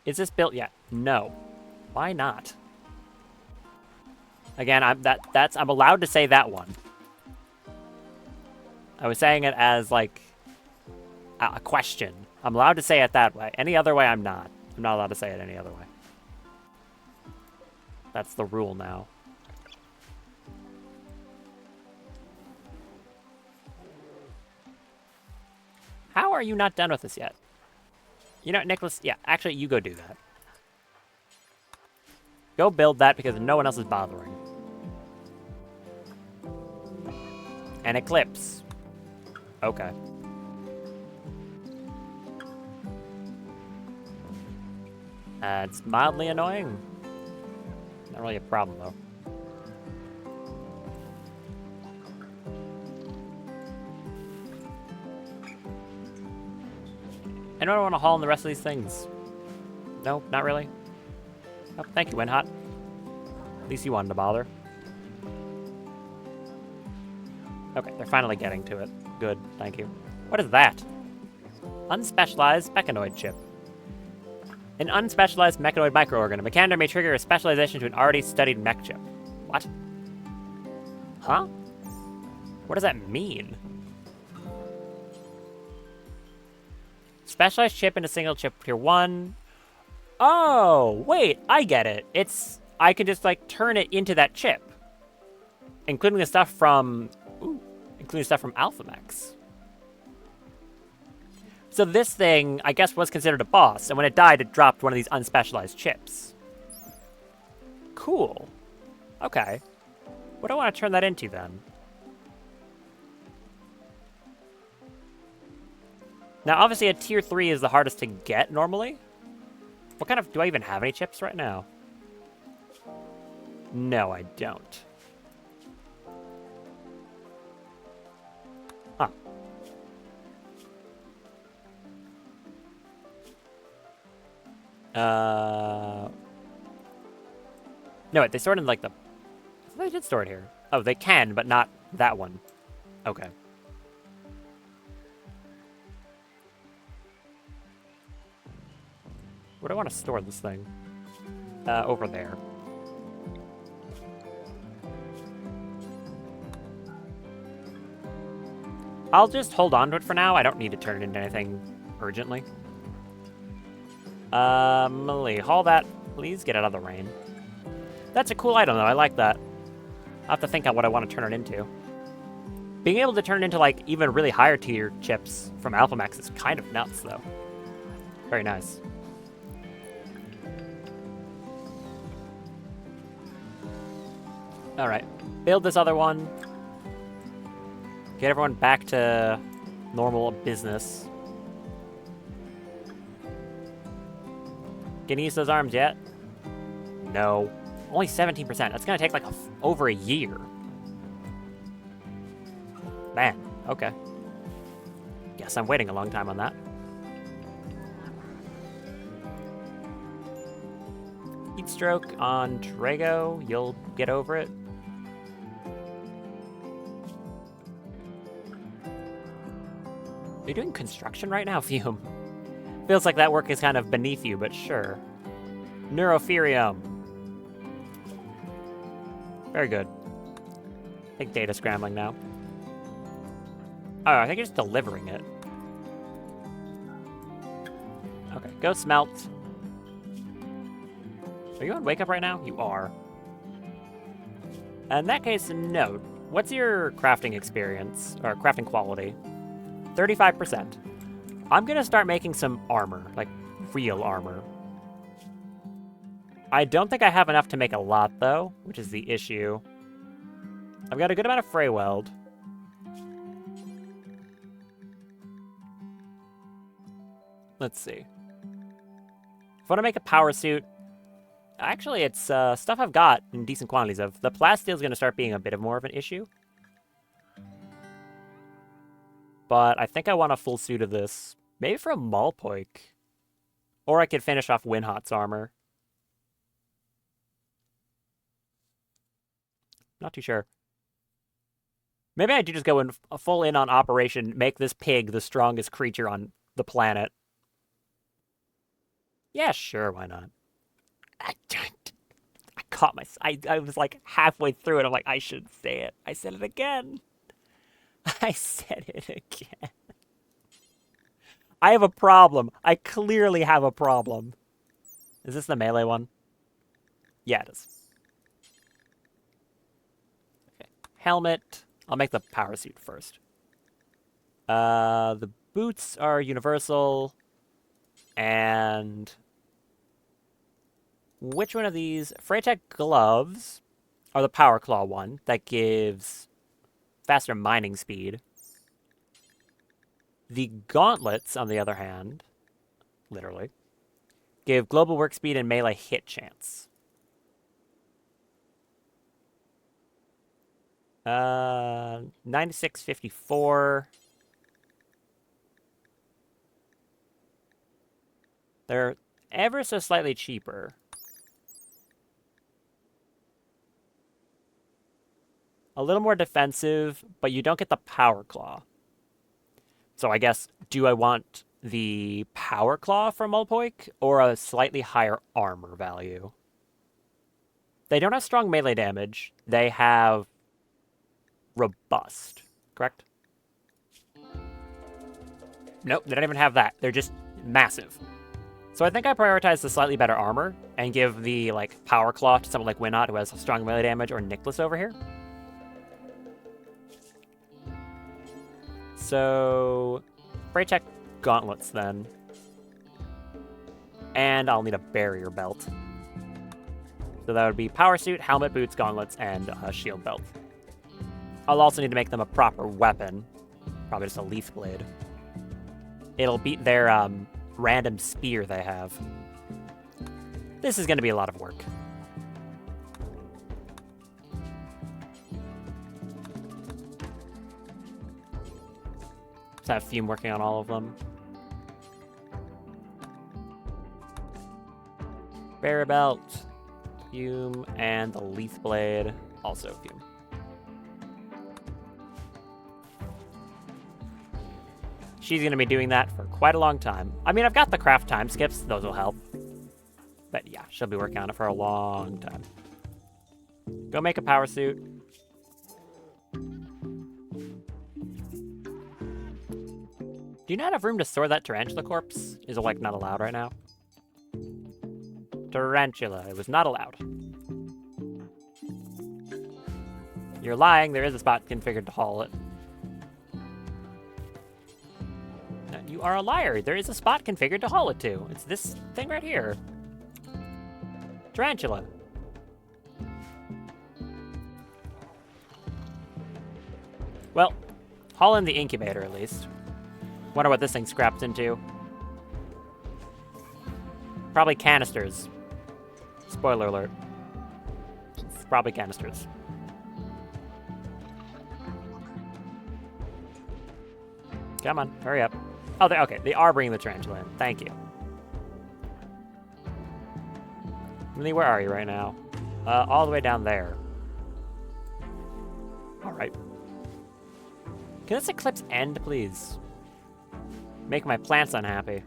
Is this built yet? No. Why not? Again, I'm allowed to say that one. I was saying it as, like, a question. I'm allowed to say it that way. Any other way, I'm not. I'm not allowed to say it any other way. That's the rule now. How are you not done with this yet? You know what, Nicholas? Yeah, actually, you go do that. Go build that because no one else is bothering. An eclipse. Okay. It's mildly annoying. Not really a problem, though. Anyone want to haul in the rest of these things? No, not really. Oh, thank you, Winhot. At least you wanted to bother. Okay, they're finally getting to it. Good, thank you. What is that? Unspecialized mechanoid chip. An unspecialized mechanoid microorgan. A mechanizer may trigger a specialization to an already studied mech chip. What? Huh? What does that mean? Specialized chip into single chip tier 1. Oh, wait, I get it. I can just, like, turn it into that chip. Including the stuff from... Ooh, including stuff from AlphaMex. So this thing, I guess, was considered a boss, and when it died, it dropped one of these unspecialized chips. Cool. Okay. What do I want to turn that into, then? Now, obviously, a tier 3 is the hardest to get, normally. What kind of... Do I even have any chips right now? No, I don't. Huh. No, wait, they stored in, like, the... I thought they did store it here. Oh, they can, but not that one. Okay. Where do I want to store this thing? Over there. I'll just hold on to it for now. I don't need to turn it into anything urgently. Millie, haul that. Please get out of the rain. That's a cool item, though. I like that. I'll have to think on what I want to turn it into. Being able to turn it into, like, even really higher tier chips from AlphaMex is kind of nuts, though. Very nice. Alright. Build this other one. Get everyone back to normal business. Can you use those arms yet? No. Only 17%. That's gonna take like over a year. Man, okay. Guess I'm waiting a long time on that. Heat stroke on Trago. You'll get over it. Are you doing construction right now, Fume? Feels like that work is kind of beneath you, but sure. Neurotherium. Very good. I think data scrambling now. Oh, I think you're just delivering it. Okay, go smelt. Are you on wake up right now? You are. In that case, no. What's your crafting experience, or crafting quality? 35%. I'm gonna start making some armor, like real armor. I don't think I have enough to make a lot, though, which is the issue. I've got a good amount of fray weld. Let's see. If I want to make a power suit, actually, it's stuff I've got in decent quantities of. The plasteel is going to start being a bit more of an issue. But I think I want a full suit of this. Maybe from Malpoik. Or I could finish off Winhot's armor. Not too sure. Maybe I do just go in full in on Operation, make this pig the strongest creature on the planet. Yeah, sure, why not? I caught my... I was like halfway through it, I'm like, I should say it. I said it again. I said it again. I have a problem. I clearly have a problem. Is this the melee one? Yeah, it is. Okay. Helmet. I'll make the power suit first. The boots are universal. And... which one of these? Freytech gloves are the Power Claw one. That gives faster mining speed. The gauntlets, on the other hand, literally, give global work speed and melee hit chance. 9654. They're ever so slightly cheaper. A little more defensive, but you don't get the Power Claw. So I guess, do I want the Power Claw from Malpoik or a slightly higher armor value? They don't have strong melee damage. They have robust, correct? Nope, they don't even have that. They're just massive. So I think I prioritize the slightly better armor and give the like Power Claw to someone like Winot who has strong melee damage, or Nicholas over here. So, Freytech gauntlets then. And I'll need a barrier belt. So that would be power suit, helmet, boots, gauntlets, and a shield belt. I'll also need to make them a proper weapon. Probably just a leaf blade. It'll beat their random spear they have. This is going to be a lot of work. Just have Fume working on all of them. Barrier belt, Fume, and the leaf blade, also Fume. She's going to be doing that for quite a long time. I mean, I've got the craft time skips. Those will help. But yeah, she'll be working on it for a long time. Go make a power suit. Do you not have room to store that tarantula corpse? Is it, like, not allowed right now? Tarantula. It was not allowed. You're lying. There is a spot configured to haul it. You are a liar. There is a spot configured to haul it to. It's this thing right here. Tarantula. Well, haul in the incubator at least. Wonder what this thing scraps into. Probably canisters. Spoiler alert. It's probably canisters. Come on, hurry up. Oh, okay, they are bringing the tarantula in. Thank you. Really, where are you right now? All the way down there. Alright. Can this eclipse end, please? Make my plants unhappy.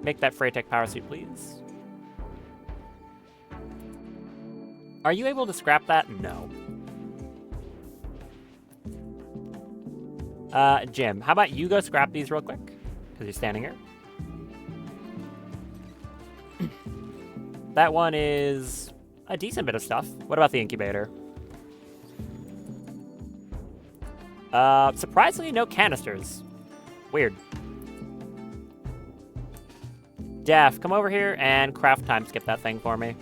Make that Freytech power suit, please. Are you able to scrap that? No. Jim, how about you go scrap these real quick? Because you're standing here. That one is a decent bit of stuff. What about the incubator? Surprisingly, no canisters. Weird. Daph, come over here and craft time skip that thing for me.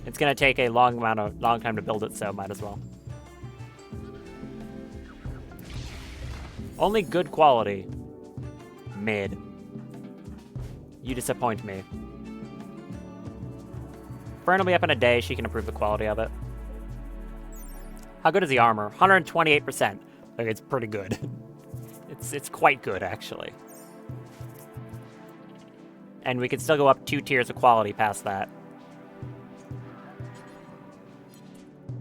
It's gonna take a long time to build it, so might as well. Only good quality. Mid. You disappoint me. Fern will be up in a day. She can improve the quality of it. How good is the armor? 128%. Like, it's pretty good. It's quite good, actually. And we could still go up 2 tiers of quality past that.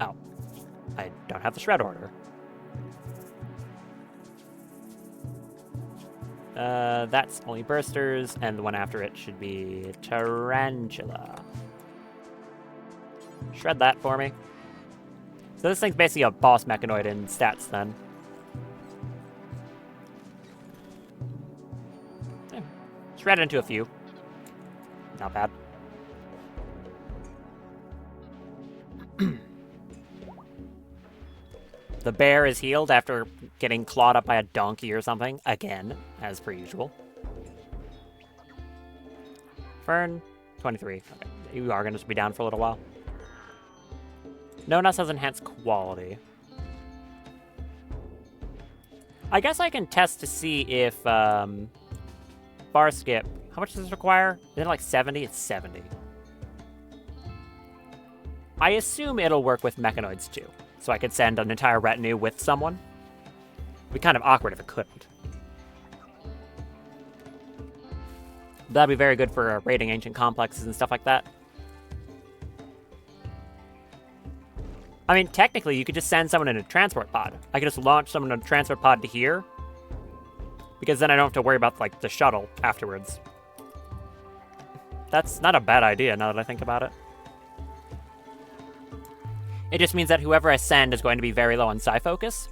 Oh. I don't have the shred order. That's only bursters, and the one after it should be tarantula. Shred that for me. So this thing's basically a boss mechanoid in stats, then. Yeah. Shred it into a few. Not bad. The bear is healed after getting clawed up by a donkey or something. Again, as per usual. Fern, 23. Okay. You are going to be down for a little while. No one else has enhanced quality. I guess I can test to see if bar skip. How much does this require? Is it like 70? It's 70. I assume it'll work with mechanoids too. So I could send an entire retinue with someone. It'd be kind of awkward if it couldn't. That'd be very good for raiding ancient complexes and stuff like that. I mean, technically, you could just send someone in a transport pod. I could just launch someone in a transport pod to here. Because then I don't have to worry about, like, the shuttle afterwards. That's not a bad idea, now that I think about it. It just means that whoever I send is going to be very low on psi focus.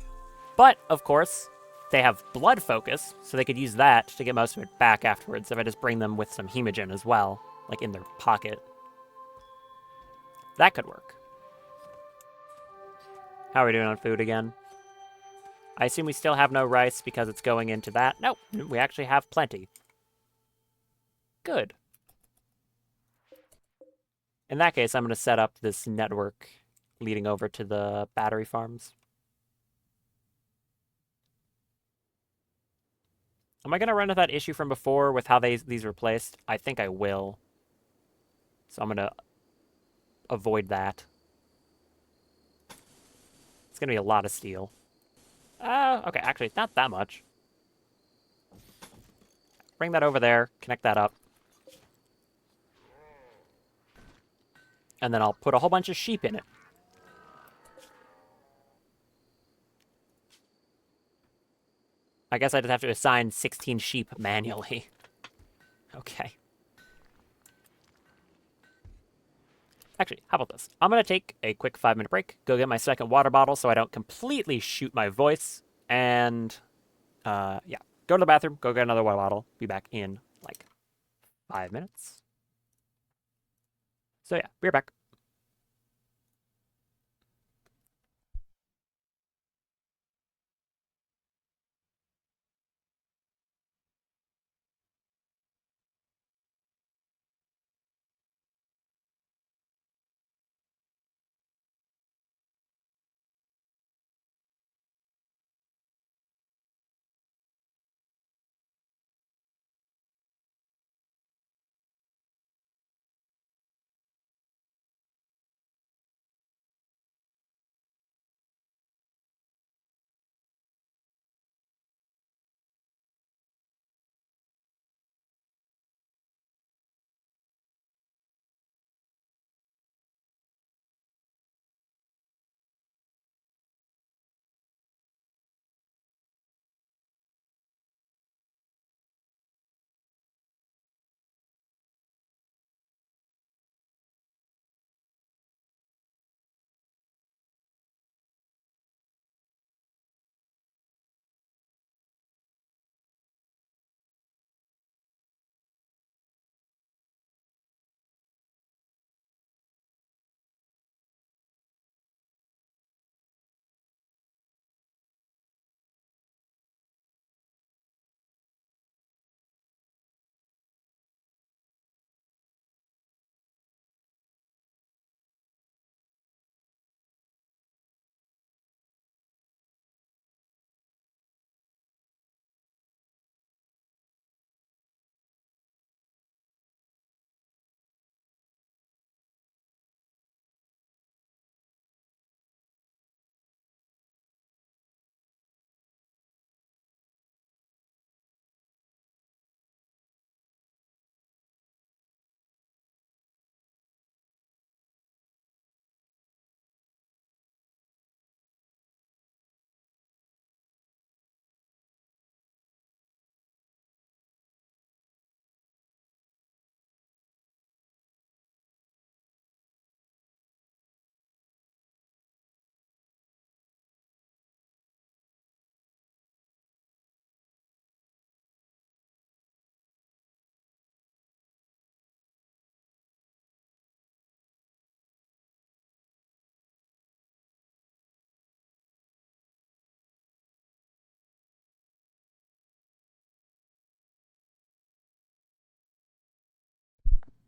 But, of course, they have blood focus, so they could use that to get most of it back afterwards if I just bring them with some hemogen as well, like in their pocket. That could work. How are we doing on food again? I assume we still have no rice because it's going into that. Nope, we actually have plenty. Good. In that case, I'm going to set up this network leading over to the battery farms. Am I going to run into that issue from before with how these were placed? I think I will. So I'm going to avoid that. It's going to be a lot of steel. Okay, actually, not that much. Bring that over there, connect that up. And then I'll put a whole bunch of sheep in it. I guess I just have to assign 16 sheep manually. Okay. Actually, how about this? I'm going to take a quick 5-minute break, go get my second water bottle so I don't completely shoot my voice, and, yeah, go to the bathroom, go get another water bottle, be back in, like, 5 minutes. So yeah, be right back.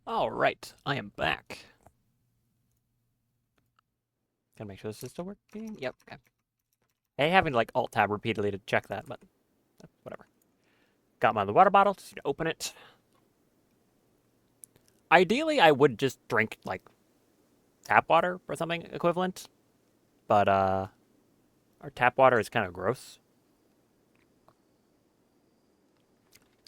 All right, I am back. Gotta make sure this is still working. Yep, okay. I hate having to like alt-tab repeatedly to check that, but whatever. Got my water bottle, just need to open it. Ideally, I would just drink, like, tap water or something equivalent. But, our tap water is kind of gross.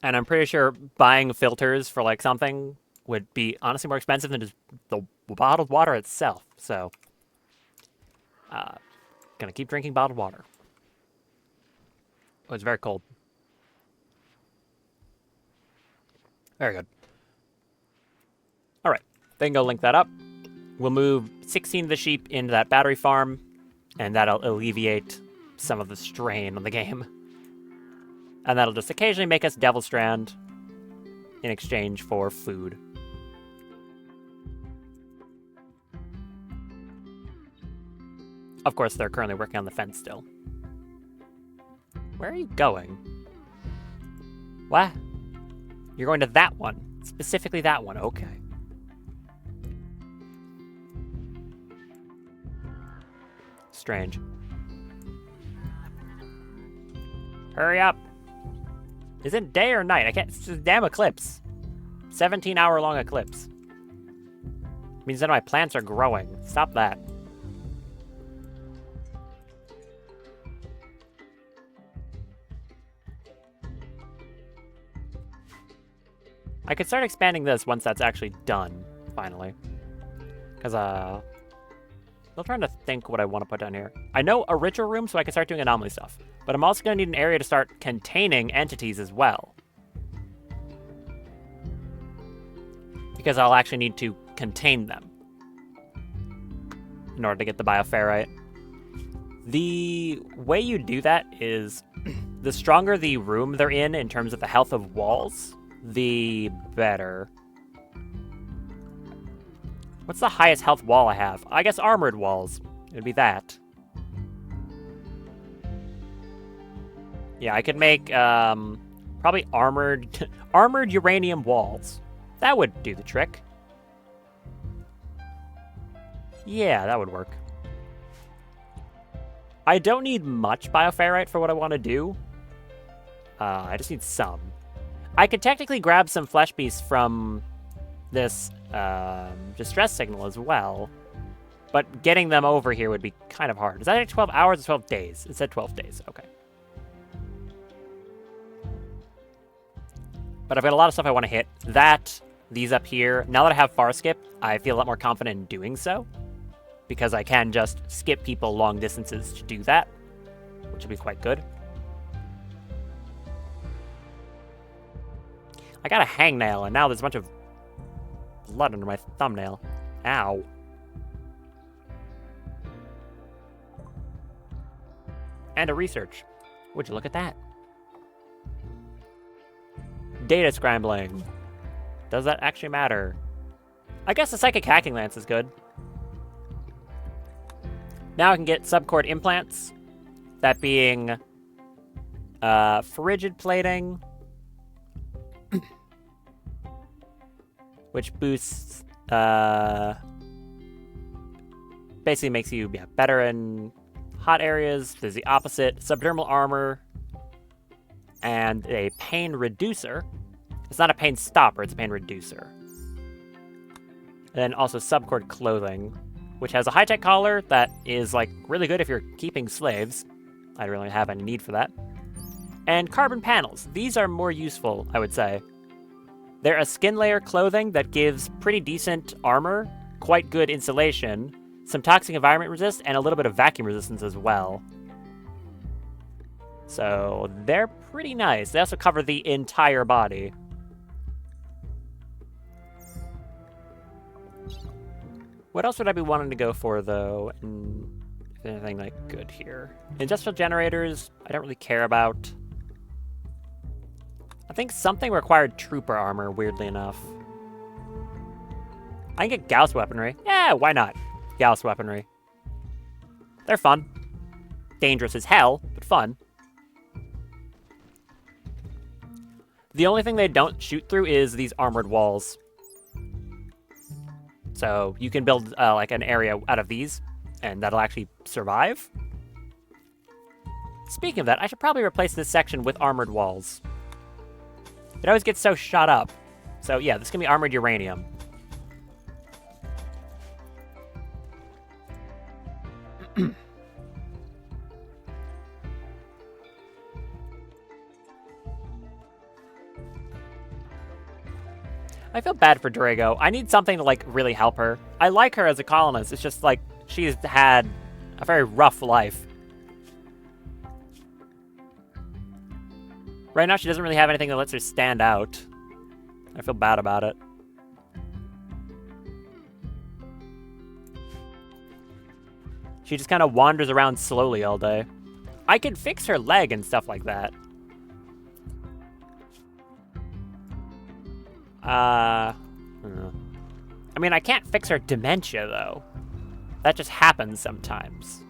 And I'm pretty sure buying filters for, like, something would be honestly more expensive than just the bottled water itself. So, gonna keep drinking bottled water. Oh, it's very cold. Very good. All right, then go link that up. We'll move 16 of the sheep into that battery farm, and that'll alleviate some of the strain on the game. And that'll just occasionally make us Devil Strand in exchange for food. Of course, they're currently working on the fence still. Where are you going? What? You're going to that one. Specifically that one. Okay. Strange. Hurry up. Is it day or night? I can't. It's just a damn eclipse. 17-hour long eclipse. Means that my plants are growing. Stop that. I could start expanding this once that's actually done, finally. Because, still trying to think what I want to put down here. I know a ritual room, so I can start doing anomaly stuff. But I'm also going to need an area to start containing entities as well. Because I'll actually need to contain them in order to get the bioferrite. The way you do that is the stronger the room they're in terms of the health of walls, the better. What's the highest health wall I have? I guess armored walls. It would be that. Yeah, I could make probably armored uranium walls. That would do the trick. Yeah, that would work. I don't need much bioferrite for what I want to do. I just need some. I could technically grab some flesh beasts from this distress signal as well, but getting them over here would be kind of hard. Is that 12 hours or 12 days? It said 12 days. Okay. But I've got a lot of stuff I want to hit. These up here. Now that I have far skip, I feel a lot more confident in doing so, because I can just skip people long distances to do that, which will be quite good. I got a hangnail, and now there's a bunch of blood under my thumbnail. Ow. And a research. Would you look at that? Data scrambling. Does that actually matter? I guess the Psychic Hacking Lance is good. Now I can get subcord implants. That being frigid plating, which boosts, basically makes you better in hot areas. There's the opposite, subdermal armor, and a pain reducer. It's not a pain stopper, it's a pain reducer. And then also subcord clothing, which has a high-tech collar that is, like, really good if you're keeping slaves. I don't really have any need for that. And carbon panels. These are more useful, I would say. They're a skin layer clothing that gives pretty decent armor, quite good insulation, some toxic environment resist, and a little bit of vacuum resistance as well. So they're pretty nice. They also cover the entire body. What else would I be wanting to go for, though? Anything, like, good here? Industrial generators, I don't really care about. I think something required trooper armor, weirdly enough. I can get Gauss weaponry. Yeah, why not? Gauss weaponry. They're fun. Dangerous as hell, but fun. The only thing they don't shoot through is these armored walls. So you can build like an area out of these, and that'll actually survive. Speaking of that, I should probably replace this section with armored walls. It always gets so shot up. So yeah, this can be armored uranium. I feel bad for Drago. I need something to, like, really help her. I like her as a colonist. It's just, like, she's had a very rough life. Right now, she doesn't really have anything that lets her stand out. I feel bad about it. She just kind of wanders around slowly all day. I could fix her leg and stuff like that. I mean, I can't fix her dementia, though. That just happens sometimes.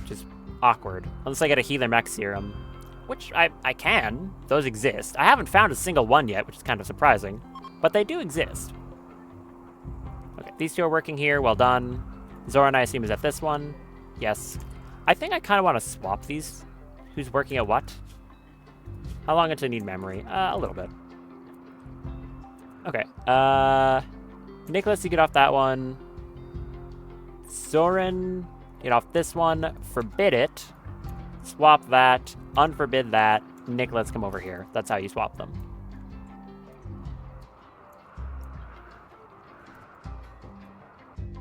Which is awkward. Unless I get a healer mech serum. Which I can. Those exist. I haven't found a single one yet, which is kind of surprising. But they do exist. Okay, these two are working here. Well done. Zoran, I assume, is at this one. Yes. I think I kind of want to swap these. Who's working at what? How long until you need memory? A little bit. Okay. Nicholas, you get off that one. Zoran, get off this one. Forbid it. Swap that. Unforbid that. Nicholas, come over here. That's how you swap them.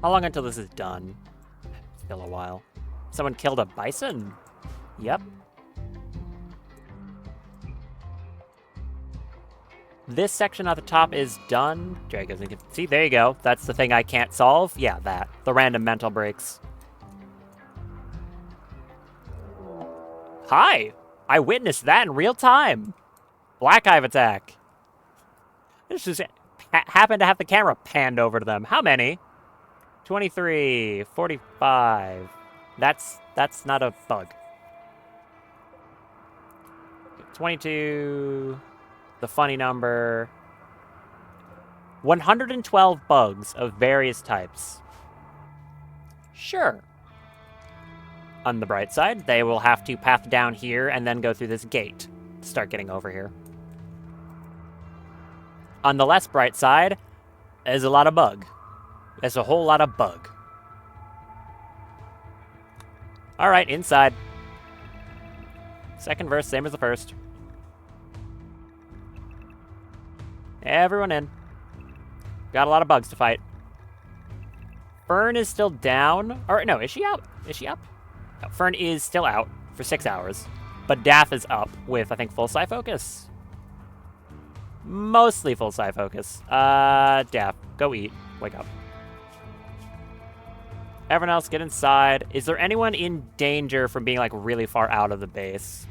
How long until this is done? Still a while. Someone killed a bison? Yep. This section at the top is done. Dragos, see, there you go. That's the thing I can't solve. Yeah, that. The random mental breaks. Hi! I witnessed that in real time. Black Hive attack. This just happened to have the camera panned over to them. How many? 23, 45. That's not a bug. 22... The funny number. 112 bugs of various types. Sure. On the bright side, they will have to path down here and then go through this gate to start getting over here. On the less bright side, there's a lot of bug. There's a whole lot of bug. Alright, inside. Second verse, same as the first. Everyone in. Got a lot of bugs to fight. Fern is still down. Or, no, is she out? Is she up? No, Fern is still out for 6 hours. But Daff is up with, I think, full psi focus. Mostly full psi focus. Daff, go eat. Wake up. Everyone else, get inside. Is there anyone in danger from being, like, really far out of the base?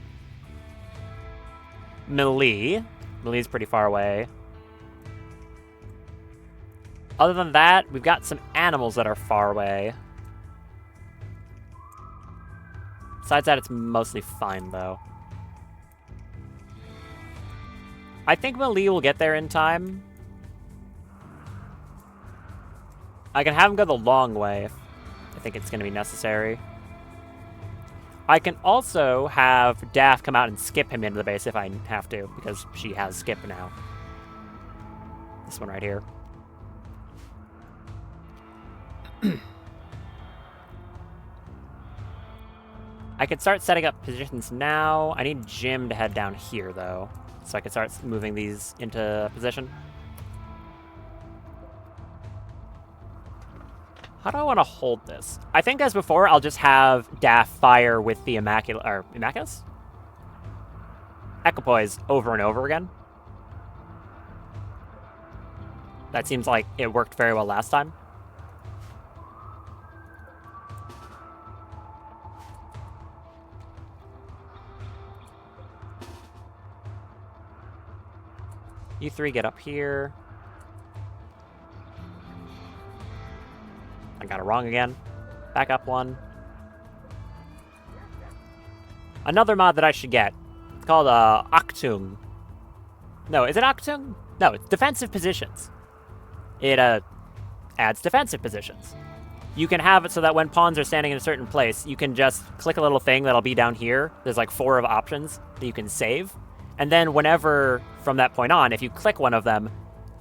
Melee. Melee's pretty far away. Other than that, we've got some animals that are far away. Besides that, it's mostly fine, though. I think Melee will get there in time. I can have him go the long way if I think it's going to be necessary. I can also have Daff come out and skip him into the base if I have to, because she has skip now. This one right here. I could start setting up positions now. I need Jim to head down here, though, so I can start moving these into position. How do I want to hold this? I think, as before, I'll just have Daff fire with the Immaculus? Equipoise over and over again. That seems like it worked very well last time. You three get up here. I got it wrong again. Back up one. Another mod that I should get. It's called Octung. No, is it Octung? No, it's defensive positions. It adds defensive positions. You can have it so that when pawns are standing in a certain place, you can just click a little thing that'll be down here. There's like 4 of options that you can save. And then whenever, from that point on, if you click one of them,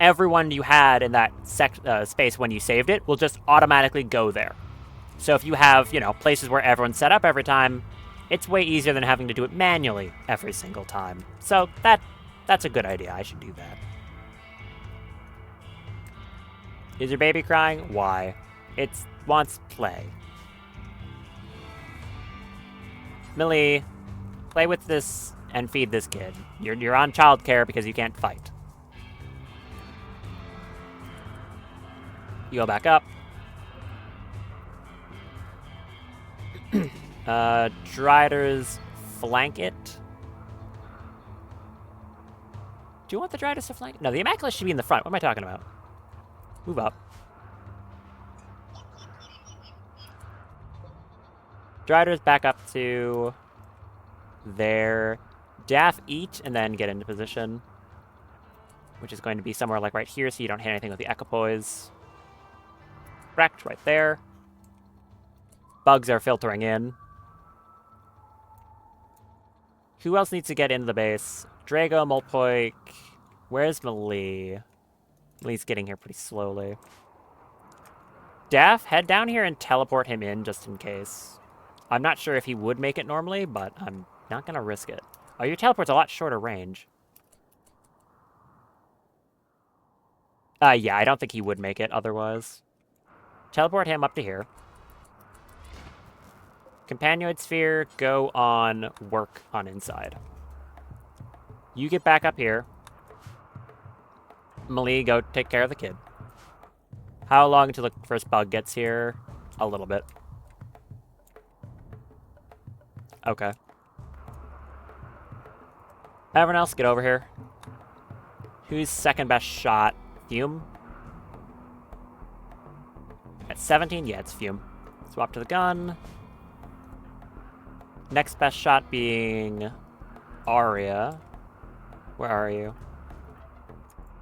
everyone you had in that space when you saved it will just automatically go there. So if you have, places where everyone's set up every time, it's way easier than having to do it manually every single time. So that's a good idea. I should do that. Is your baby crying? Why? It wants play. Millie, play with this and feed this kid. You're on childcare because you can't fight. You go back up. Driders flank it. Do you want the Driders to flank? No, the Immaculate should be in the front. What am I talking about? Move up. Driders back up to there. Daff eat and then get into position, which is going to be somewhere like right here so you don't hit anything with the Equipoise. Wrecked right there. Bugs are filtering in. Who else needs to get into the base? Drago, Molpoik. Where's Malie? Malie's getting here pretty slowly. Daff, head down here and teleport him in just in case. I'm not sure if he would make it normally, but I'm not going to risk it. Oh, your teleport's a lot shorter range. Yeah, I don't think he would make it otherwise. Teleport him up to here. Companioid Sphere, go on work on inside. You get back up here. Malie, go take care of the kid. How long until the first bug gets here? A little bit. Okay. Everyone else, get over here. Who's second best shot? Fume? At 17? Yeah, it's Fume. Swap to the gun. Next best shot being Aria. Where are you?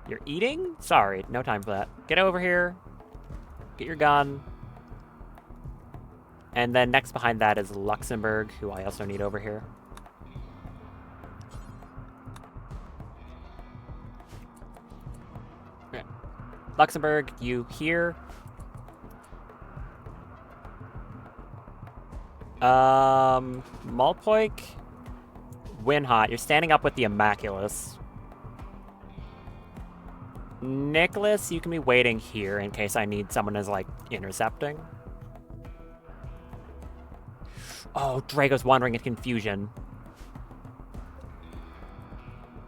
You're eating? Sorry, no time for that. Get over here. Get your gun. And then next behind that is Luxembourg, who I also need over here. Okay. Luxembourg, you here. Malpoik, Winhot, you're standing up with the Immaculus. Nicholas, you can be waiting here in case I need someone as, like, intercepting. Oh, Drago's wandering in confusion.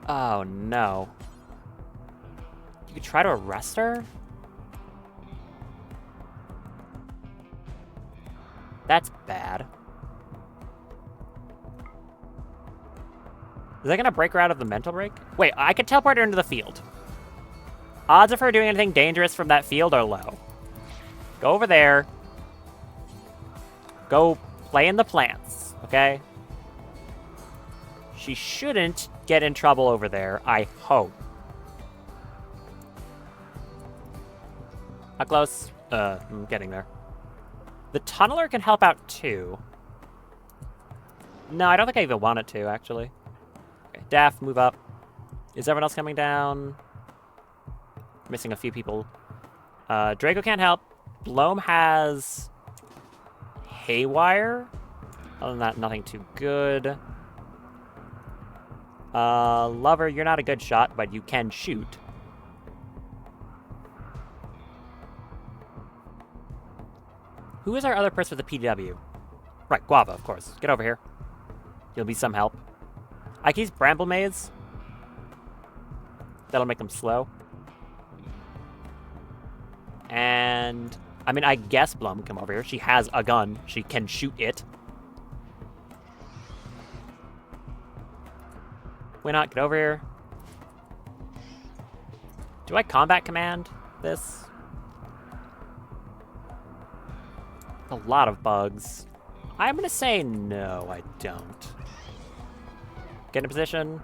Oh, no. You could try to arrest her? That's bad. Is that gonna break her out of the mental break? Wait, I could teleport her into the field. Odds of her doing anything dangerous from that field are low. Go over there. Go play in the plants, okay? She shouldn't get in trouble over there, I hope. How close? I'm getting there. The tunneler can help out too. No, I don't think I even want it to, actually. Okay, Daff, move up. Is everyone else coming down? Missing a few people. Drago can't help. Blome has Haywire. Other than that, nothing too good. Lover, you're not a good shot, but you can shoot. Who is our other person with the PW? Right, Guava, of course. Get over here. You'll be some help. I can use Bramble Maze. That'll make them slow. And, I mean, I guess Blum can come over here. She has a gun. She can shoot it. Why not? Get over here. Do I combat command this? A lot of bugs. I'm gonna say no, I don't. Get in position.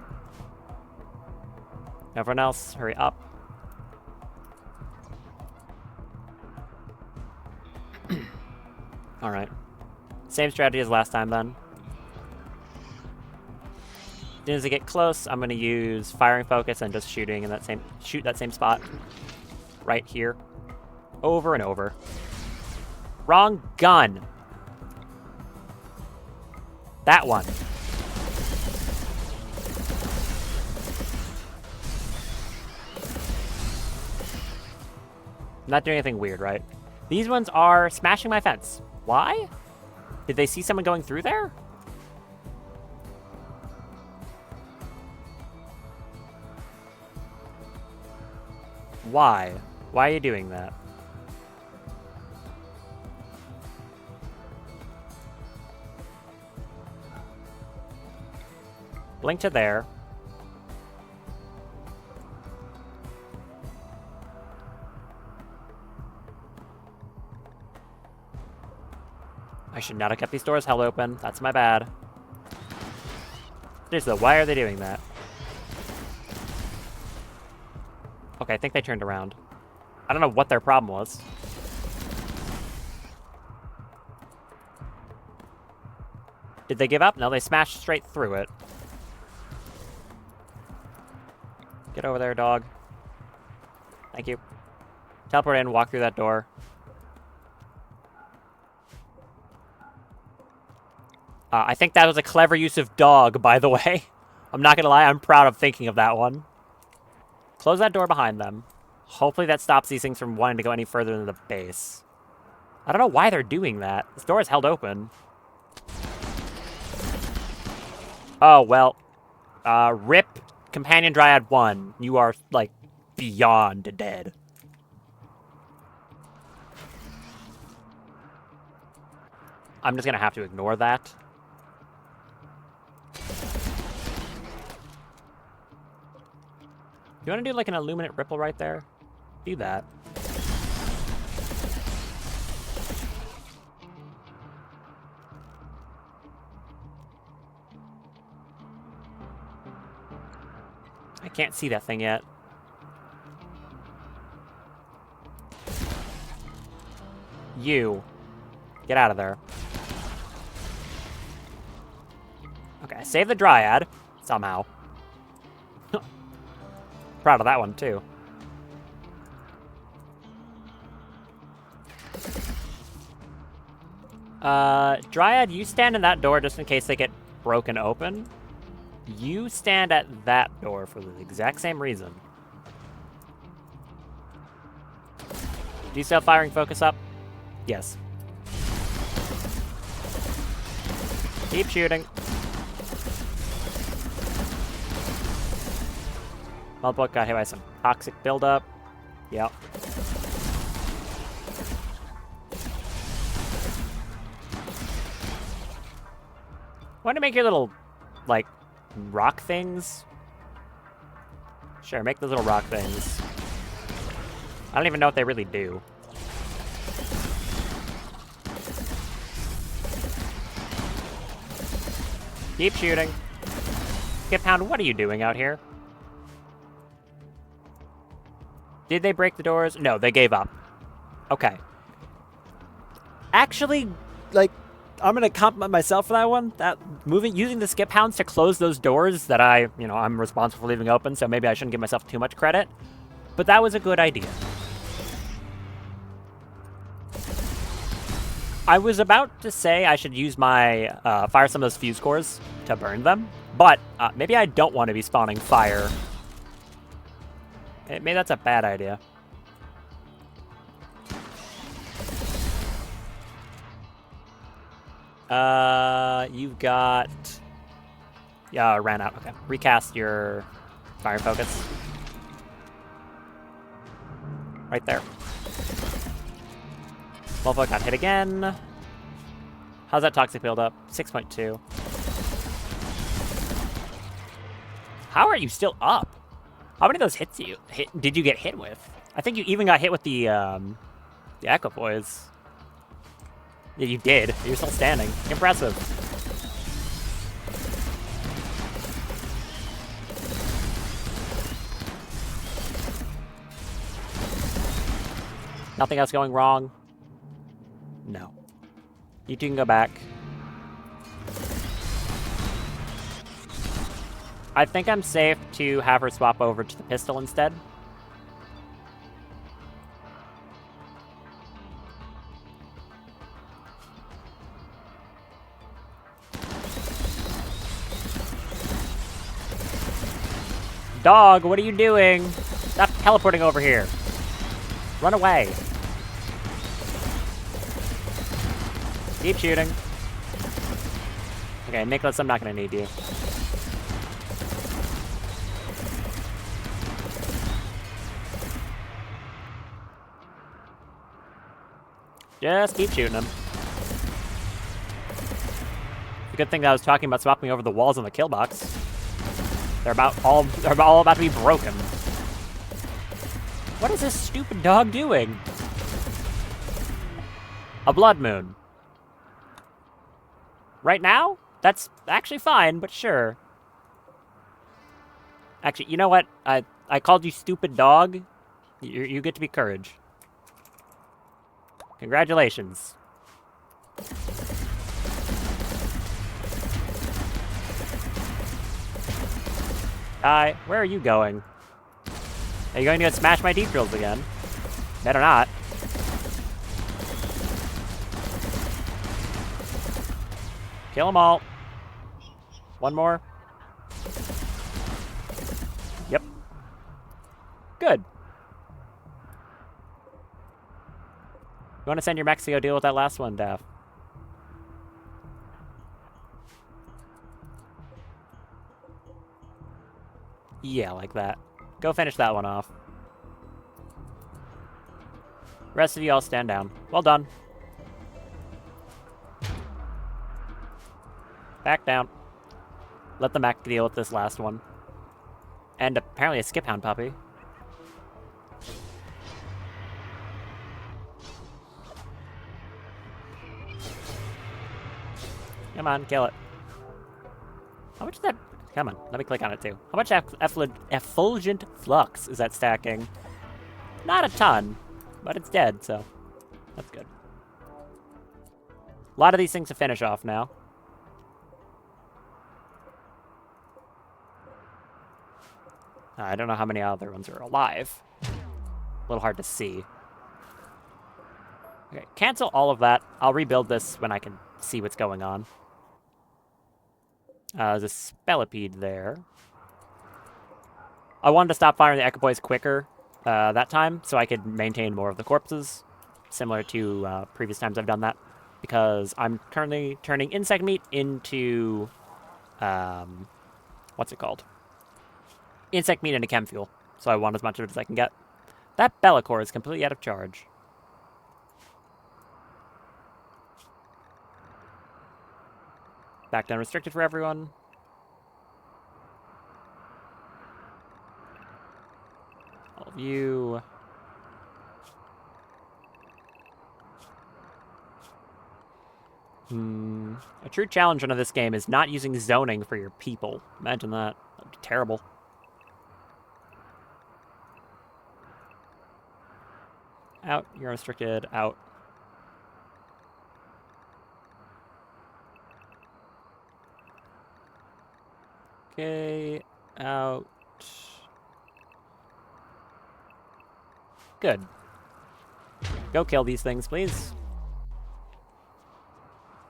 Everyone else, hurry up. Alright. Same strategy as last time then. As soon as I get close, I'm gonna use firing focus and just shoot that same spot. Right here. Over and over. Wrong gun! That one. I'm not doing anything weird, right? These ones are smashing my fence. Why? Did they see someone going through there? Why? Why are you doing that? Blink to there. I should not have kept these doors held open. That's my bad. Seriously, why are they doing that? Okay, I think they turned around. I don't know what their problem was. Did they give up? No, they smashed straight through it. Get over there, dog. Thank you. Teleport in, walk through that door. I think that was a clever use of dog, by the way. I'm not gonna lie, I'm proud of thinking of that one. Close that door behind them. Hopefully that stops these things from wanting to go any further than the base. I don't know why they're doing that. This door is held open. Oh, well. RIP Companion Dryad 1. You are, like, beyond dead. I'm just gonna have to ignore that. You want to do like an illuminate ripple right there? Do that. I can't see that thing yet. You. Get out of there. Okay, save the Dryad. Somehow. Proud of that one, too. Dryad, you stand in that door just in case they get broken open. You stand at that door for the exact same reason. Do you still have firing focus up? Yes. Keep shooting. Multiple got hit by some toxic buildup. Yep. Want to make your little, like, rock things? Sure, make those little rock things. I don't even know what they really do. Keep shooting. Skip Hound, what are you doing out here? Did they break the doors? No, they gave up. Okay. Actually, like, I'm gonna compliment myself for that one. That using the skip hounds to close those doors that I'm responsible for leaving open, so maybe I shouldn't give myself too much credit. But that was a good idea. I was about to say I should use my, fire some of those fuse cores to burn them, but maybe I don't want to be spawning fire. Maybe that's a bad idea. You've got... Yeah, I ran out. Okay. Recast your fire focus. Right there. Motherfucker got hit again. How's that toxic build up? 6.2. How are you still up? How many of those hits did you get hit with? I think you even got hit with the Equipoise. Yeah, you did. You're still standing. Impressive. Nothing else going wrong? No. You two can go back. I think I'm safe to have her swap over to the pistol instead. Dog, what are you doing? Stop teleporting over here. Run away. Keep shooting. Okay, Nicholas, I'm not gonna need you. Just keep shooting them. The good thing that I was talking about swapping over the walls on the kill box. They're all about to be broken. What is this stupid dog doing? A blood moon. Right now? That's actually fine, but sure. Actually, you know what? I called you stupid dog. You get to be Courage. Congratulations. Where are you going? Are you going to smash my deep drills again? Better not. Kill them all. One more. Yep. Good. You want to send your mechs to go deal with that last one, Daff? Yeah, like that. Go finish that one off. Rest of you all stand down. Well done. Back down. Let the mech deal with this last one. And apparently a skip hound puppy. Come on, kill it. How much is that? Come on, let me click on it too. How much effulgent flux is that stacking? Not a ton, but it's dead, so that's good. A lot of these things to finish off now. I don't know how many other ones are alive. A little hard to see. Okay, cancel all of that. I'll rebuild this when I can see what's going on. There's a Spellipede there. I wanted to stop firing the Equipoise quicker that time, so I could maintain more of the corpses, similar to previous times I've done that, because I'm currently turning insect meat into, what's it called? Insect meat into chem fuel, so I want as much of it as I can get. That Bellicor is completely out of charge. Back down restricted for everyone. All of you. A true challenge of this game is not using zoning for your people. Imagine that. That'd be terrible. Out. You're restricted. Out. Okay, out. Good. Go kill these things, please.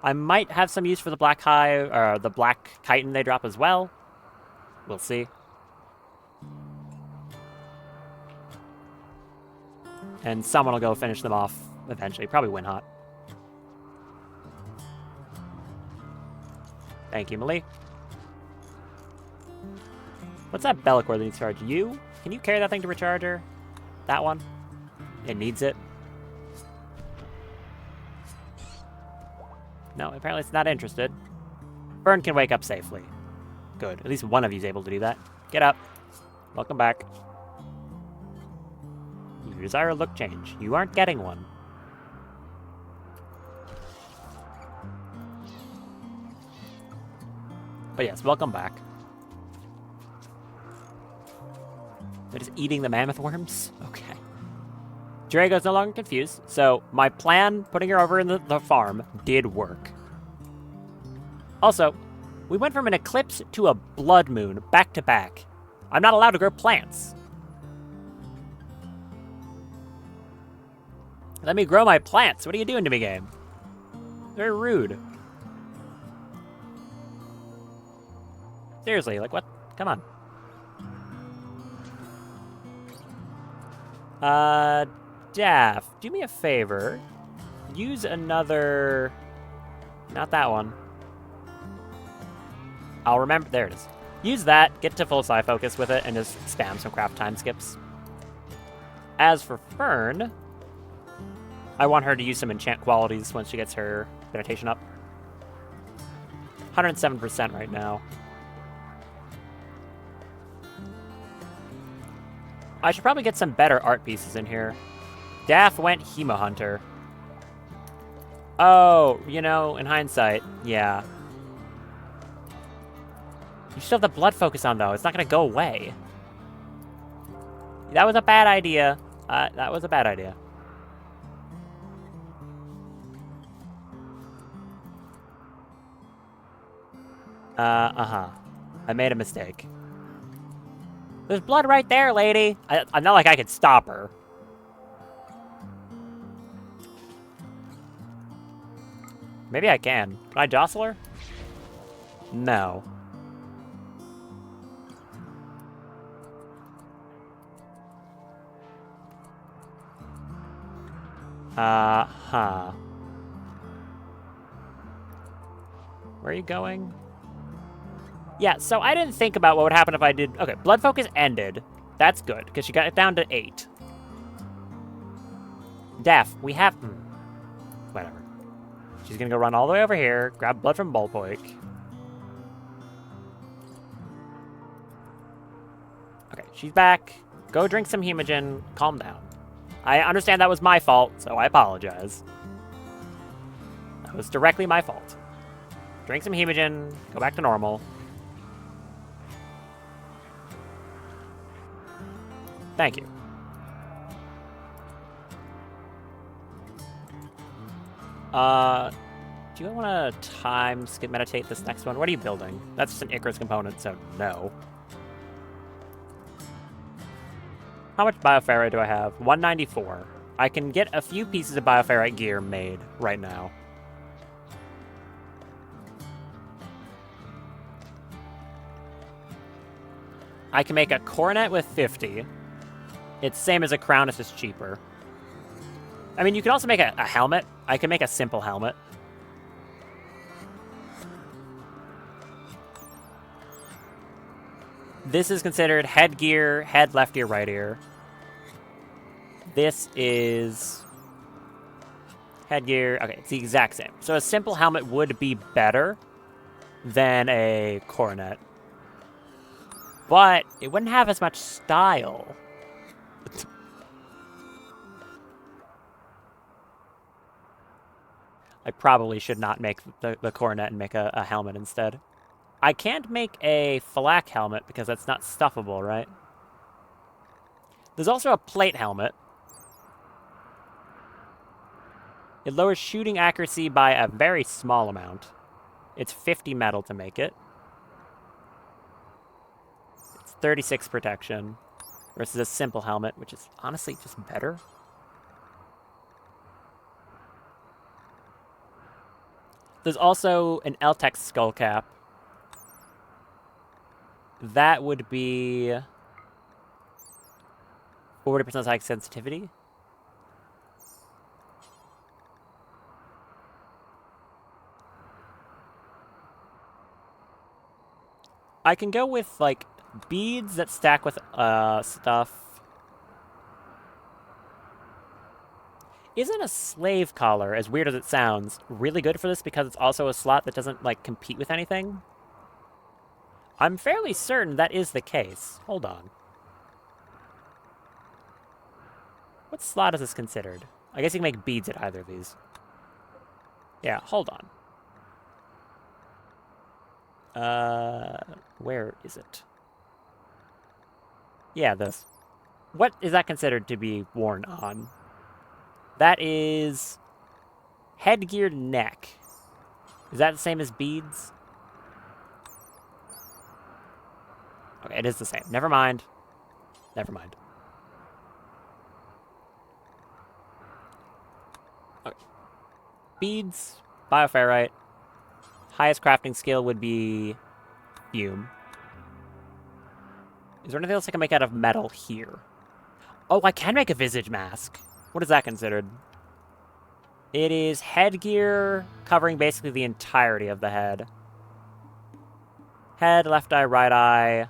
I might have some use for the black hive, or the black chitin they drop as well. We'll see. And someone will go finish them off eventually. Probably Winhot. Thank you, Malie. What's that Bellicor that needs to charge? You? Can you carry that thing to recharge her? That one? It needs it. No, apparently it's not interested. Fern can wake up safely. Good. At least one of you is able to do that. Get up. Welcome back. You desire a look change. You aren't getting one. But yes, welcome back. They're just eating the mammoth worms? Okay. Drago's no longer confused, so my plan, putting her over in the farm, did work. Also, we went from an eclipse to a blood moon, back to back. I'm not allowed to grow plants. Let me grow my plants. What are you doing to me, game? Very rude. Seriously, like what? Come on. Daff, do me a favor. Use another... Not that one. I'll remember... There it is. Use that, get to full sci focus with it, and just spam some craft time skips. As for Fern, I want her to use some enchant qualities once she gets her meditation up. 107% right now. I should probably get some better art pieces in here. Daff went Hemo Hunter. Oh, you know, in hindsight, yeah. You still have the blood focus on, though. It's not going to go away. That was a bad idea. That was a bad idea. I made a mistake. There's blood right there, lady. I'm not like I could stop her. Maybe I can. Can I jostle her? No. Where are you going? Yeah, so I didn't think about what would happen if I did... Okay, blood focus ended. That's good, because she got it down to 8. Daff, we have... Whatever. She's gonna go run all the way over here, grab blood from Bullpoik. Okay, she's back. Go drink some Hemogen. Calm down. I understand that was my fault, so I apologize. That was directly my fault. Drink some Hemogen, go back to normal. Thank you. Do you want to time skip meditate this next one? What are you building? That's just an Icarus component, so no. How much Bioferrite do I have? 194. I can get a few pieces of Bioferrite gear made right now. I can make a coronet with 50. It's the same as a crown, it's just cheaper. I mean, you can also make a helmet. I can make a simple helmet. This is considered headgear, head, left ear, right ear. This is headgear. Okay, it's the exact same. So a simple helmet would be better than a coronet. But it wouldn't have as much style. I probably should not make the coronet and make a helmet instead. I can't make a flak helmet because that's not stuffable, right? There's also a plate helmet. It lowers shooting accuracy by a very small amount. It's 50 metal to make it. It's 36 protection versus a simple helmet, which is honestly just better. There's also an Eltex skull cap. That would be 40% high sensitivity. I can go with, like, beads that stack with stuff. Isn't a slave collar, as weird as it sounds, really good for this because it's also a slot that doesn't, like, compete with anything? I'm fairly certain that is the case. Hold on. What slot is this considered? I guess you can make beads at either of these. Yeah, hold on. Where is it? Yeah, this. What is that considered to be worn on? That is headgear neck. Is that the same as beads? Okay, it is the same. Never mind. Never mind. Okay. Beads, bioferrite. Highest crafting skill would be fume. Is there anything else I can make out of metal here? Oh, I can make a visage mask. What is that considered? It is headgear covering basically the entirety of the head. Head, left eye, right eye.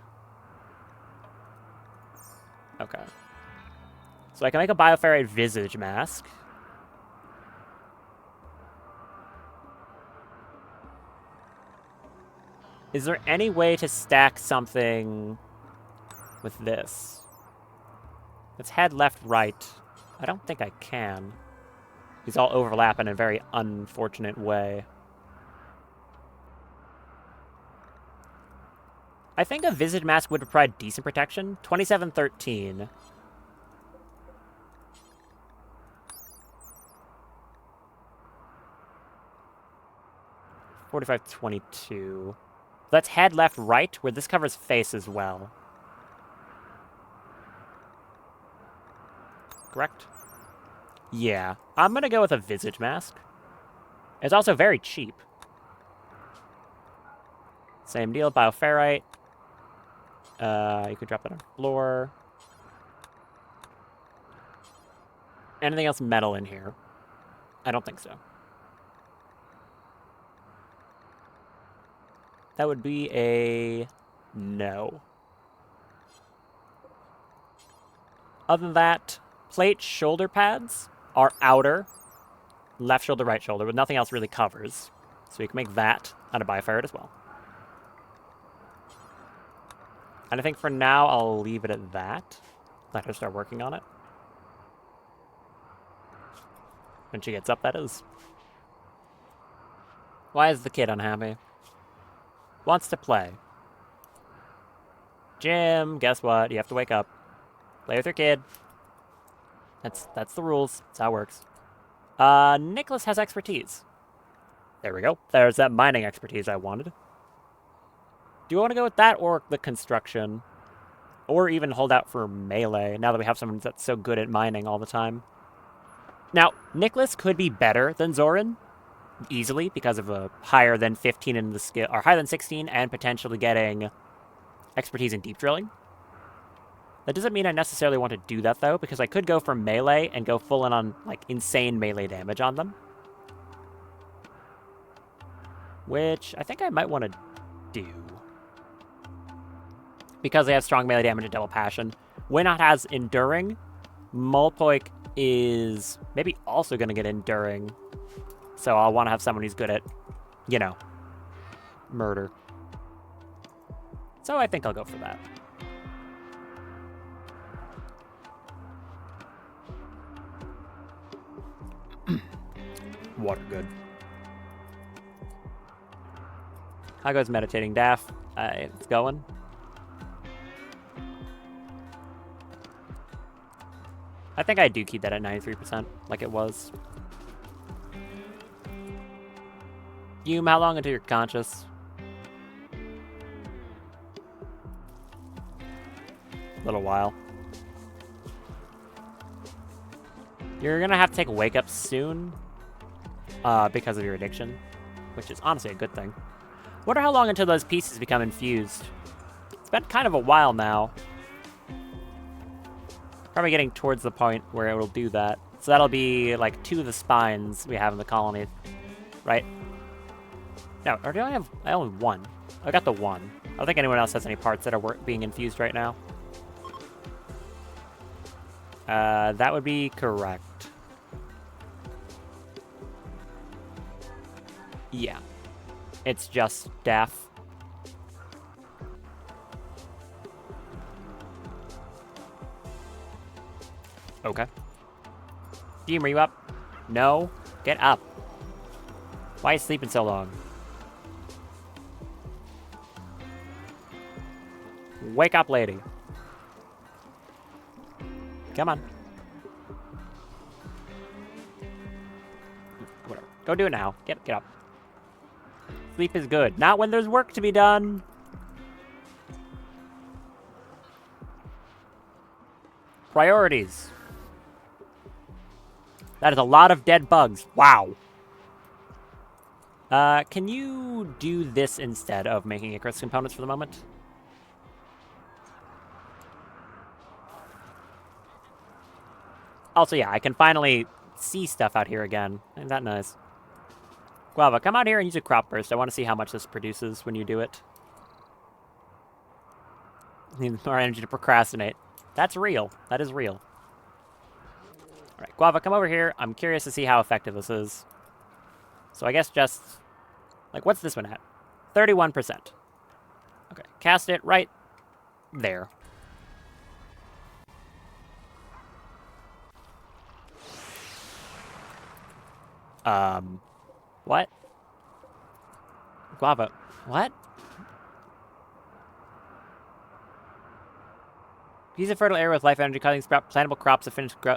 Okay. So I can make a bioferrite visage mask. Is there any way to stack something with this? It's head, left, right. I don't think I can. These all overlap in a very unfortunate way. I think a visage mask would provide decent protection. 2713. $45.22. That's head, left, right, where this covers face as well. Correct? Yeah. I'm going to go with a visage mask. It's also very cheap. Same deal, bioferrite. You could drop it on the floor. Anything else metal in here? I don't think so. That would be a no. Other than that, plate shoulder pads are outer. Left shoulder, right shoulder, but nothing else really covers. So you can make that out of bioferrite as well. And I think for now, I'll leave it at that. Let her start working on it. When she gets up, that is. Why is the kid unhappy? Wants to play. Jim, guess what? You have to wake up. Play with your kid. That's the rules. That's how it works. Nicholas has expertise. There we go. There's that mining expertise I wanted. Do you want to go with that or the construction? Or even hold out for melee, now that we have someone that's so good at mining all the time. Now, Nicholas could be better than Zoran, easily, because of a higher than 15 in the skill, or higher than 16, and potentially getting expertise in deep drilling. That doesn't mean I necessarily want to do that, though, because I could go for melee and go full in on, like, insane melee damage on them. Which I think I might want to do. Because they have strong melee damage and double passion. Winot has enduring. Molpoik is maybe also going to get enduring. So I'll want to have someone who's good at, you know, murder. So I think I'll go for that. Water good. How goes meditating Daff? It's going. I think I do keep that at 93%, like it was. Hume, how long until you're conscious? A little while. You're gonna have to take a wake up soon, because of your addiction, which is honestly a good thing. Wonder how long until those pieces become infused. It's been kind of a while now. Probably getting towards the point where it will do that. So that'll be like 2 of the spines we have in the colony, right? No, or do I have? I only have 1. I got the 1. I don't think anyone else has any parts that are being infused right now. That would be correct. Yeah. It's just Daff. Okay. Team, are you up? No? Get up. Why are you sleeping so long? Wake up, lady. Come on. Go do it now. Get up. Sleep is good. Not when there's work to be done. Priorities. That is a lot of dead bugs. Wow. Can you do this instead of making Icarus components for the moment? Also, yeah, I can finally see stuff out here again. Ain't that nice? Guava, come out here and use a crop burst. I want to see how much this produces when you do it. Need more energy to procrastinate. That's real. That is real. Alright, Guava, come over here. I'm curious to see how effective this is. So I guess just... Like, what's this one at? 31%. Okay, cast it right there. What? Guava, what? Use a fertile area with life energy, causing plantable crops to finish grow.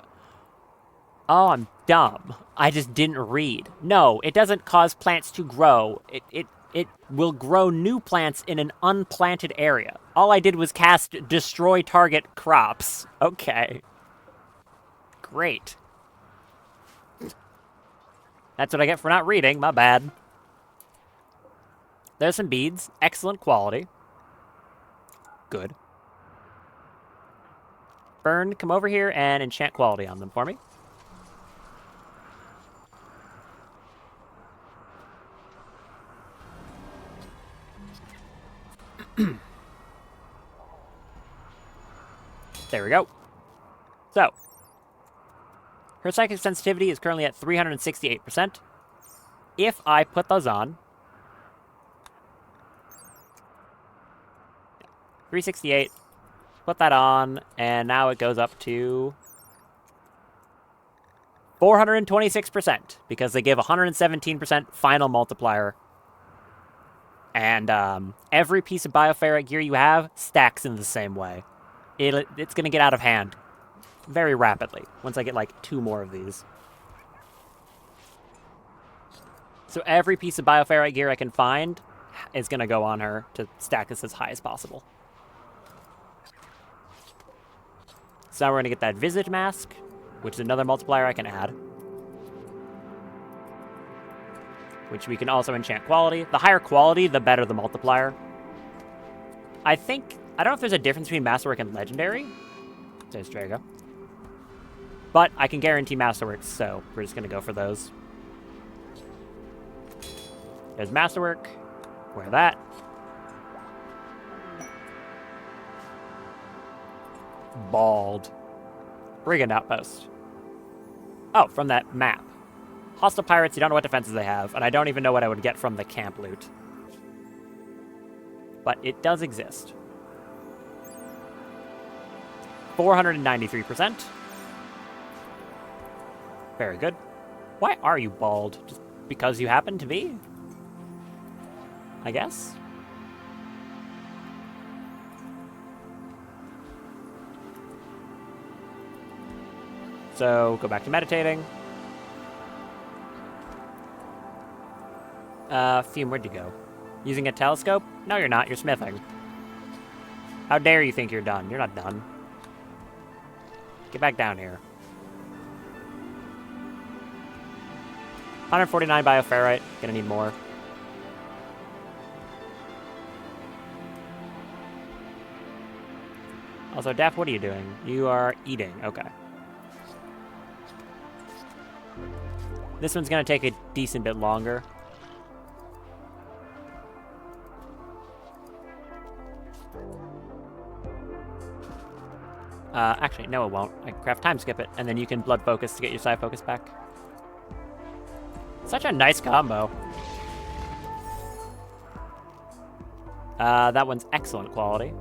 Oh, I'm dumb. I just didn't read. No, it doesn't cause plants to grow. It will grow new plants in an unplanted area. All I did was cast destroy target crops. Okay. Great. That's what I get for not reading. My bad. There's some beads. Excellent quality. Good. Burn, come over here and enchant quality on them for me. There we go. So, her psychic sensitivity is currently at 368%. If I put those on... 368. Put that on, and now it goes up to... 426%, because they give 117% final multiplier. And every piece of bioferrite gear you have stacks in the same way. It's going to get out of hand very rapidly once I get like 2 more of these. So every piece of bioferrite gear I can find is going to go on her to stack this as high as possible. So now we're going to get that Visage Mask, which is another multiplier I can add. Which we can also enchant quality. The higher quality, the better the multiplier. I don't know if there's a difference between Masterwork and Legendary. Says Drago. But I can guarantee Masterworks, so we're just going to go for those. There's Masterwork. Wear that. Bald. Brigand Outpost. Oh, from that map. Hostile pirates, you don't know what defenses they have, and I don't even know what I would get from the camp loot. But it does exist. 493%. Very good. Why are you bald? Just because you happen to be? I guess? So, go back to meditating. Fume, where'd you go? Using a telescope? No, you're not. You're smithing. How dare you think you're done? You're not done. Get back down here. 149 bioferrite. Gonna need more. Also, Daff, what are you doing? You are eating. Okay. This one's gonna take a decent bit longer. Actually, no it won't. I can craft time skip it, and then you can blood focus to get your side focus back. Such a nice combo. That one's excellent quality.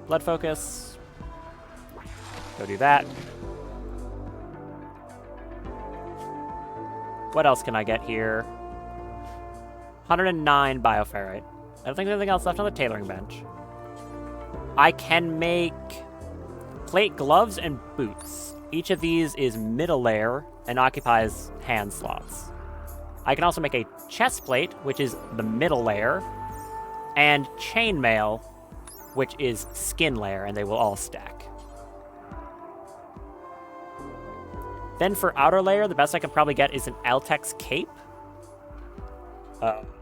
Blood focus. Go do that. What else can I get here? 109 bioferrite. I don't think there's anything else left on the tailoring bench. I can make plate, gloves, and boots. Each of these is middle layer and occupies hand slots. I can also make a chest plate, which is the middle layer, and chainmail, which is skin layer, and they will all stack. Then for outer layer, the best I can probably get is an Eltex cape,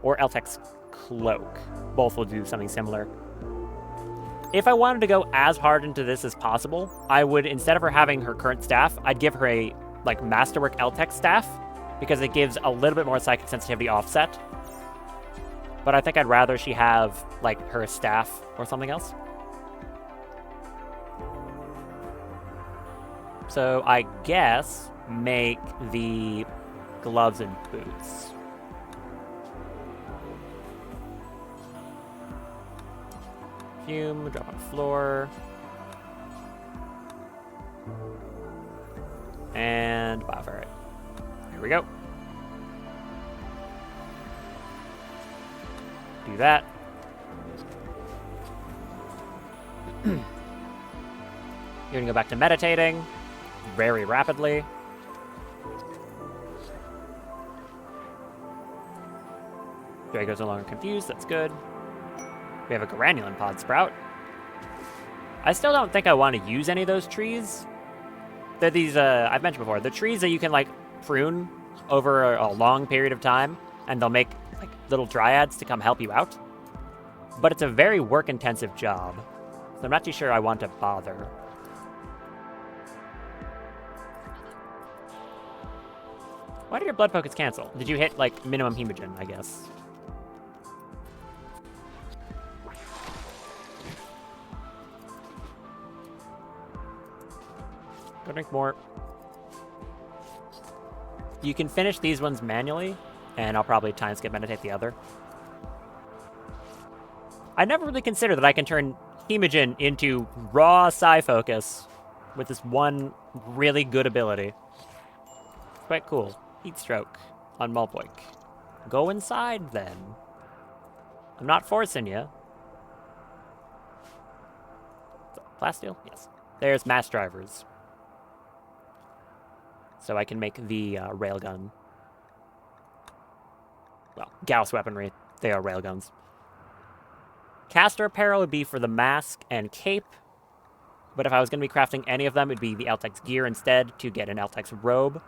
or Eltex cloak. Both will do something similar. If I wanted to go as hard into this as possible, I would, instead of her having her current staff, I'd give her a, like, Masterwork Eltex staff, because it gives a little bit more psychic sensitivity offset. But I think I'd rather she have, like, her staff or something else. So I guess make the gloves and boots. Fume, drop on floor. And bioferrite. Here we go. Do that. You're gonna go back to meditating very rapidly. Drago's no longer confused, that's good. We have a Granulin pod sprout. I still don't think I want to use any of those trees. They're these, I've mentioned before, the trees that you can, like, prune over a long period of time, and they'll make, like, little dryads to come help you out. But it's a very work-intensive job, so I'm not too sure I want to bother. Why did your blood focus cancel? Did you hit, like, minimum hemogen, I guess? Go drink more. You can finish these ones manually, and I'll probably time skip meditate the other. I never really considered that I can turn hemogen into raw psi focus with this one really good ability. It's quite cool. Heat stroke on Mulpoik. Go inside then. I'm not forcing you. Plasteel? Yes. There's mass drivers. So I can make the railgun. Well, Gauss weaponry. They are railguns. Caster apparel would be for the mask and cape. But if I was going to be crafting any of them, it would be the Eltex gear instead to get an Eltex robe.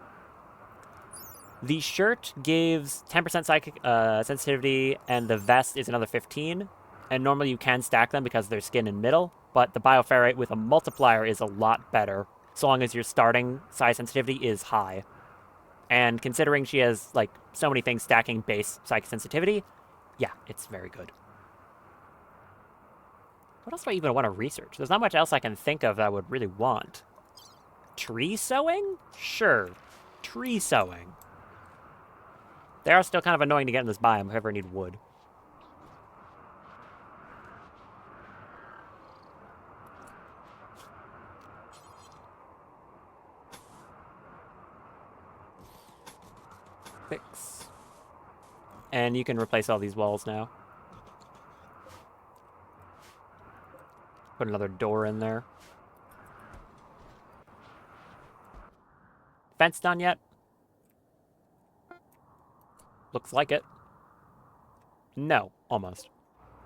The shirt gives 10% psychic sensitivity, and the vest is another 15. And normally you can stack them because they're skin and middle, but the bioferrite with a multiplier is a lot better, so long as your starting psi sensitivity is high. And considering she has, like, so many things stacking base psychic sensitivity, yeah, it's very good. What else do I even want to research? There's not much else I can think of that I would really want. Tree sowing? Sure. Tree sowing. They are still kind of annoying to get in this biome if I ever need wood. Fix. And you can replace all these walls now. Put another door in there. Fence done yet? Looks like it. No, almost.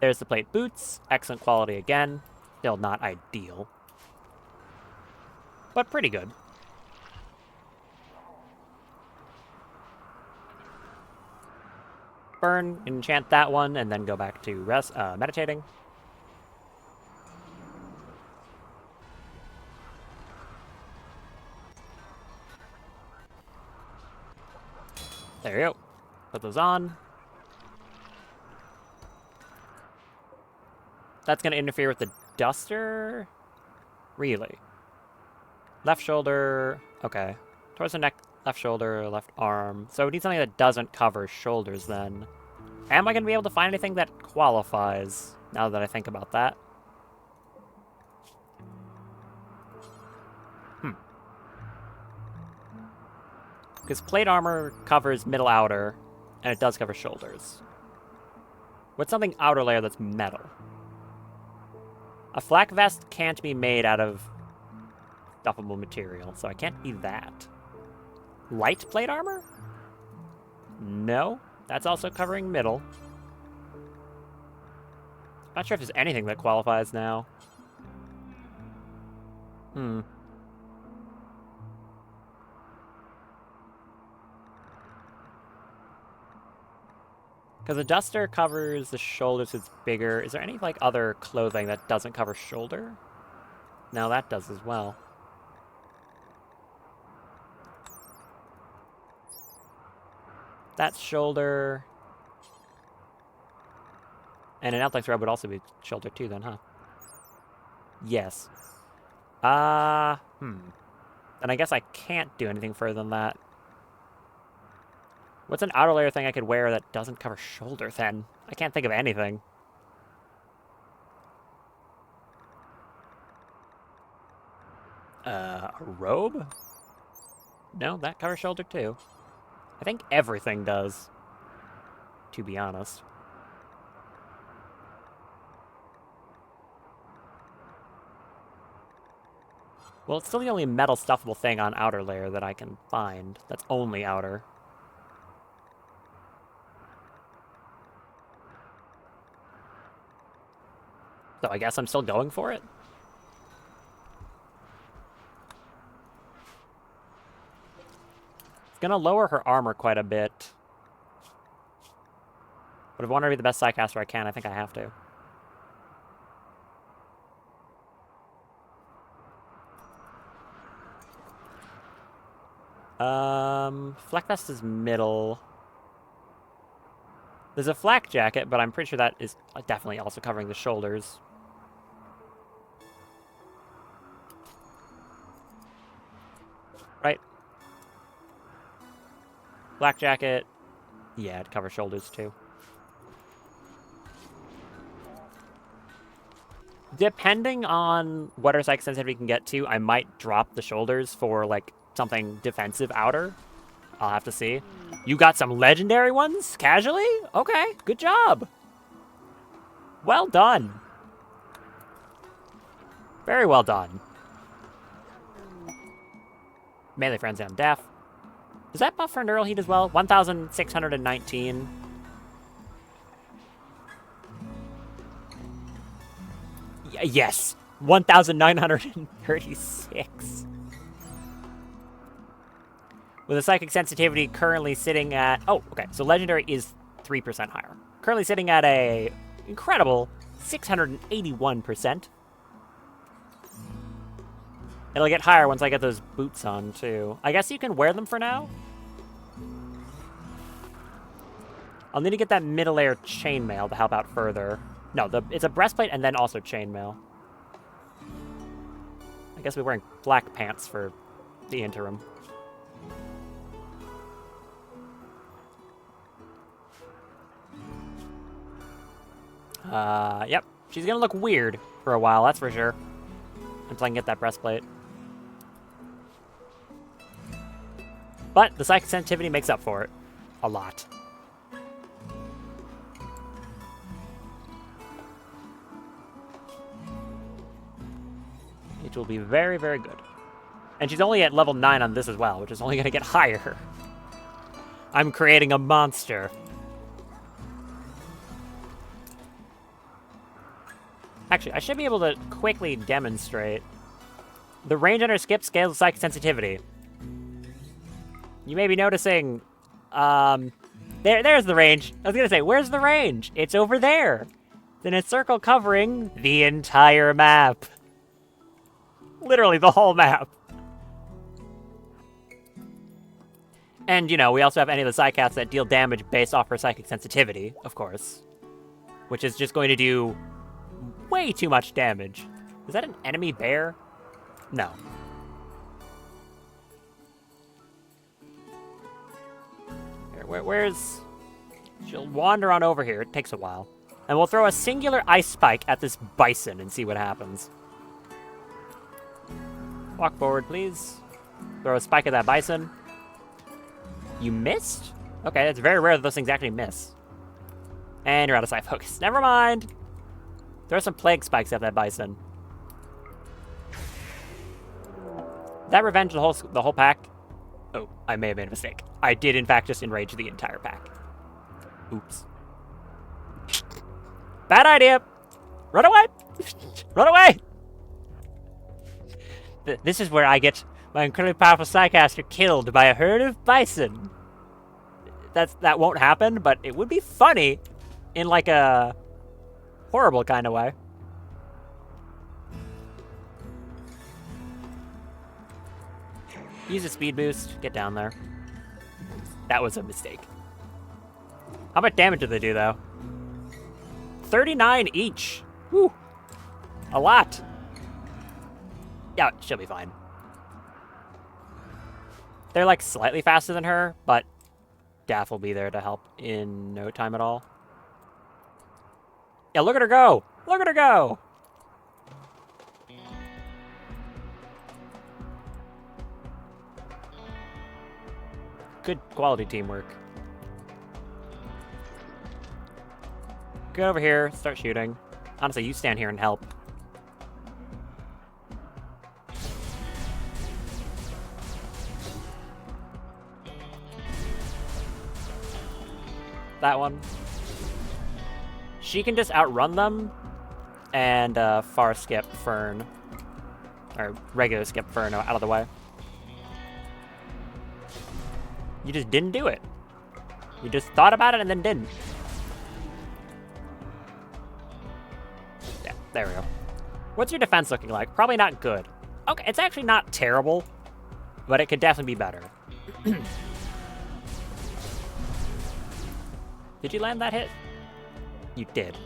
There's the plate boots. Excellent quality again. Still not ideal. But pretty good. Burn, enchant that one, and then go back to meditating. There you go. Put those on. That's going to interfere with the duster? Really? Left shoulder. Okay. Torso, neck, left shoulder, left arm. So we need something that doesn't cover shoulders then. Am I going to be able to find anything that qualifies, now that I think about that? Because plate armor covers middle outer, and it does cover shoulders. What's something outer layer that's metal? A flak vest can't be made out of stuffable material, so I can't be that. Light plate armor? No. That's also covering middle. Not sure if there's anything that qualifies now. Because the duster covers the shoulders, it's bigger. Is there any, like, other clothing that doesn't cover shoulder? No, that does as well. That's shoulder. And an Outlex robe would also be shoulder too then, huh? Yes. And I guess I can't do anything further than that. What's an outer layer thing I could wear that doesn't cover shoulder then? I can't think of anything. A robe? No, that covers shoulder too. I think everything does, to be honest. Well, it's still the only metal stuffable thing on outer layer that I can find. That's only outer. So I guess I'm still going for it? It's gonna lower her armor quite a bit. But if I want to be the best Psycaster I can, I think I have to. Flak vest is middle. There's a flak jacket, but I'm pretty sure that is definitely also covering the shoulders. Right? Black jacket. Yeah, it covers shoulders too. Depending on what our psychic sensitivity can get to, I might drop the shoulders for, like, something defensive outer. I'll have to see. You got some legendary ones? Casually? Okay, good job. Well done. Very well done. Melee friends down deaf. Does that buff for neural heat as well? 1,619. Yes, 1,936. With a psychic sensitivity currently sitting at... Oh, okay, so legendary is 3% higher. Currently sitting at a incredible 681%. It'll get higher once I get those boots on, too. I guess you can wear them for now? I'll need to get that middle layer chainmail to help out further. No, it's a breastplate and then also chainmail. I guess we're wearing black pants for the interim. Yep. She's gonna look weird for a while, that's for sure. Until I can get that breastplate. But the psychic sensitivity makes up for it. A lot. Which will be very, very good. And she's only at level 9 on this as well, which is only gonna get higher. I'm creating a monster. Actually, I should be able to quickly demonstrate. The range under skip scales psychic sensitivity. You may be noticing, there's the range. I was gonna say, where's the range? It's over there. It's in a circle covering the entire map. Literally the whole map. And, you know, we also have any of the Psycats that deal damage based off her psychic sensitivity, of course. Which is just going to do way too much damage. Is that an enemy bear? No. Where's... She'll wander on over here. It takes a while. And we'll throw a singular ice spike at this bison and see what happens. Walk forward, please. Throw a spike at that bison. You missed? Okay, that's very rare that those things actually miss. And you're out of sight focus. Never mind. Throw some plague spikes at that bison. That revenge the whole pack? Oh, I may have made a mistake. I did, in fact, just enrage the entire pack. Oops. Bad idea! Run away! Run away! This is where I get my incredibly powerful Psycaster killed by a herd of bison. That won't happen, but it would be funny in like a horrible kind of way. Use a speed boost. Get down there. That was a mistake. How much damage did they do, though? 39 each. Whew. A lot. Yeah, she'll be fine. They're, like, slightly faster than her, but Daff will be there to help in no time at all. Yeah, look at her go! Look at her go! Good quality teamwork. Go over here, start shooting. Honestly, you stand here and help. That one. She can just outrun them and far skip Fern. Or regular skip Fern out of the way. You just didn't do it. You just thought about it and then didn't. Yeah, there we go. What's your defense looking like? Probably not good. Okay, it's actually not terrible, but it could definitely be better. Did you land that hit? You did.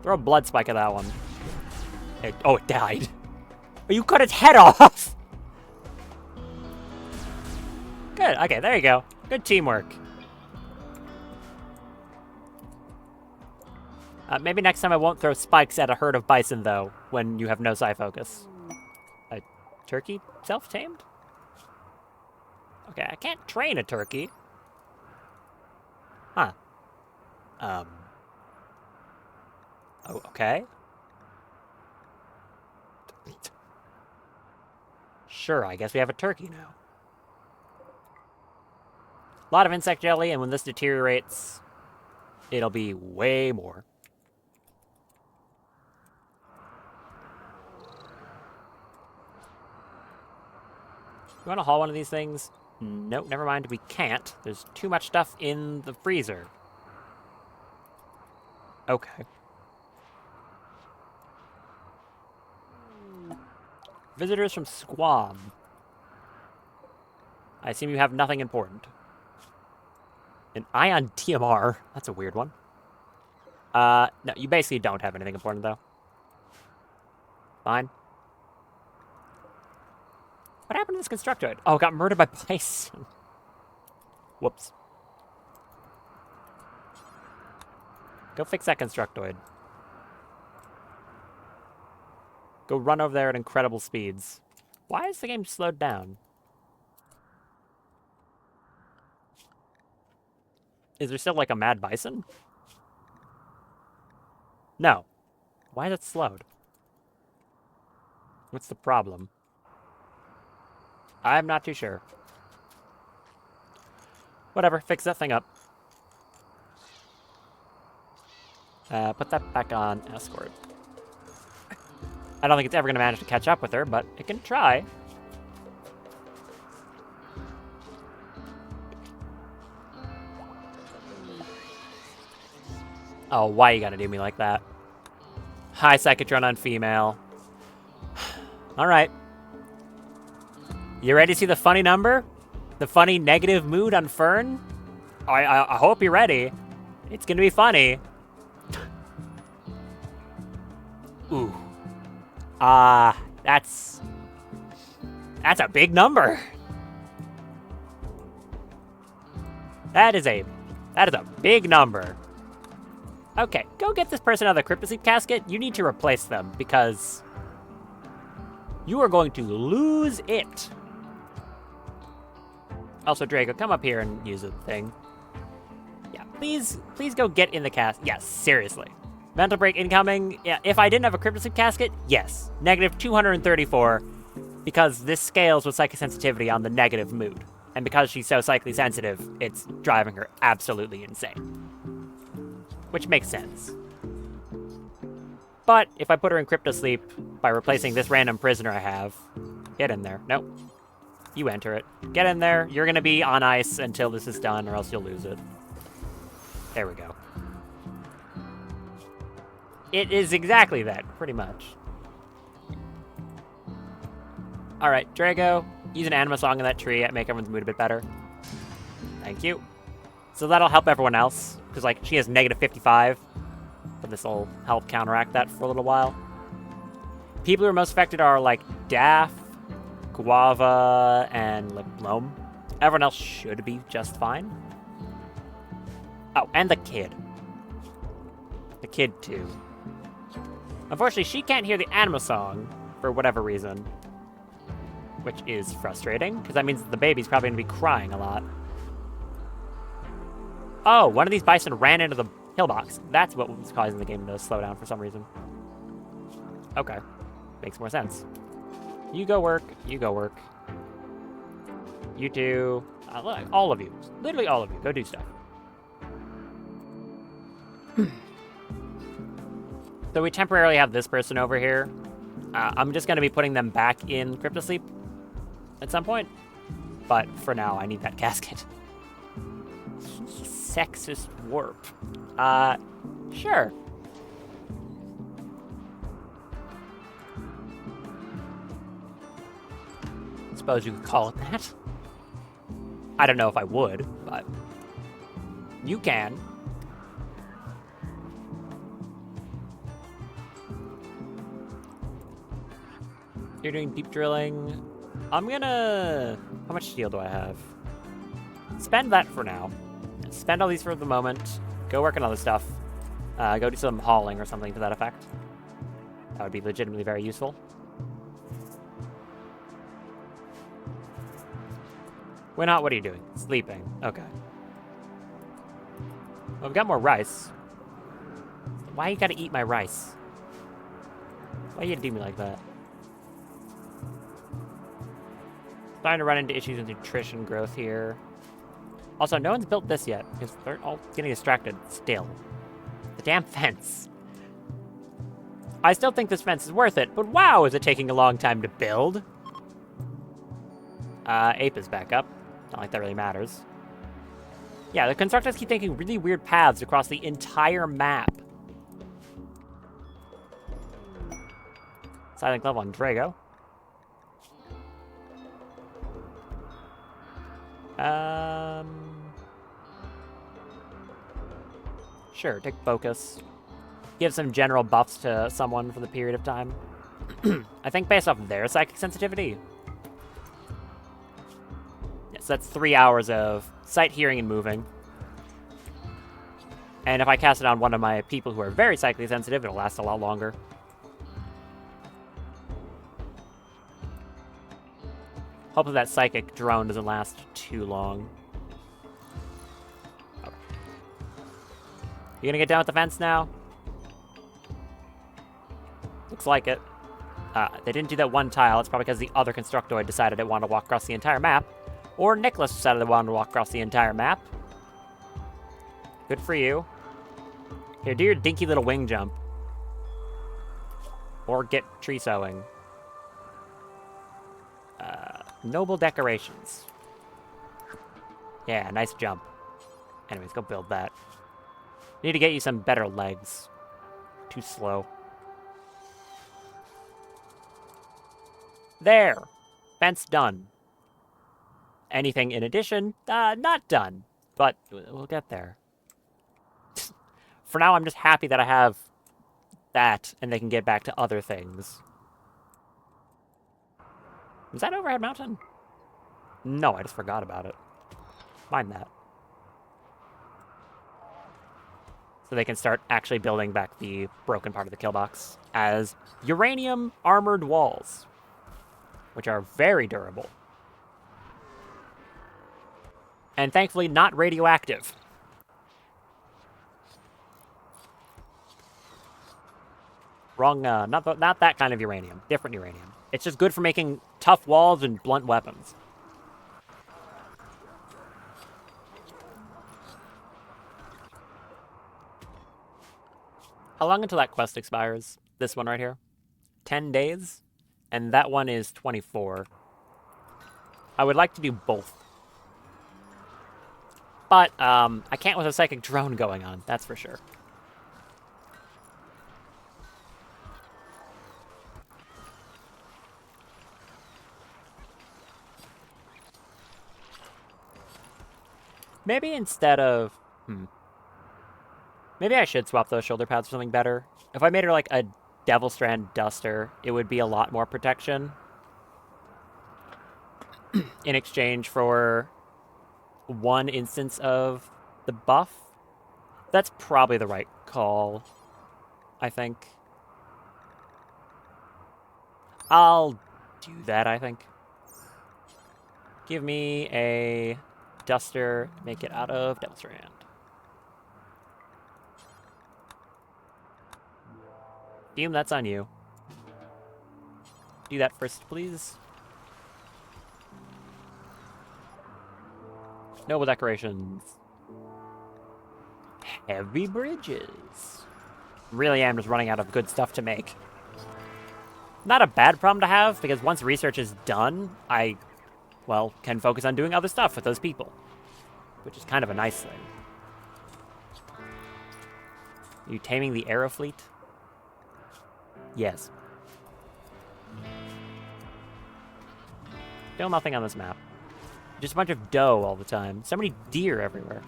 Throw a blood spike at that one. Oh, it died. Oh, you cut its head off! Good, okay, there you go. Good teamwork. Maybe next time I won't throw spikes at a herd of bison, though, when you have no psi focus. A turkey self-tamed? Okay, I can't train a turkey. Huh. Oh, okay. Sure, I guess we have a turkey now. A lot of insect jelly, and when this deteriorates, it'll be way more. You want to haul one of these things? Nope, never mind, we can't. There's too much stuff in the freezer. Okay. Visitors from Squam. I assume you have nothing important. An ion TMR. That's a weird one. No, you basically don't have anything important, though. Fine. What happened to this Constructoid? Oh, got murdered by bison. Whoops. Go fix that Constructoid. Go run over there at incredible speeds. Why is the game slowed down? Is there still like a mad bison? No. Why is it slowed? What's the problem? I'm not too sure. Whatever, fix that thing up. Put that back on escort. I don't think it's ever going to manage to catch up with her, but it can try. Oh, why you gotta do me like that? High Psychotron on female. Alright. You ready to see the funny number? The funny negative mood on Fern? I hope you're ready. It's gonna be funny. Ooh. That's a big number. That is a big number. Okay, go get this person out of the Cryptosleep casket. You need to replace them because you are going to lose it. Also, Draco, come up here and use the thing. Yeah, please go get in the cast. Yes, seriously. Mental break incoming. Yeah, if I didn't have a cryptosleep casket, yes. Negative 234, because this scales with psychosensitivity on the negative mood. And because she's so psychically sensitive, it's driving her absolutely insane. Which makes sense. But if I put her in cryptosleep by replacing this random prisoner I have... Get in there. Nope. You enter it. Get in there. You're going to be on ice until this is done, or else you'll lose it. There we go. It is exactly that, pretty much. Alright, Drago, use an anima song in that tree to make everyone's mood a bit better. Thank you. So that'll help everyone else, because, like, she has negative 55. But this will help counteract that for a little while. People who are most affected are, like, Daff, Guava, and, like, Loam. Everyone else should be just fine. Oh, and the kid. The kid, too. Unfortunately, she can't hear the anima song for whatever reason. Which is frustrating, because that means the baby's probably going to be crying a lot. Oh, one of these bison ran into the pillbox. That's what was causing the game to slow down for some reason. Okay. Makes more sense. You go work. You go work. You two. All of you. Literally all of you. Go do stuff. So we temporarily have this person over here. I'm just going to be putting them back in cryptosleep at some point. But for now, I need that casket. Sexist warp. Sure. Suppose you could call it that. I don't know if I would, but you can. You're doing deep drilling. I'm gonna... How much steel do I have? Spend that for now. Spend all these for the moment. Go work on other stuff. Go do some hauling or something to that effect. That would be legitimately very useful. We're not. What are you doing? Sleeping. Okay. Well, we've got more rice. Why you gotta eat my rice? Why you do me like that? Starting to run into issues with nutrition growth here. Also, no one's built this yet, because they're all getting distracted still. The damn fence. I still think this fence is worth it, but wow, is it taking a long time to build? Ape is back up. Not like that really matters. Yeah, the constructors keep taking really weird paths across the entire map. Silent Glove on Drago. Sure, take focus. Give some general buffs to someone for the period of time. I think based off their psychic sensitivity. Yes, that's 3 hours of sight, hearing, and moving. And if I cast it on one of my people who are very psychically sensitive, it'll last a lot longer. Hopefully that psychic drone doesn't last too long. Okay. You gonna get down with the fence now? Looks like it. They didn't do that one tile. It's probably because the other constructoid decided it wanted to walk across the entire map. Or Nicholas decided they wanted to walk across the entire map. Good for you. Here, do your dinky little wing jump. Or get tree sowing. Noble decorations. Yeah, nice jump. Anyways, go build that. Need to get you some better legs. Too slow. There! Fence done. Anything in addition? Not done. But we'll get there. For now, I'm just happy that I have that, and they can get back to other things. Was that Overhead Mountain? No, I just forgot about it. Mind that. So they can start actually building back the broken part of the kill box as uranium armored walls, which are very durable. And thankfully not radioactive. Wrong, not that kind of uranium. Different uranium. It's just good for making tough walls and blunt weapons. How long until that quest expires? This one right here? 10 days? And that one is 24. I would like to do both. But, I can't with a psychic drone going on, that's for sure. Maybe instead of... Maybe I should swap those shoulder pads for something better. If I made her like a Devil Strand Duster, it would be a lot more protection. In exchange for one instance of the buff. That's probably the right call, I think. I'll do that, I think. Give me a Duster, make it out of Devil Strand. Fume, that's on you. Do that first, please. Noble decorations. Heavy bridges. Really am just running out of good stuff to make. Not a bad problem to have, because once research is done, I, well, can focus on doing other stuff with those people. Which is kind of a nice thing. Are you taming the Aerofleet? Yes. Still nothing on this map. Just a bunch of dough all the time. So many deer everywhere.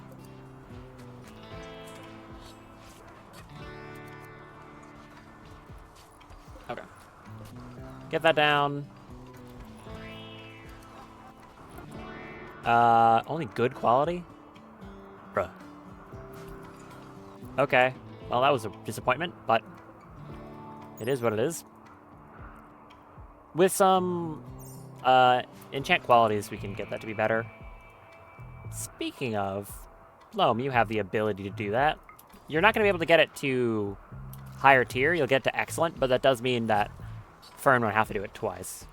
Okay. Get that down. Only good quality? Bruh. Okay. Well, that was a disappointment, but it is what it is. With some enchant qualities, we can get that to be better. Speaking of, Loam, you have the ability to do that. You're not going to be able to get it to higher tier. You'll get to excellent, but that does mean that Fern won't have to do it twice.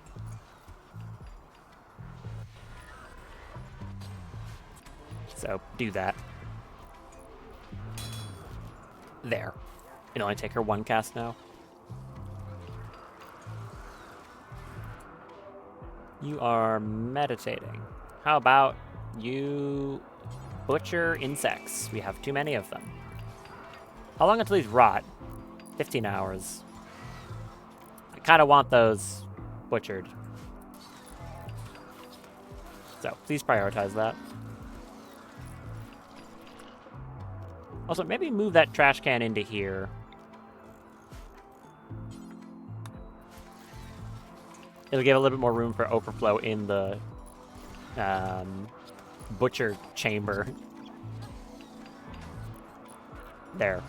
So, do that. There. It'll only take her one cast now. You are meditating. How about you butcher insects? We have too many of them. How long until these rot? 15 hours. I kind of want those butchered. So, please prioritize that. Also, maybe move that trash can into here. It'll give a little bit more room for overflow in the butcher chamber. There.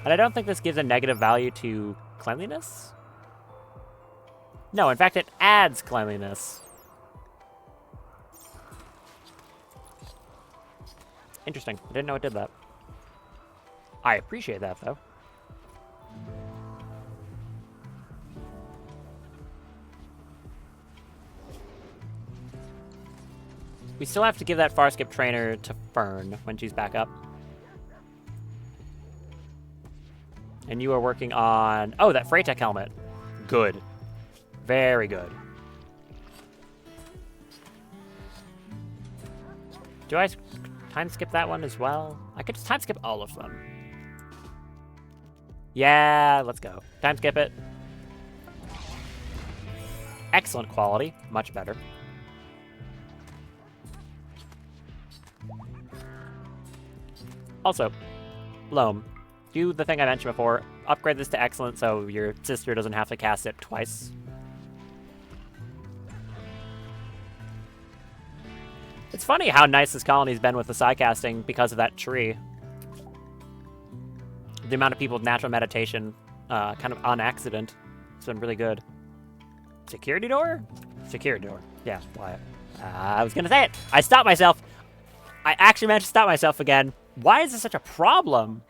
And I don't think this gives a negative value to cleanliness. No, in fact, it adds cleanliness. Interesting. I didn't know it did that. I appreciate that, though. We still have to give that Farskip trainer to Fern when she's back up. And you are working on... Oh, that Freytech helmet. Good. Very good. Do I time skip that one as well? I could just time skip all of them. Yeah, let's go. Time skip it. Excellent quality. Much better. Also, Loam, do the thing I mentioned before. Upgrade this to excellent so your sister doesn't have to cast it twice. It's funny how nice this colony's been with the psi casting because of that tree. The amount of people with natural meditation, kind of on accident, it's been really good. Security door? Security door. Yeah, why? I was gonna say it. I stopped myself. I actually managed to stop myself again. Why is this such a problem?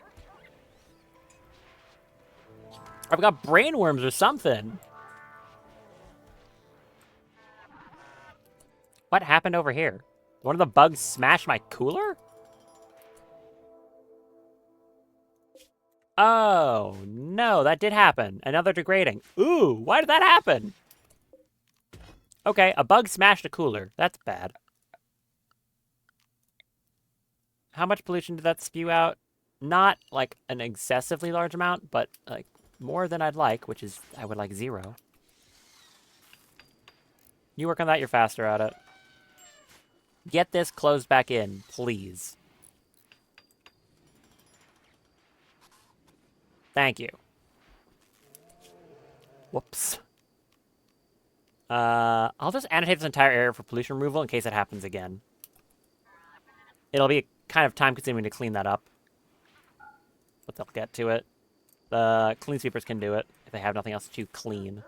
I've got brainworms or something. What happened over here? One of the bugs smashed my cooler? Oh, no, that did happen. Another degrading. Ooh, why did that happen? Okay, a bug smashed a cooler. That's bad. How much pollution did that spew out? Not, like, an excessively large amount, but, like, more than I'd like, which is, I would like 0. You work on that, you're faster at it. Get this closed back in, please. Thank you. Whoops. I'll just annotate this entire area for pollution removal in case it happens again. It'll be kind of time-consuming to clean that up. But they'll get to it. The clean sweepers can do it if they have nothing else to clean.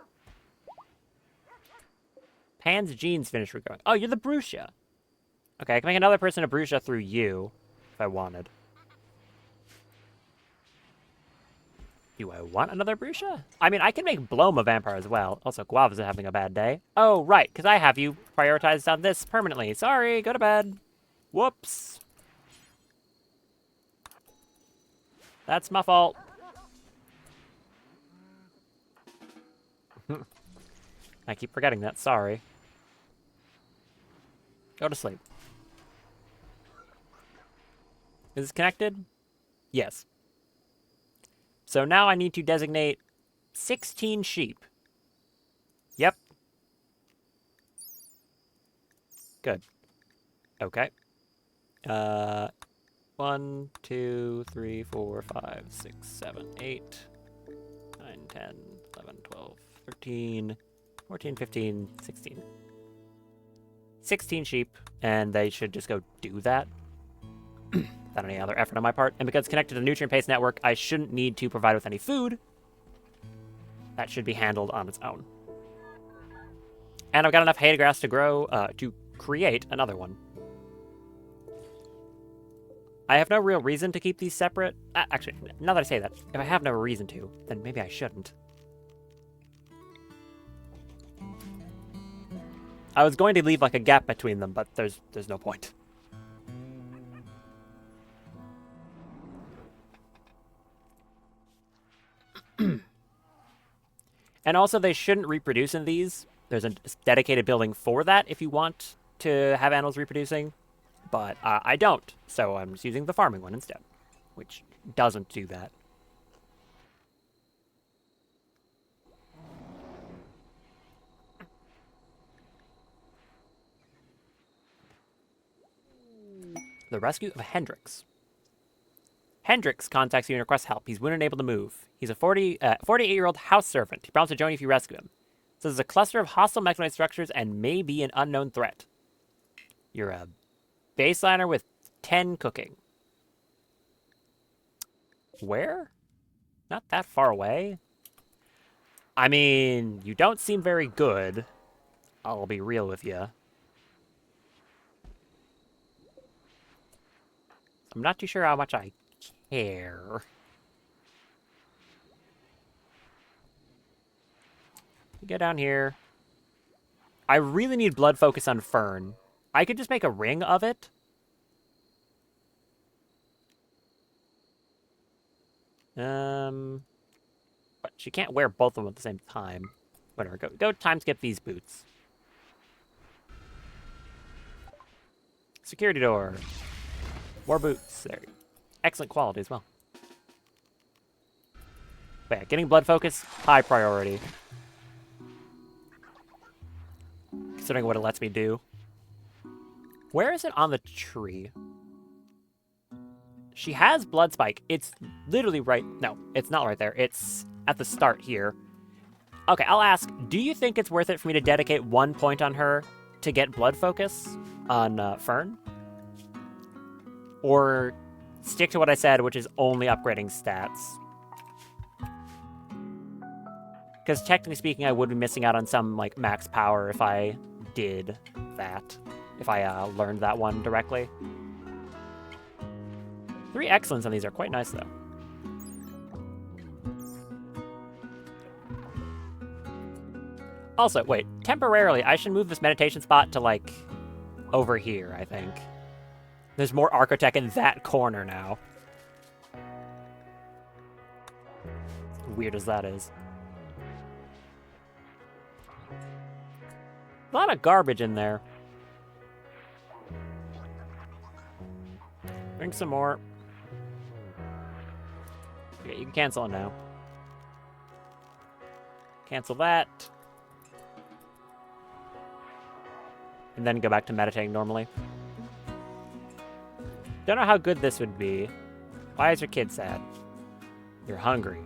Pan's jeans finished regrowing. Oh, you're the Brucia. Okay, I can make another person a Brucia through you if I wanted. Do I want another Brucia? I mean, I can make Bloom a vampire as well. Also, Guava's having a bad day. Oh, right, because I have you prioritized on this permanently. Sorry, go to bed. Whoops. That's my fault. I keep forgetting that, sorry. Go to sleep. Is this connected? Yes. So now I need to designate 16 sheep. Yep. Good. Okay. 1, 2, 3, 4, 5, 6, 7, 8, 9, 10, 11, 12, 13, 14, 15, 16. 16 sheep, and they should just go do that. Without any other effort on my part. And because it's connected to the nutrient-based network, I shouldn't need to provide with any food. That should be handled on its own. And I've got enough hay grass to grow, to create another one. I have no real reason to keep these separate. Actually, now that I say that, if I have no reason to, then maybe I shouldn't. I was going to leave like a gap between them, but there's no point. And also, they shouldn't reproduce in these. There's a dedicated building for that if you want to have animals reproducing. But I don't, so I'm just using the farming one instead, which doesn't do that. The rescue of Hendrix. Hendrix contacts you and requests help. He's wounded and unable to move. He's a 48-year-old house servant. He promises to join you if you rescue him. So there's a cluster of hostile mechanized structures and may be an unknown threat. You're a baseliner with 10 cooking. Where? Not that far away. I mean, you don't seem very good. I'll be real with you. I'm not too sure how much I care. Go down here. I really need blood focus on Fern. I could just make a ring of it. But she can't wear both of them at the same time. Whatever, go time skip these boots. Security door. More boots. There. Excellent quality as well. But yeah, getting blood focus, high priority. Considering what it lets me do. Where is it on the tree? She has blood spike. It's literally right... No, it's not right there. It's at the start here. Okay, I'll ask, do you think it's worth it for me to dedicate 1 point on her to get blood focus on Fern? Or stick to what I said, which is only upgrading stats? Because technically speaking, I would be missing out on some like max power if I did that. If I learned that one directly. 3 excellence on these are quite nice, though. Also, wait, temporarily, I should move this meditation spot to, like, over here, I think. There's more Architect in that corner now. Weird as that is. A lot of garbage in there. Bring some more. Okay, you can cancel it now. Cancel that. And then go back to meditating normally. Don't know how good this would be. Why is your kid sad? You're hungry.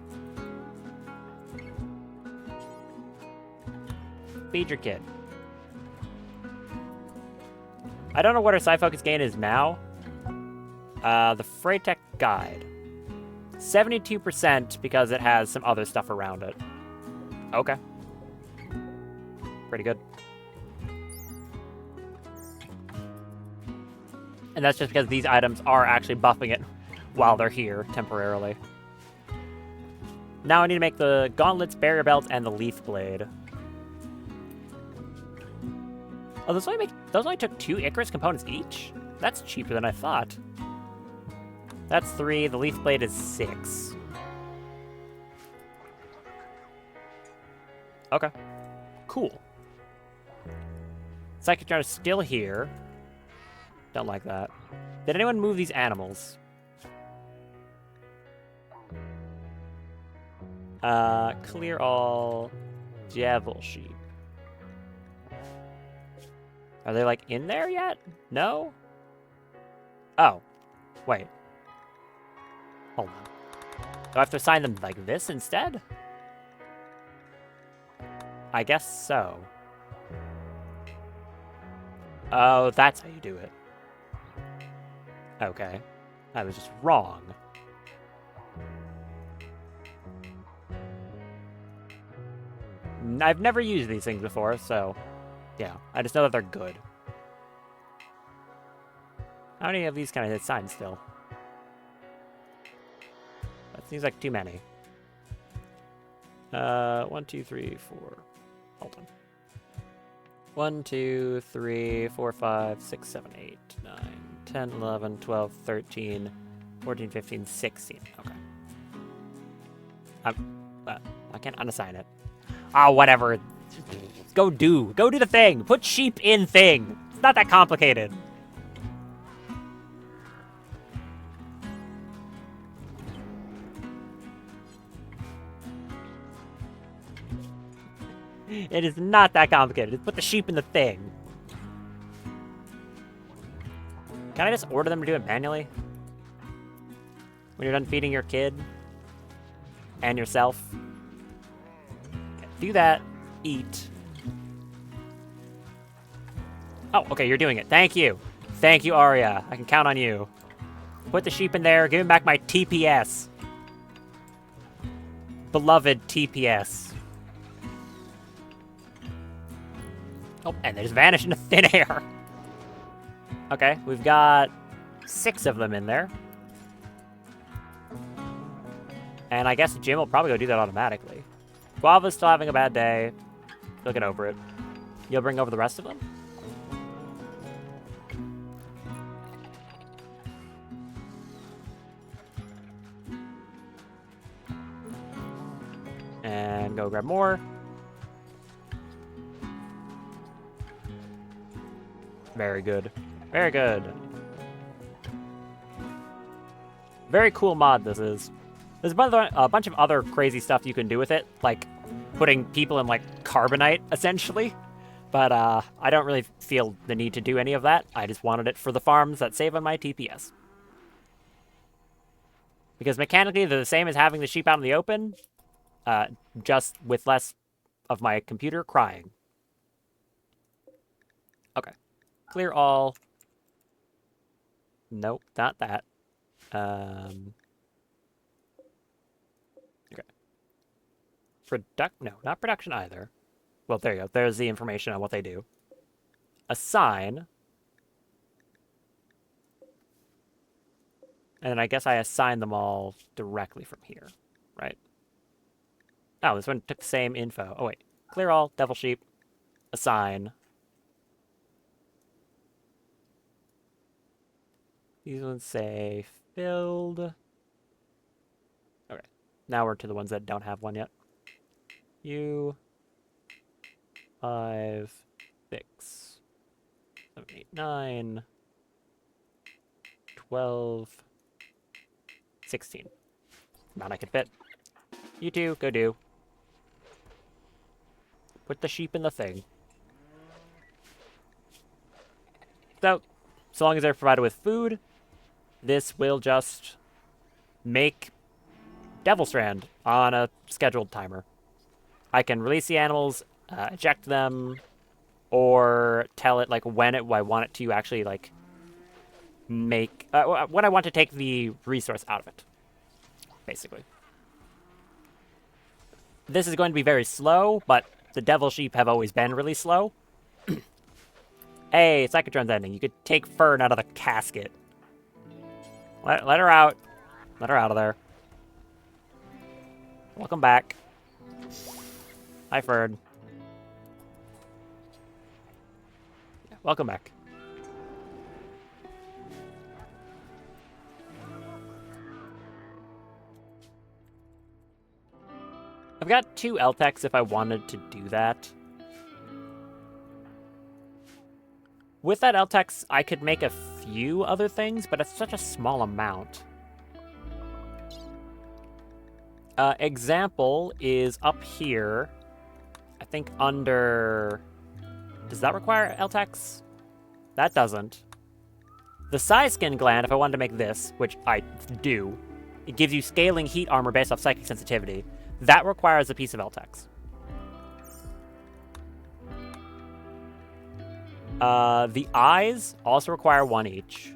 Feed your kid. I don't know what our side focus gain is now. The Freytech Guide. 72% because it has some other stuff around it. Okay. Pretty good. And that's just because these items are actually buffing it while they're here temporarily. Now I need to make the gauntlets, barrier belts, and the leaf blade. Oh, those only took 2 Icarus components each? That's cheaper than I thought. That's 3. The leaf blade is 6. Okay. Cool. Psychic Jar is still here. Don't like that. Did anyone move these animals? Clear all devil sheep. Are they, like, in there yet? No? Oh. Wait. Hold on. Do I have to assign them like this instead? I guess so. Oh, that's how you do it. Okay. I was just wrong. I've never used these things before, so... yeah, I just know that they're good. How many of these can I assign still? That seems like too many. 1, 2, 3, 4. Hold on. 1, 2, 3, 4, 5, 6, 7, 8, 9, 10, 11, 12, 13, 14, 15, 16. Okay. I can't unassign it. Oh, whatever. Go do the thing. Put sheep in thing. It's not that complicated. It is not that complicated. Just put the sheep in the thing. Can I just order them to do it manually? When you're done feeding your kid and yourself. Do that. Eat. Oh, okay, you're doing it. Thank you. Thank you, Arya. I can count on you. Put the sheep in there. Give him back my TPS. Beloved TPS. Oh, and they just vanish into thin air. Okay, we've got 6 of them in there. And I guess Jim will probably go do that automatically. Guava's still having a bad day. He'll get over it. You'll bring over the rest of them? And go grab more. Very good. Very good. Very cool mod this is. There's a bunch of other crazy stuff you can do with it, like putting people in, like, carbonite, essentially. But I don't really feel the need to do any of that. I just wanted it for the farms that save on my TPS. Because mechanically, they're the same as having the sheep out in the open, just with less of my computer crying. Okay. Clear all. Nope, not that. Okay. No, not production either. Well, there you go. There's the information on what they do. Assign. And then I guess I assign them all directly from here, right? Oh, this one took the same info. Oh, wait. Clear all, devil sheep, assign. These ones say filled. Okay, now we're to the ones that don't have one yet. You, 5, 6, 7, 8, 9, 12, 16. Amount I can fit. You two, go do. Put the sheep in the thing. So long as they're provided with food, this will just make Devil Strand on a scheduled timer. I can release the animals, eject them, or tell it like when I want it to actually like make when I want to take the resource out of it. Basically, this is going to be very slow, but the devil sheep have always been really slow. Hey, Psychotron's ending. You could take Fern out of the casket. Let her out. Let her out of there. Welcome back. Hi, Fern. Yeah, welcome back. I've got 2 LTECs if I wanted to do that. With that LTEX, I could make a few other things, but it's such a small amount. Example is up here. I think under... Does that require LTEX? That doesn't. The Psy Skin Gland, if I wanted to make this, which I do, it gives you scaling heat armor based off psychic sensitivity. That requires a piece of LTEX. The eyes also require 1 each.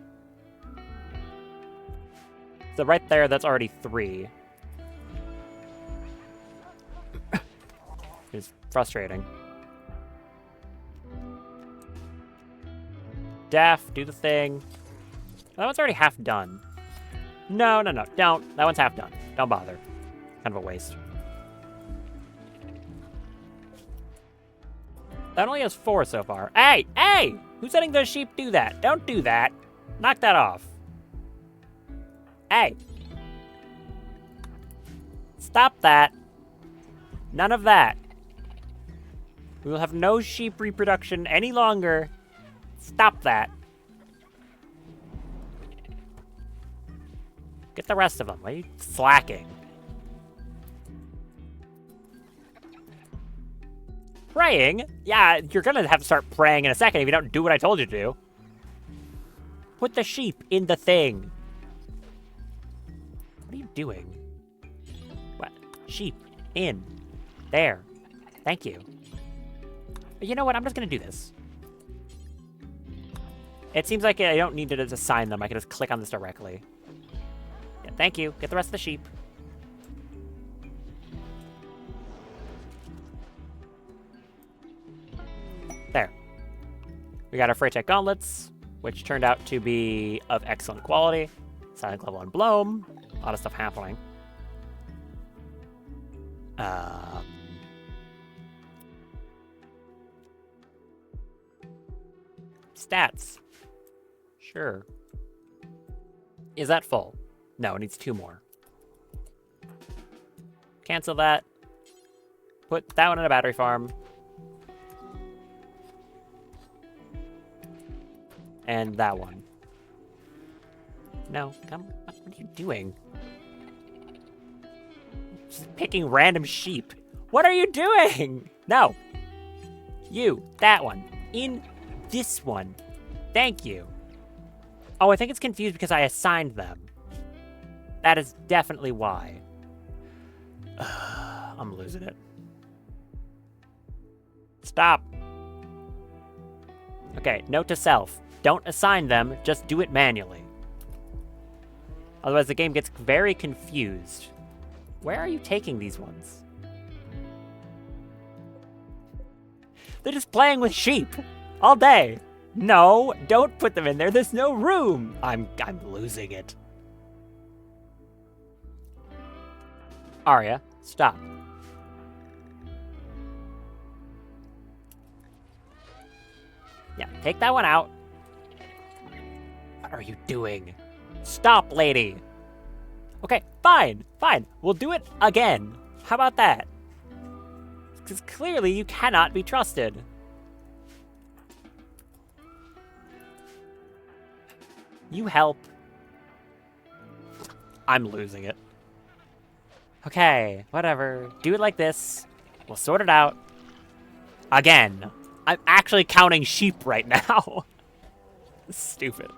So right there, that's already 3. It's frustrating. Daff, do the thing. That one's already half done. No, don't. That one's half done. Don't bother. Kind of a waste. That only has 4 so far. Hey! Hey! Who's letting those sheep do that? Don't do that. Knock that off. Hey! Stop that. None of that. We will have no sheep reproduction any longer. Stop that. Get the rest of them. Why are you slacking? Praying? Yeah, you're gonna have to start praying in a second if you don't do what I told you to do. Put the sheep in the thing. What are you doing? What? Sheep. In. There. Thank you. But you know what? I'm just gonna do this. It seems like I don't need to just assign them. I can just click on this directly. Yeah, thank you. Get the rest of the sheep. There. We got our Freytech gauntlets, which turned out to be of excellent quality. Silent level and Bloom. A lot of stuff happening. Stats. Sure. Is that full? No, it needs 2 more. Cancel that. Put that one in a battery farm. And that one. No, come. What are you doing? Just picking random sheep. What are you doing? No. You. That one. In this one. Thank you. Oh, I think it's confused because I assigned them. That is definitely why. I'm losing it. Stop. Okay, note to self. Don't assign them, just do it manually. Otherwise the game gets very confused. Where are you taking these ones? They're just playing with sheep all day. No, don't put them in there. There's no room. I'm losing it. Arya, stop. Yeah, take that one out. What are you doing? Stop, lady. Okay, fine, fine. We'll do it again. How about that? Because clearly you cannot be trusted. You help. I'm losing it. Okay, whatever. Do it like this. We'll sort it out. Again. I'm actually counting sheep right now. Stupid.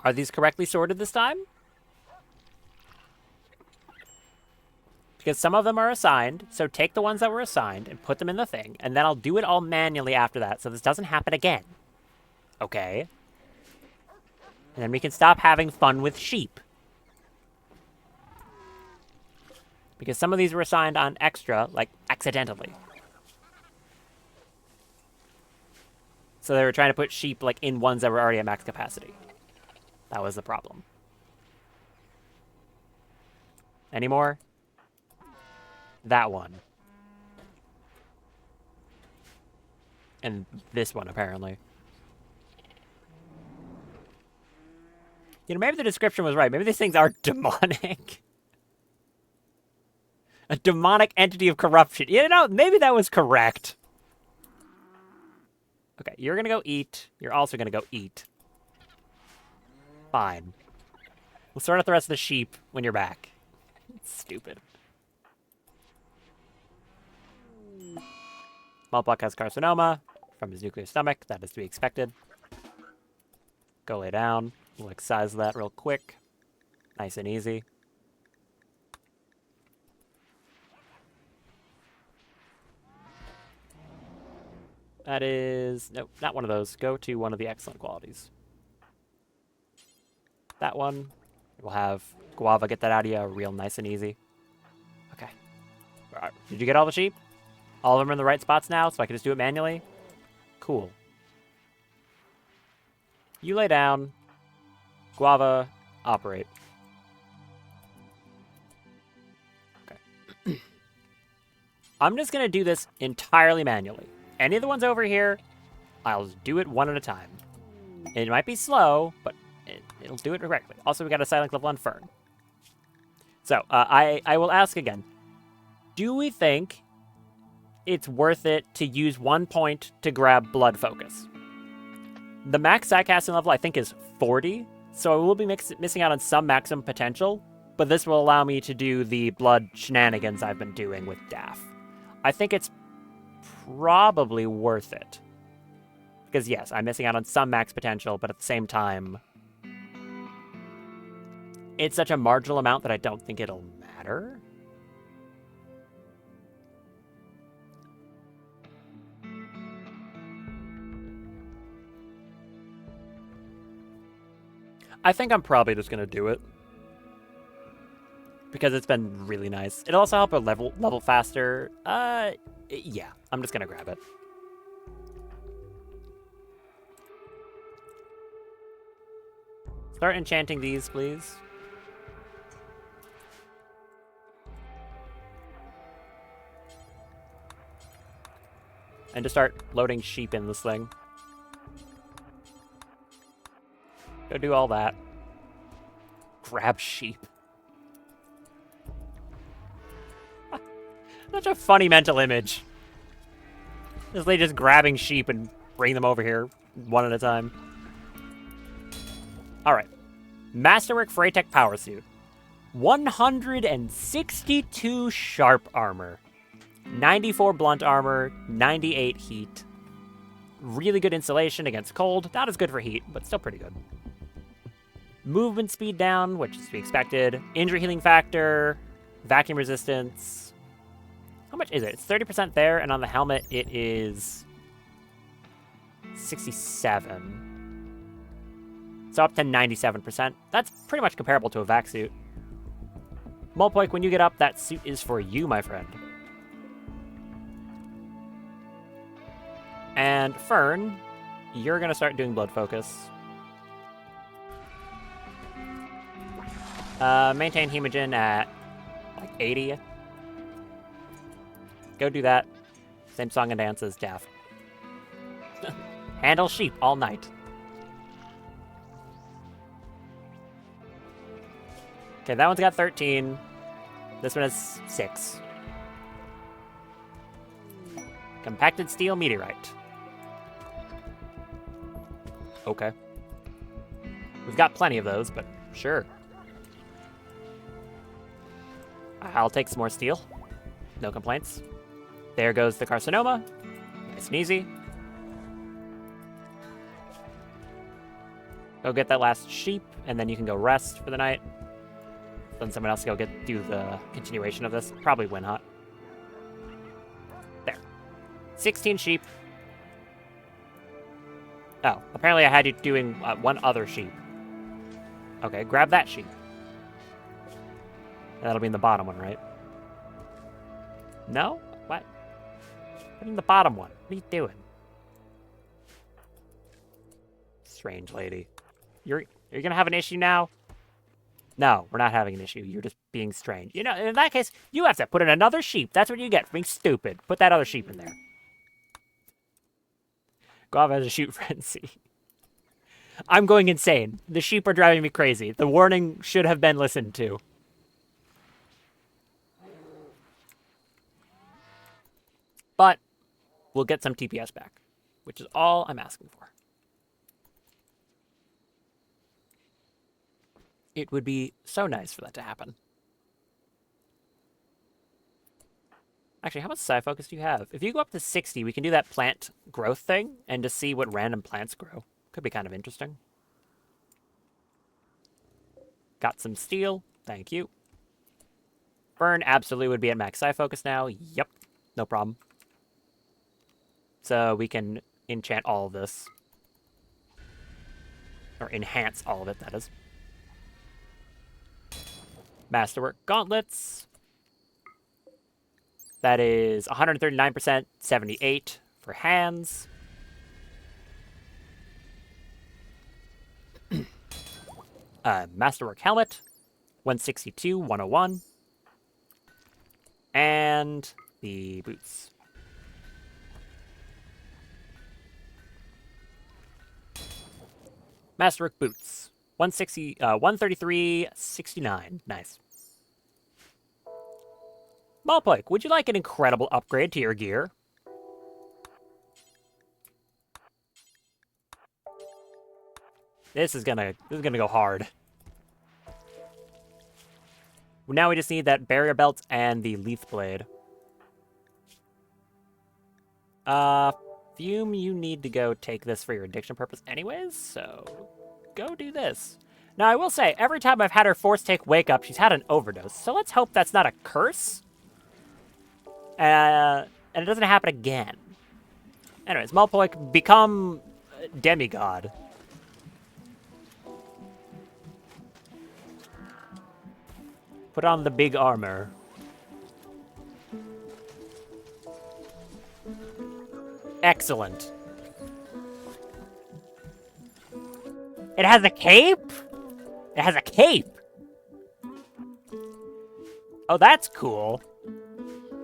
Are these correctly sorted this time? Because some of them are assigned, so take the ones that were assigned and put them in the thing, and then I'll do it all manually after that, so this doesn't happen again. Okay? And then we can stop having fun with sheep. Because some of these were assigned on extra, like, accidentally. So they were trying to put sheep, like, in ones that were already at max capacity. That was the problem. Any more? That one. And this one, apparently. You know, maybe the description was right. Maybe these things are demonic. A demonic entity of corruption. You know, maybe that was correct. Okay, you're gonna go eat. You're also gonna go eat. Fine. We'll sort out the rest of the sheep when you're back. It's stupid. Maltbuck has carcinoma from his nuclear stomach. That is to be expected. Go lay down. We'll excise that real quick. Nice and easy. That is... Nope, not one of those. Go to one of the excellent qualities. That one. We'll have Guava get that out of you real nice and easy. Okay. All right. Did you get all the sheep? All of them are in the right spots now, so I can just do it manually? Cool. You lay down. Guava, operate. Okay. I'm just going to do this entirely manually. Any of the ones over here, I'll do it one at a time. It might be slow, but it'll do it correctly. Also, we got a silent level on Fern. So, I will ask again. Do we think it's worth it to use 1 point to grab Blood Focus? The max Psycasting level, I think, is 40, so I will be missing out on some maximum potential, but this will allow me to do the blood shenanigans I've been doing with Daff. I think it's probably worth it. Because, yes, I'm missing out on some max potential, but at the same time, it's such a marginal amount that I don't think it'll matter. I think I'm probably just gonna do it. Because it's been really nice. It'll also help her level faster. Yeah, I'm just gonna grab it. Start enchanting these, please. And to start loading sheep in this thing. Go do all that. Grab sheep. Such a funny mental image. This lady just grabbing sheep and bring them over here one at a time. Alright. Masterwork Freytech Power Suit. 162 sharp armor. 94 blunt armor. 98 heat. Really good insulation against cold. Not as good for heat, but still pretty good. Movement speed down, which is to be expected. Injury healing factor. Vacuum resistance. How much is it? It's 30% there, and on the helmet it is 67. So up to 97%. That's pretty much comparable to a vac suit. Molpoik, when you get up, that suit is for you, my friend. And Fern, you're going to start doing blood focus. Maintain hemogen at like 80. Go do that. Same song and dance as Daff. Handle sheep all night. Okay, that one's got 13. This one has 6. Compacted steel meteorite. Okay. We've got plenty of those, but sure. I'll take some more steel. No complaints. There goes the carcinoma. Nice and easy. Go get that last sheep, and then you can go rest for the night. Then someone else go do the continuation of this. Probably win hot. There. 16 sheep. Oh, apparently I had you doing one other sheep. Okay, grab that sheep. That'll be in the bottom one, right? No? What? Put in the bottom one. What are you doing? Strange lady. You're gonna have an issue now? No, we're not having an issue. You're just being strange. You know, in that case, you have to put in another sheep. That's what you get for being stupid. Put that other sheep in there. Guava has a shoot frenzy. I'm going insane. The sheep are driving me crazy. The warning should have been listened to. But we'll get some TPS back, which is all I'm asking for. It would be so nice for that to happen. Actually, how much psi focus do you have? If you go up to 60, we can do that plant growth thing and just see what random plants grow. Could be kind of interesting. Got some steel. Thank you. Burn absolutely would be at max psi focus now. Yep. No problem. So we can enchant all of this. Or enhance all of it, that is. Masterwork gauntlets. That is 139%, 78 for hands. Masterwork helmet, 162, 101. And the boots. Masterwork boots, 133, 69. Nice. Malpoik, would you like an incredible upgrade to your gear? This is gonna go hard. Now we just need that barrier belt and the Leaf Blade. Fume, you need to go take this for your addiction purpose anyways, so go do this. Now, I will say, every time I've had her force take wake up, she's had an overdose, so let's hope that's not a curse. And it doesn't happen again. Anyways, Malpoik, become demigod. Put on the big armor. Excellent. It has a cape? It has a cape! Oh, that's cool.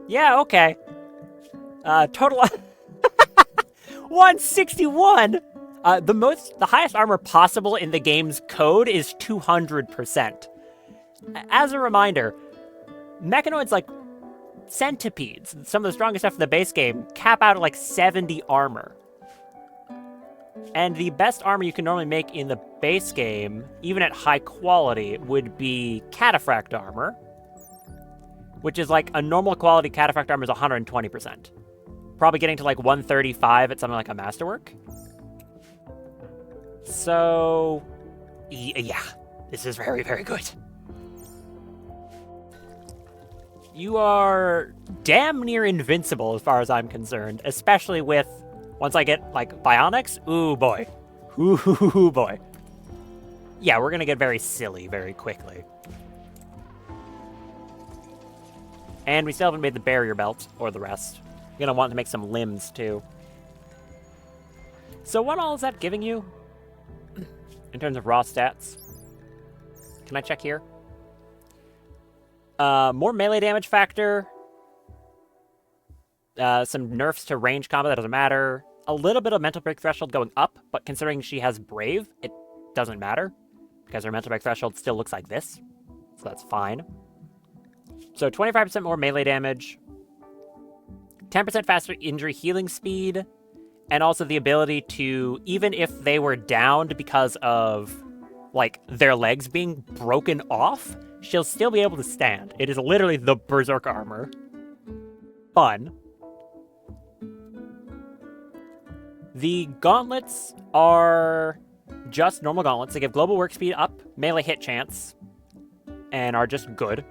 Yeah, okay. Total 161. The highest armor possible in the game's code is 200%. As a reminder, mechanoids like centipedes, some of the strongest stuff in the base game, cap out at like 70 armor. And the best armor you can normally make in the base game, even at high quality, would be cataphract armor, which is like a normal quality cataphract armor is 120%. Probably getting to like 135 at something like a masterwork. So, yeah, this is very, very good. You are damn near invincible as far as I'm concerned, especially with, once I get, like, bionics, ooh boy. Ooh boy. Yeah, we're gonna get very silly very quickly. And we still haven't made the barrier belt, or the rest. We're gonna want to make some limbs, too. So what all is that giving you? In terms of raw stats? Can I check here? More melee damage factor. some nerfs to range combat that doesn't matter. A little bit of mental break threshold going up, but considering she has Brave, it doesn't matter because her mental break threshold still looks like this, so that's fine. So 25% more melee damage, 10% faster injury healing speed, and also the ability to, even if they were downed because of, like, their legs being broken off, she'll still be able to stand. It is literally the Berserk armor. Fun. The gauntlets are just normal gauntlets. They give global work speed up, melee hit chance, and are just good.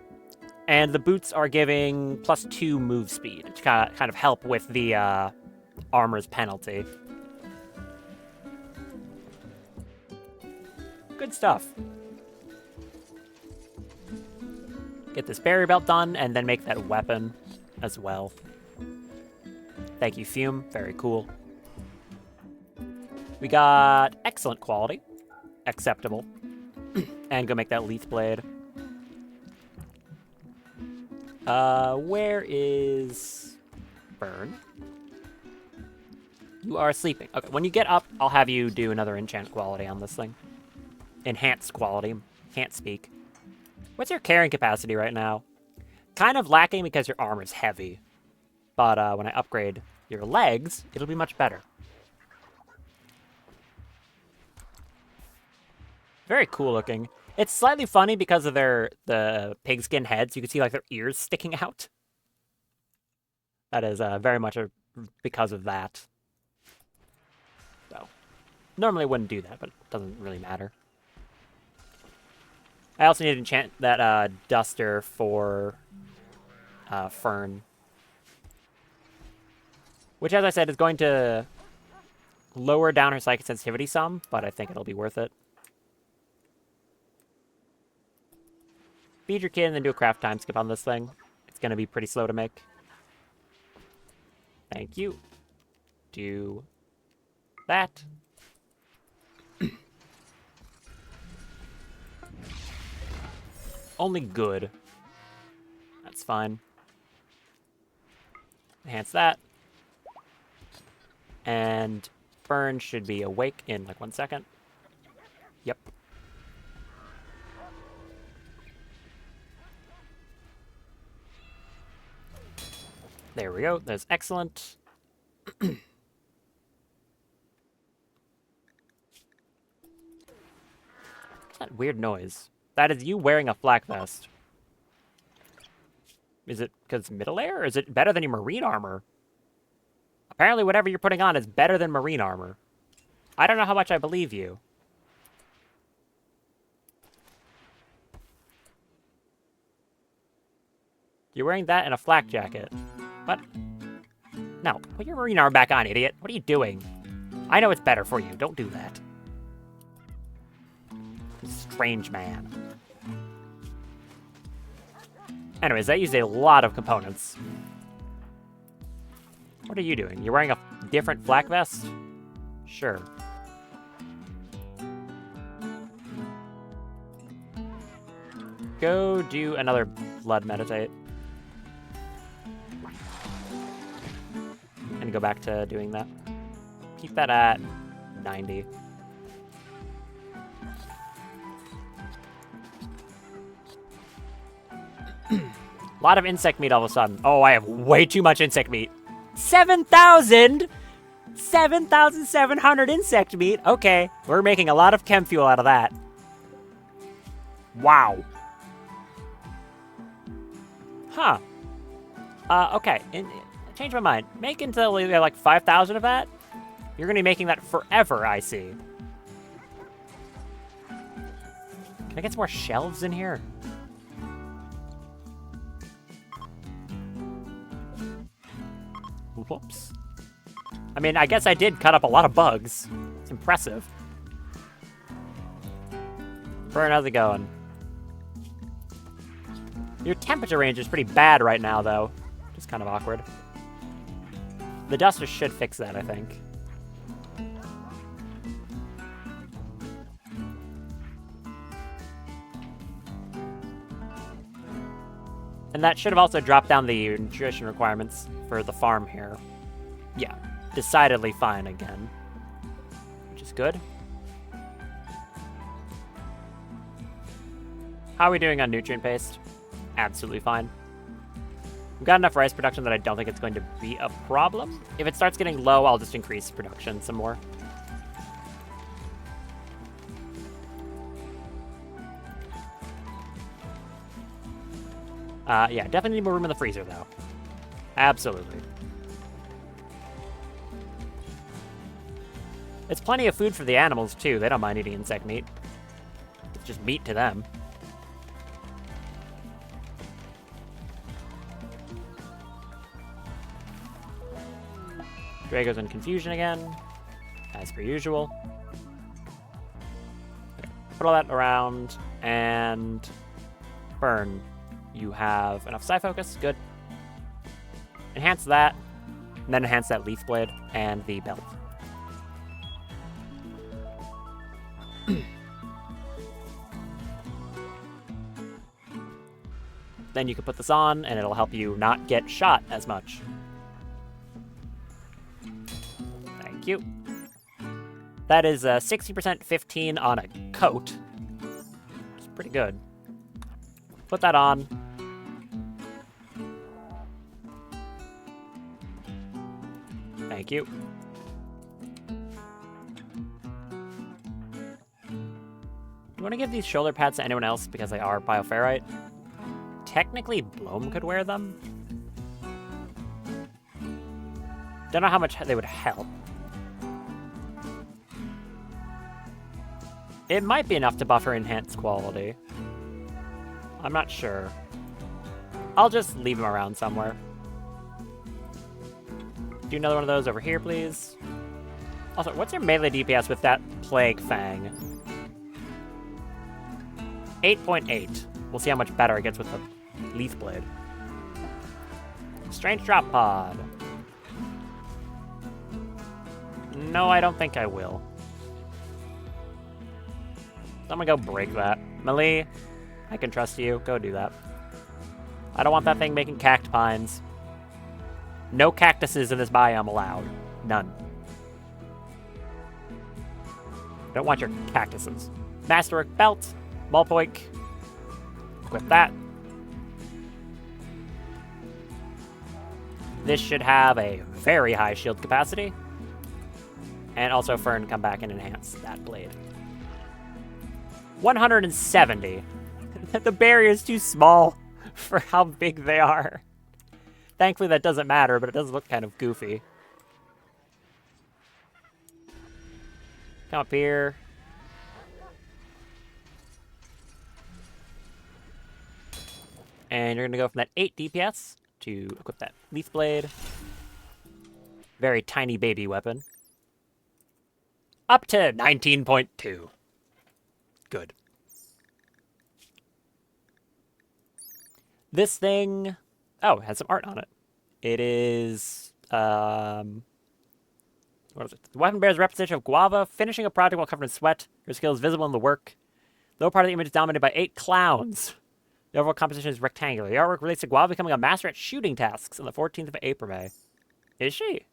And the boots are giving +2 move speed to kind of help with the armor's penalty. Good stuff. Get this barrier belt done, and then make that weapon as well. Thank you, Fume. Very cool. We got excellent quality. Acceptable. And go make that Leaf Blade. Where is Burn? You are sleeping. Okay, when you get up, I'll have you do another enchant quality on this thing. Enhanced quality. Can't speak. What's your carrying capacity right now? Kind of lacking because your armor's heavy. But when I upgrade your legs, it'll be much better. Very cool looking. It's slightly funny because of the pigskin heads. You can see like their ears sticking out. That is very much because of that. So, normally wouldn't do that, but it doesn't really matter. I also need to enchant that duster for Fern. Which, as I said, is going to lower down her psychic sensitivity some, but I think it'll be worth it. Feed your kid and then do a craft time skip on this thing. It's going to be pretty slow to make. Thank you. Do that. Only good. That's fine. Enhance that. And Fern should be awake in like 1 second. Yep. There we go. That's excellent. What's that weird noise? That is you wearing a flak vest. Is it because it's middle air, or is it better than your marine armor? Apparently whatever you're putting on is better than marine armor. I don't know how much I believe you. You're wearing that and a flak jacket. What? No, put your marine armor back on, idiot. What are you doing? I know it's better for you. Don't do that. Strange man. Anyways, that used a lot of components. What are you doing? You're wearing a different flak vest? Sure. Go do another blood meditate. And go back to doing that. Keep that at 90. A lot of insect meat all of a sudden. Oh, I have way too much insect meat. 7,000? 7,700 insect meat? Okay, we're making a lot of chem fuel out of that. Wow. Huh. Okay. Change my mind. Make until like 5,000 of that. You're gonna be making that forever, I see. Can I get some more shelves in here? Whoops. I mean, I guess I did cut up a lot of bugs. It's impressive. Fern, how's it going? Your temperature range is pretty bad right now, though. Just kind of awkward. The duster should fix that, I think. And that should have also dropped down the nutrition requirements for the farm here. Yeah, decidedly fine again, which is good. How are we doing on nutrient paste? Absolutely fine. We've got enough rice production that I don't think it's going to be a problem. If it starts getting low, I'll just increase production some more. Yeah, definitely need more room in the freezer, though. Absolutely. It's plenty of food for the animals, too. They don't mind eating insect meat. It's just meat to them. Drago's in confusion again, as per usual. Okay, put all that around, and burn. You have enough psi focus, good. Enhance that, and then enhance that leaf blade and the belt. Then you can put this on, and it'll help you not get shot as much. Thank you. That is 60% 15 on a coat. It's pretty good. Put that on. Thank you. You want to give these shoulder pads to anyone else because they are bioferrite? Technically, Bloom could wear them. Don't know how much they would help. It might be enough to buffer enhanced quality. I'm not sure. I'll just leave him around somewhere. Do another one of those over here, please. Also, what's your melee DPS with that Plague Fang? 8.8. We'll see how much better it gets with the Leaf Blade. Strange Drop Pod. No, I don't think I will. I'm gonna go break that. Melee, I can trust you. Go do that. I don't want that thing making cactipines. No cactuses in this biome allowed. None. Don't want your cactuses. Masterwork Belt. Mulpoik. Equip that. This should have a very high shield capacity. And also Fern come back and enhance that blade. 170. The barrier is too small for how big they are. Thankfully that doesn't matter, but it does look kind of goofy. Come up here. And you're going to go from that 8 DPS to equip that Leaf Blade. Very tiny baby weapon. Up to 19.2. Good. This thing... Oh, it has some art on it. It is... What is it? The weapon bears a representation of Guava, finishing a project while covered in sweat. Your skill is visible in the work. The lower part of the image is dominated by 8 clowns. The overall composition is rectangular. The artwork relates to Guava becoming a master at shooting tasks on the 14th of April, May. Is she?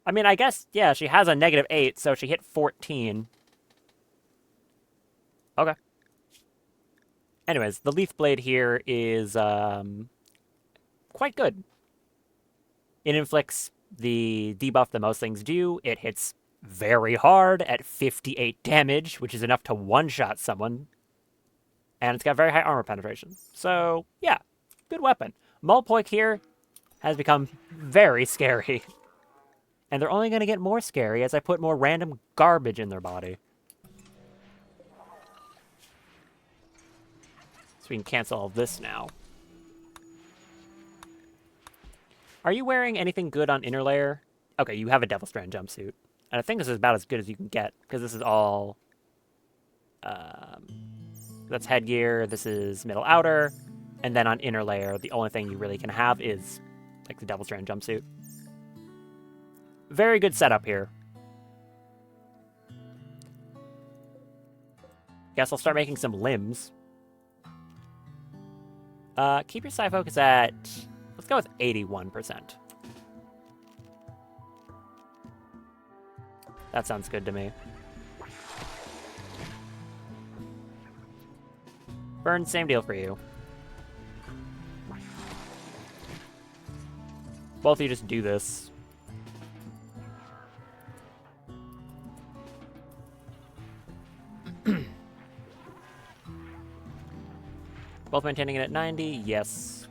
I mean, I guess, yeah, she has a -8, so she hit 14. Okay. Anyways, the Leaf Blade here is quite good. It inflicts the debuff that most things do. It hits very hard at 58 damage, which is enough to one-shot someone. And it's got very high armor penetration. So, yeah, good weapon. Mulpoik here has become very scary. And they're only going to get more scary as I put more random garbage in their body. So we can cancel all this now. Are you wearing anything good on inner layer? Okay, you have a Devil Strand jumpsuit. And I think this is about as good as you can get, because this is all... that's headgear, this is middle outer, and then on inner layer, the only thing you really can have is, like, the Devil Strand jumpsuit. Very good setup here. Guess I'll start making some limbs. Keep your psi focus at, let's go with 81%. That sounds good to me. Burn, same deal for you. Both of you just do this. Both maintaining it at 90, yes.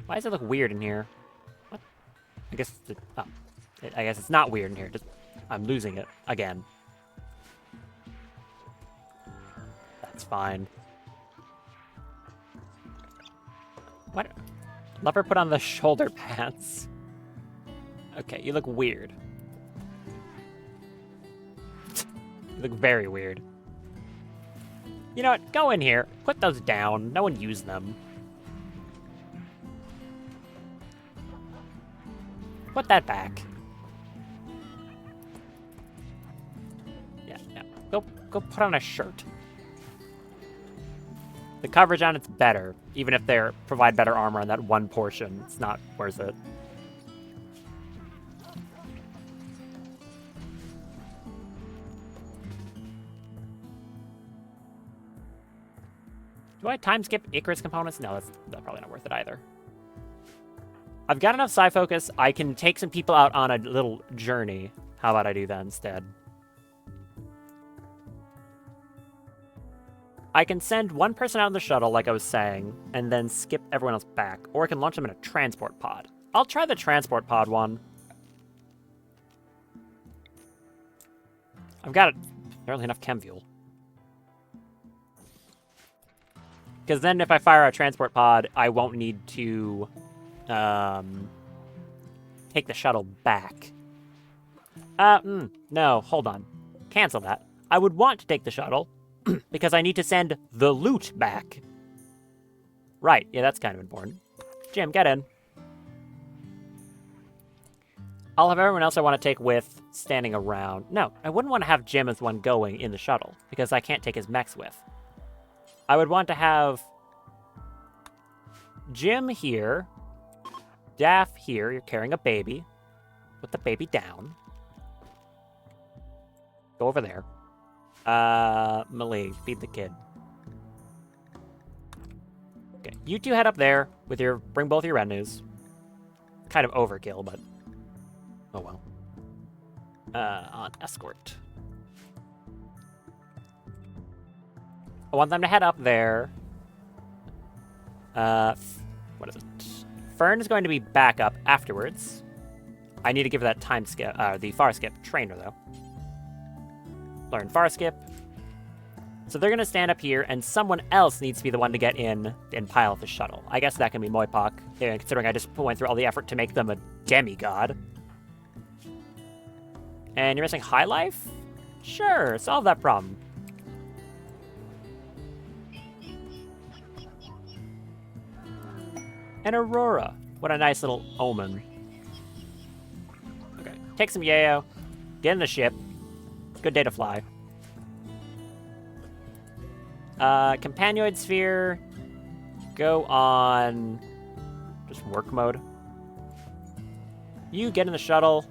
Why does it look weird in here? What? I guess I guess it's not weird in here. Just I'm losing it again. That's fine. What? Leopard put on the shoulder pads. Okay, you look weird. You look very weird. You know what? Go in here. Put those down. No one used them. Put that back. Yeah. Go put on a shirt. The coverage on it's better, even if they provide better armor on that one portion. It's not worth it. Do I time skip Icarus components? No, that's probably not worth it either. I've got enough psi focus. I can take some people out on a little journey. How about I do that instead? I can send one person out in the shuttle, like I was saying, and then skip everyone else back. Or I can launch them in a transport pod. I'll try the transport pod one. I've got barely enough chem fuel. Because then if I fire a transport pod, I won't need to take the shuttle back. No, hold on. Cancel that. I would want to take the shuttle because I need to send the loot back. Right, yeah, that's kind of important. Jim, get in. I'll have everyone else I want to take with standing around. No, I wouldn't want to have Jim as one going in the shuttle because I can't take his mechs with. I would want to have Jim here, Daff here. You're carrying a baby. Put the baby down. Go over there. Malie, feed the kid. Okay, you two head up there with bring both your retinues. Kind of overkill, but oh well. On escort. I want them to head up there. What is it? Fern is going to be back up afterwards. I need to give her that time skip, the far skip trainer though. Learn far skip. So they're gonna stand up here, and someone else needs to be the one to get in and pile up the shuttle. I guess that can be Moipok, considering I just went through all the effort to make them a demigod. And you're missing high life? Sure, solve that problem. And Aurora. What a nice little omen. Okay, take some yayo. Get in the ship. Good day to fly. Companion sphere. Go on just work mode. You get in the shuttle.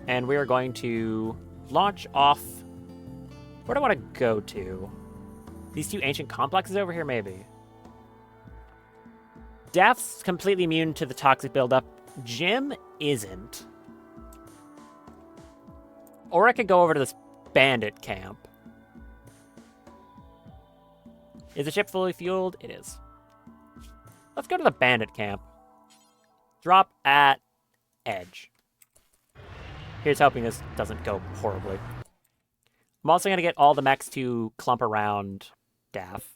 And we are going to launch off. Where do I want to go to? These two ancient complexes over here, maybe. Daff's completely immune to the toxic buildup. Jim isn't. Or I could go over to this bandit camp. Is the ship fully fueled? It is. Let's go to the bandit camp. Drop at edge. Here's hoping this doesn't go horribly. I'm also going to get all the mechs to clump around Daff.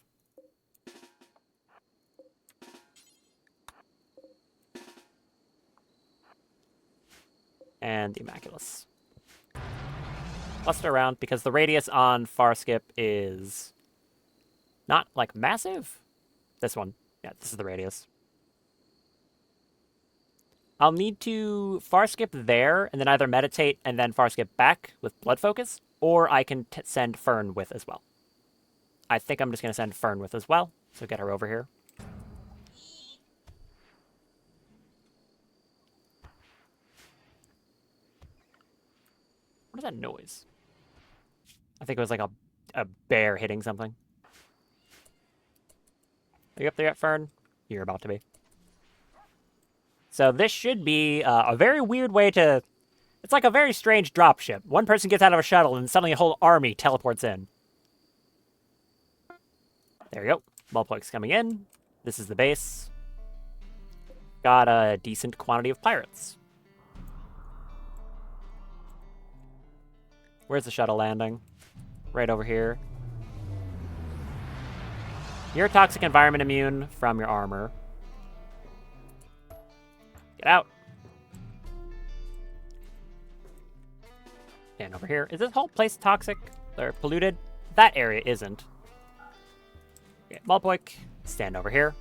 And the Immaculus. Cluster around, because the radius on far skip is not, like, massive. This one. Yeah, this is the radius. I'll need to far skip there, and then either meditate and then far skip back with blood focus, or I can send Fern with as well. I think I'm just going to send Fern with as well. So get her over here. What is that noise? I think it was like a bear hitting something. Are you up there yet, Fern? You're about to be. So this should be a very weird way to... It's like a very strange dropship. One person gets out of a shuttle and suddenly a whole army teleports in. There you go. Mulplex coming in. This is the base. Got a decent quantity of pirates. Where's the shuttle landing? Right over here. You're toxic environment immune from your armor. Get out. And over here. Is this whole place toxic or polluted? That area isn't. Okay, Mulpoik, stand over here.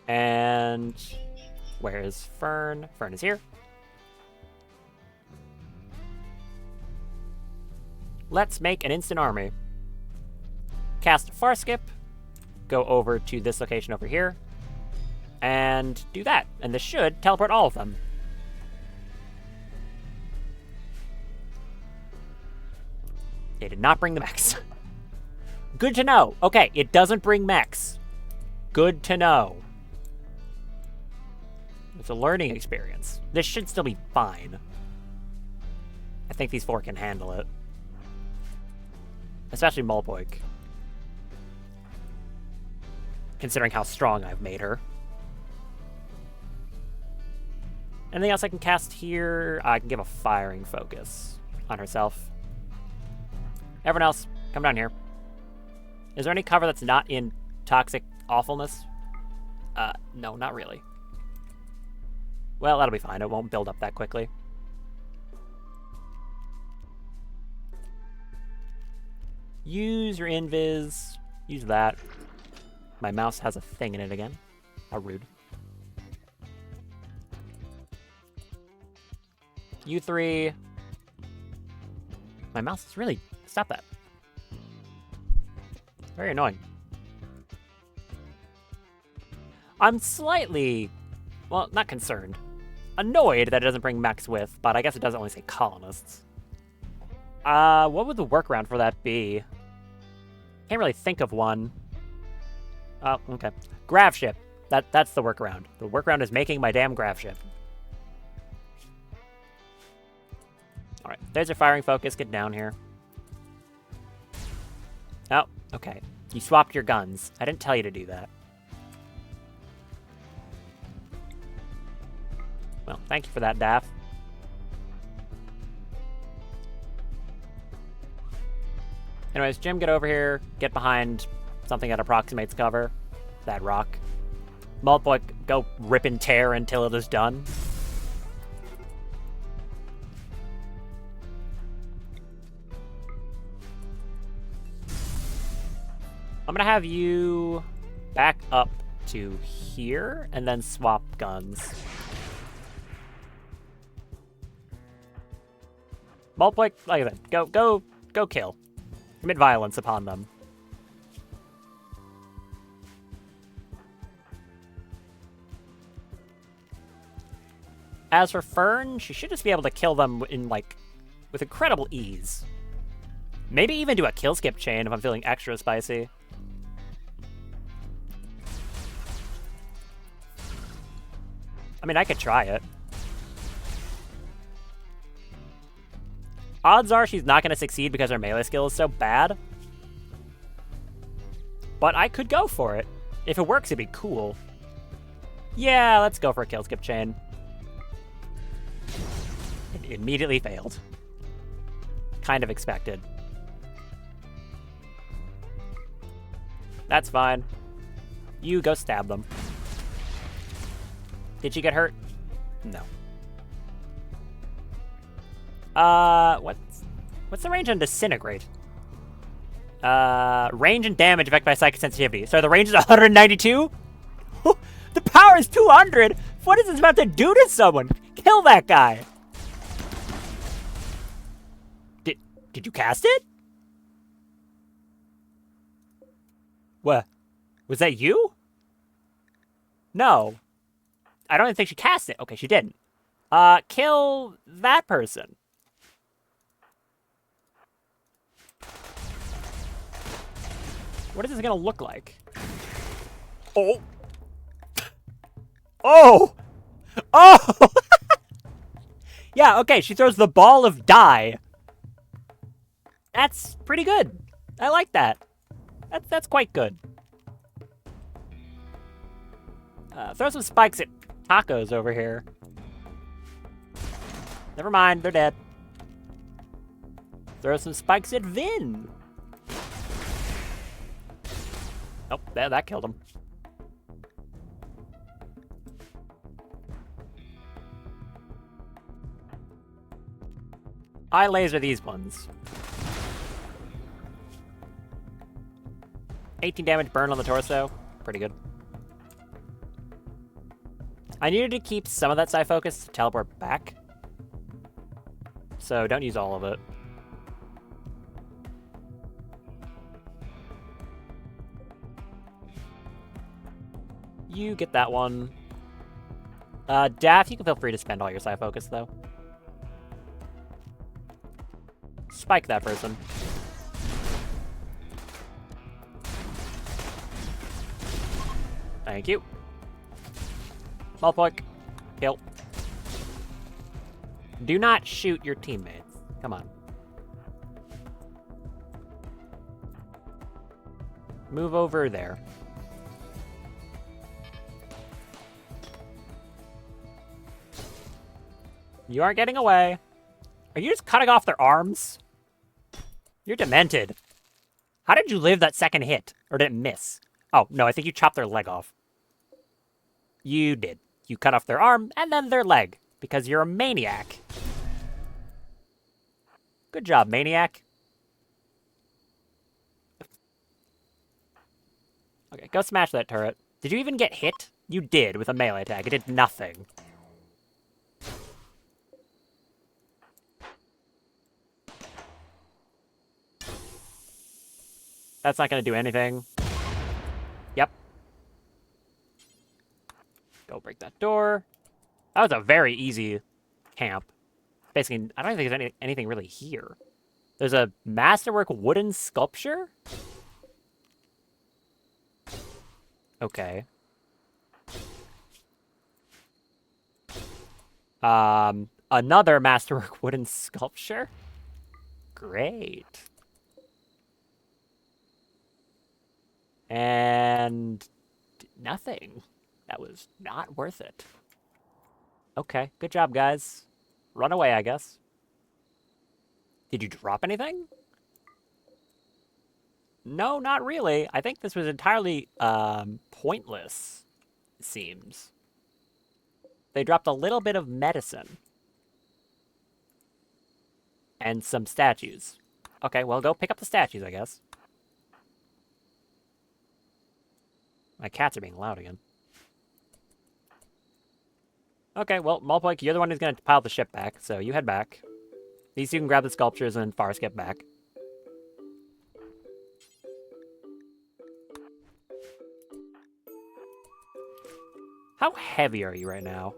And where is Fern? Fern is here. Let's make an instant army. Cast Far Skip. Go over to this location over here. And do that. And this should teleport all of them. They did not bring the mechs. Good to know. Okay, it doesn't bring mechs. Good to know. It's a learning experience. This should still be fine. I think these four can handle it. Especially Mulpoik. Considering how strong I've made her. Anything else I can cast here? I can give a firing focus on herself. Everyone else, come down here. Is there any cover that's not in toxic awfulness? No, not really. Well, that'll be fine. It won't build up that quickly. Use your invis. Use that. My mouse has a thing in it again. How rude. You three. My mouse is really... Stop that. Very annoying. I'm slightly... Well, not concerned. Annoyed that it doesn't bring mechs with, but I guess it doesn't only say colonists. What would the workaround for that be? Can't really think of one. Oh, okay. Grav ship. That's the workaround. The workaround is making my damn grav ship. Alright, there's your firing focus. Get down here. Oh, okay. You swapped your guns. I didn't tell you to do that. Well, thank you for that, Daff. Anyways, Jim, get over here. Get behind something that approximates cover. That rock. Multboy, go rip and tear until it is done. I'm gonna have you back up to here and then swap guns. Multboy, like I said, go kill. Commit violence upon them. As for Fern, she should just be able to kill them in, like, with incredible ease. Maybe even do a kill skip chain if I'm feeling extra spicy. I mean, I could try it. Odds are she's not going to succeed because her melee skill is so bad. But I could go for it. If it works, it'd be cool. Yeah, let's go for a kill skip chain. It immediately failed. Kind of expected. That's fine. You go stab them. Did she get hurt? No. What's the range on Disintegrate? Range and damage affected by psychic sensitivity. So the range is 192? The power is 200? What is this about to do to someone? Kill that guy! Did you cast it? What? Was that you? No. I don't even think she cast it. Okay, she didn't. Kill that person. What is this gonna look like? Oh. Oh! Oh! Yeah, okay, she throws the ball of dye. That's pretty good. I like that. That's quite good. Throw some spikes at tacos over here. Never mind, they're dead. Throw some spikes at Vin. Oh, that killed him. I laser these ones. 18 damage burn on the torso. Pretty good. I needed to keep some of that psi focus to teleport back. So don't use all of it. You get that one. Daff, you can feel free to spend all your psi focus, though. Spike that person. Thank you. Malpoik. Kill. Do not shoot your teammates. Come on. Move over there. You aren't getting away. Are you just cutting off their arms? You're demented. How did you live that second hit? Or did it miss? Oh, no, I think you chopped their leg off. You did. You cut off their arm and then their leg. Because you're a maniac. Good job, maniac. Okay, go smash that turret. Did you even get hit? You did with a melee attack. It did nothing. That's not going to do anything. Yep. Go break that door. That was a very easy camp. Basically, I don't think there's anything really here. There's a masterwork wooden sculpture? Okay. Another masterwork wooden sculpture? Great. And nothing. That was not worth it. Okay, good job, guys. Run away, I guess. Did you drop anything? No, not really. I think this was entirely pointless, it seems. They dropped a little bit of medicine. And some statues. Okay, well, go pick up the statues, I guess. My cats are being loud again. Okay, well, Malpoik, you're the one who's going to pile the ship back, so you head back. At least you can grab the sculptures and Forrest get back. How heavy are you right now?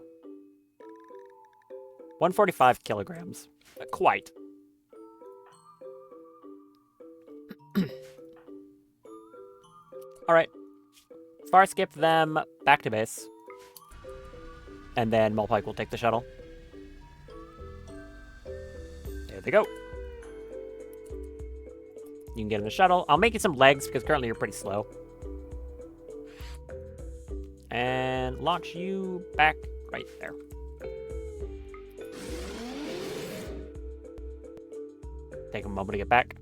145 kilograms. Quite. Alright. Far skip them back to base. And then Malpoik will take the shuttle. There they go. You can get in the shuttle. I'll make you some legs because currently you're pretty slow. And launch you back right there. Take a moment to get back.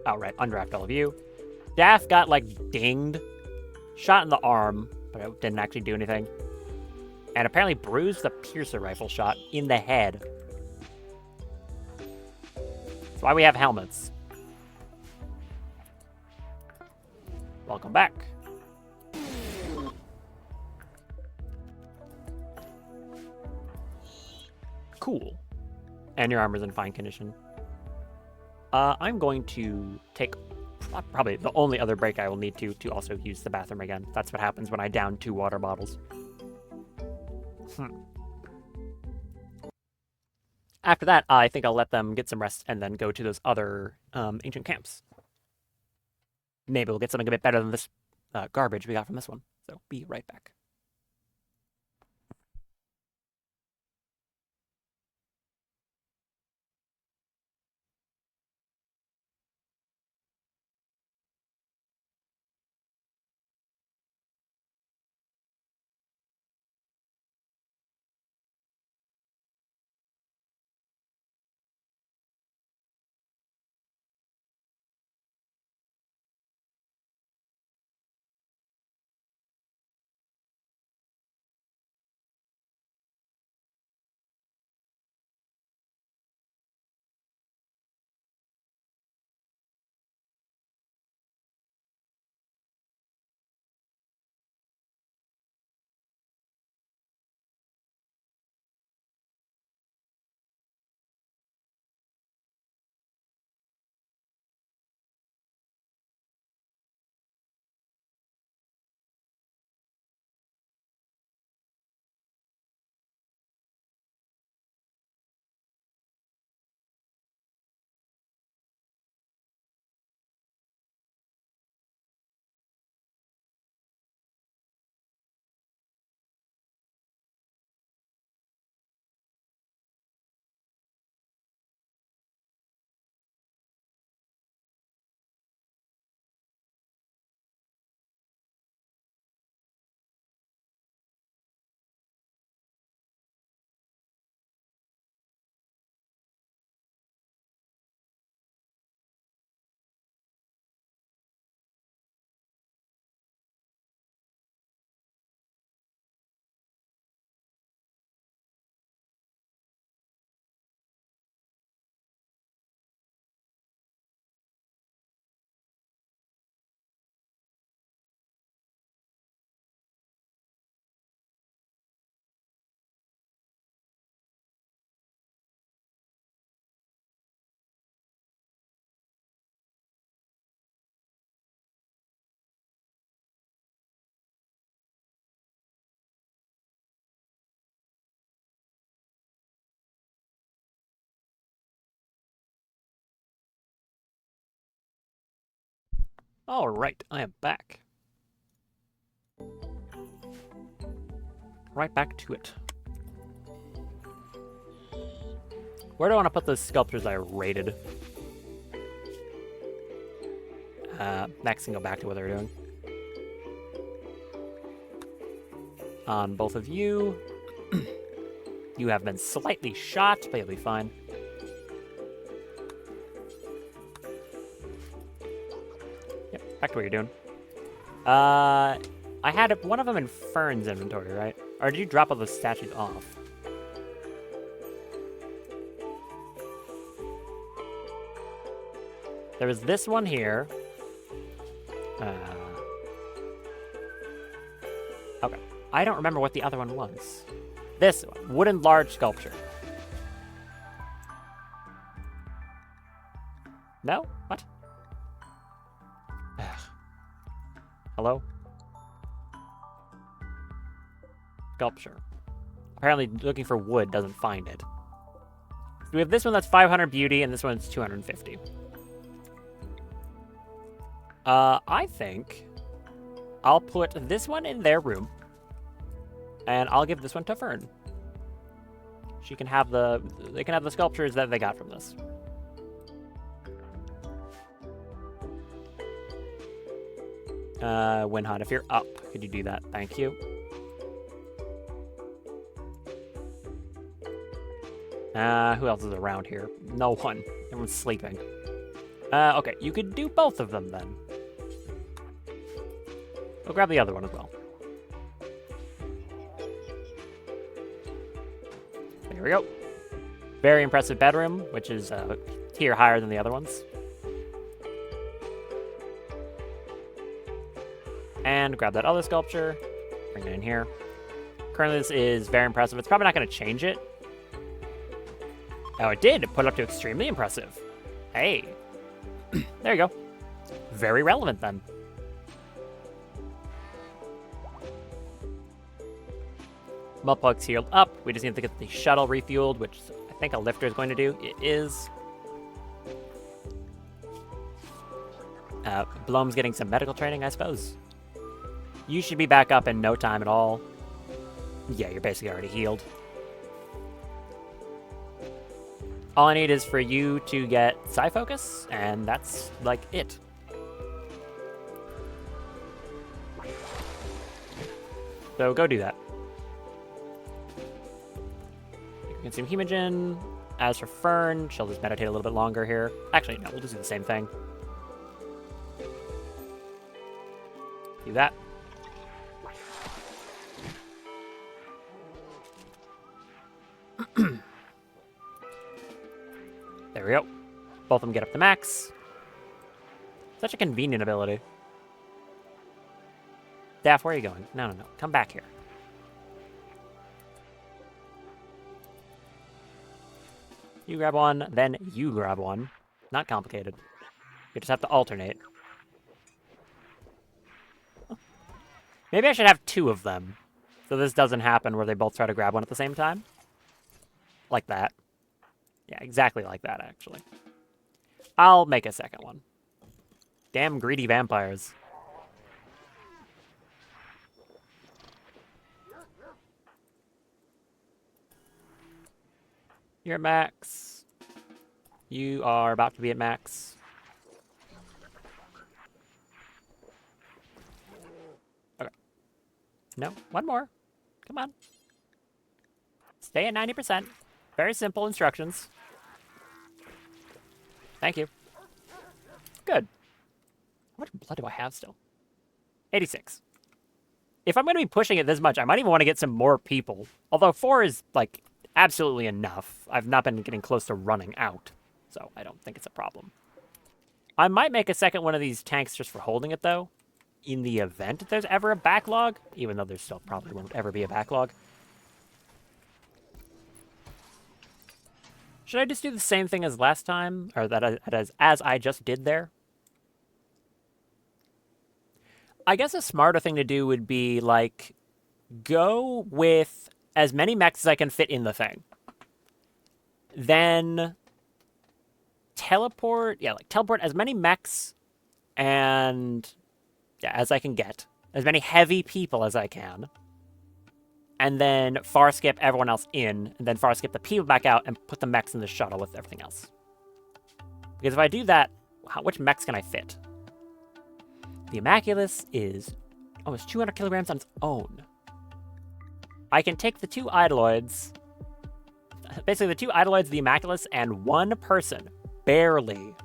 Oh, right. Undraft all of you. Daff got, like, dinged. Shot in the arm, but it didn't actually do anything. And apparently bruised the piercer rifle shot in the head. That's why we have helmets. Welcome back. Cool. And your armor's in fine condition. I'm going to take probably the only other break I will need to also use the bathroom again. That's what happens when I down 2 water bottles. After that, I think I'll let them get some rest and then go to those other ancient camps. Maybe we'll get something a bit better than this garbage we got from this one. So be right back. All right, I am back. Right back to it. Where do I want to put those sculptures I rated? Next, and go back to what they're doing. On both of you. You have been slightly shot, but you'll be fine. Yep, back to what you're doing. I had one of them in Fern's inventory, right? Or did you drop all those statues off? There was this one here. Okay. I don't remember what the other one was. This one, wooden large sculpture. No? What? Ugh. Hello? Sculpture. Apparently looking for wood doesn't find it. So we have this one that's 500 beauty and this one's 250. I think I'll put this one in their room. And I'll give this one to Fern. They can have the sculptures that they got from this. Winhot, if you're up, could you do that? Thank you. Who else is around here? No one. Everyone's sleeping. Okay, you could do both of them then. I'll grab the other one as well. There we go. Very impressive bedroom, which is a tier higher than the other ones. And grab that other sculpture. Bring it in here. Currently, this is very impressive. It's probably not going to change it. Oh, it did. It put it up to extremely impressive. Hey. There you go. Very relevant then. Multiplex healed up. We just need to get the shuttle refueled, which I think a lifter is going to do. It is. Blom's getting some medical training, I suppose. You should be back up in no time at all. Yeah, you're basically already healed. All I need is for you to get Psi Focus, and that's, like, it. So go do that. You can consume Hemogen. As for Fern, she'll just meditate a little bit longer here. Actually, no, we'll just do the same thing. Do that. There we go. Both of them get up to max. Such a convenient ability. Daff, where are you going? No, no, no. Come back here. You grab one, then you grab one. Not complicated. You just have to alternate. Maybe I should have two of them, so this doesn't happen where they both try to grab one at the same time. Like that. Yeah, exactly like that, actually. I'll make a second one. Damn greedy vampires. You're at max. You are about to be at max. Okay. No, one more. Come on. Stay at 90%. Very simple instructions. Thank you. Good. How much blood do I have still? 86. If I'm going to be pushing it this much, I might even want to get some more people. Although 4 is, like, absolutely enough. I've not been getting close to running out, so I don't think it's a problem. I might make a second one of these tanks just for holding it, though, in the event that there's ever a backlog, even though there still probably won't ever be a backlog. Should I just do the same thing as last time, or as I just did there? I guess a smarter thing to do would be, like, go with as many mechs as I can fit in the thing. Then teleport as many mechs and, yeah, as I can get. As many heavy people as I can. And then far skip everyone else in, and then far skip the people back out and put the mechs in the shuttle with everything else. Because if I do that, which mechs can I fit? The Immaculus is almost 200 kilograms on its own. I can take the two Idoloids, basically the two Idoloids, the Immaculus, and one person, barely.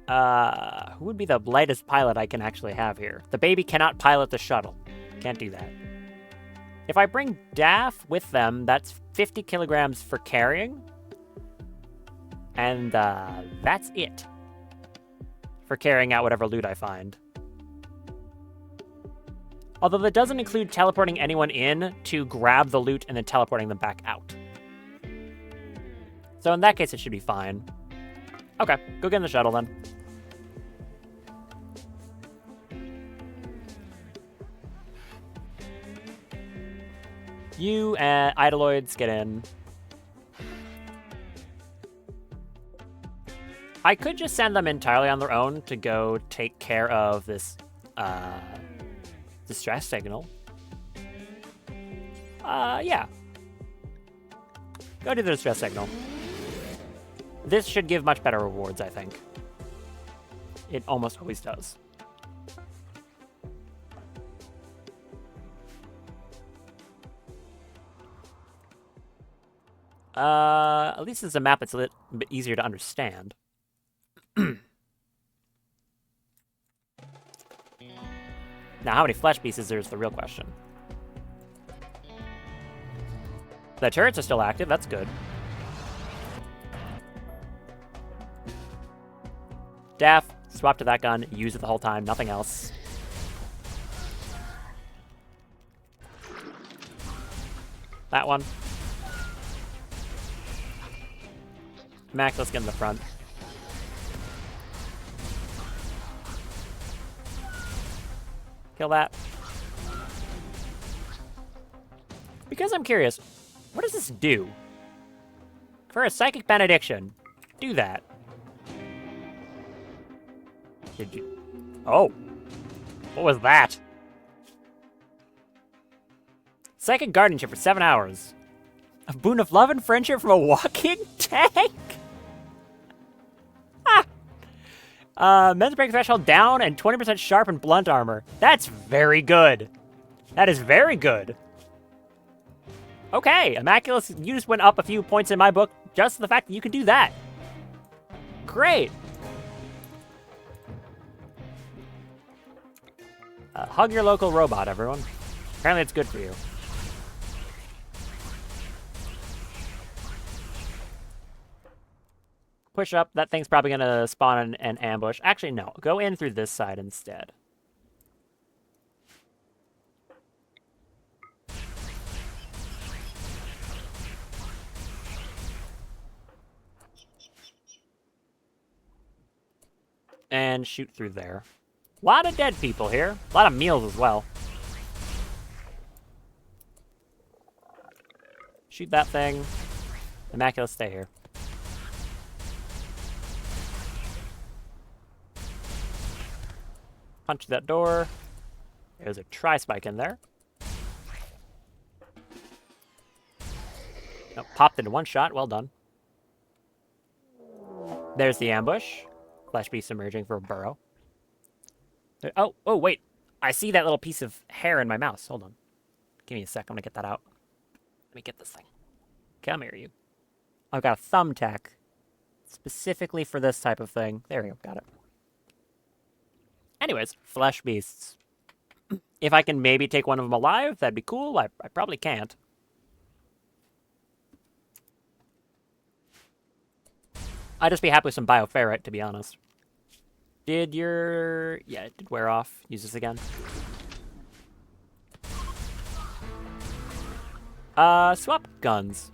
Who would be the lightest pilot I can actually have here? The baby cannot pilot the shuttle. Can't do that. If I bring Daff with them, that's 50 kilograms for carrying. And, that's it. For carrying out whatever loot I find. Although that doesn't include teleporting anyone in to grab the loot and then teleporting them back out. So in that case, it should be fine. Okay, go get in the shuttle then. You and Idoloids get in. I could just send them entirely on their own to go take care of this distress signal. Yeah. Go do the distress signal. This should give much better rewards, I think. It almost always does. At least it's a map that's a little bit easier to understand. Now, how many flesh pieces there's the real question. The turrets are still active, that's good. Daff, swap to that gun, use it the whole time, nothing else. That one. Mac, let's get in the front. Kill that. Because I'm curious, what does this do? For a psychic benediction, do that. Did you? Oh. What was that? Psychic guardianship for 7 hours. A boon of love and friendship from a walking tank? Men's break threshold down and 20% sharp and blunt armor. That's very good. That is very good. Okay, Immaculus, you just went up a few points in my book just the fact that you can do that. Great. Hug your local robot, everyone. Apparently it's good for you. Push up. That thing's probably going to spawn an ambush. Actually, no. Go in through this side instead. And shoot through there. A lot of dead people here. A lot of meals as well. Shoot that thing. Immaculate, stay here. Punch that door. There's a tri-spike in there. Oh, popped into one shot. Well done. There's the ambush. Flesh beast emerging for a burrow. Oh, wait. I see that little piece of hair in my mouse. Hold on. Give me a sec. I'm going to get that out. Let me get this thing. Come here, you. I've got a thumbtack. Specifically for this type of thing. There we go. Got it. Anyways, flesh beasts. If I can maybe take one of them alive, that'd be cool. I probably can't. I'd just be happy with some bioferrite, to be honest. Did your... Yeah, it did wear off. Use this again. Swap guns.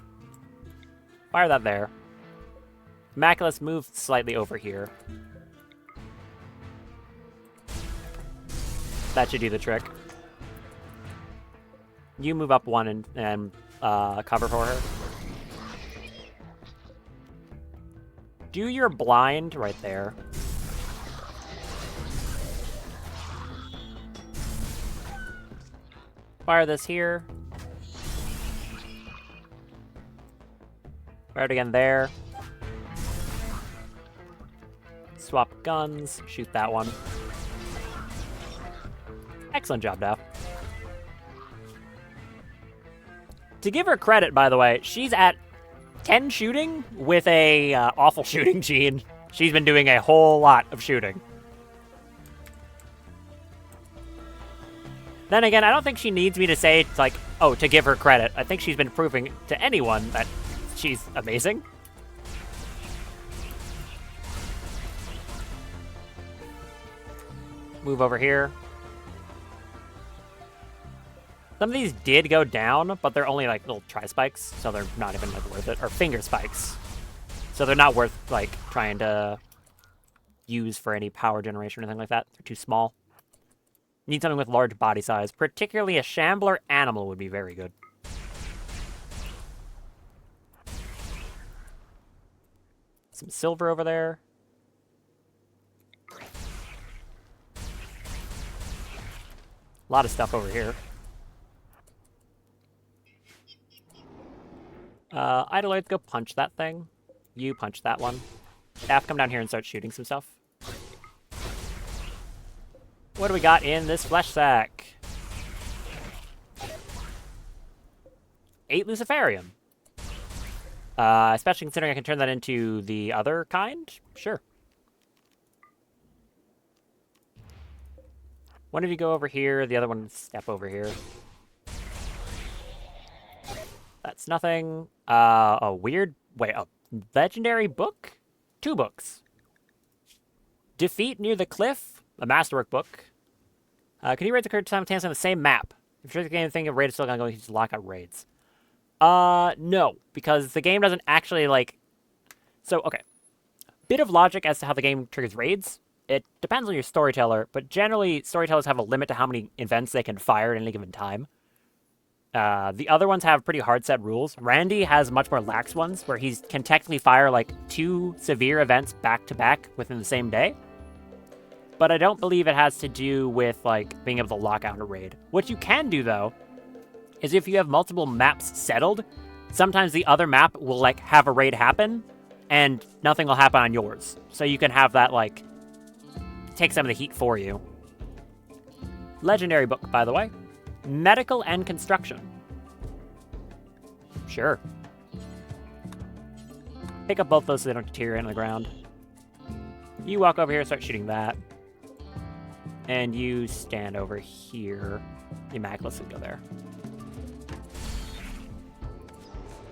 Fire that there. Immaculus, move slightly over here. That should do the trick. You move up one and cover for her. Do your blind right there. Fire this here. Fire it again there. Swap guns. Shoot that one. Excellent job, Daph. To give her credit, by the way, she's at 10 shooting with a awful shooting gene. She's been doing a whole lot of shooting. Then again, I don't think she needs me to say, like, oh, to give her credit. I think she's been proving to anyone that she's amazing. Move over here. Some of these did go down, but they're only like little tri-spikes, so they're not even like worth it. Or finger spikes. So they're not worth like trying to use for any power generation or anything like that. They're too small. Need something with large body size. Particularly a shambler animal would be very good. Some silver over there. A lot of stuff over here. Idoloids, go punch that thing. You punch that one. Daff, come down here and start shooting some stuff. What do we got in this flesh sack? 8 Luciferium. Especially considering I can turn that into the other kind? Sure. One of you go over here, the other one step over here. That's nothing. A weird... Wait, a legendary book? 2 books. Defeat near the cliff, a masterwork book. Can you raid occur simultaneously on the same map? If you're the game thinking of raid is still gonna go, you just lock out raids. No, because the game doesn't actually, like... So, okay. Bit of logic as to how the game triggers raids. It depends on your storyteller, but generally, storytellers have a limit to how many events they can fire at any given time. The other ones have pretty hard set rules. Randy has much more lax ones, where he can technically fire like 2 severe events back to back within the same day. But I don't believe it has to do with like being able to lock out a raid. What you can do though, is if you have multiple maps settled, sometimes the other map will like have a raid happen, and nothing will happen on yours. So you can have that like take some of the heat for you. Legendary book, by the way. Medical and construction. Sure. Pick up both those so they don't deteriorate on the ground. You walk over here and start shooting that. And you stand over here. The Immaculates will go there.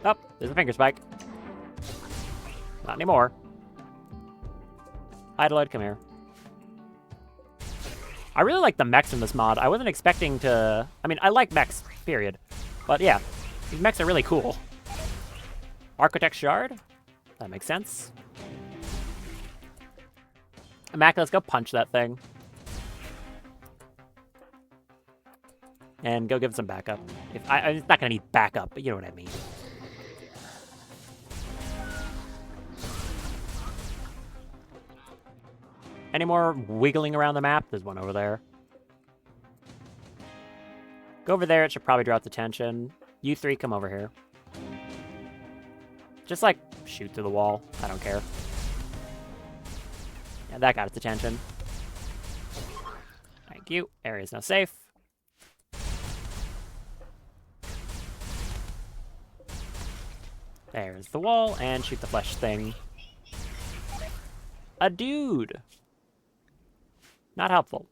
Oh, there's a finger spike. Not anymore. Idoloid, come here. I really like the mechs in this mod. I wasn't expecting to... I mean, I like mechs, period. But yeah, these mechs are really cool. Architect Shard? That makes sense. Immaculates, go punch that thing. And go give it some backup. It's not going to need backup, but you know what I mean. Any more wiggling around the map? There's one over there. Go over there. It should probably draw its attention. You three, come over here. Just, like, shoot through the wall. I don't care. Yeah, that got its attention. Thank you. Area's now safe. There's the wall, and shoot the flesh thing. A dude! Not helpful.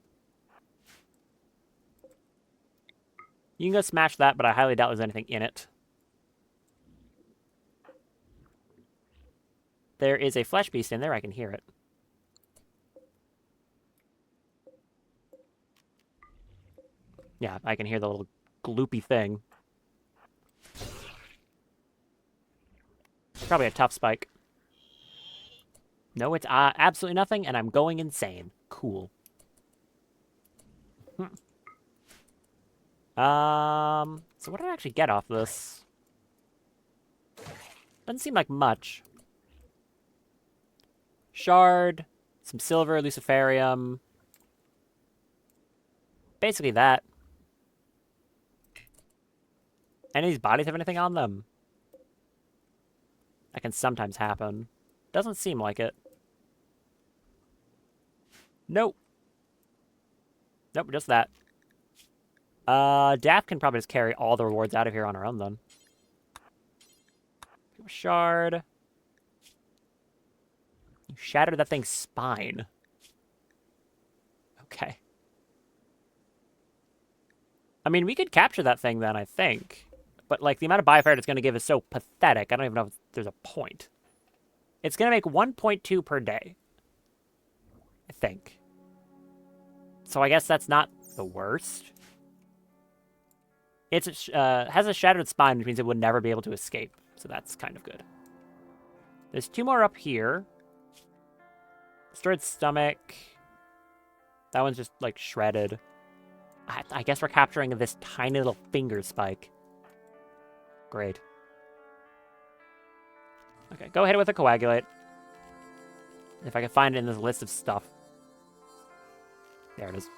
You can go smash that, but I highly doubt there's anything in it. There is a flesh beast in there, I can hear it. Yeah, I can hear the little gloopy thing. Probably a tough spike. No, it's absolutely nothing, and I'm going insane. Cool. So what did I actually get off this? Doesn't seem like much. Shard, some silver, luciferium. Basically that. Any of these bodies have anything on them? That can sometimes happen. Doesn't seem like it. Nope. Nope, just that. Daft can probably just carry all the rewards out of here on her own, then. Shard. You shattered that thing's spine. Okay. I mean, we could capture that thing then, I think. But, like, the amount of biofare it's going to give is so pathetic, I don't even know if there's a point. It's going to make 1.2 per day. I think. So I guess that's not the worst. It has a shattered spine, which means it would never be able to escape. So that's kind of good. There's 2 more up here. Destroyed stomach. That one's just, like, shredded. I guess we're capturing this tiny little finger spike. Great. Okay, go ahead with a coagulate. If I can find it in this list of stuff. There it is.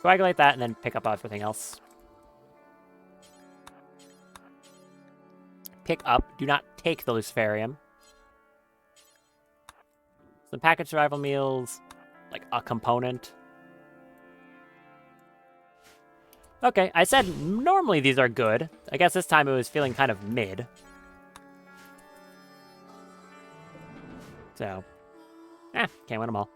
Coagulate that and then pick up everything else. Pick up. Do not take the luciferium. Some packaged survival meals. Like a component. Okay, I said normally these are good. I guess this time it was feeling kind of mid. So, can't win them all.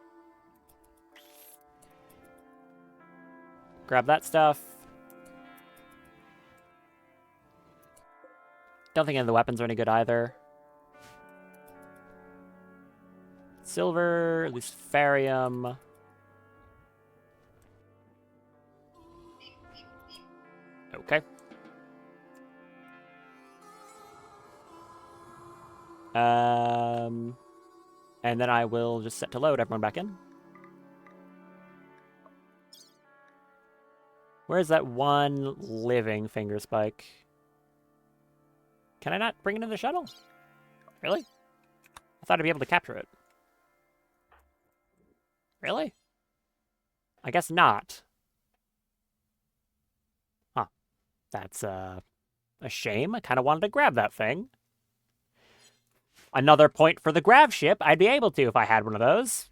Grab that stuff. Don't think any of the weapons are any good either. Silver, luciferium. Okay. And then I will just set to load everyone back in. Where's that one living finger spike? Can I not bring it in the shuttle? Really? I thought I'd be able to capture it. Really? I guess not. Huh. That's, a shame. I kind of wanted to grab that thing. Another point for the grav ship. I'd be able to if I had one of those.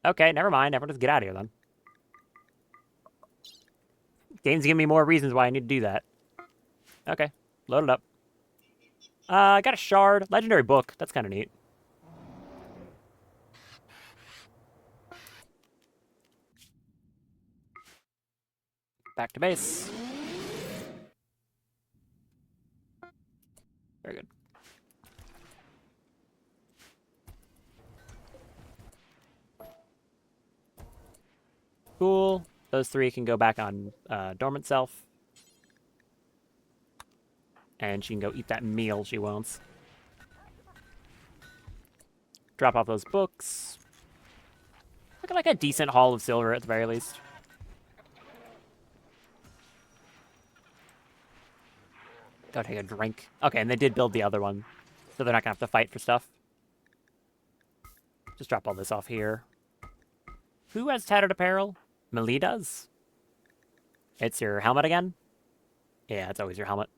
Okay, never mind. Everyone just get out of here, then. Game's giving me more reasons why I need to do that. Okay, load it up. I got a shard. Legendary book. That's kind of neat. Back to base. Very good. Cool. Those three can go back on dormant self. And she can go eat that meal she wants. Drop off those books. Look at like a decent haul of silver at the very least. Go take a drink. Okay, and they did build the other one. So they're not going to have to fight for stuff. Just drop all this off here. Who has tattered apparel? Melee does. It's your helmet again? Yeah, it's always your helmet.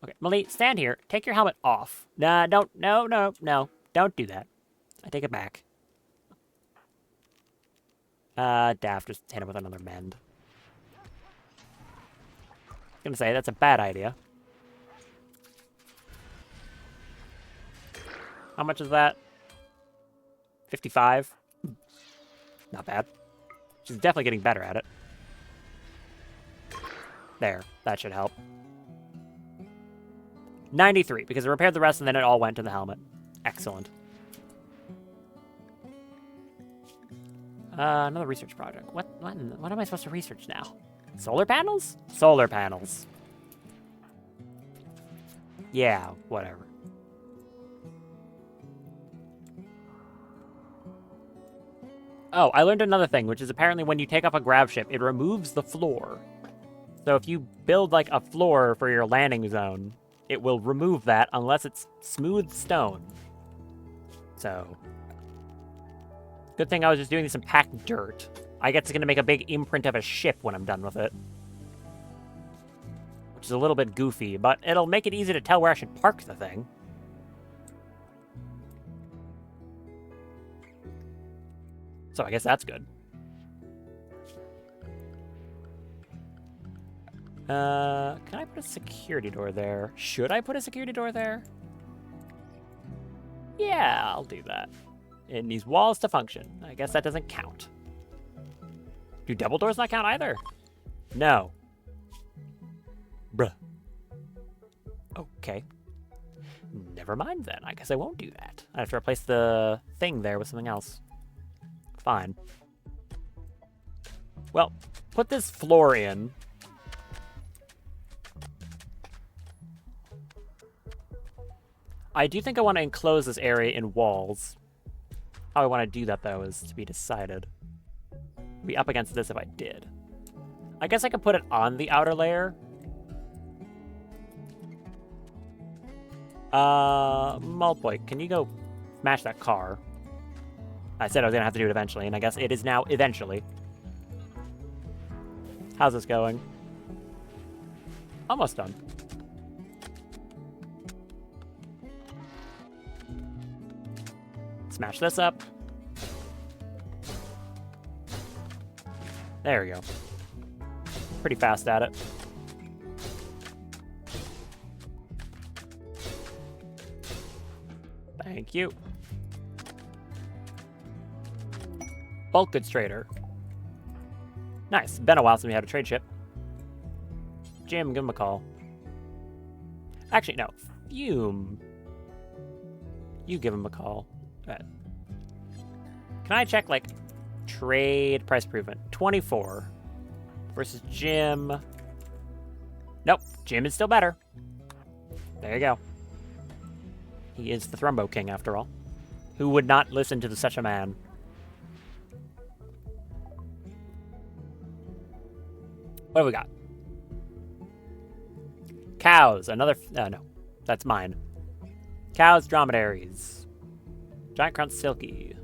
Okay, Melee, stand here. Take your helmet off. Nah, don't. No. Don't do that. I take it back. Daft, just hit him with another mend. I'm gonna say, that's a bad idea. How much is that? 55? Not bad. She's definitely getting better at it. There, that should help. 93, because it repaired the rest and then it all went to the helmet. Excellent. Another research project. What am I supposed to research now? Solar panels? Solar panels. Yeah, whatever. Oh, I learned another thing, which is apparently when you take off a grav ship, it removes the floor. So if you build, like, a floor for your landing zone, it will remove that unless it's smooth stone. So, good thing I was just doing some packed dirt. I guess it's going to make a big imprint of a ship when I'm done with it. Which is a little bit goofy, but it'll make it easy to tell where I should park the thing. So I guess that's good. Can I put a security door there? Should I put a security door there? Yeah, I'll do that. It needs walls to function. I guess that doesn't count. Do double doors not count either? No. Bruh. Okay. Never mind then. I guess I won't do that. I have to replace the thing there with something else. Fine. Well, put this floor in. I do think I want to enclose this area in walls. How I want to do that, though, is to be decided. I'd be up against this if I did. I guess I could put it on the outer layer. Maltboy, can you go smash that car? I said I was going to have to do it eventually, and I guess it is now eventually. How's this going? Almost done. Smash this up. There we go. Pretty fast at it. Thank you. Bulk goods trader. Nice. Been a while since we had a trade ship. Jim, give him a call. Actually, no. Fume. You give him a call. Can I check, like, trade price improvement? 24 versus Jim. Nope. Jim is still better. There you go. He is the Thrumbo King, after all. Who would not listen to such a man? What have we got? Cows. Another... no. That's mine. Cows, dromedaries. Giant Crown Silky.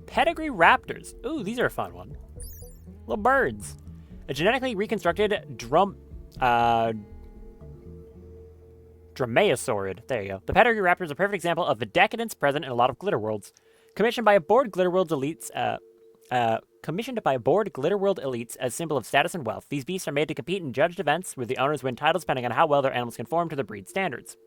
Pedigree Raptors. Ooh, these are a fun one. Little birds. A genetically reconstructed Dromaeosaurid. There you go. The Pedigree Raptor is a perfect example of the decadence present in a lot of Glitter Worlds. Commissioned by Glitterworld elites as symbol of status and wealth, these beasts are made to compete in judged events where the owners win titles depending on how well their animals conform to the breed standards.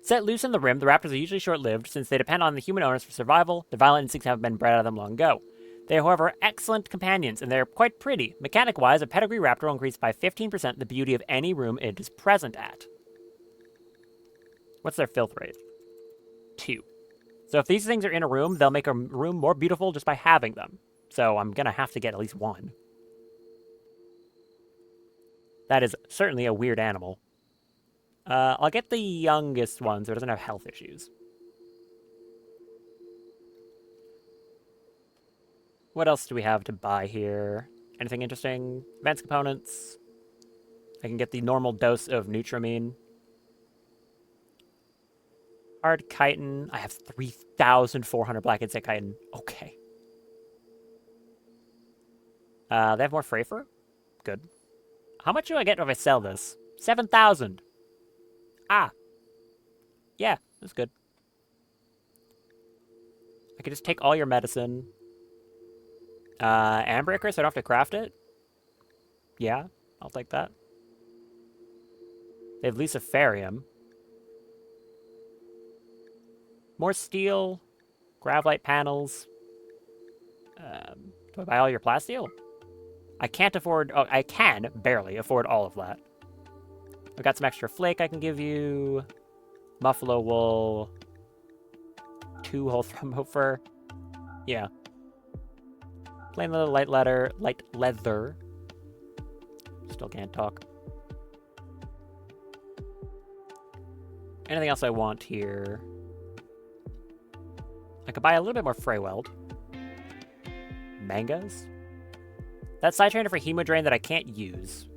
Set loose in the rim, the raptors are usually short-lived since they depend on the human owners for survival. Their violent instincts have been bred out of them long ago. They are, however, excellent companions, and they're quite pretty. Mechanic-wise, a pedigree raptor will increase by 15% the beauty of any room it is present at. What's their filth rate? 2. So if these things are in a room, they'll make a room more beautiful just by having them. So I'm going to have to get at least one. That is certainly a weird animal. I'll get the youngest one so it doesn't have health issues. What else do we have to buy here? Anything interesting? Advanced components. I can get the normal dose of Nutramine. Hard chitin. I have 3,400 black insect chitin. Okay. They have more Frafer? Good. How much do I get if I sell this? 7,000. Ah. Yeah, that's good. I can just take all your medicine. Ambricker, so I don't have to craft it? Yeah, I'll take that. They have Luciferium. More steel. Gravlite panels. Do I buy all your plasteel? I can't afford... Oh, I can barely afford all of that. I've got some extra flake I can give you. Buffalo wool. 2 whole Thrumbo fur. Yeah. Plain little light leather. Still can't talk. Anything else I want here? I could buy a little bit more Freyweld. Mangoes? That's side trainer for Hemodrain that I can't use.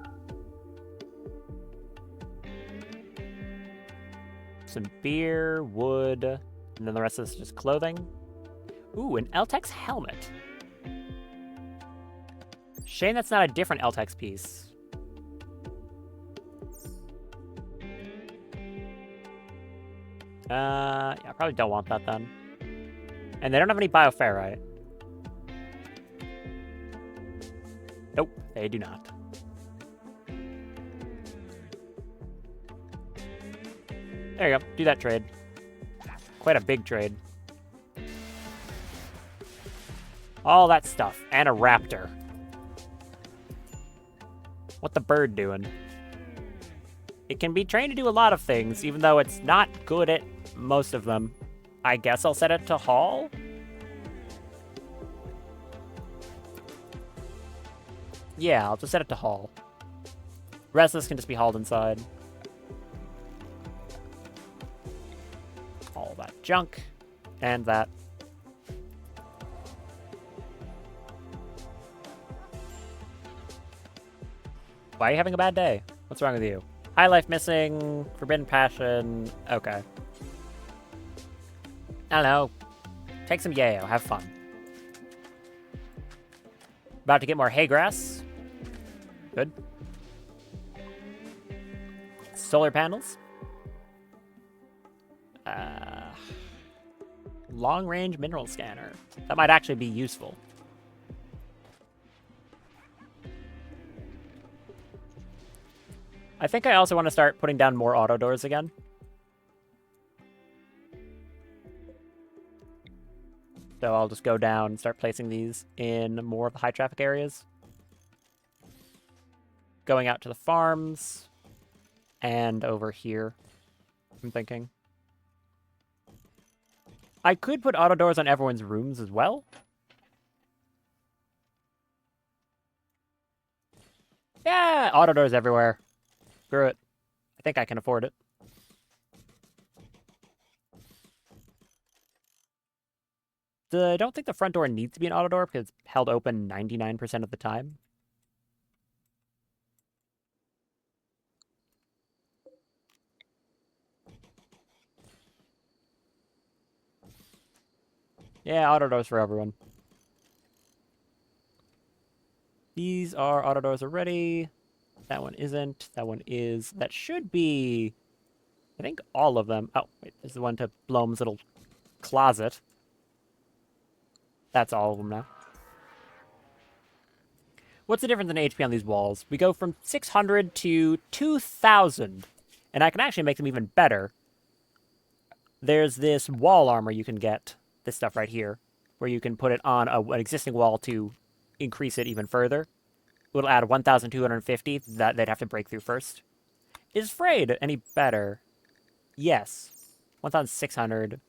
Some beer, wood, and then the rest of this is just clothing. Ooh, an Eltex helmet. Shame that's not a different Eltex piece. Yeah, I probably don't want that then. And they don't have any bioferrite. Nope, they do not. There you go. Do that trade. Quite a big trade. All that stuff. And a raptor. What the bird doing? It can be trained to do a lot of things, even though it's not good at most of them. I guess I'll set it to haul? Yeah, I'll just set it to haul. The rest of this can just be hauled inside. All that junk. And that. Why are you having a bad day? What's wrong with you? High life missing. Forbidden passion. Okay. I don't know. Take some yayo. Have fun. About to get more hay grass. Good. Solar panels. Long-range mineral scanner. That might actually be useful. I think I also want to start putting down more auto doors again. So I'll just go down and start placing these in more of the high traffic areas. Going out to the farms. And over here, I'm thinking. I could put auto doors on everyone's rooms as well. Yeah, auto doors everywhere. Screw it. I think I can afford it. I don't think the front door needs to be an auto door because it's held open 99% of the time. Yeah, auto doors for everyone. These are auto doors already. That one isn't. That one is. That should be, I think, all of them. Oh, wait, there's the one to Bloom's little closet. That's all of them now. What's the difference in HP on these walls? We go from 600 to 2,000. And I can actually make them even better. There's this wall armor you can get, this stuff right here, where you can put it on an existing wall to increase it even further. It'll add 1,250 that they'd have to break through first. Is Frayed any better? Yes. 1,600.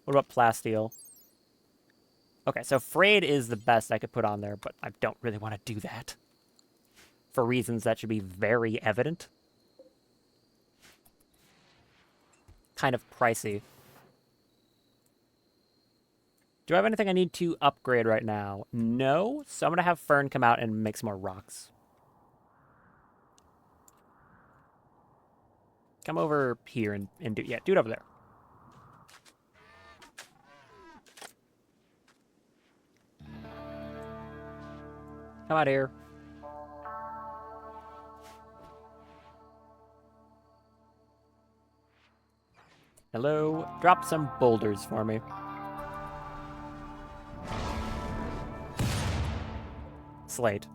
What about Plasteel? Okay, so Frayed is the best I could put on there, but I don't really want to do that. For reasons that should be very evident. Kind of pricey. Do I have anything I need to upgrade right now? No, so I'm going to have Fern come out and make some more rocks. Come over here and do it over there. Come out here. Hello. Drop some boulders for me. Slate.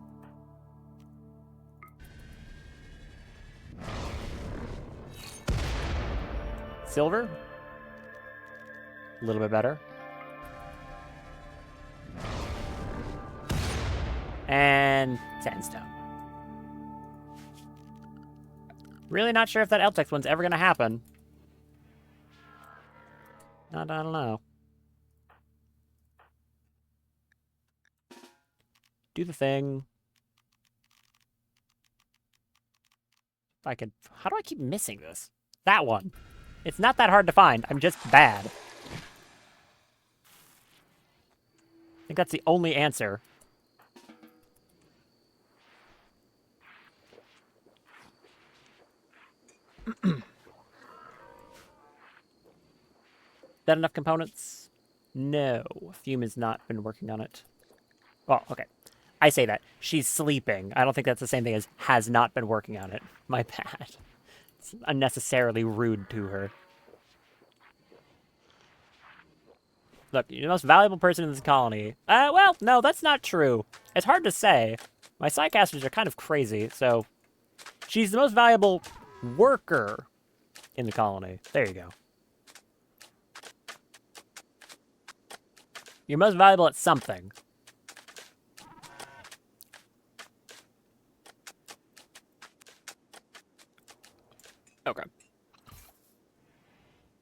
Silver. A little bit better. And sandstone. Really not sure if that Eltex one's ever gonna happen. I don't know. Do the thing. If I could... How do I keep missing this? That one. It's not that hard to find. I'm just bad. I think that's the only answer. That enough components? No. Fume has not been working on it. Well, okay. I say that. She's sleeping. I don't think that's the same thing as has not been working on it. My bad. It's unnecessarily rude to her. Look, you're the most valuable person in this colony. Well, no, that's not true. It's hard to say. My Psycasters are kind of crazy, so... She's the most valuable worker in the colony. There you go. You're most valuable at something. Okay.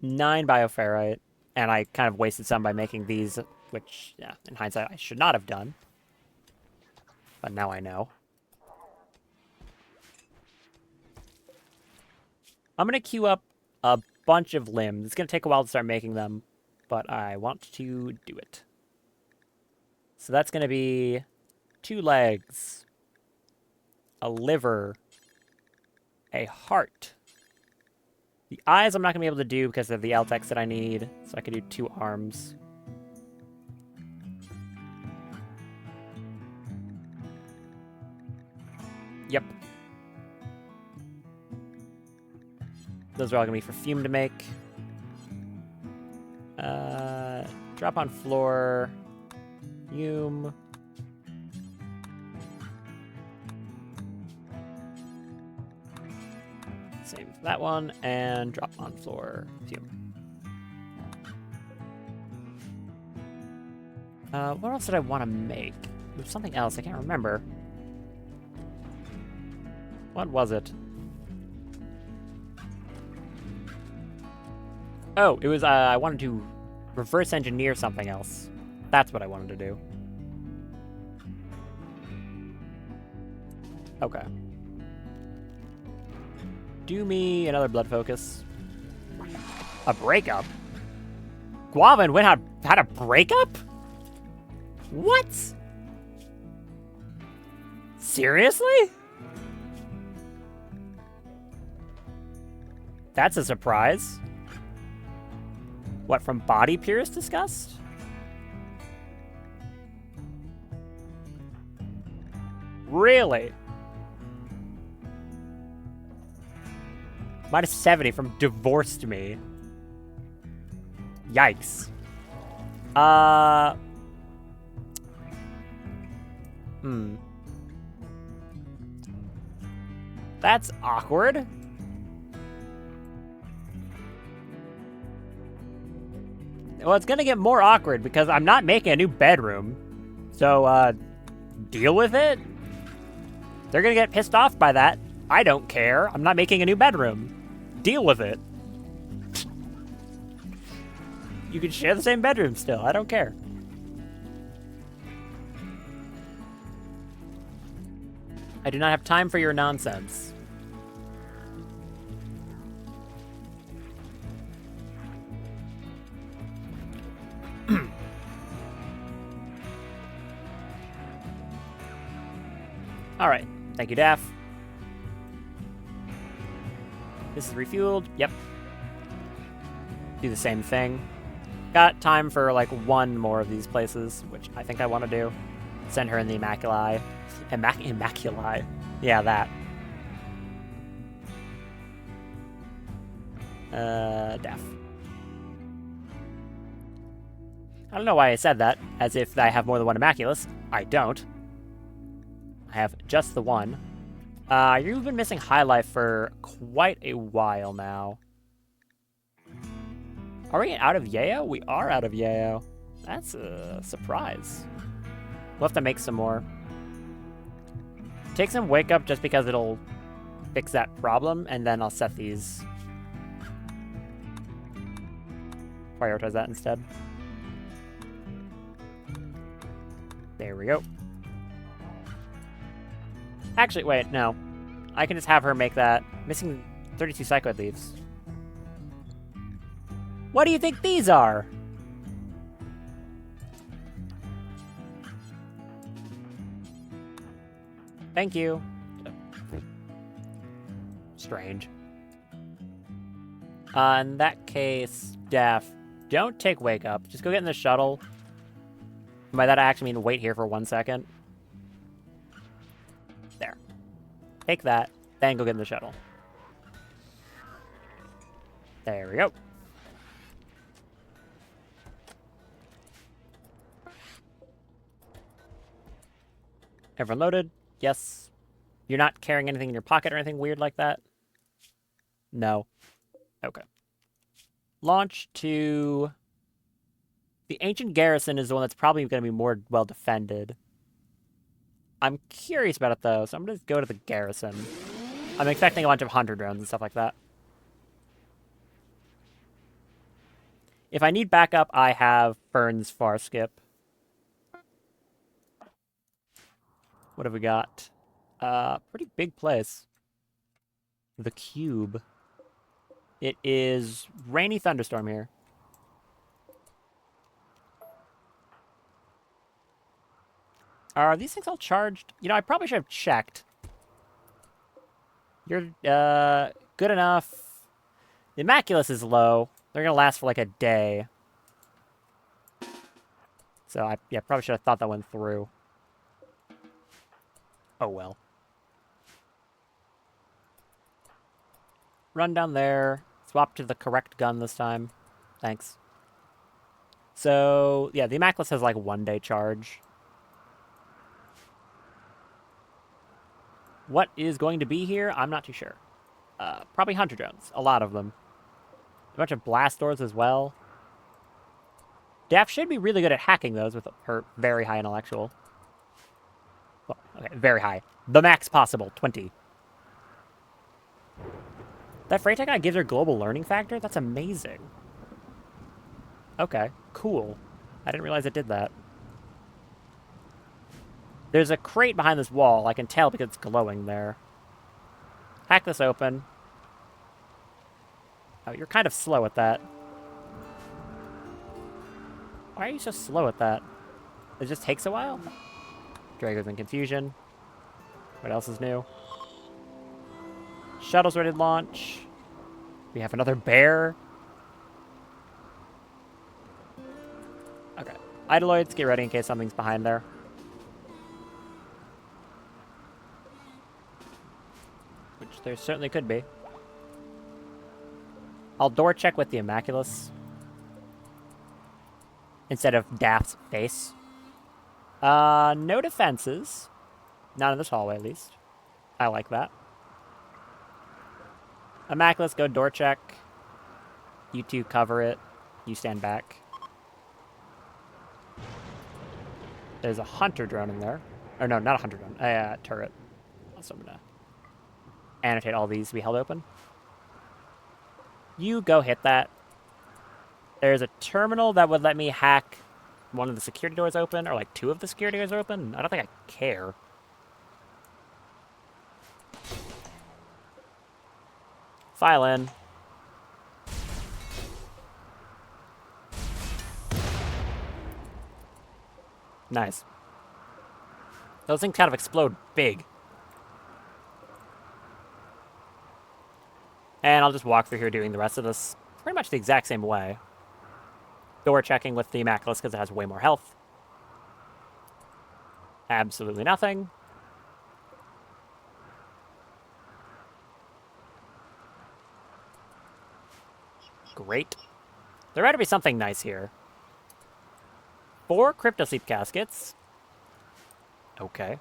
9 bioferrite, and I kind of wasted some by making these, which, yeah, in hindsight, I should not have done. But now I know. I'm going to queue up a bunch of limbs. It's going to take a while to start making them, but I want to do it. So that's going to be 2 legs, a liver, a heart. The eyes I'm not going to be able to do because of the Eltex that I need, so I could do 2 arms. Yep. Those are all going to be for Fume to make. Drop on floor. Fume. Same for that one, and drop on floor. Fume. What else did I want to make? There was something else, I can't remember. What was it? Oh, it was, I wanted to reverse engineer something else. That's what I wanted to do. Okay. Do me another blood focus. A breakup? Guava and Win had a breakup? What? Seriously? That's a surprise. What, from body purest disgust? Really? Minus 70 from divorced me. Yikes. That's awkward. Well, it's gonna get more awkward because I'm not making a new bedroom. So, deal with it. They're gonna get pissed off by that. I don't care. I'm not making a new bedroom. Deal with it. You can share the same bedroom still. I don't care. I do not have time for your nonsense. Alright. Thank you, Daff. This is refueled. Yep. Do the same thing. Got time for, like, one more of these places, which I think I want to do. Send her in the Immaculi. Immaculi. Yeah, that. Daff. I don't know why I said that, as if I have more than one Immaculus. I don't. I have just the one. You've been missing High Life for quite a while now. Are we out of Yayo? We are out of Yayo. That's a surprise. We'll have to make some more. Take some Wake Up just because it'll fix that problem, and then I'll set these. Prioritize that instead. There we go. Actually, wait, no. I can just have her make that. Missing 32 Psychoid leaves. What do you think these are? Thank you. Strange. In that case, Daff, don't take Wake Up. Just go get in the shuttle. By that I actually mean wait here for 1 second. There. Take that, then go get in the shuttle. There we go. Everyone loaded? Yes. You're not carrying anything in your pocket or anything weird like that? No. Okay. Launch to... The ancient garrison is the one that's probably going to be more well defended. I'm curious about it, though, so I'm going to go to the garrison. I'm expecting a bunch of 100 drones and stuff like that. If I need backup, I have Fern's Far Skip. What have we got? Pretty big place. The Cube. It is Rainy Thunderstorm here. Are these things all charged? You know, I probably should have checked. You're, good enough. The Immaculus is low. They're gonna last for like a day. So, yeah, probably should have thought that one through. Oh well. Run down there. Swap to the correct gun this time. Thanks. So, yeah, the Immaculus has like 1 day charge. What is going to be here? I'm not too sure. Probably Hunter drones. A lot of them. A bunch of blast doors as well. Daff should be really good at hacking those with her very high intellectual. Well, okay, very high. The max possible, 20. That Freytech guy gives her global learning factor? That's amazing. Okay, cool. I didn't realize it did that. There's a crate behind this wall. I can tell because it's glowing there. Hack this open. Oh, you're kind of slow at that. Why are you so slow at that? It just takes a while? Dragons in confusion. What else is new? Shuttle's ready to launch. We have another bear. Okay. Idoloids, get ready in case something's behind there. Which there certainly could be. I'll door check with the Immaculus instead of Daft's face. No defenses. Not in this hallway, at least. I like that. Immaculus, go door check. You two cover it. You stand back. There's a hunter drone in there. Or no, not a hunter drone. A turret. So I'm going to annotate all these to be held open. You go hit that. There's a terminal that would let me hack one of the security doors open, or like 2 of the security doors open. I don't think I care. File in. Nice. Those things kind of explode big. And I'll just walk through here doing the rest of this pretty much the exact same way. Door checking with the Immaculus because it has way more health. Absolutely nothing. Great. There ought to be something nice here. 4 Crypto Sleep Caskets. Okay.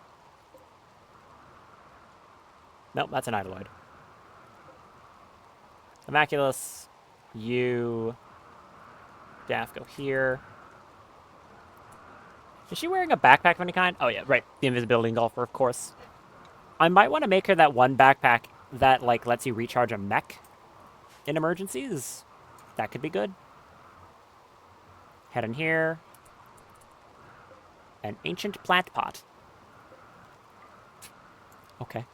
Nope, that's an Idoloid. Immaculus, you... Daff, go here. Is she wearing a backpack of any kind? Oh yeah, right. The invisibility engulfer, of course. I might want to make her that one backpack that, like, lets you recharge a mech in emergencies. That could be good. Head in here. An ancient plant pot. Okay.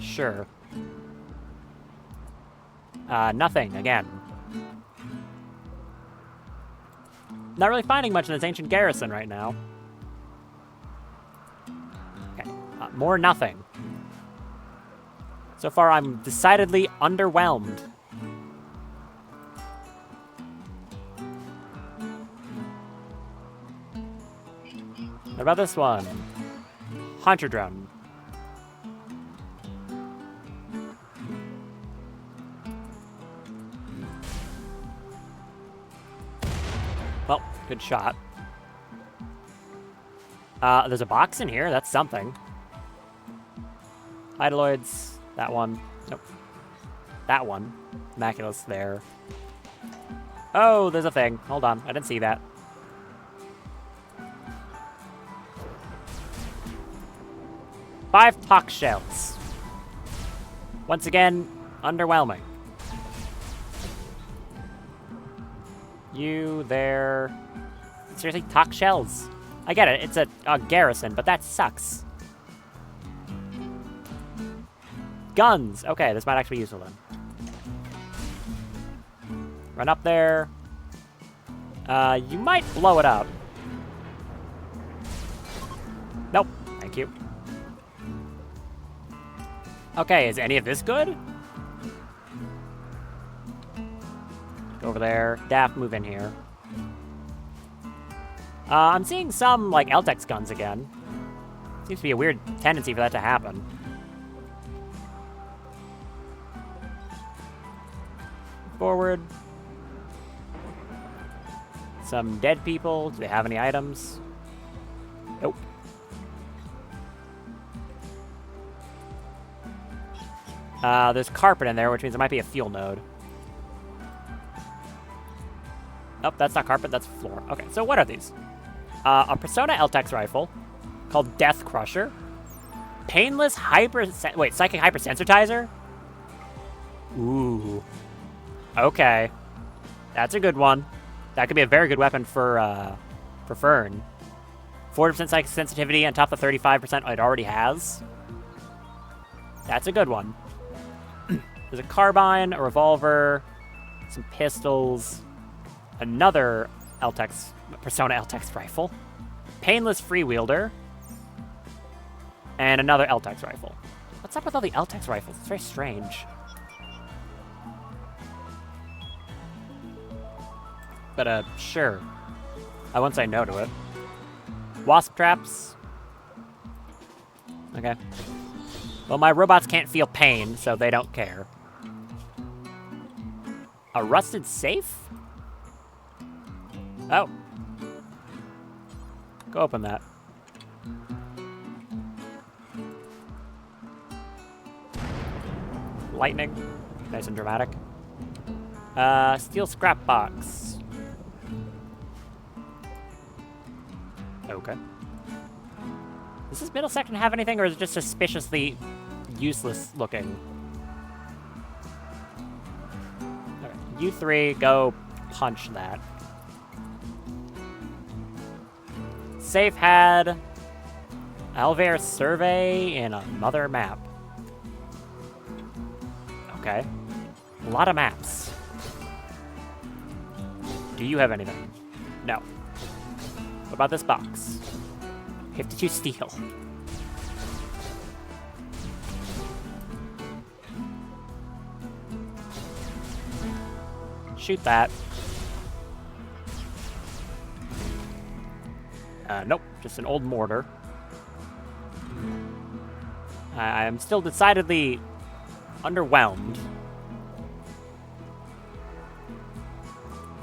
Sure. Nothing, again. Not really finding much in this ancient garrison right now. Okay, more nothing. So far, I'm decidedly underwhelmed. What about this one? Hunter drone. Well, good shot. There's a box in here. That's something. Idoloids. That one. Nope. That one. Immaculus there. Oh, there's a thing. Hold on. I didn't see that. Five talk shells. Once again, underwhelming. You there. Seriously, talk shells. I get it. It's a garrison, but that sucks. Guns. Okay, this might actually be useful then. Run up there. You might blow it up. Nope. Thank you. Okay, is any of this good? Go over there. Daft, move in here. I'm seeing some, like, Eltex guns again. Seems to be a weird tendency for that to happen. Forward. Some dead people. Do they have any items? Nope. There's carpet in there, which means it might be a fuel node. Nope, that's not carpet, that's floor. Okay, so what are these? A Persona Eltex rifle called Death Crusher. Painless Psychic Hypersensitizer? Ooh. Okay. That's a good one. That could be a very good weapon for Fern. 40% psychic sensitivity on top of 35% it already has. That's a good one. There's a carbine, a revolver. some pistols, another Persona LTEX rifle, painless freewielder, and another LTEX rifle. What's up with all the LTEX rifles? It's very strange. But, sure. I won't say no to it. Wasp traps. Okay. Well, my robots can't feel pain, so they don't care. A rusted safe? Oh. Go open that. Lightning. Nice and dramatic. Steel scrap box. Okay. Does this middle section have anything, or is it just suspiciously useless looking? Alright, you three, go punch that. Safe had Alvear survey and a mother map. Okay. A lot of maps. Do you have anything? No. What about this box? 52 steel. Shoot that. Nope, just an old mortar. I am still decidedly underwhelmed.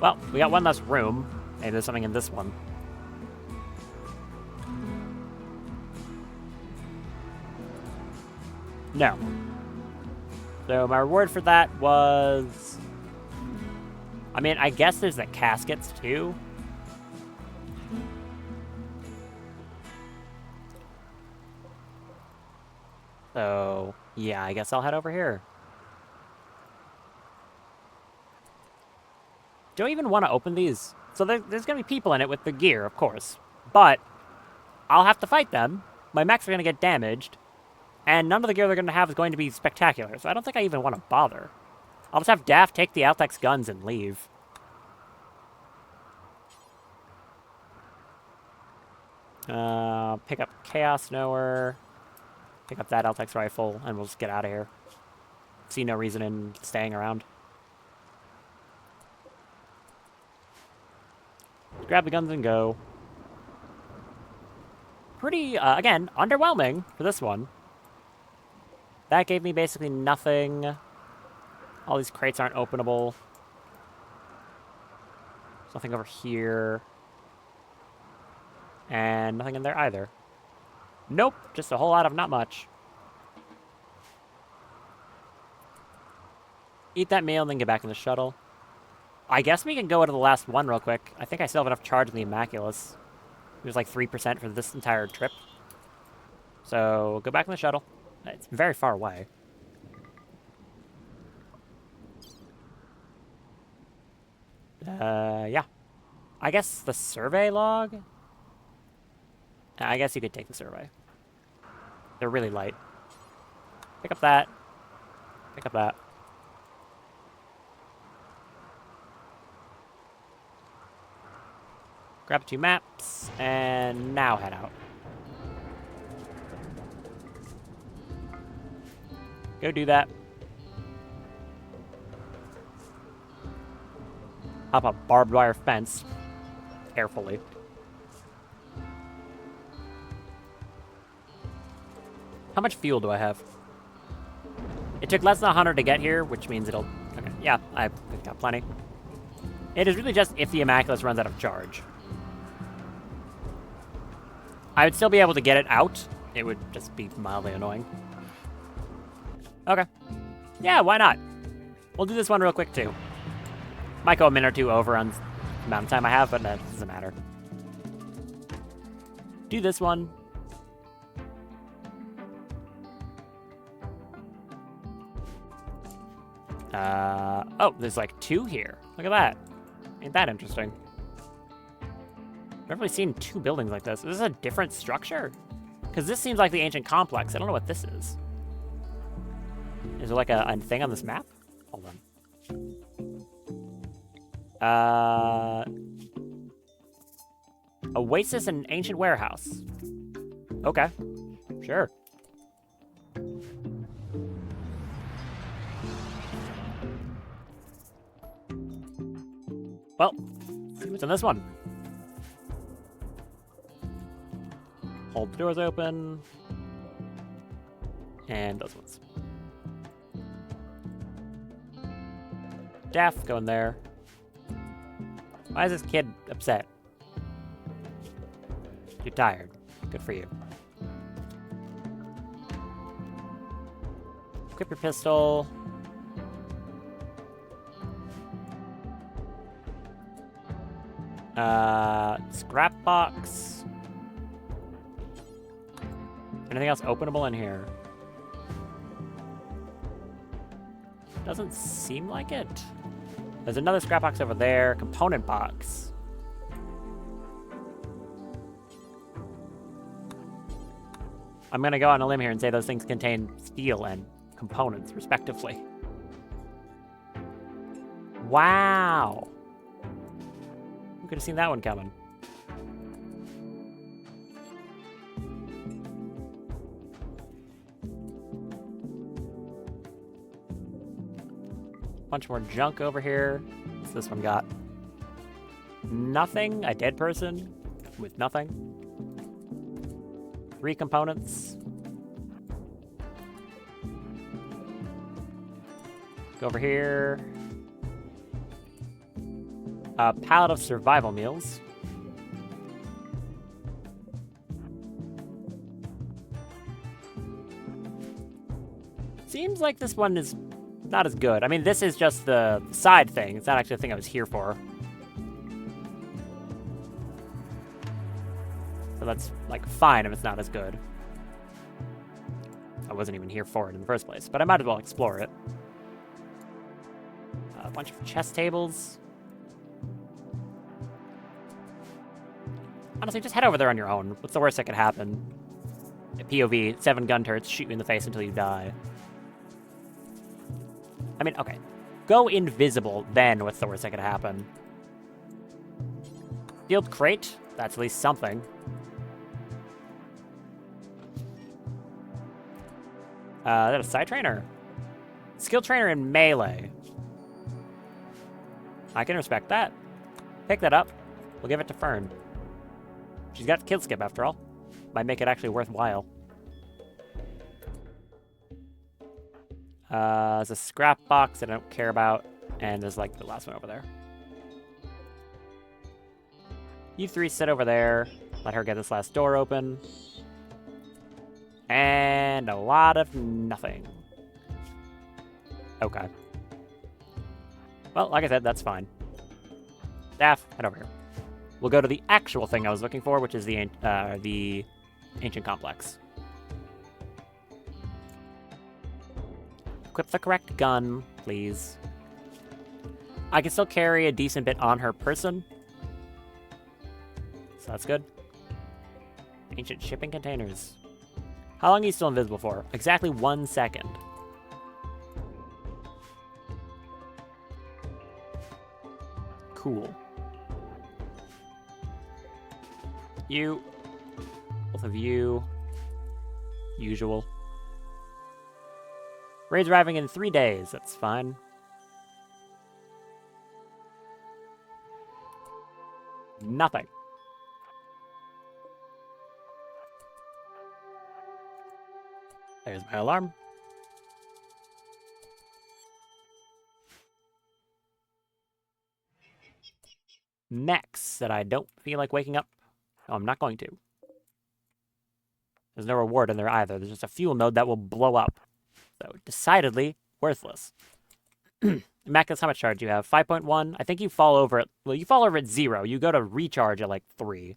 Well, we got one less room. Maybe there's something in this one. No. So my reward for that was... I mean, I guess there's the caskets, too. So, yeah, I guess I'll head over here. Do I even want to open these? So there's going to be people in it with the gear, of course. But I'll have to fight them. My mechs are going to get damaged. And none of the gear they're going to have is going to be spectacular. So I don't think I even want to bother. I'll just have Daft take the Altex guns and leave. Pick up Chaos Knower. Pick up that Altex rifle, and we'll just get out of here. See no reason in staying around. Grab the guns and go. Pretty, again, underwhelming for this one. That gave me basically nothing. All these crates aren't openable. There's nothing over here. And nothing in there either. Nope, just a whole lot of not much. Eat that meal and then get back in the shuttle. I guess we can go to the last one real quick. I think I still have enough charge in the Immaculus. It was like 3% for this entire trip. So, go back in the shuttle. It's very far away. Yeah. I guess the survey log? I guess you could take the survey. They're really light. Pick up that. Pick up that. Grab 2 maps, and now head out. Go do that. Hop a barbed wire fence. Carefully. How much fuel do I have? It took less than 100 to get here, which means it'll... Okay, yeah, I've got plenty. It is really just if the Immaculus runs out of charge. I would still be able to get it out. It would just be mildly annoying. Okay. Yeah, why not? We'll do this one real quick, too. Might go a minute or two over on the amount of time I have, but that doesn't matter. Do this one. Oh, there's like 2 here. Look at that. Ain't that interesting? I've never really seen 2 buildings like this. Is this a different structure? Because this seems like the ancient complex. I don't know what this is. Is there like a thing on this map? Hold on. Uh, Oasis and Ancient Warehouse. Okay, sure. Well, let's see what's in this one. Hold the doors open. And those ones. Daff, go in there. Why is this kid upset? You're tired. Good for you. Equip your pistol. Scrap box. Anything else openable in here? Doesn't seem like it. There's another scrap box over there. Component box. I'm gonna go on a limb here and say those things contain steel and components, respectively. Wow! Who could have seen that one coming? Bunch more junk over here. What's this one got? Nothing? A dead person with nothing? 3 components. Go over here. A pallet of survival meals. Seems like this one is not as good. I mean, this is just the side thing. It's not actually the thing I was here for. So that's, like, fine if it's not as good. I wasn't even here for it in the first place, but I might as well explore it. A bunch of chess tables. Honestly, just head over there on your own. What's the worst that could happen? A POV, 7 gun turrets shoot you in the face until you die. I mean, okay. Go invisible, then what's the worst that could happen? Sealed crate? That's at least something. Is that a side trainer? Skill trainer in melee. I can respect that. Pick that up. We'll give it to Fern. She's got kill skip after all. Might make it actually worthwhile. There's a scrap box that I don't care about. And there's like the last one over there. You 3 sit over there. Let her get this last door open. And a lot of nothing. Okay. Well, like I said, that's fine. Staff, head over here. We'll go to the actual thing I was looking for, which is the ancient complex. Equip the correct gun, please. I can still carry a decent bit on her person. So that's good. Ancient shipping containers. How long are you still invisible for? Exactly 1 second. Cool. You. Both of you. Usual. Raid's arriving in 3 days. That's fine. Nothing. There's my alarm. Mechs that I don't feel like waking up. No, I'm not going to. There's no reward in there either. There's just a fuel node that will blow up. So, decidedly worthless. Mac, that's how much charge you have? 5.1? I think you fall over at... Well, you fall over at 0. You go to recharge at, like, 3.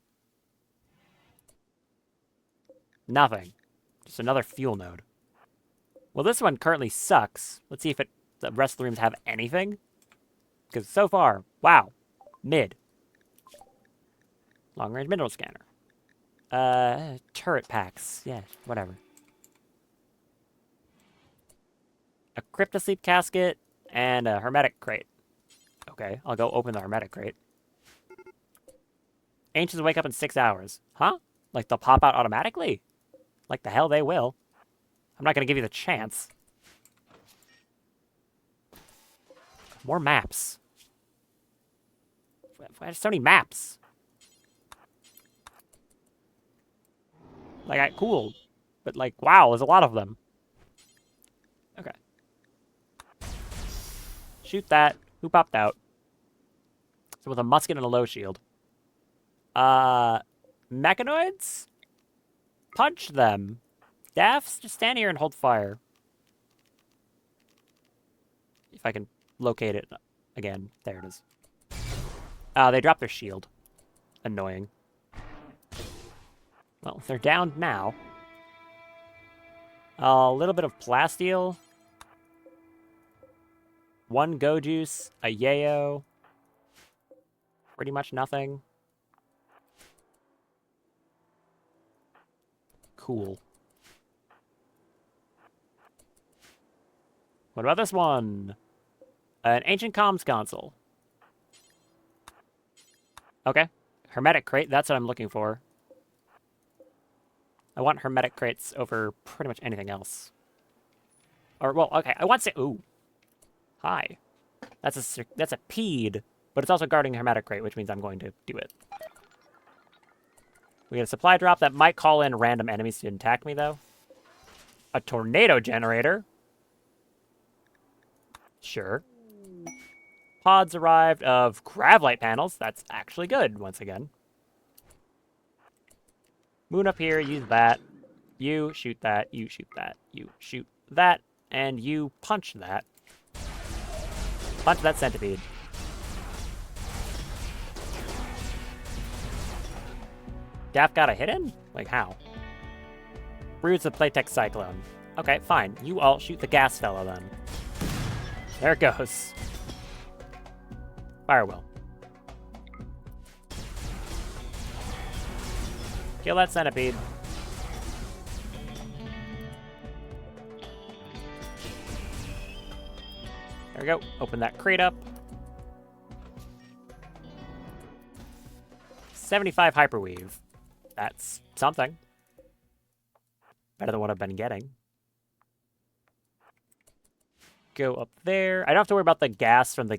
Nothing. Just another fuel node. Well, this one currently sucks. Let's see if the rest of the rooms have anything. Because so far, wow. Mid. Long-range mineral scanner. Turret packs. Yeah, whatever. A cryptosleep casket and a hermetic crate. Okay, I'll go open the hermetic crate. Ancients wake up in 6 hours. Huh? Like they'll pop out automatically? Like the hell they will. I'm not gonna give you the chance. More maps. Why are so many maps? Like, cool. But like, wow, there's a lot of them. Okay. Shoot that. Who popped out? So with a musket and a low shield. Mechanoids? Punch them. Daffs, just stand here and hold fire. If I can locate it again. There it is. They dropped their shield. Annoying. Well, they're down now. A little bit of plasteel. 1 go juice. A yayo. Pretty much nothing. Cool. What about this one? An ancient comms console. Okay. Hermetic crate, that's what I'm looking for. I want hermetic crates over pretty much anything else. Or, well, okay, I want to... Ooh. Hi. That's a peed, but it's also guarding a hermetic crate, which means I'm going to do it. We get a supply drop that might call in random enemies to attack me, though. A tornado generator. Sure. Pods arrived of gravlight panels. That's actually good, once again. Moon up here, use that. You shoot that, you shoot that, you shoot that, and you punch that. Punch that centipede. Daff got a hit in? Like, how? Broods the Playtech Cyclone. Okay, fine. You all shoot the gas fellow, then. There it goes. Fire will. Kill that centipede. There we go. Open that crate up. 75 hyperweave. That's something. Better than what I've been getting. Go up there. I don't have to worry about the gas from the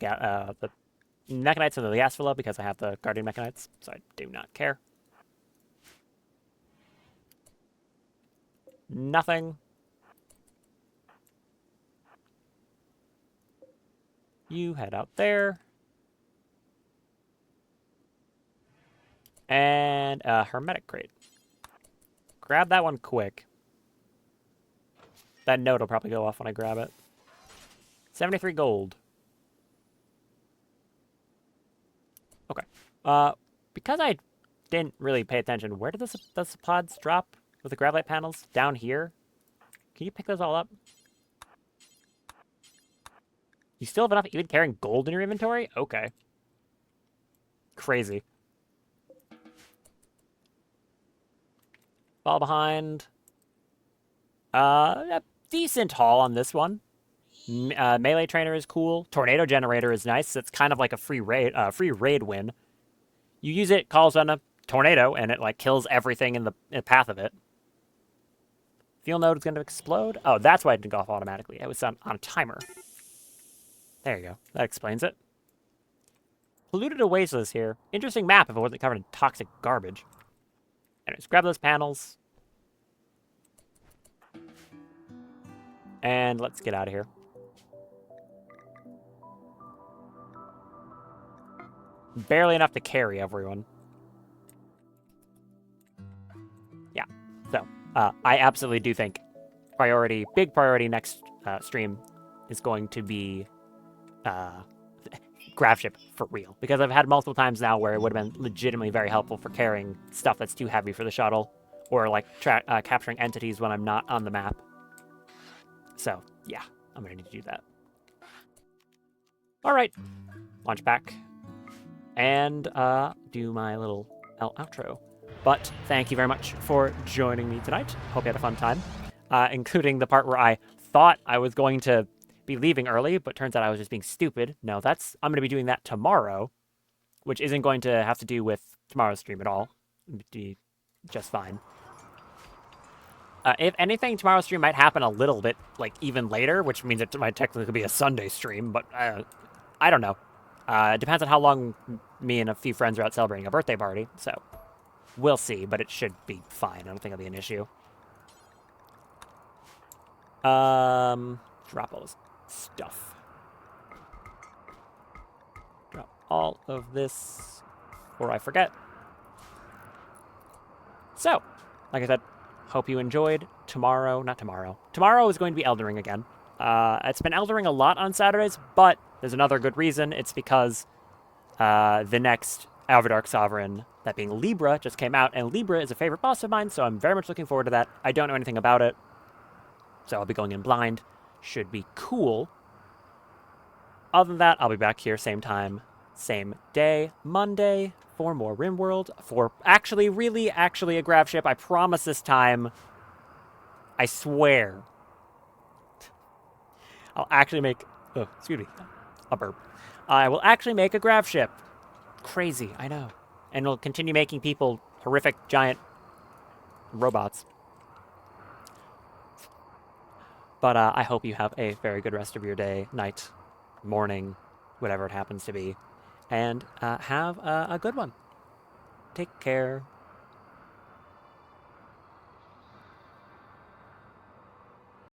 mechanites from the gas fill up because I have the guardian mechanites, so I do not care. Nothing. You head out there. And a hermetic crate. Grab that one quick. That note will probably go off when I grab it. 73 gold. Okay. Because I didn't really pay attention, where did the pods drop with the gravlight panels? Down here? Can you pick those all up? You still have enough even carrying gold in your inventory? Okay. Crazy. Fall behind. A decent haul on this one. Melee trainer is cool. Tornado generator is nice. It's kind of like a free raid win. You use it, calls on a tornado, and it like kills everything in the path of it. Fuel node is going to explode. Oh, that's why it didn't go off automatically. It was on a timer. There you go. That explains it. Polluted oasis here. Interesting map if it wasn't covered in toxic garbage. Anyways, grab those panels. And let's get out of here. Barely enough to carry everyone. Yeah. So, I absolutely do think big priority next stream is going to be Gravship for real. Because I've had multiple times now where it would have been legitimately very helpful for carrying stuff that's too heavy for the shuttle. Or like capturing entities when I'm not on the map. So, yeah, I'm going to need to do that. All right. Launch back. And do my little outro. But thank you very much for joining me tonight. Hope you had a fun time. Including the part where I thought I was going to be leaving early, but turns out I was just being stupid. No, I'm going to be doing that tomorrow, which isn't going to have to do with tomorrow's stream at all. It'd be just fine. If anything, tomorrow's stream might happen a little bit, like, even later, which means it might technically be a Sunday stream, but I don't know. It depends on how long me and a few friends are out celebrating a birthday party, so we'll see, but it should be fine. I don't think it'll be an issue. Drop all this stuff. Drop all of this before I forget. So, like I said, hope you enjoyed. Tomorrow is going to be Elden Ring again. It's been Elden Ring a lot on Saturdays, but there's another good reason. It's because the next Alvardark Sovereign, that being Libra, just came out, and Libra is a favorite boss of mine, so I'm very much looking forward to that. I don't know anything about it, so I'll be going in blind. Should be cool. Other than that, I'll be back here same time, same day, Monday, for more Rimworld, for really a grav ship. I promise this time. I swear. I'll actually make... Oh, excuse me. A burp. I will actually make a grav ship. Crazy, I know. And we'll continue making people horrific, giant robots. But I hope you have a very good rest of your day, night, morning, whatever it happens to be. And have a good one. Take care.